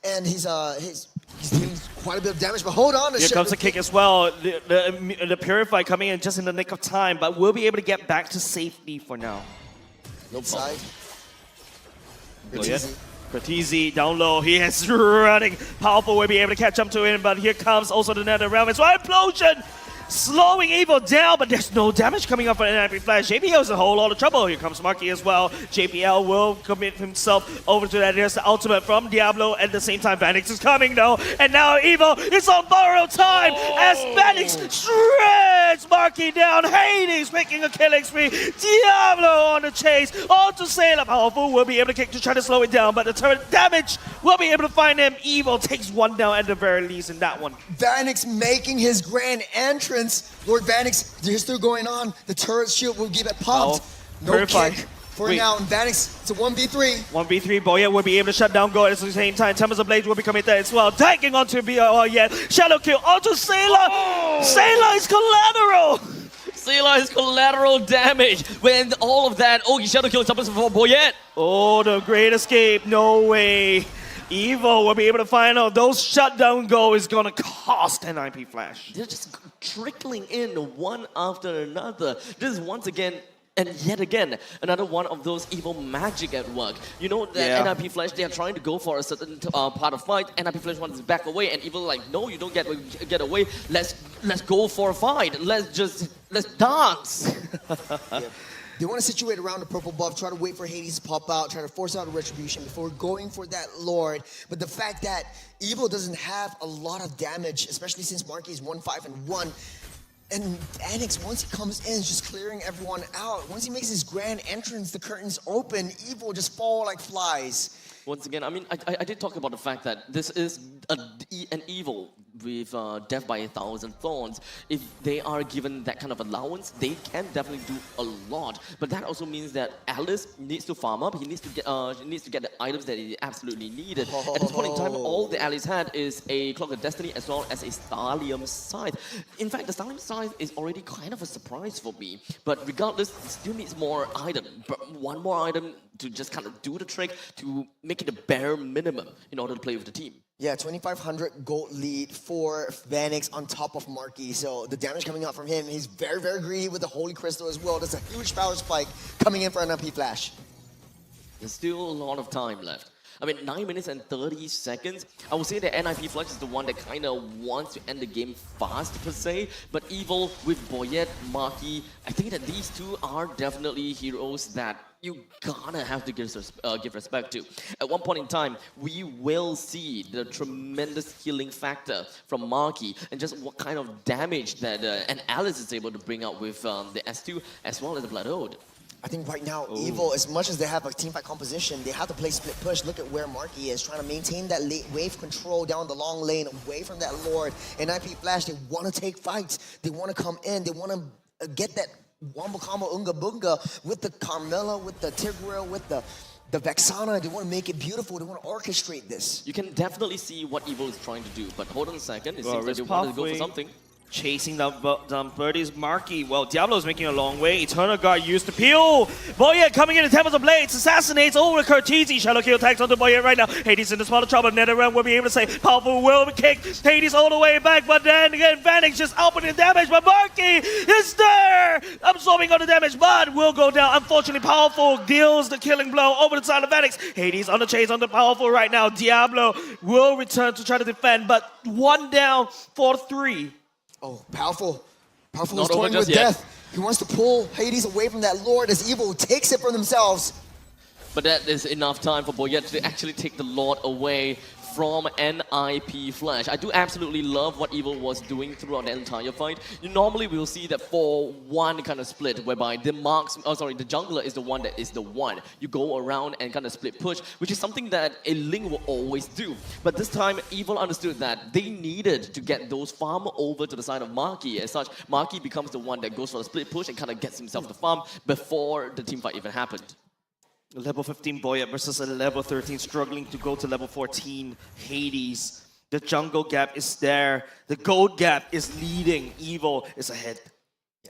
And he's doing quite a bit of damage, but hold on. Here comes the kick as well. The Purify coming in just in the nick of time, but we'll be able to get back to safety for now. No problem. Cortese down low. He is running. Powerful will be able to catch up to him, but here comes also the Nether Realm. It's one implosion! Slowing Evo down, but there's no damage coming up on NIP Flash. JPL is a whole lot of trouble. Here comes Marky as well. JPL will commit himself over to that. There's the ultimate from Diablo. At the same time, Vanix is coming though. And now Evo is on borrowed time as Vanix shreds Marky down. Hades making a killing spree. Diablo on the chase. On to Sailor. Powerful will be able to kick to try to slow it down, but the turret damage will be able to find him. Evo takes one down at the very least in that one. Vanix making his grand entrance. Lord Vanix, there's still going on. The turret shield will give it popped. No kick for now. And Vanix, it's a 1v3. 1v3, Boyet will be able to shut down Go at the same time. Tempest of Blaze will be coming there as well. Tagging onto Boyet. Shadow kill onto Sailor. Sailor is collateral. Sailor is collateral damage. When all of that, he shadow kill happens for Boyet. Oh, the great escape. No way. Evo will be able to find out those shutdown Go is going to cost NIP Flash. They're just trickling in one after another. This is once again and yet again another one of those evil magic at work. You know that NIP Flash, they are trying to go for a certain part of fight. NIP Flash wants to back away, and Evil like, no, you don't get away. Let's go for a fight. Let's dance. They want to situate around the purple buff, try to wait for Hades to pop out, try to force out a retribution before going for that Lord. But the fact that Evil doesn't have a lot of damage, especially since Marky is 1-5-1, and Annex, once he comes in, is just clearing everyone out. Once he makes his grand entrance, the curtains open, Evil just fall like flies. Once again, I mean, I did talk about the fact that this is an evil with death by 1,000 thorns. If they are given that kind of allowance, they can definitely do a lot. But that also means that Alice needs to farm up. He needs to get the items that he absolutely needed. At this point in time, all the Alice had is a Clock of Destiny as well as a Starlium Scythe. In fact, the Starlium Scythe is already kind of a surprise for me. But regardless, it still needs more item. But one more item to just kind of do the trick, to make it the bare minimum in order to play with the team. Yeah, 2,500 gold lead for Vanix on top of Marky. So the damage coming out from him, he's very, very greedy with the Holy Crystal as well. There's a huge power spike coming in for an MP Flash. There's still a lot of time left. I mean, 9 minutes and 30 seconds. I would say that NIP Flash is the one that kind of wants to end the game fast, per se. But Evil with Boyette, Marky, I think that these two are definitely heroes that you gotta have to give respect to. At one point in time, we will see the tremendous healing factor from Marky and just what kind of damage that an Alice is able to bring out with the S2 as well as the Blood Ode. I think right now, Evil, as much as they have a teamfight composition, they have to play split push. Look at where Marky is, trying to maintain that late wave control down the long lane, away from that Lord. And IP Flash, they want to take fights. They want to come in. They want to get that Wombo Combo Unga Bunga with the Carmella, with the Tigreal, with the Vexana. They want to make it beautiful. They want to orchestrate this. You can definitely see what Evil is trying to do, but hold on a second. It seems like they wanted to go for something. Chasing down Birdie's Marky. Well, Diablo's making a long way. Eternal Guard used to peel. Boyette coming in the Temples of Blades. Assassinates over Curtizi. Shallow kill attacks onto Boyette right now. Hades in the spot of trouble. NetherRealm will be able to say powerful will be kicked. Hades all the way back, but then again, Vanix just outputting damage. But Marky is there! Absorbing all the damage, but will go down. Unfortunately, Powerful deals the killing blow over the side of Vanix. Hades on the chase on the Powerful right now. Diablo will return to try to defend, but one down for 3. Oh, Powerful is toying with death. He wants to pull Hades away from that Lord as Evil takes it for themselves. But that is enough time for Boyette to actually take the Lord away from NIP Flash. I do absolutely love what Evil was doing throughout the entire fight. Normally we will see that for one kind of split whereby the jungler is the one that is the one. You go around and kind of split push, which is something that a Link will always do. But this time Evil understood that they needed to get those farm over to the side of Marky. As such, Marky becomes the one that goes for the split push and kind of gets himself the farm before the teamfight even happened. Level 15 Boyette versus a level 13 struggling to go to level 14 Hades. The jungle gap is there. The gold gap is leading. Evil is ahead.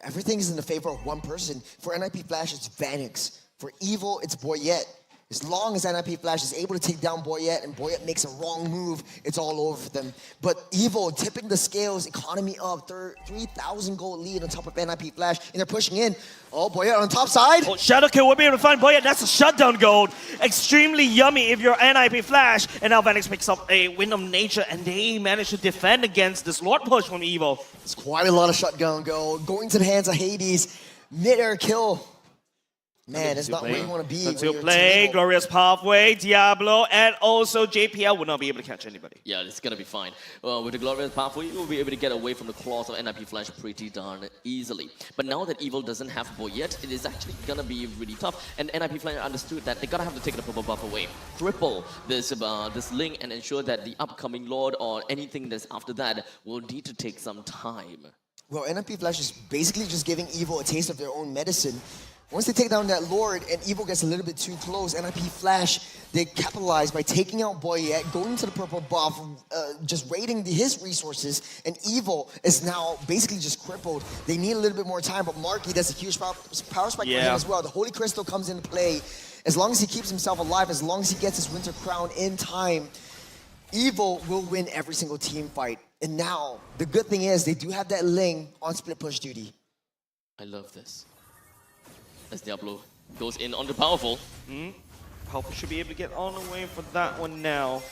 Everything is in the favor of one person. For NIP Flash, it's Vanix. For Evil, it's Boyette. As long as NIP Flash is able to take down Boyette and Boyette makes a wrong move, it's all over for them. But Evil tipping the scales, economy up, 3,000 gold lead on top of NIP Flash, and they're pushing in. Oh, Boyette on top side. Oh, Shadow Kill will be able to find Boyette. That's a shutdown gold. Extremely yummy if you're NIP Flash. And now Vanix picks up a Wind of Nature, and they manage to defend against this Lord push from Evil. It's quite a lot of shutdown gold. Going to the hands of Hades. Mid-air kill. Man, it's not where you want to be. Until play, Glorious Pathway, Diablo, and also JPL will not be able to catch anybody. Yeah, it's gonna be fine. With the Glorious Pathway, you'll be able to get away from the claws of NIP Flash pretty darn easily. But now that Evil doesn't have Boyette, it is actually gonna be really tough. And NIP Flash understood that they gotta have to take the purple buff away, cripple this Link, and ensure that the upcoming Lord or anything that's after that will need to take some time. Well, NIP Flash is basically just giving Evil a taste of their own medicine. Once they take down that Lord and Evil gets a little bit too close, NIP Flash, they capitalize by taking out Boyette, going to the purple buff, just raiding his resources, and Evil is now basically just crippled. They need a little bit more time, but Marky, that's a huge power spike for him as well. The Holy Crystal comes into play. As long as he keeps himself alive, as long as he gets his Winter Crown in time, Evil will win every single team fight. And now, the good thing is, they do have that Ling on split push duty. I love this. As Diablo goes in on the Powerful. Powerful should be able to get on the way for that one now.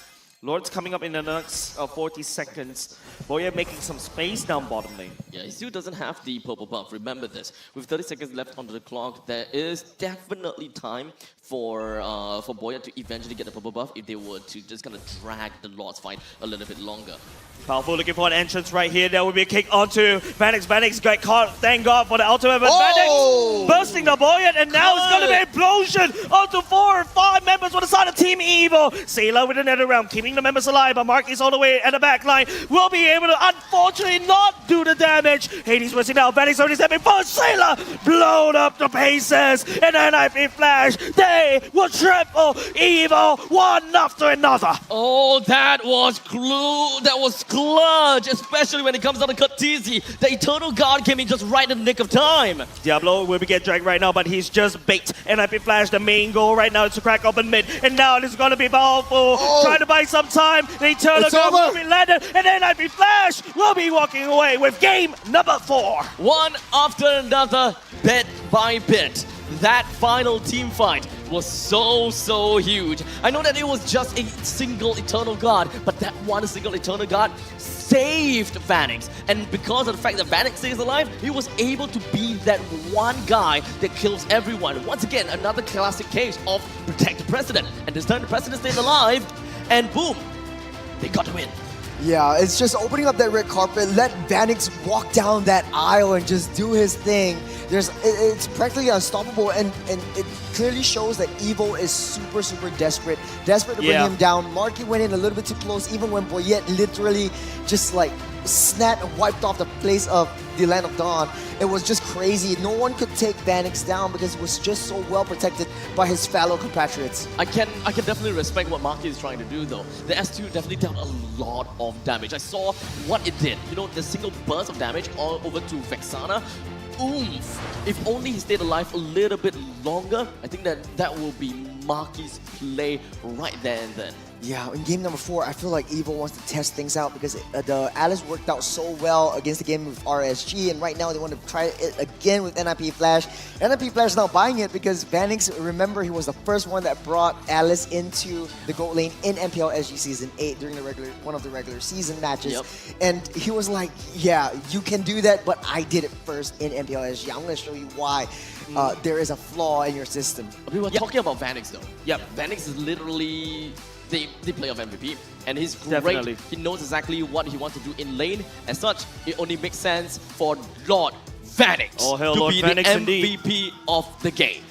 Lord's coming up in the next 40 seconds. Boya making some space down bottom lane. Yeah, he still doesn't have the purple buff. Remember this. With 30 seconds left on the clock, there is definitely time for Boya to eventually get the purple buff if they were to just kind of drag the Lord's fight a little bit longer. Powerful looking for an entrance right here. There will be a kick onto Vanix. Vanix got caught. Thank God for the ultimate. But Vanix bursting the Boyet, and now it's going to be an explosion onto 4 or 5 members on the side of Team Evil. Sailor with another round, keeping the members alive, but Mark is all the way at the back line. Will be able to, unfortunately, not do the damage. Hades was now. Vanix already stepping forward. Sailor blown up the paces, and then IP Flash. They will triple Evil one after another. Oh, that was clutch, especially when it comes down to Katisi. The Eternal Guard came in just right in the nick of time. Diablo will be get dragged right now, but he's just bait. And IP Flash, the main goal right now is to crack open mid. And now it is going to be powerful. Trying to buy some time. The Eternal Guard will be landed. And then IP Flash will be walking away with game number 4. One after another, bit by bit. That final team fight was so huge. I know that it was just a single Eternal Guard, but that one single Eternal Guard saved Vanix. And because of the fact that Vanix stays alive, he was able to be that one guy that kills everyone. Once again, another classic case of protect the President. And this time the President stays alive, and boom, they got the win. Yeah, it's just opening up that red carpet, let Vanix walk down that aisle and just do his thing. It's practically unstoppable, and it clearly shows that Evo is super desperate to bring him down. Marky went in a little bit too close, even when Boyet literally just like snapped and wiped off the place of the Land of Dawn. It was just crazy. No one could take Vanix down because it was just so well protected by his fellow compatriots. I can definitely respect what Marky is trying to do though. The S2 definitely dealt a lot of damage. I saw what it did. You know, the single burst of damage all over to Vexana. Oomph. If only he stayed alive a little bit longer, I think that will be Marky's play right there and then. Yeah, in game number 4, I feel like Evil wants to test things out because the Alice worked out so well against the game with RSG, and right now they want to try it again with NIP Flash. NIP Flash is not buying it because Vanix, remember, he was the first one that brought Alice into the gold lane in MPL SG Season 8 during one of the regular season matches. Yep. And he was like, yeah, you can do that, but I did it first in MPL SG. I'm going to show you why. There is a flaw in your system. We were talking about Vanix though. Yep, Vanix is literally the playoff MVP, and he's great. Definitely. He knows exactly what he wants to do in lane. As such, it only makes sense for Lord Vanix to Lord be Vanix the indeed. MVP of the game.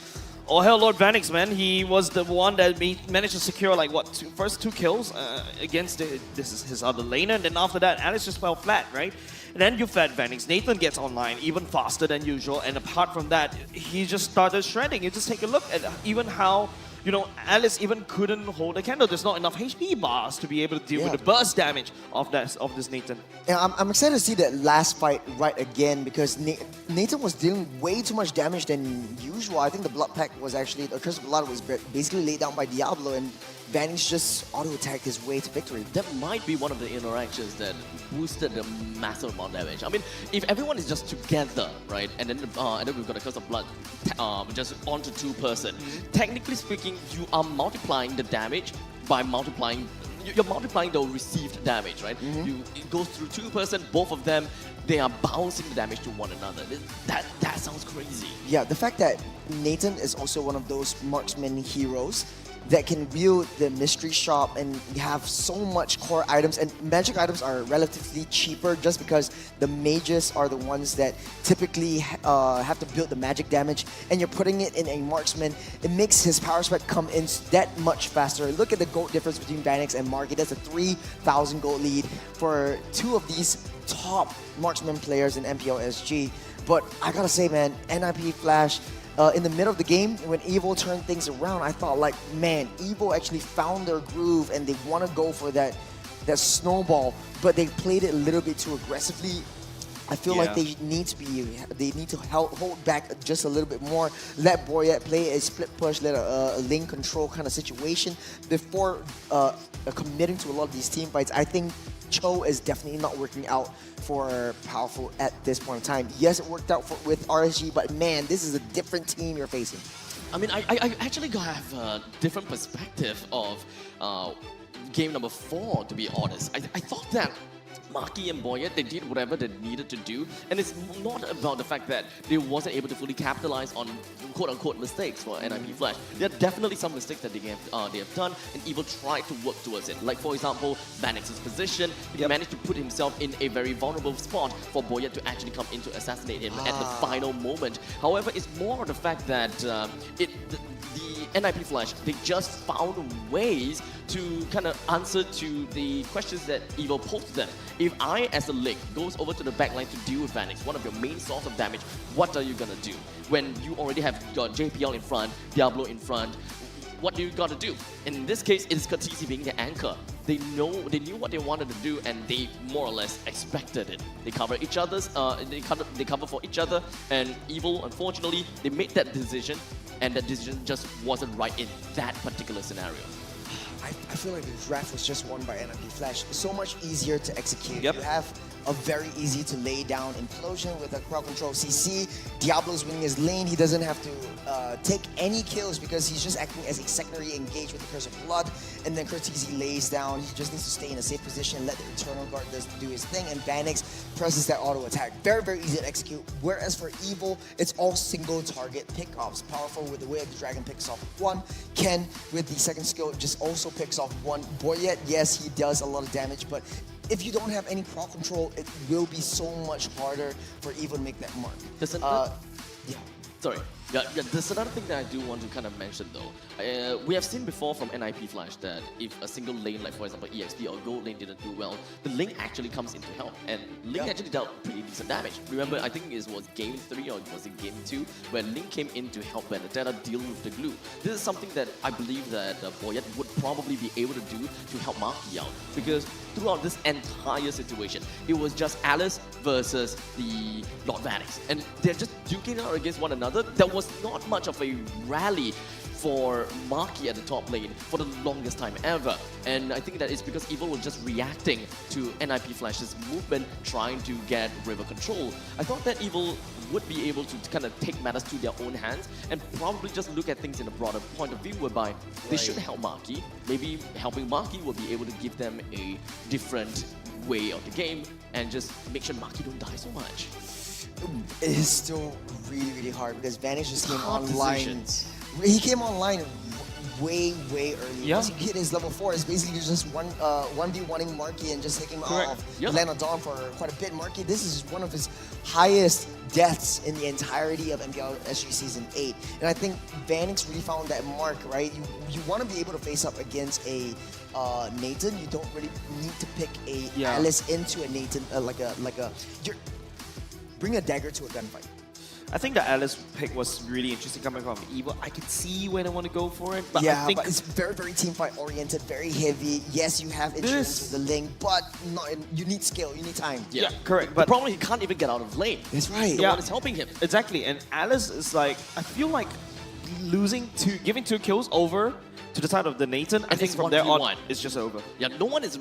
Oh hell, Lord Vanix, man. He was the one that managed to secure like what, first 2 kills against this is his other laner, and then after that, Alice just fell flat, right? And then you fed Vanix. Nathan gets online even faster than usual, and apart from that, he just started shredding. You just take a look at even how, you know, Alice even couldn't hold a candle. There's not enough HP bars to be able to deal with the burst damage of this Nathan. Yeah, I'm excited to see that last fight right again because Nathan was dealing way too much damage than usual. I think the Blood Pact was actually, the Curse of Blood was basically laid down by Diablo, and Vanix just auto-attacked his way to victory. That might be one of the interactions that boosted the massive amount of damage. I mean, if everyone is just together, right, and then we've got the Curse of Blood just onto 2-person, technically speaking, you are multiplying the damage by multiplying. You're multiplying the received damage, right? It goes through 2-person, both of them, they are bouncing the damage to one another. That sounds crazy. Yeah, the fact that Nathan is also one of those marksman heroes that can wield the mystery shop and have so much core items, and magic items are relatively cheaper just because the mages are the ones that typically have to build the magic damage, and you're putting it in a marksman. It makes his power spec come in that much faster. Look at the gold difference between Vanix and Marky. That's a 3,000 gold lead for 2 of these top marksman players in MPL SG. But I gotta say, man, NIP Flash, in the middle of the game, when Evo turned things around, I thought like, man, Evo actually found their groove and they want to go for that snowball, but they played it a little bit too aggressively. I feel like they need to hold back just a little bit more, let Boyet play a split push, let a lane control kind of situation before committing to a lot of these team fights. I think Cho is definitely not working out for Powerful at this point in time. Yes, it worked out with RSG, but man, this is a different team you're facing. I mean, I actually have a different perspective of game number 4, to be honest. I thought that Maki and Boyet, they did whatever they needed to do, and it's not about the fact that they wasn't able to fully capitalize on quote-unquote mistakes for NIP Flash. There are definitely some mistakes that they have done, and Evil tried to work towards it. Like, for example, Vanix's position, he managed to put himself in a very vulnerable spot for Boyet to actually come in to assassinate him at the final moment. However, it's more of the fact that the NIP Flash, they just found ways to kind of answer to the questions that Evil posed to them. If I, as a Link, goes over to the backline to deal with Vanix, one of your main source of damage, what are you gonna do? When you already have got JPL in front, Diablo in front, what do you gotta do? In this case, it is Katisi being the anchor. They knew what they wanted to do, and they more or less expected it. They cover each other's, they cover for each other, and Evil, unfortunately, they made that decision, and that decision just wasn't right in that particular scenario. I feel like the draft was just won by NIP Flash. It's so much easier to execute. Yep. You have a very easy to lay down implosion with a crowd control CC. Diablo's winning his lane. He doesn't have to take any kills because he's just acting as a secondary engage with the Curse of Blood. And then Kurtizi lays down. He just needs to stay in a safe position, let the Eternal Guard do his thing, and Vanix presses that auto attack. Very, very easy to execute. Whereas for Evil, it's all single target pickoffs. Powerful with the way the Dragon picks off one. Ken with the second skill just also picks off one. Boyet, yes, he does a lot of damage, but if you don't have any proc control, it will be so much harder for Evil to make that mark. Sorry. Yeah, there's another thing that I do want to kind of mention though. We have seen before from NIP Flash that if a single lane, like for example EXP or Gold lane didn't do well, the Link actually comes in to help. And Link actually dealt pretty decent damage. Remember, I think it was game 3 or was it game 2 where Link came in to help Benedetta deal with the glue. This is something that I believe that Boyet would probably be able to do to help Maki out. Because throughout this entire situation, it was just Alice versus the Lord Vanix. And they're just duking out against one another. There was not much of a rally for Maki at the top lane for the longest time ever. And I think that it's because Evil was just reacting to NIP Flash's movement, trying to get river control. I thought that Evil would be able to kind of take matters to their own hands and probably just look at things in a broader point of view whereby they should help Maki. Maybe helping Maki will be able to give them a different way of the game and just make sure Maki don't die so much. It is still really, really hard because Vanish just came online. He came online way early. Yeah. Once he hit his level 4, it's basically just 1v1ing Marky and just taking him off. Yep. Land on Dawn for quite a bit. Marky, this is one of his highest deaths in the entirety of MPL SG Season 8. And I think Vanix really found that mark, right? You want to be able to face up against a Nathan. You don't really need to pick a Alice into a Nathan, bring a dagger to a gunfight. I think the Alice pick was really interesting coming from Evil. I can see when I want to go for it, but yeah, I think but it's very, very team fight oriented, very heavy. Yes, you have insurance with the Link, but you need skill, you need time. Yeah, correct. But the problem is he can't even get out of lane. That's right. No one is helping him. Exactly, and Alice is like, I feel like giving 2 kills over to the side of the Nathan, I think from there on, it's just over. Yeah, no one is...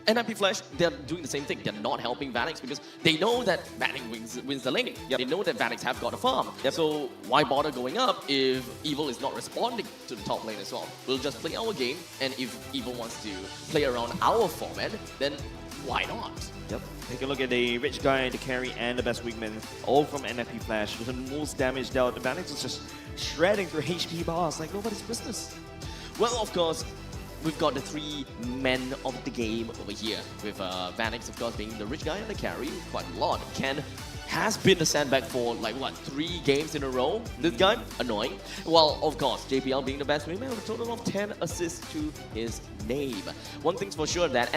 NIP Flash, they're doing the same thing. They're not helping Vanix because they know that Vanix wins the lane. They know that Vanix have got a farm. So why bother going up if Evil is not responding to the top lane as well? We'll just play our game, and if Evil wants to play around our format, then why not? Yep. Take a look at the rich guy, the carry, and the best wingman, all from NIP Flash. The most damage dealt. The Vanix is just shredding through HP bars like nobody's business. Well, of course, we've got the 3 men of the game over here, with Vanix, of course, being the rich guy and the carry, quite a lot. Ken has been the sandbag for, 3 games in a row. This guy, annoying. Well, of course, JPL being the best wingman with a total of 10 assists to his name. One thing's for sure is that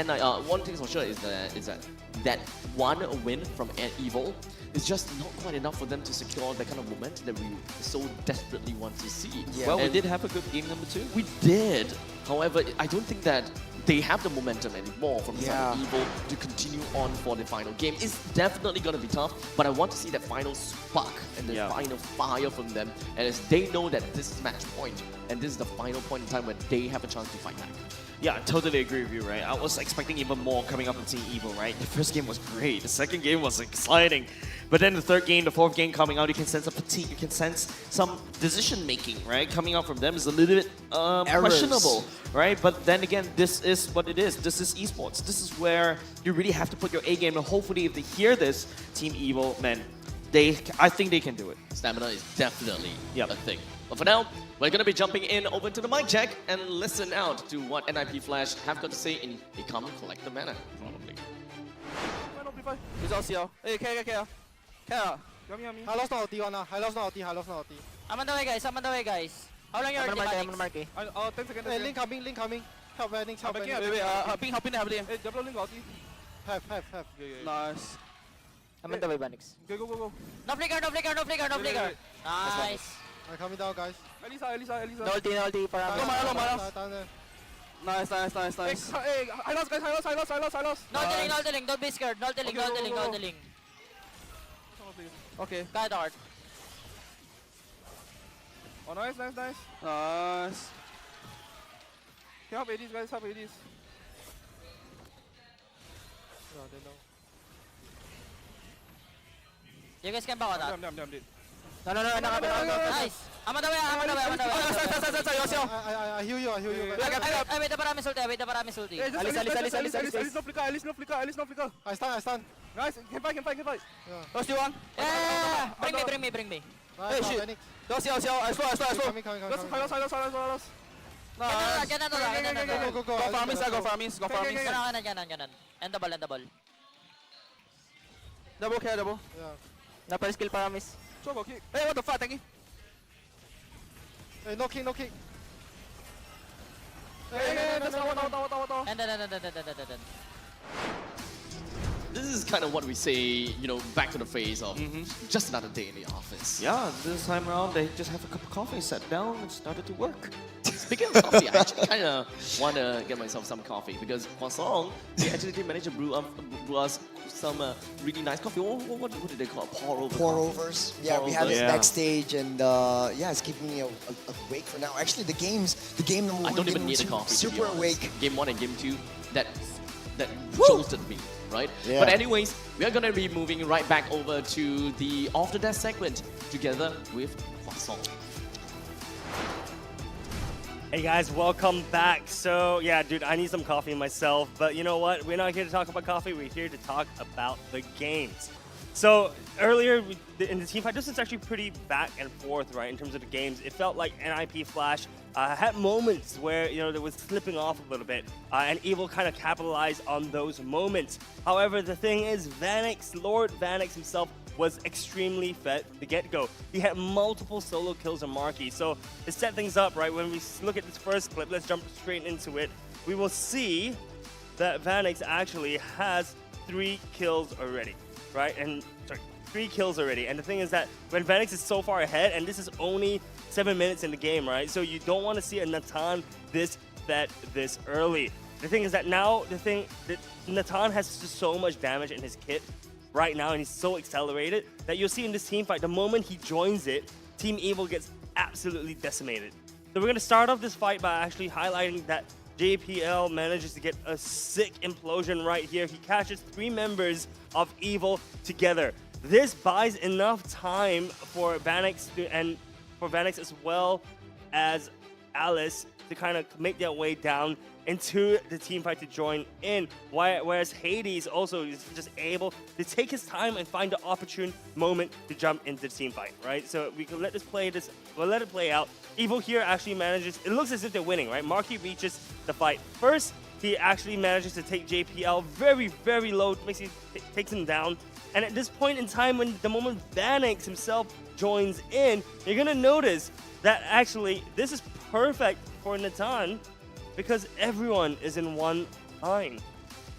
that one win from Evil is just not quite enough for them to secure the kind of momentum that we so desperately want to see. Yeah. Well, we did have a good game number 2. We did. However, I don't think that they have the momentum anymore from the side of Evil to continue on for the final game. It's definitely going to be tough, but I want to see that final spark and the final fire from them. And as they know that this is match point, and this is the final point in time where they have a chance to fight back. Yeah, I totally agree with you, right? I was expecting even more coming up and seeing Evil, right? The first game was great. The second game was exciting. But then the third game, the fourth game coming out, you can sense some fatigue, you can sense some decision making, right? Coming out from them is a little bit questionable, right? But then again, this is what it is. This is esports. This is where you really have to put your A game, and hopefully if they hear this, Team Evil, man, I think they can do it. Stamina is definitely a thing. But for now, we're going to be jumping in over to the mic check and listen out to what NIP Flash have got to say in a common collective manner, probably. High loss not ulti one High loss not ulti. I'm on the way, guys. I'm on the way, guys. How long you I'm already gonna mark 10 seconds. Hey, link coming. Help Vanix, help Vanix. Helping there. Hey, double link ulti. Have. Nice. I'm on the way, Banix. Go. No flicker. Nice. I'm coming down, guys. Elisa. No ulti, para. Nice. Hey, high loss, guys. High loss. No ulti, don't be scared. No ulti. Okay. Got it hard. Oh, nice. Help ADs, guys. Help ADs. No, they know. You guys can back on that. I'm dead. No. Nice. I'm on the way. I heal you. Wait, the paramis ulti. Alice, no flicker. I stun. Nice, can fight. Yeah. Let's do one. Yeah. Bring me. Hey, shit. Don't see. I slow. Coming. High loss. Nice. Go. Go farmings. Ganon. And double. Double. Yeah. Napal skill paramis. So go kick. Hey, what the fuck, tanky? Hey, no kick. Hey, that's out. And then. This is kind of what we say, back to the phase of just another day in the office. Yeah, this time around they just have a cup of coffee, sat down, and started to work. Speaking of coffee, I actually kind of want to get myself some coffee because Croissant, they actually did manage to brew us some really nice coffee. What did they call it? Pour-overs. Yeah, we have it backstage, and it's keeping me awake for now. Actually, the game number 1, I don't even need a coffee. Super awake. Game 1 and Game 2, that jolted me. Right? Yeah. But anyways, we are going to be moving right back over to the Off the Desk segment together with Croissant. Hey guys, welcome back. So yeah, dude, I need some coffee myself, but you know what? We're not here to talk about coffee, we're here to talk about the games. So earlier in the team fight, this is actually pretty back and forth, right, in terms of the games. It felt like NIP Flash had moments where, there was slipping off a little bit, and Evil kind of capitalized on those moments. However, the thing is, Lord Vanix himself was extremely fed from the get-go. He had multiple solo kills on Marky, so to set things up, right, when we look at this first clip, let's jump straight into it, we will see that Vanix actually has 3 kills already. Right, and 3 kills already. And the thing is that when Vanix is so far ahead, and this is only 7 minutes in the game, right? So you don't want to see a Natan this fed this early. The thing is that now, Natan has just so much damage in his kit right now, and he's so accelerated that you'll see in this team fight, the moment he joins it, Team Evil gets absolutely decimated. So we're going to start off this fight by actually highlighting that JPL manages to get a sick implosion right here. He catches 3 members of Evil together. This buys enough time for Vanix as well as Alice to kind of make their way down into the team fight to join in. Whereas Hades also is just able to take his time and find the opportune moment to jump into the team fight, right? So we can let it play out. Evil here actually manages, it looks as if they're winning, right? Marky reaches the fight first. He actually manages to take JPL very, very low, takes him down. And at this point in time, when the moment Vanix himself joins in, you're gonna notice that actually this is perfect for Natan because everyone is in one line,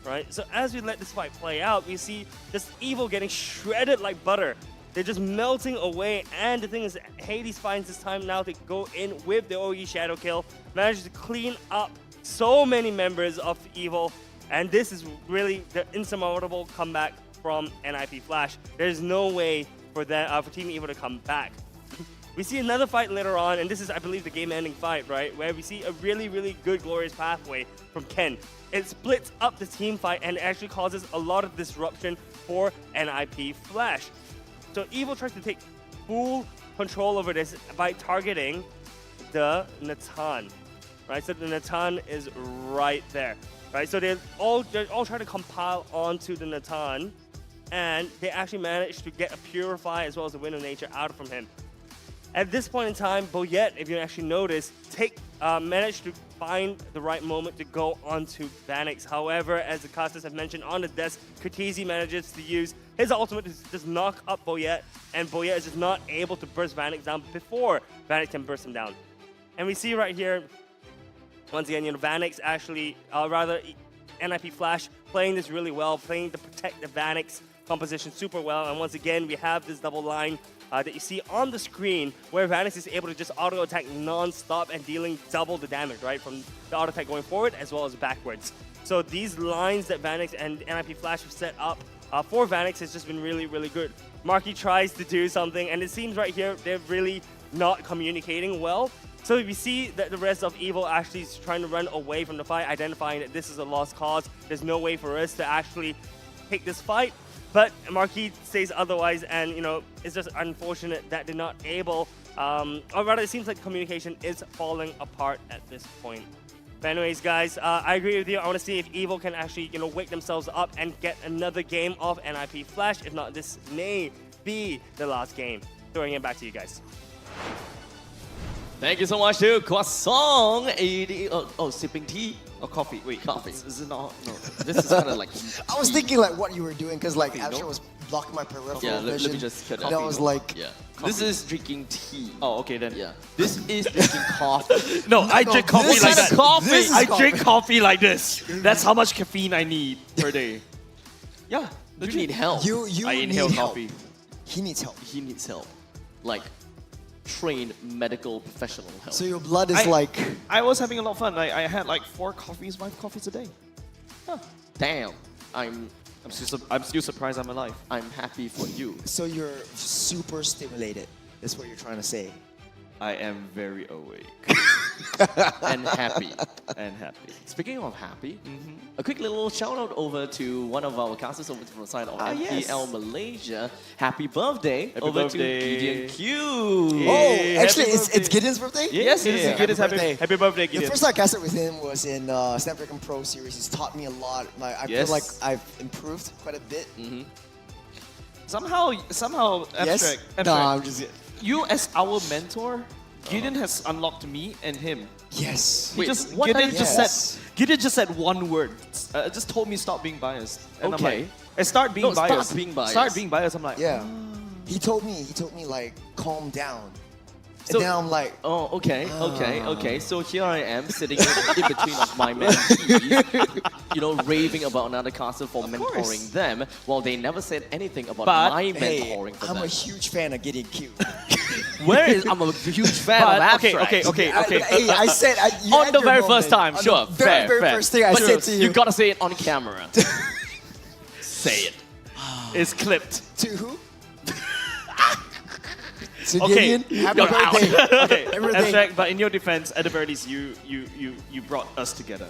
right? So as we let this fight play out, we see just Evil getting shredded like butter. They're just melting away, and the thing is, Hades finds this time now to go in with the OE Shadow Kill, manages to clean up so many members of Evil, and this is really the insurmountable comeback from NIP Flash. There's no way for Team Evil to come back. We see another fight later on, and this is, I believe, the game-ending fight, right? Where we see a really, really good glorious pathway from Ken. It splits up the team fight and actually causes a lot of disruption for NIP Flash. So Evil tries to take full control over this by targeting the Natan, right? So the Natan is right there, right? So they're all trying to compile onto the Natan, and they actually managed to get a Purify as well as a Wind of Nature out from him. At this point in time, Boyette, if you actually notice, managed to find the right moment to go onto Vanix. However, as the casters have mentioned on the desk, Katizi manages to use his ultimate to just knock up Boyette, and Boyette is just not able to burst Vanix down before Vanix can burst him down. And we see right here, once again, Vanix actually, NIP Flash playing this really well, playing to protect the Vanix composition super well. And once again, we have this double line that you see on the screen where Vanix is able to just auto-attack non-stop and dealing double the damage, right? From the auto-attack going forward as well as backwards. So these lines that Vanix and NIP Flash have set up for Vanix has just been really, really good. Marky tries to do something, and it seems right here they're really not communicating well. So we see that the rest of Evil actually is trying to run away from the fight, identifying that this is a lost cause. There's no way for us to actually take this fight. But Marquis says otherwise, and it's just unfortunate that they're not able, or rather it seems like communication is falling apart at this point. But anyways, guys, I agree with you. I want to see if Evil can actually, wake themselves up and get another game of NIP Flash. If not, this may be the last game. Throwing it back to you guys. Thank you so much to Croissant 80. Oh, sipping tea. Or coffee. Wait, coffee. Is it not? No. This is kind of like. I was thinking like what you were doing because like Asher was blocking my peripheral vision. Let me just cut and I was like, yeah. This is drinking tea. Oh, okay then. Yeah. This is drinking coffee. No, I drink coffee like that. Coffee. I drink coffee like this. That's how much caffeine I need per day. Yeah. You need help. You I inhale need coffee. Help. He needs help. He needs help. Like trained medical professional help. So your blood is like. I was having a lot of fun. I had like 4 coffees, 5 coffees a day. Huh. Damn. I'm still surprised I'm alive. I'm happy for you. So you're super stimulated. That's what you're trying to say. I am very awake. And happy. And happy. Speaking of happy, a quick little shout out over to one of our casters over from the side of MPL Malaysia. Happy birthday to Gideon Q. Oh, actually, it's Gideon's birthday? Yes, it is Gideon's happy birthday, Gideon. The first time I casted with him was in Snapdragon Pro series. He's taught me a lot. I feel like I've improved quite a bit. Somehow, abstract. No, I'm just. You as our mentor, Gideon has unlocked me and him. Yes. Gideon just said one word. Just told me stop being biased. And Okay. I'm like, start being biased. Start being biased. Start being biased. I'm like, Yeah. He told me like calm down. So- and then I'm like, Oh, okay. So here I am sitting in between of my mentees, raving about another caster for mentoring them, while they never said anything about my mentoring for I'm them. a huge fan of Gideon Q. I'm a huge fan of abstract. okay. Hey, I said you On had the your very moment. first time, On sure, the very fair. first thing I But said to you. You gotta say it on camera. Say it. it's clipped. To who? To Okay, Gideon, happy you're birthday. Okay, Happy birthday. abstract. But in your defense, at the very least, you brought us together.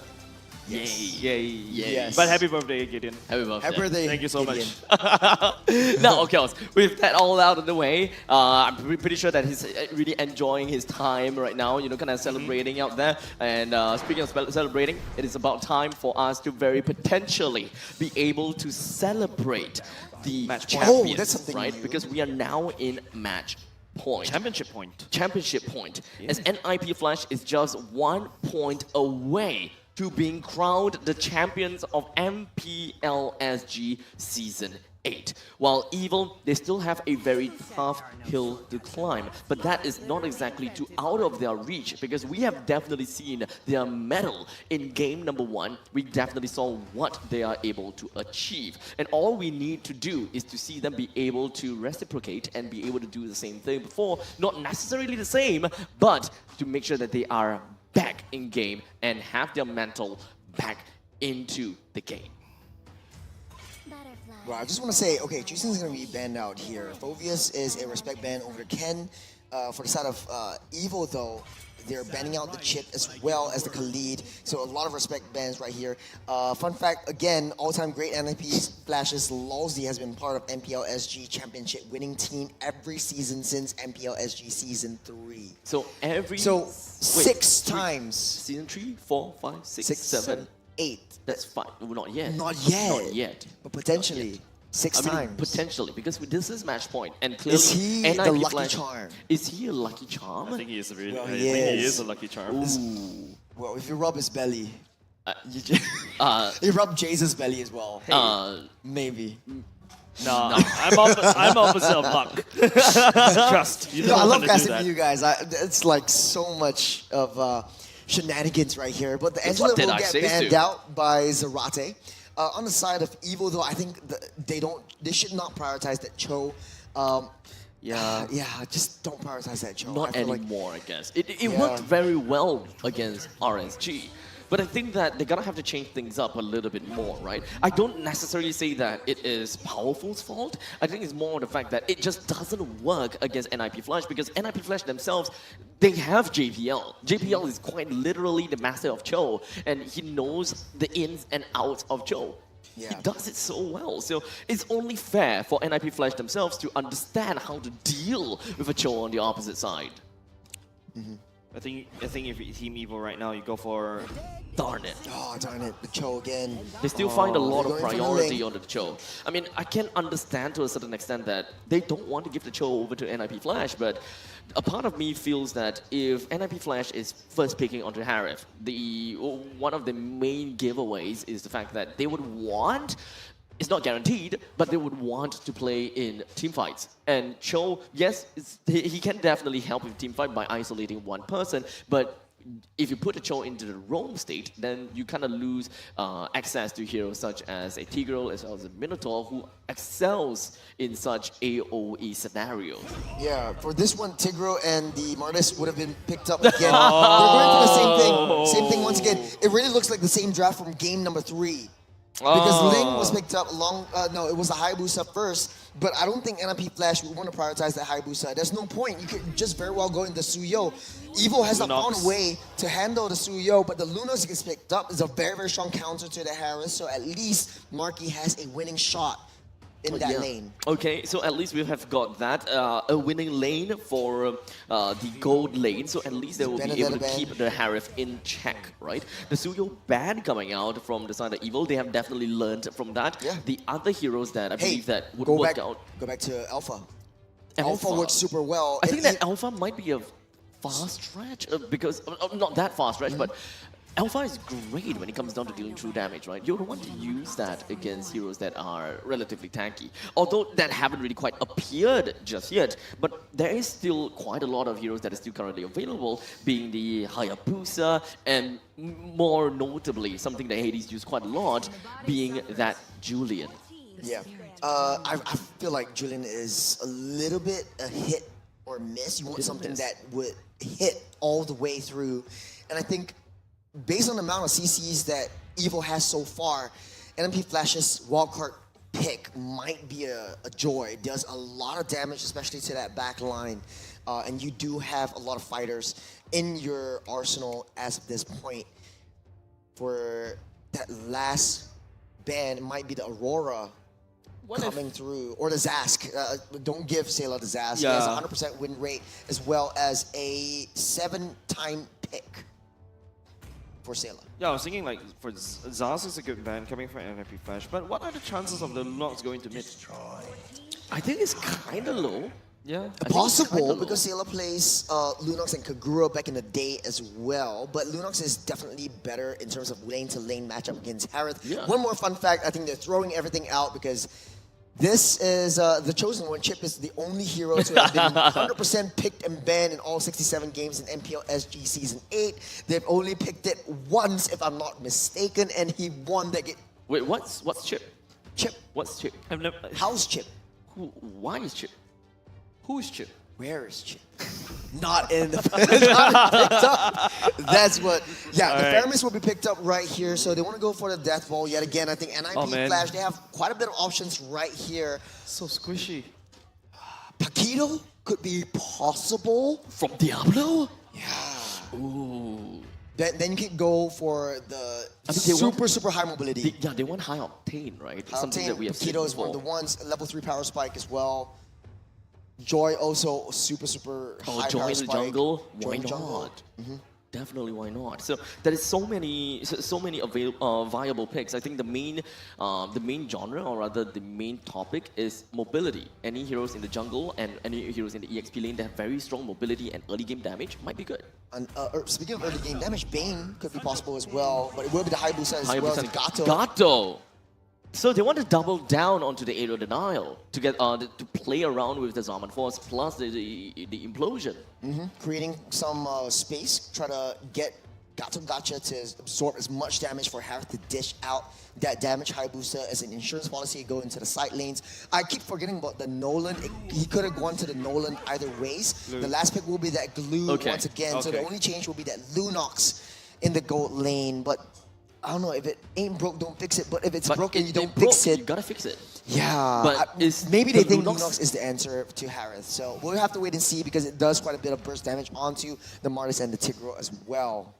Yes. Yay! Yes. But happy birthday, Gideon. Happy birthday. Happy birthday. Thank you so Gideon. much. Now, of course, with that all out of the way, I'm pretty sure that he's really enjoying his time right now, kind of celebrating out there. And speaking of celebrating, it is about time for us to very potentially be able to celebrate the Match point. champions, Oh, that's something right? new. Because we are now in match point. Championship point. Championship point. As NIP Flash is just 1 point away to being crowned the champions of MPL SG Season 8. While Evil, they still have a very tough hill to climb, but that is not exactly too out of their reach, because we have definitely seen their mettle in game number 1. We definitely saw what they are able to achieve, and all we need to do is to see them be able to reciprocate and be able to do the same thing before, not necessarily the same, but to make sure that they are back in game and have their mental back into the game. Well, I just want to say, okay, Jason's going to be banned out here. Phobius is a respect ban over Ken. For the side of Evil, though, They're banning out the Chip as well as the Khalid. So a lot of respect bans right here. Fun fact, again, all-time great NIP Flashes, Lolzy has been part of MPL SG Championship winning team every season since MPL SG Season 3. So every... So 6 times. Season 3, 4, 5, 6, 7, 8. That's 5. Well, not yet. Not yet. Not yet. But potentially. 6 times. Potentially, because this is match point, and clearly, Is he NIP the lucky Flash, charm? Is he a lucky charm? I think he is a really. Well, I he think he is. is a lucky charm. Ooh. Well, if you rub his belly. You rub Jace's belly as well. Maybe. No, I'm opposite of luck. Trust. You No, don't I love want to do casting that. for you guys. It's like so much of shenanigans right here. But the It's Angela what did will I get say banned to? out by Zarate. On the side of Evil, though, I think they should not prioritize that Cho. Yeah. Yeah, just don't prioritize that Cho. Not I feel like- anymore, I guess. It worked very well against RSG. But I think that they're gonna have to change things up a little bit more, right? I don't necessarily say that it is Powerful's fault. I think it's more the fact that it just doesn't work against NIP Flash because NIP Flash themselves, they have JPL. JPL is quite literally the master of Cho, and he knows the ins and outs of Cho. Yeah. He does it so well. So it's only fair for NIP Flash themselves to understand how to deal with a Cho on the opposite side. I think if you Team Evil right now, you go for... Darn it. Oh, darn it. The Cho again. They still find a lot They're of going for the priority lane. on the Cho. I mean, I can understand to a certain extent that they don't want to give the Cho over to NIP Flash, but a part of me feels that if NIP Flash is first picking onto Harif, one of the main giveaways is the fact that they would want, it's not guaranteed, but they would want to play in team fights. And Cho, yes, he can definitely help with team fight by isolating one person, but if you put a Cho into the roam state, then you kind of lose access to heroes such as a Tigreal as well as a Minotaur who excels in such AoE scenarios. Yeah, for this one, Tigro and the Martis would have been picked up again. They're going for the same thing. Same thing once again. It really looks like the same draft from game number 3. Because Ling was picked up no, it was the Hayabusa first, but I don't think NIP Flash would want to prioritize that Hayabusa. There's no point. You could just very well go into Suyo. Evil has not found a way to handle the Suyo, but the Lunox gets picked up. Is a very, very strong counter to the Harris, so at least Marky has a winning shot in that lane. Okay, so at least we have got that, a winning lane for the gold lane, so at least they will be able to keep the Harif in check, right? The Suyo ban coming out from the side of Evil, they have definitely learned from that. Yeah. The other heroes that I believe that would go work back, out. Go back to Alpha. Alpha works super well. I think that Alpha might be a fast stretch, because, not that fast stretch, but Alpha is great when it comes down to dealing true damage, right? You don't want to use that against heroes that are relatively tanky. Although that haven't really quite appeared just yet, but there is still quite a lot of heroes that are still currently available, being the Hayabusa, and more notably, something that Hades used quite a lot, being that Julian. Yeah. I feel like Julian is a little bit a hit or miss. You want something that would hit all the way through. And I think based on the amount of CCs that Evil has so far, NMP Flash's wildcard pick might be a joy. It does a lot of damage, especially to that back line. And you do have a lot of fighters in your arsenal as of this point. For that last ban, it might be the Aurora coming through, or the Zask. Don't give Sailor the Zask. He has a 100% win rate, as well as a 7-time pick for Sailor. Yeah, I was thinking like for Zaz is a good ban coming from NFP Flash, but what are the chances of the Lunox going to mid? I think it's kind of low. Yeah. Possible, because Sailor plays Lunox and Kagura back in the day as well, but Lunox is definitely better in terms of lane-to-lane matchup against Harith. Yeah. One more fun fact, I think they're throwing everything out because this is the Chosen One. Chip is the only hero to have been 100% picked and banned in all 67 games in MPL SG Season 8. They've only picked it once, if I'm not mistaken, and he won that game. Wait, what's Chip? Chip. What's Chip? How's Chip? Why is Chip? Who is Chip? Where is Chip? Not in the not picked up. That's what. Yeah, the Faramis will be picked up right here. So they want to go for the Death Ball yet again. I think NIP Flash, they have quite a bit of options right here. So squishy. Paquito could be possible. From Diablo? Yeah. Ooh. Then you can go for the super high mobility. They want high octane, right? High Something octane, that we have seen Keto is one before. of the ones. Level 3 power spike as well. Joy also super high Joy power in the spike. jungle? Joy Why in the jungle. not? Definitely, why not? So there is so many viable picks. I think the main genre, or rather the main topic, is mobility. Any heroes in the jungle and any heroes in the EXP lane that have very strong mobility and early game damage might be good. And speaking of early game damage, Bane could be possible as well, but it will be the Hayabusa as well as Gato. Gato. So they want to double down onto the Aerial Denial to get to play around with the Zaman Force plus the implosion. Creating some space, try to get Gato Gacha to absorb as much damage for Harith to dish out that damage. Hayabusa as an insurance policy go into the side lanes. I keep forgetting about the Nolan. He could have gone to the Nolan either ways. The last pick will be that Glue once again. So the only change will be that Lunox in the gold lane. But I don't know, if it ain't broke, don't fix it. But if it's broken, you don't fix it. You gotta fix it. Yeah, but maybe they think Lunox is the answer to Harith. So we'll have to wait and see, because it does quite a bit of burst damage onto the Martis and the Tigro as well.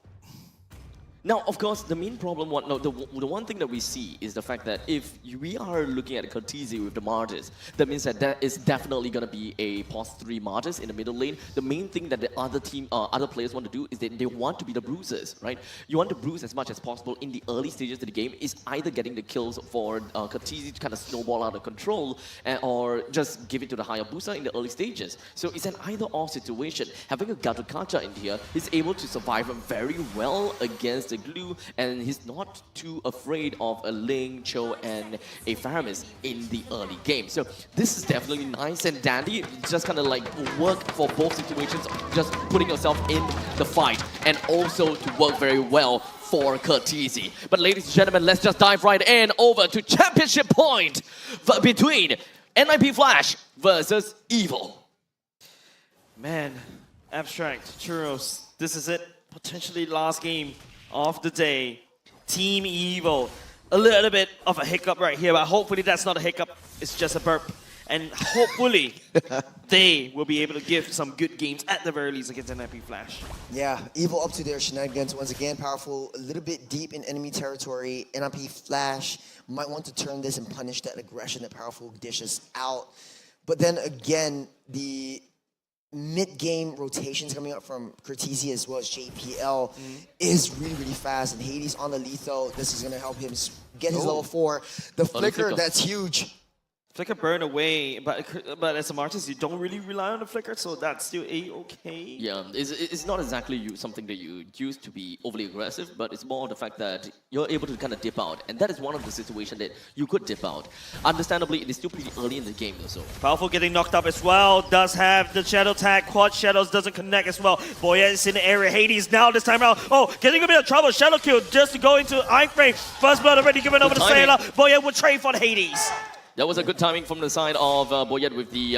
Now, of course, the main problem, the one thing that we see is the fact that if we are looking at a Cortese with the Martis, that means that there is definitely going to be a +3 Martis in the middle lane. The main thing that the other players want to do is they want to be the bruisers, right? You want to bruise as much as possible in the early stages of the game, is either getting the kills for Cortese to kind of snowball out of control, or just give it to the Hayabusa in the early stages. So it's an either-or situation. Having a Gato Gacha in here, he's able to survive very well against Glue, and he's not too afraid of a Ling, Cho, and a Faramis in the early game. So this is definitely nice and dandy. Just kind of like work for both situations, just putting yourself in the fight, and also to work very well for Cortese. But ladies and gentlemen, let's just dive right in over to championship point between NIP Flash versus Evil. Man, Abstract, Churros, this is it. Potentially last game of the day. Team Evil. A little bit of a hiccup right here, but hopefully that's not a hiccup. It's just a burp. And hopefully they will be able to give some good games at the very least against NIP Flash. Yeah, Evil up to their shenanigans. Once again, powerful, a little bit deep in enemy territory. NIP Flash might want to turn this and punish that aggression that Powerful dishes out. But then again, the mid-game rotations coming up from Cortese as well as JPL is really fast, and Hades on the lethal. This is going to help him get his level 4. The flicker, that's huge. Flicker burn away, but as a Martis, you don't really rely on the flicker, so that's still a-okay. Yeah, it's not exactly something that you use to be overly aggressive, but it's more the fact that you're able to kind of dip out, and that is one of the situations that you could dip out. Understandably, it is still pretty early in the game, though. So Powerful getting knocked up as well. Does have the shadow tag. Quad shadows doesn't connect as well. Boya is in the area. Hades now this time around. Oh, getting a bit of trouble. Shadow kill just to go into iframe. First blood already given over to Sailor. Boya will trade for Hades. that was a good timing from the side of Boyet with the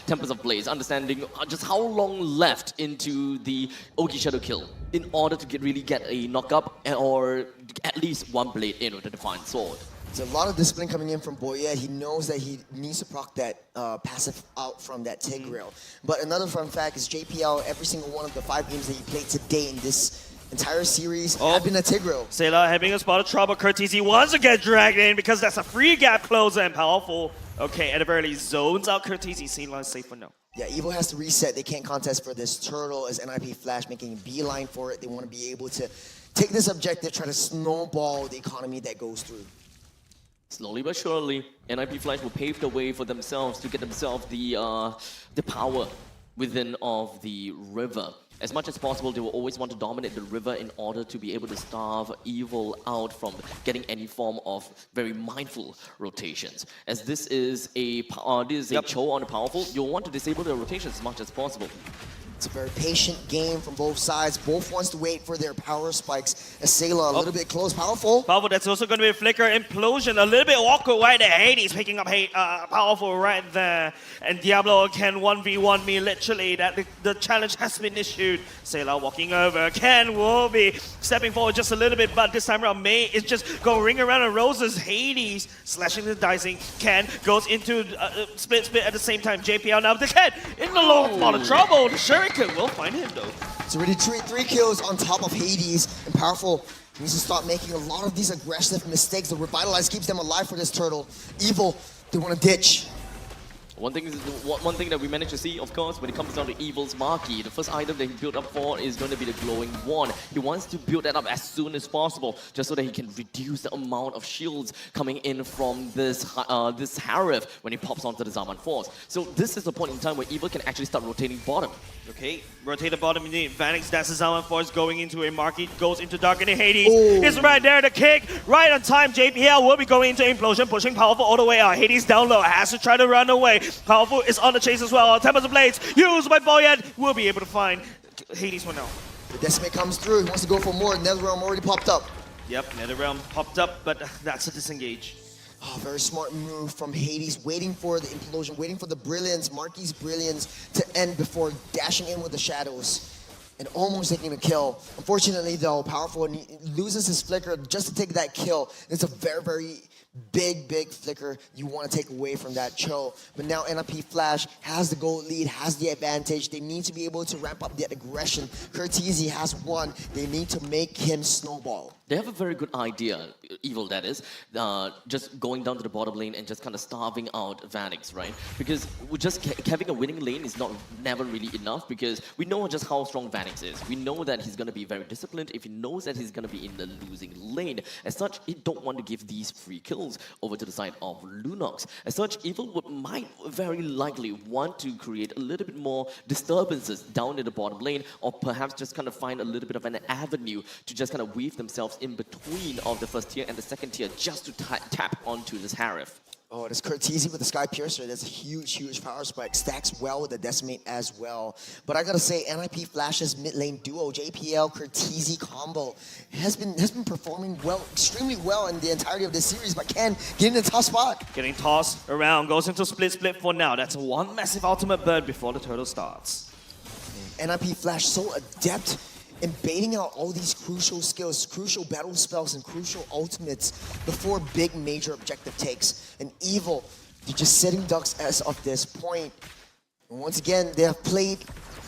Tempest of Blaze, understanding just how long left into the Ogi Shadow kill in order to really get a knock-up or at least one blade in with the Defiant Sword. There's a lot of discipline coming in from Boyet. He knows that he needs to proc that passive out from that Tigreal. But another fun fact is JPL, every single one of the 5 games that he played today in this entire series have been a Tigreal. Sailor having a spot of trouble. Cortese wants to get dragged in because that's a free gap closer and Powerful. Okay, at the very least, zones out Cortese. Scene line safe for now. Yeah, Evil has to reset. They can't contest for this turtle as NIP Flash making a beeline for it. They want to be able to take this objective, try to snowball the economy that goes through. Slowly but surely, NIP Flash will pave the way for themselves to get themselves the power within of the river. As much as possible, they will always want to dominate the river in order to be able to starve Evil out from getting any form of very mindful rotations. As this is a Cho on the Powerful, you'll want to disable the rotation as much as possible. It's a very patient game from both sides. Both wants to wait for their power spikes. As Sailor a little bit close, Powerful. Powerful, that's also going to be a Flicker Implosion. A little bit awkward right there. Hades picking up Powerful right there. And Diablo can 1v1 me literally. That the challenge has been issued. Sailor walking over. Ken will be stepping forward just a little bit, but this time around May is just going ring around and roses. Hades slashing the dicing. Ken goes into split at the same time. JPL now the Ken in the long spot of trouble. The Shuriken will find him though. It's already three kills on top of Hades, and Powerful needs to stop making a lot of these aggressive mistakes. The Revitalize keeps them alive for this turtle. Evil, they want to ditch. One thing that we managed to see, of course, when it comes down to Evil's Marquee, the first item that he built up for is going to be the glowing wand. He wants to build that up as soon as possible, just so that he can reduce the amount of shields coming in from this Harif when he pops onto the Zaman Force. So this is the point in time where Evil can actually start rotating bottom. Okay, rotate the bottom indeed. Vanix, that's the Zaman Force going into a Marquee, goes into Dark and Hades. It's right there, the kick, right on time. JPL will be going into Implosion, pushing Powerful all the way out. Hades down low, has to try to run away. Powerful is on the chase as well. Tempest of Blades used by Boyet will be able to find Hades for now. The Decimate comes through, he wants to go for more. Netherrealm already popped up. Yep, Netherrealm popped up, but that's a disengage. Oh, very smart move from Hades, waiting for the Implosion, waiting for the Brilliance, Marquis Brilliance to end before dashing in with the Shadows and almost taking a kill. Unfortunately though, Powerful loses his Flicker just to take that kill. It's a very, very big flicker you want to take away from that Cho. But now NIP Flash has the gold lead, has the advantage. They need to be able to ramp up that aggression. Curtizi has won. They need to make him snowball. They have a very good idea, Evil that is, just going down to the bottom lane and just kind of starving out Vanix, right? Because just having a winning lane is never really enough, because we know just how strong Vanix is. We know that he's going to be very disciplined if he knows that he's going to be in the losing lane. As such, he don't want to give these free kills over to the side of Lunox. As such, Evil might very likely want to create a little bit more disturbances down in the bottom lane, or perhaps just kind of find a little bit of an avenue to just kind of weave themselves in between of the first tier and the second tier just to tap onto this Harif. Oh, this Curtizi with the Sky Piercer, that's a huge power spike. Stacks well with the Decimate as well. But I gotta say, NIP Flash's mid lane duo, JPL Curtizi combo, has been performing well, extremely well in the entirety of this series, but Ken getting in a tough spot. Getting tossed around, goes into split for now. That's one massive ultimate burn before the turtle starts. NIP Flash so adept in baiting out all these crucial skills, crucial battle spells, and crucial ultimates before big major objective takes. And Evil, they're just sitting ducks as of this point. And once again, they have played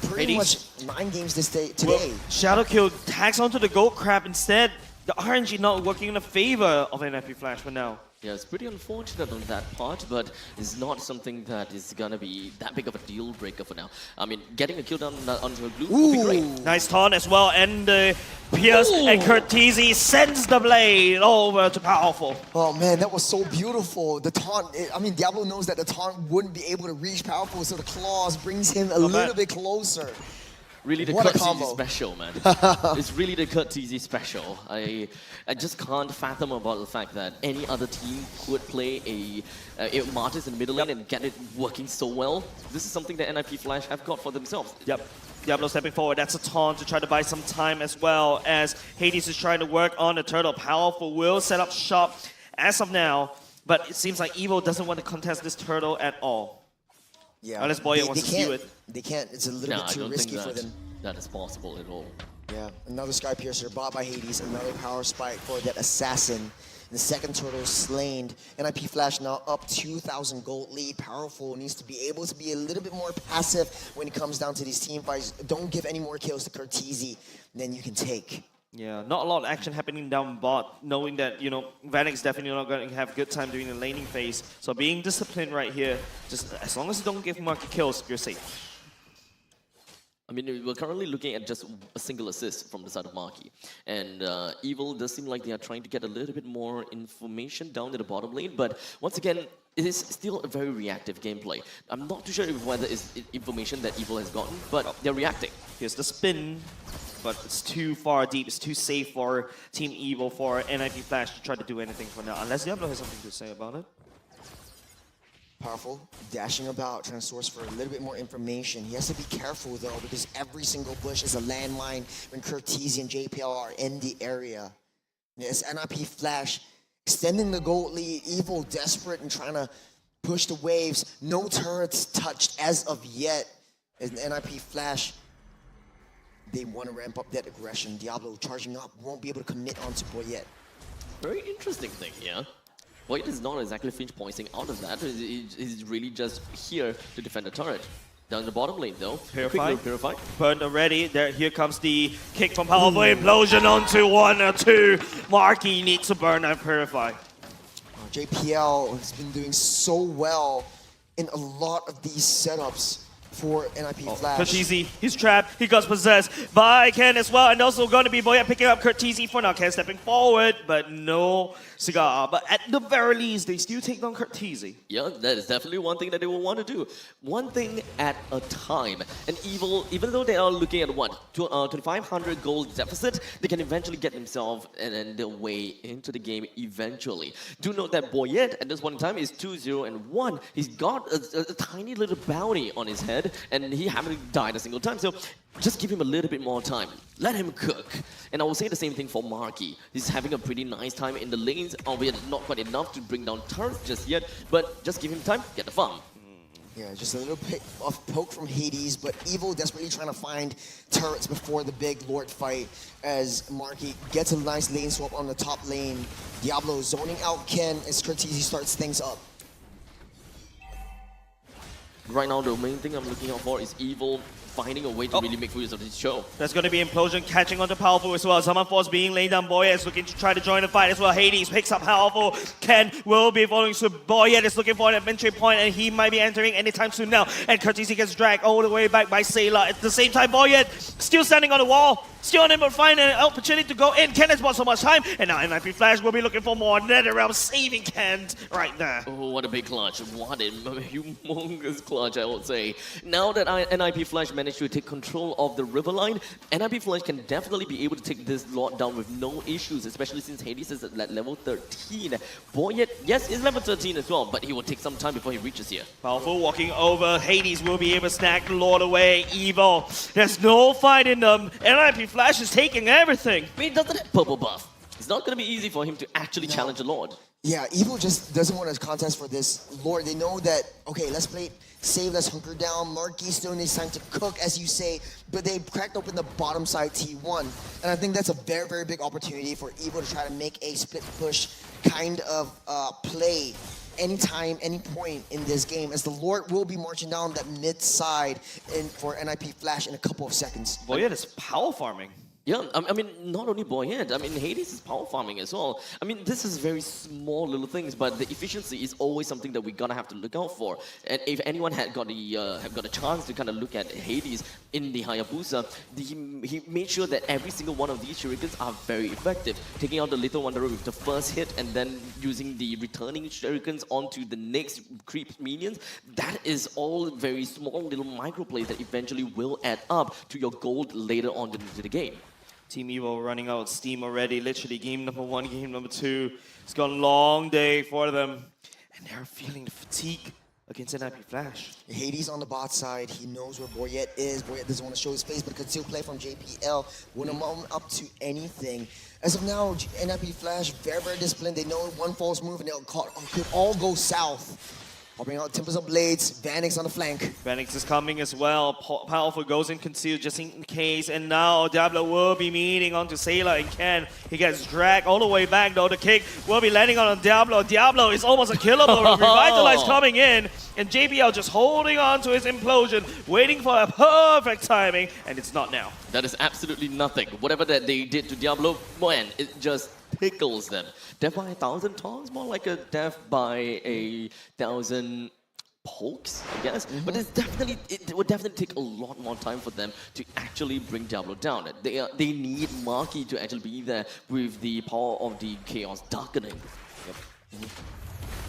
pretty much 9 games today. Well, Shadowkill tags onto the Gold Crab instead. The RNG not working in the favor of NIP Flash for now. Yeah, it's pretty unfortunate on that part, but it's not something that is gonna be that big of a deal breaker for now. I mean, getting a kill down onto a blue would be great. Nice taunt as well, and Pierce and Curtizi sends the blade over to Powerful. Oh man, that was so beautiful. The taunt, I mean, Diablo knows that the taunt wouldn't be able to reach Powerful, so the claws brings him a little bit closer. Really the Kurt TZ special, man. It's really the Kurt TZ special. I just can't fathom about the fact that any other team could play a Martyrs in the middle lane and get it working so well. This is something that NIP Flash have got for themselves. Yep. Diablo stepping forward. That's a taunt to try to buy some time, as well as Hades is trying to work on the turtle. Powerful will set up shop as of now, but it seems like Evo doesn't want to contest this turtle at all. Yeah, unless Boya wants to steal it. They can't. It's a little bit too risky for them. That is possible at all. Yeah, another Sky Piercer bought by Hades, another power spike for that assassin. The second turtle slain. NIP Flash now up 2,000 gold lead. Powerful needs to be able to be a little bit more passive when it comes down to these team fights. Don't give any more kills to Curtizi than you can take. Yeah, not a lot of action happening down bot, knowing that, you know, Vanix definitely not going to have a good time during the laning phase. So being disciplined right here, just as long as you don't give Marky kills, you're safe. I mean, we're currently looking at just a single assist from the side of Marky. And Evil does seem like they are trying to get a little bit more information down to the bottom lane. But once again, it is still a very reactive gameplay. I'm not too sure whether it's information that Evil has gotten, but they're reacting. Here's the spin, but it's too far deep. It's too safe for Team Evil, for NIP Flash to try to do anything for now, unless Diablo has something to say about it. Powerful, dashing about, trying to source for a little bit more information. He has to be careful though, because every single bush is a landmine when Curtizi and JPL are in the area. Yes, NIP Flash extending the gold lead. Evil desperate and trying to push the waves. No turrets touched as of yet. As NIP Flash, they want to ramp up that aggression. Diablo charging up, won't be able to commit onto Boyet. Very interesting thing, yeah. Boyet is not exactly pinch pointing out of that. He's really just here to defend the turret. Down the bottom lane though. Purify. Purify. Burned already. Here comes the kick from Powerful Implosion onto 1 or 2. Marky needs to burn and Purify. JPL has been doing so well in a lot of these setups for NIP Flash. Kurtizi, he's trapped. He got possessed by Ken as well. And also going to be Boyette picking up Kurtizi for now. Ken stepping forward, but no cigar. But at the very least, they still take down Kurtizi. Yeah, that is definitely one thing that they will want to do. One thing at a time. And Evil, even though they are looking at what, 2,500 gold deficit, they can eventually get themselves and their way into the game eventually. Do note that Boyette at this one time is 2-0-1. He's got a tiny little bounty on his head, and he haven't died a single time. So just give him a little bit more time. Let him cook. And I will say the same thing for Marky. He's having a pretty nice time in the lanes, albeit not quite enough to bring down turrets just yet, but just give him time, get the farm. Yeah, just a little bit of poke from Hades, but Evil desperately trying to find turrets before the big Lord fight as Marky gets a nice lane swap on the top lane. Diablo zoning out Ken as Kurtizi starts things up. Right now, the main thing I'm looking out for is Evil finding a way to really make full use of this show. There's going to be Implosion catching onto Powerful as well. Summon Force being laid down. Boyette is looking to try to join the fight as well. Hades picks up Powerful. Ken will be following suit. Boyette is looking for an entry point, and he might be entering anytime soon now. And Kurtizi gets dragged all the way back by Sailor. At the same time, Boyette still standing on the wall. Still unable to find an opportunity to go in. Ken has bought so much time, and now NIP Flash will be looking for more NetherRealm saving Ken right there. Oh, what a big clutch. What a humongous clutch, I would say. Now that NIP Flash managed to take control of the river line, NIP Flash can definitely be able to take this lot down with no issues, especially since Hades is at level 13. Boyette, yes, is level 13 as well, but he will take some time before he reaches here. Powerful walking over. Hades will be able to snag the Lord away. Evil. There's no fight in them. NIP Flash is taking everything. But he doesn't have purple buff. It's not going to be easy for him to actually challenge the Lord. Yeah, Evil just doesn't want a contest for this Lord. They know that, okay, let's play save, let's hunker down. Marky still needs time to cook, as you say, but they cracked open the bottom side T1. And I think that's a very, very big opportunity for Evil to try to make a split push kind of play anytime, any point in this game, as the Lord will be marching down that mid side for NIP Flash in a couple of seconds. Boyette is power farming. Yeah, I mean, not only Boyette, I mean, Hades is power farming as well. I mean, this is very small little things, but the efficiency is always something that we're gonna have to look out for. And if anyone had got a chance to kind of look at Hades in the Hayabusa, he made sure that every single one of these shurikens are very effective. Taking out the Little Wanderer with the first hit and then using the returning shurikens onto the next creep minions, that is all very small little micro plays that eventually will add up to your gold later on into the game. Team Evo running out of steam already. Literally, game number 1, game number 2. It's gone a long day for them. And they're feeling the fatigue against NIP Flash. Hades on the bot side. He knows where Boyette is. Boyette doesn't want to show his face, but could still play from JPL. Wouldn't mount up to anything. As of now, NIP Flash, very, very disciplined. They know one false move and it could all go south. Popping out Tempest of Blades, Vanix on the flank. Vanix is coming as well. Powerful goes in concealed just in case. And now Diablo will be meeting onto Sailor and Ken. He gets dragged all the way back though. The kick will be landing on Diablo. Diablo is almost a killable. Revitalize coming in. And JPL just holding on to his implosion, waiting for a perfect timing. And it's not now. That is absolutely nothing. Whatever that they did to Diablo, man, it just tickles them. Death by 1,000 tongues, more like a death by 1,000 pokes, I guess. But it would definitely take a lot more time for them to actually bring Diablo down. They need Marky to actually be there with the power of the Chaos Darkening. Yep.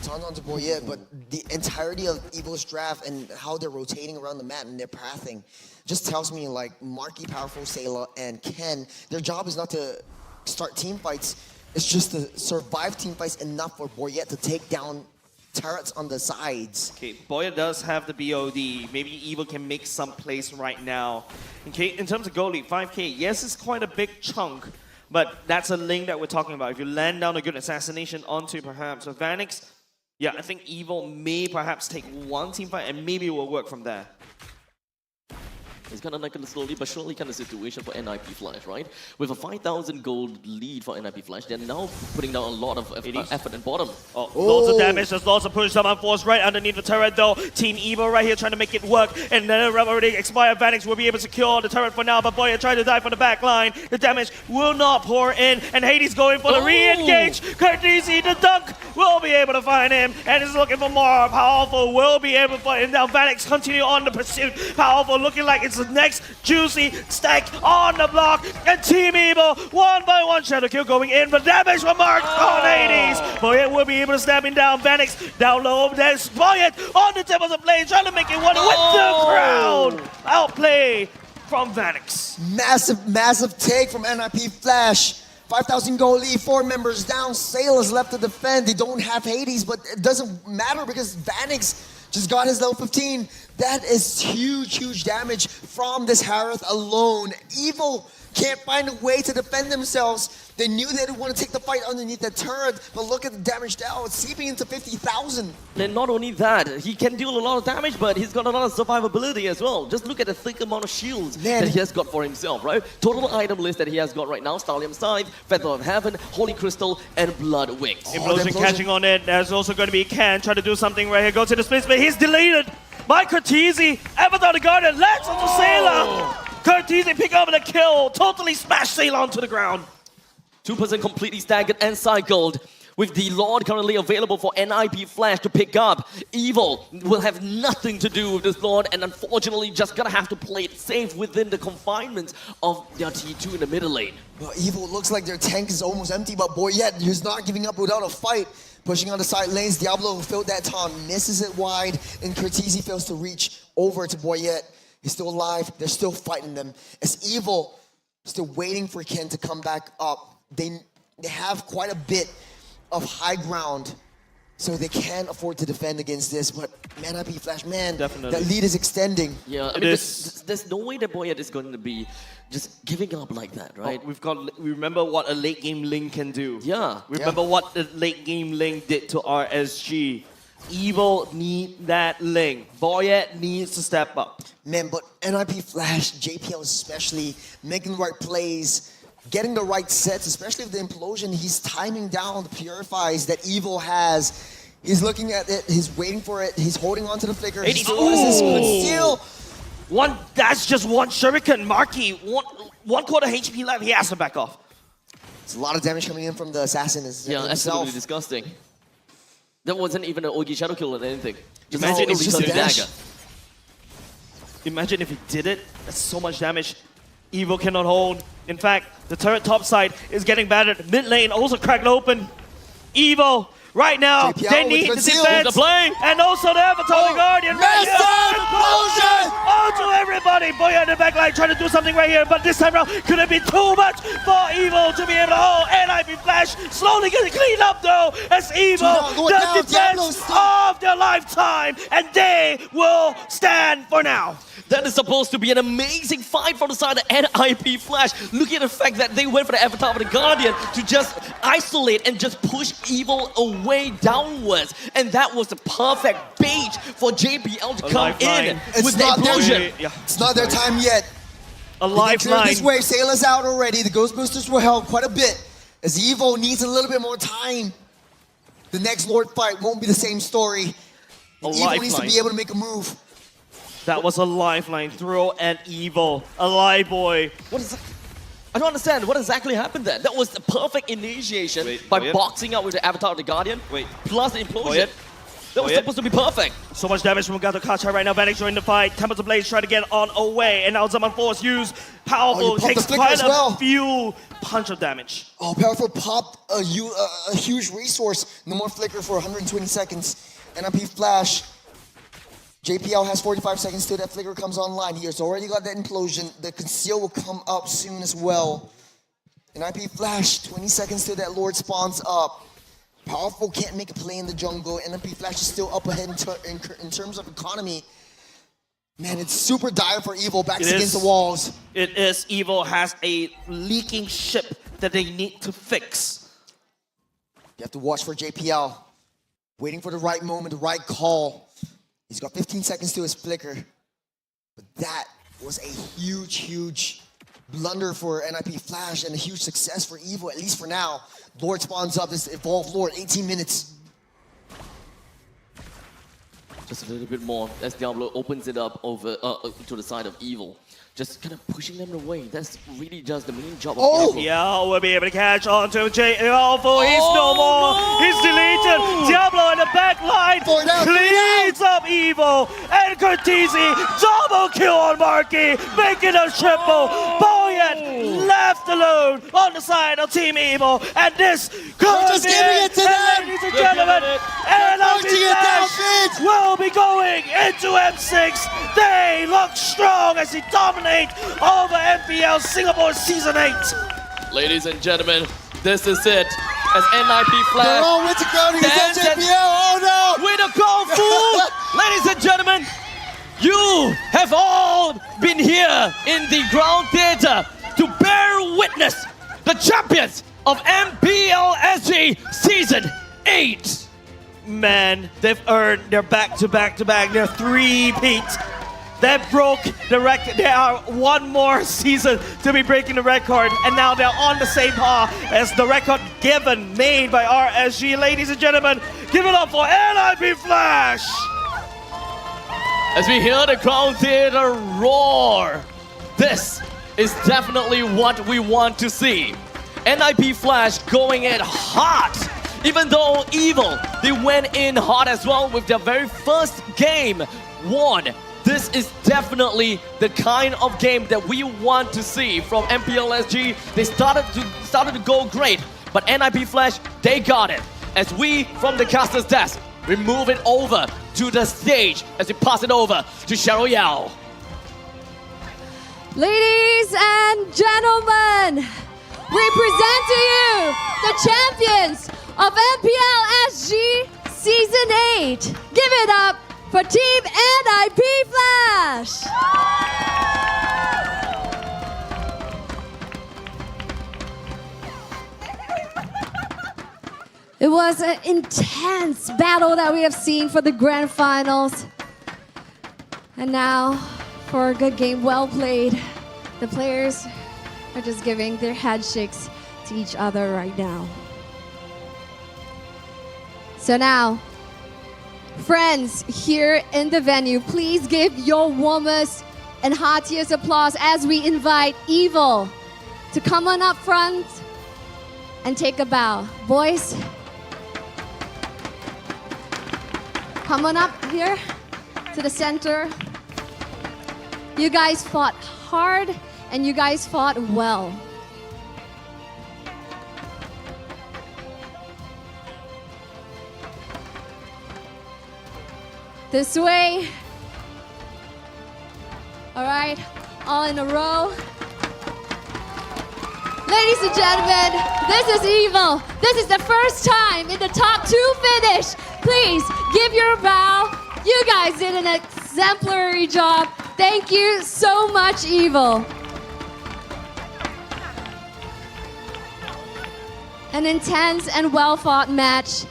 Tons onto Boyette, but the entirety of Evil's draft and how they're rotating around the map and their pathing just tells me like Marky, Powerful, Sailor, and Ken, their job is not to start team fights. It's just to survive team fights enough for Boyette to take down turrets on the sides. Okay, Boyette does have the BOD. Maybe Evil can make some plays right now. In terms of gold lead, 5K, yes, it's quite a big chunk, but that's a link that we're talking about. If you land down a good assassination onto perhaps a Vanix, yeah, I think Evil may perhaps take one team fight and maybe it will work from there. It's kind of like a slowly but surely kind of situation for NIP Flash, right? With a 5,000 gold lead for NIP Flash, they're now putting down a lot of effort in bottom. Loads of damage, there's lots of push, someone forced right underneath the turret though. Team Evo right here trying to make it work, and then already expired Vanix will be able to secure the turret for now, but Boya trying to dive from the back line. The damage will not pour in, and Hades going for the re-engage. Curtisi, the dunk, will be able to find him, and is looking for more. Powerful will be able to put him down. Vanix continue on the pursuit. Powerful looking like it's the next juicy stack on the block, and Team Evo, one by one, shadow kill going in, but damage from marked on Hades. Boyet will be able to stab him down. Vanix down low, there's Boyet on the tip of the blade, trying to make it one with the crowd. Outplay from Vanix. Massive take from NIP Flash. 5,000 goal lead, 4 members down. Sailors left to defend. They don't have Hades, but it doesn't matter because Vanix just got his level 15. That is huge damage from this Harith alone. Evil can't find a way to defend themselves. They knew they didn't want to take the fight underneath the turret, but look at the damage now. It's seeping into 50,000. And not only that, he can deal a lot of damage, but he's got a lot of survivability as well. Just look at the thick amount of shields that he has got for himself, right? Total item list that he has got right now: Stallion Scythe, Feather of Heaven, Holy Crystal, and Blood Wings. Implosion catching on it. There's also going to be Can trying to do something right here. Go to the split, but he's deleted by Curtisi. Avatar the Guardian lands onto Sailor. Curtisi pick up the kill. Totally smash Sailor onto the ground. 2% completely staggered and cycled. With the Lord currently available for NIP Flash to pick up, Evil will have nothing to do with this Lord, and unfortunately just gonna have to play it safe within the confinements of their T2 in the middle lane. Well, Evil looks like their tank is almost empty, but Boyet, who's not giving up without a fight, pushing on the side lanes. Diablo, who filled that taunt, misses it wide, and Curtisi fails to reach over to Boyet. He's still alive. They're still fighting them. As Evil still waiting for Ken to come back up. They have quite a bit of high ground, so they can't afford to defend against this. But man, NIP Flash, man, definitely that lead is extending. Yeah, I mean, there's no way that Boyet is going to be just giving up like that, right? We remember what a late game Ling can do. Yeah. Remember what the late game Ling did to RSG. Evil need that Ling. Boyet needs to step up. Man, but NIP Flash, JPL especially, making the right plays, getting the right sets, especially with the implosion. He's timing down the purifies that Evil has. He's looking at it, he's waiting for it, he's holding on to the flicker. He still has this steal. That's just one shuriken. Marky, one quarter HP left, he has to back off. It's a lot of damage coming in from the assassin himself. Absolutely disgusting. That wasn't even an Ogi shadow kill or anything. Imagine if he just did a dagger. Imagine if he did it. That's so much damage. Evil cannot hold. In fact, the turret top side is getting battered. Mid lane also cracked open. Evil, right now, JPL they need the defense. The play. And also the Avatar the Guardian. Right explosion! Oh, to everybody. Boy on the back line trying to do something right here. But this time around, could it be too much for Evil to be able to hold? NIP Flash slowly getting cleaned up though. As Evil, the defense of their lifetime. And they will stand for now. That is supposed to be an amazing fight from the side of NIP Flash. Look at the fact that they went for the Avatar of the Guardian to just isolate and just push Evil away downwards. And that was the perfect bait for JPL to come in with the implosion. It's not their time yet. A lifeline. This way, Sailor's out already. The Ghostbusters will help quite a bit. As Evil needs a little bit more time. The next Lord fight won't be the same story. Evil needs to be able to make a move. That was a lifeline throw and Evil. A lie boy. What is that? I don't understand. What exactly happened there? That was the perfect initiation by boxing out with the Avatar of the Guardian. Plus the implosion. That was supposed to be perfect. So much damage from Gato Kacha right now. Vanix joined the fight. Tempest of Blaze trying to get on away. And now Zaman Force used powerful. Takes quite a few punch of damage. Oh, powerful popped a huge resource. No more flicker for 120 seconds. NIP Flash. JPL has 45 seconds till that flicker comes online here. So already got that implosion. The conceal will come up soon as well. NIP Flash, 20 seconds till that Lord spawns up. Powerful can't make a play in the jungle. NIP Flash is still up ahead in terms of economy. Man, it's super dire for Evil. Backs against the walls. It is. Evil has a leaking ship that they need to fix. You have to watch for JPL. Waiting for the right moment, the right call. He's got 15 seconds to his flicker. But that was a huge blunder for NIP Flash and a huge success for Evo, at least for now. Lord spawns up this Evolved Lord, 18 minutes. Just a little bit more as Diablo opens it up over to the side of Evil. Just kind of pushing them away. That's really just the main job of Diablo. Yao will be able to catch on to JL for he's no more. He's deleted. Diablo in the back line cleans up Evo. And Cortese double kill on Marky, making a triple. Boyan left alone on the side of Team Evo. And this could just be giving it to them. Ladies and gentlemen, and will be going into M6. They look strong as he dominates over MPL Singapore Season 8. Ladies and gentlemen, this is it. As NIP Flash They're all with the crowd against JPL. Oh no! Way to go, fool! Ladies and gentlemen, you have all been here in the ground theater to bear witness the champions of MPL SG Season 8. Man, they've earned their back-to-back-to-back, their three-peat. They broke the record. They are one more season to be breaking the record, and now they're on the same par as the record made by RSG. Ladies and gentlemen, give it up for NIP Flash! As we hear the crowd theater roar, this is definitely what we want to see. NIP Flash going in hot. Even though Evil, they went in hot as well with their very first game won. This is definitely the kind of game that we want to see from MPL SG. They started to go great, but NIP Flash, they got it. As we, from the caster's desk, we move it over to the stage as we pass it over to Cheryl Yao. Ladies and gentlemen, we present to you the champions of MPL SG Season 8. Give it up for Team NIP Flash! It was an intense battle that we have seen for the grand finals. And now, for a good game, well played. The players are just giving their handshakes to each other right now. So now, friends here in the venue, please give your warmest and heartiest applause as we invite Evil to come on up front and take a bow. Boys, come on up here to the center. You guys fought hard and you guys fought well. This way. All right, all in a row. Ladies and gentlemen, this is Evil. This is the first time in the top 2 finish. Please give your bow. You guys did an exemplary job. Thank you so much, Evil. An intense and well-fought match.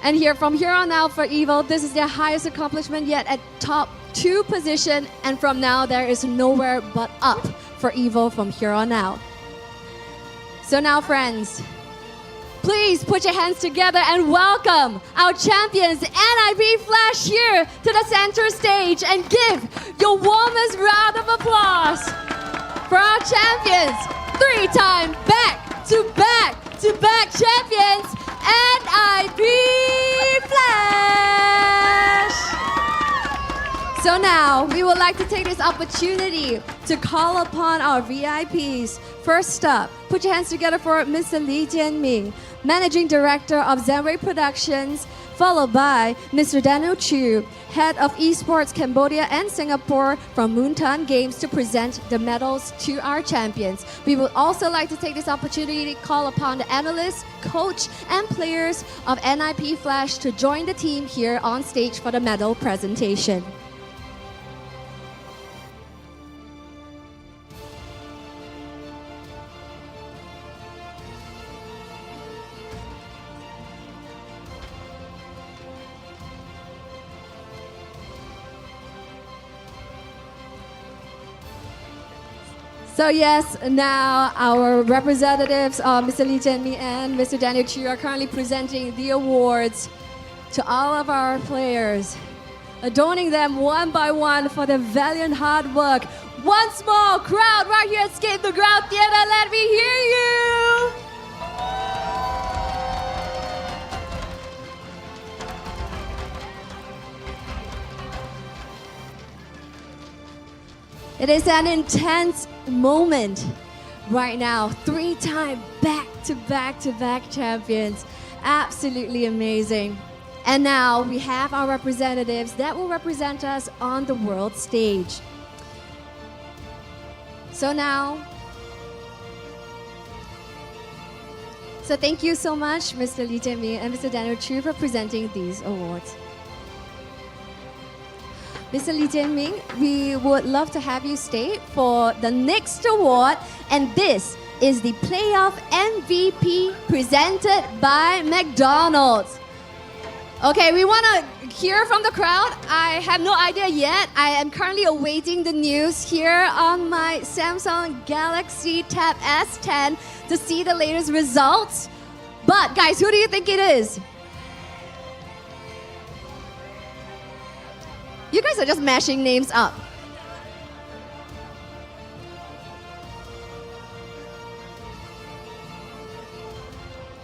And from here on out for Evil, this is their highest accomplishment yet at top 2 position. And from now, there is nowhere but up for Evil from here on out. So now, friends, please put your hands together and welcome our champions, NIP Flash, here to the center stage and give your warmest round of applause for our champions, 3-time back-to-back-to-back champions, NIP Flash! So now, we would like to take this opportunity to call upon our VIPs. First up, put your hands together for Mr. Lee Jianming, Managing Director of Zenway Productions, followed by Mr. Daniel Chu, Head of Esports Cambodia and Singapore from Moonton Games, to present the medals to our champions. We would also like to take this opportunity to call upon the analysts, coach, and players of NIP Flash to join the team here on stage for the medal presentation. So yes, now our representatives, Mr. Lee Jianmi and Mr. Daniel Chu, are currently presenting the awards to all of our players, adorning them one by one for their valiant hard work. Once more, crowd right here at Escape the Ground Theater, let me hear you! It is an intense moment right now. 3-time back-to-back-to-back champions. Absolutely amazing. And now we have our representatives that will represent us on the world stage. So thank you so much, Mr. Lee Jianmi and Mr. Daniel Chu, for presenting these awards. Mr. Lee Jianming, we would love to have you stay for the next award, and this is the Playoff MVP presented by McDonald's. Okay, we want to hear from the crowd. I have no idea yet. I am currently awaiting the news here on my Samsung Galaxy Tab S10 to see the latest results. But guys, who do you think it is? You guys are just mashing names up.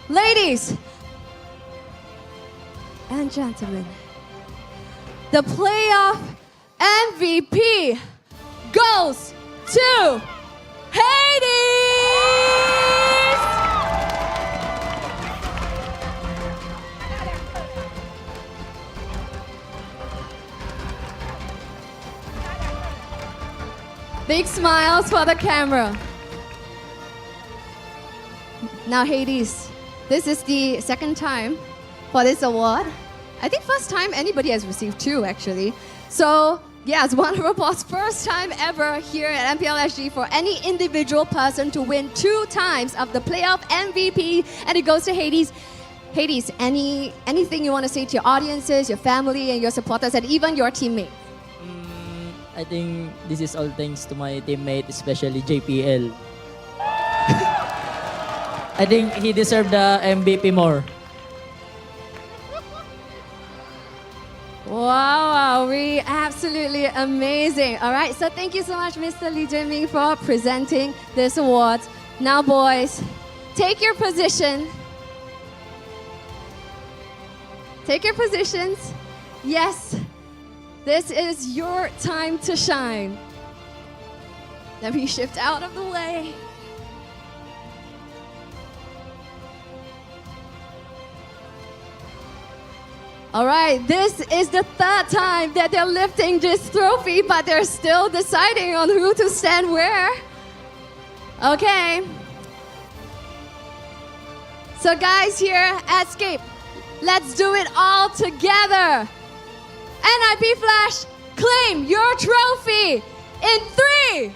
Ladies and gentlemen, the playoff MVP goes to Hades! Big smiles for the camera. Now Hades, this is the second time for this award. I think first time anybody has received 2 actually. So yeah, it's one of Report's first time ever here at MPL SG for any individual person to win 2 times of the playoff MVP, and it goes to Hades. Hades, anything you want to say to your audiences, your family, and your supporters, and even your teammates? I think this is all thanks to my teammate, especially JPL. I think he deserved the MVP more. Wow, we absolutely amazing. All right, so thank you so much, Mr. Lee Jianming, for presenting this award. Now, boys, take your position. Take your positions. Yes, this is your time to shine. Let me shift out of the way. All right, this is the 3rd time that they're lifting this trophy, but they're still deciding on who to stand where. Okay. So guys here at Escape, let's do it all together. NIP Flash, claim your trophy in 3,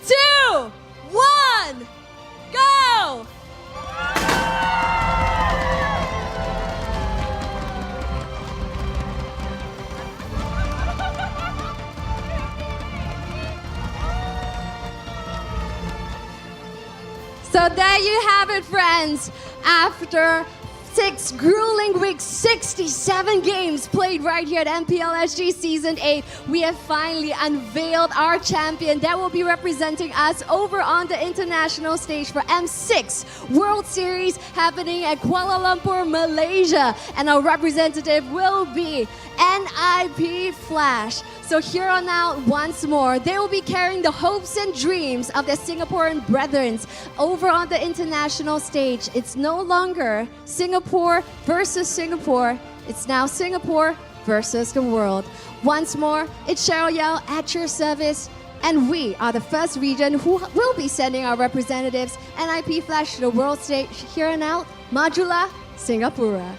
2, 1, go! So there you have it, friends. After 6 grueling weeks, 67 games played right here at MPL SG Season 8, we have finally unveiled our champion that will be representing us over on the international stage for M6 World Series happening at Kuala Lumpur, Malaysia. And our representative will be NIP Flash. So here on out, once more, they will be carrying the hopes and dreams of their Singaporean brethren over on the international stage. It's no longer Singapore versus Singapore. It's now Singapore versus the world. Once more, it's Cheryl Yao at your service. And we are the first region who will be sending our representatives NIP Flash to the world stage. Here on out, Majula, Singapura.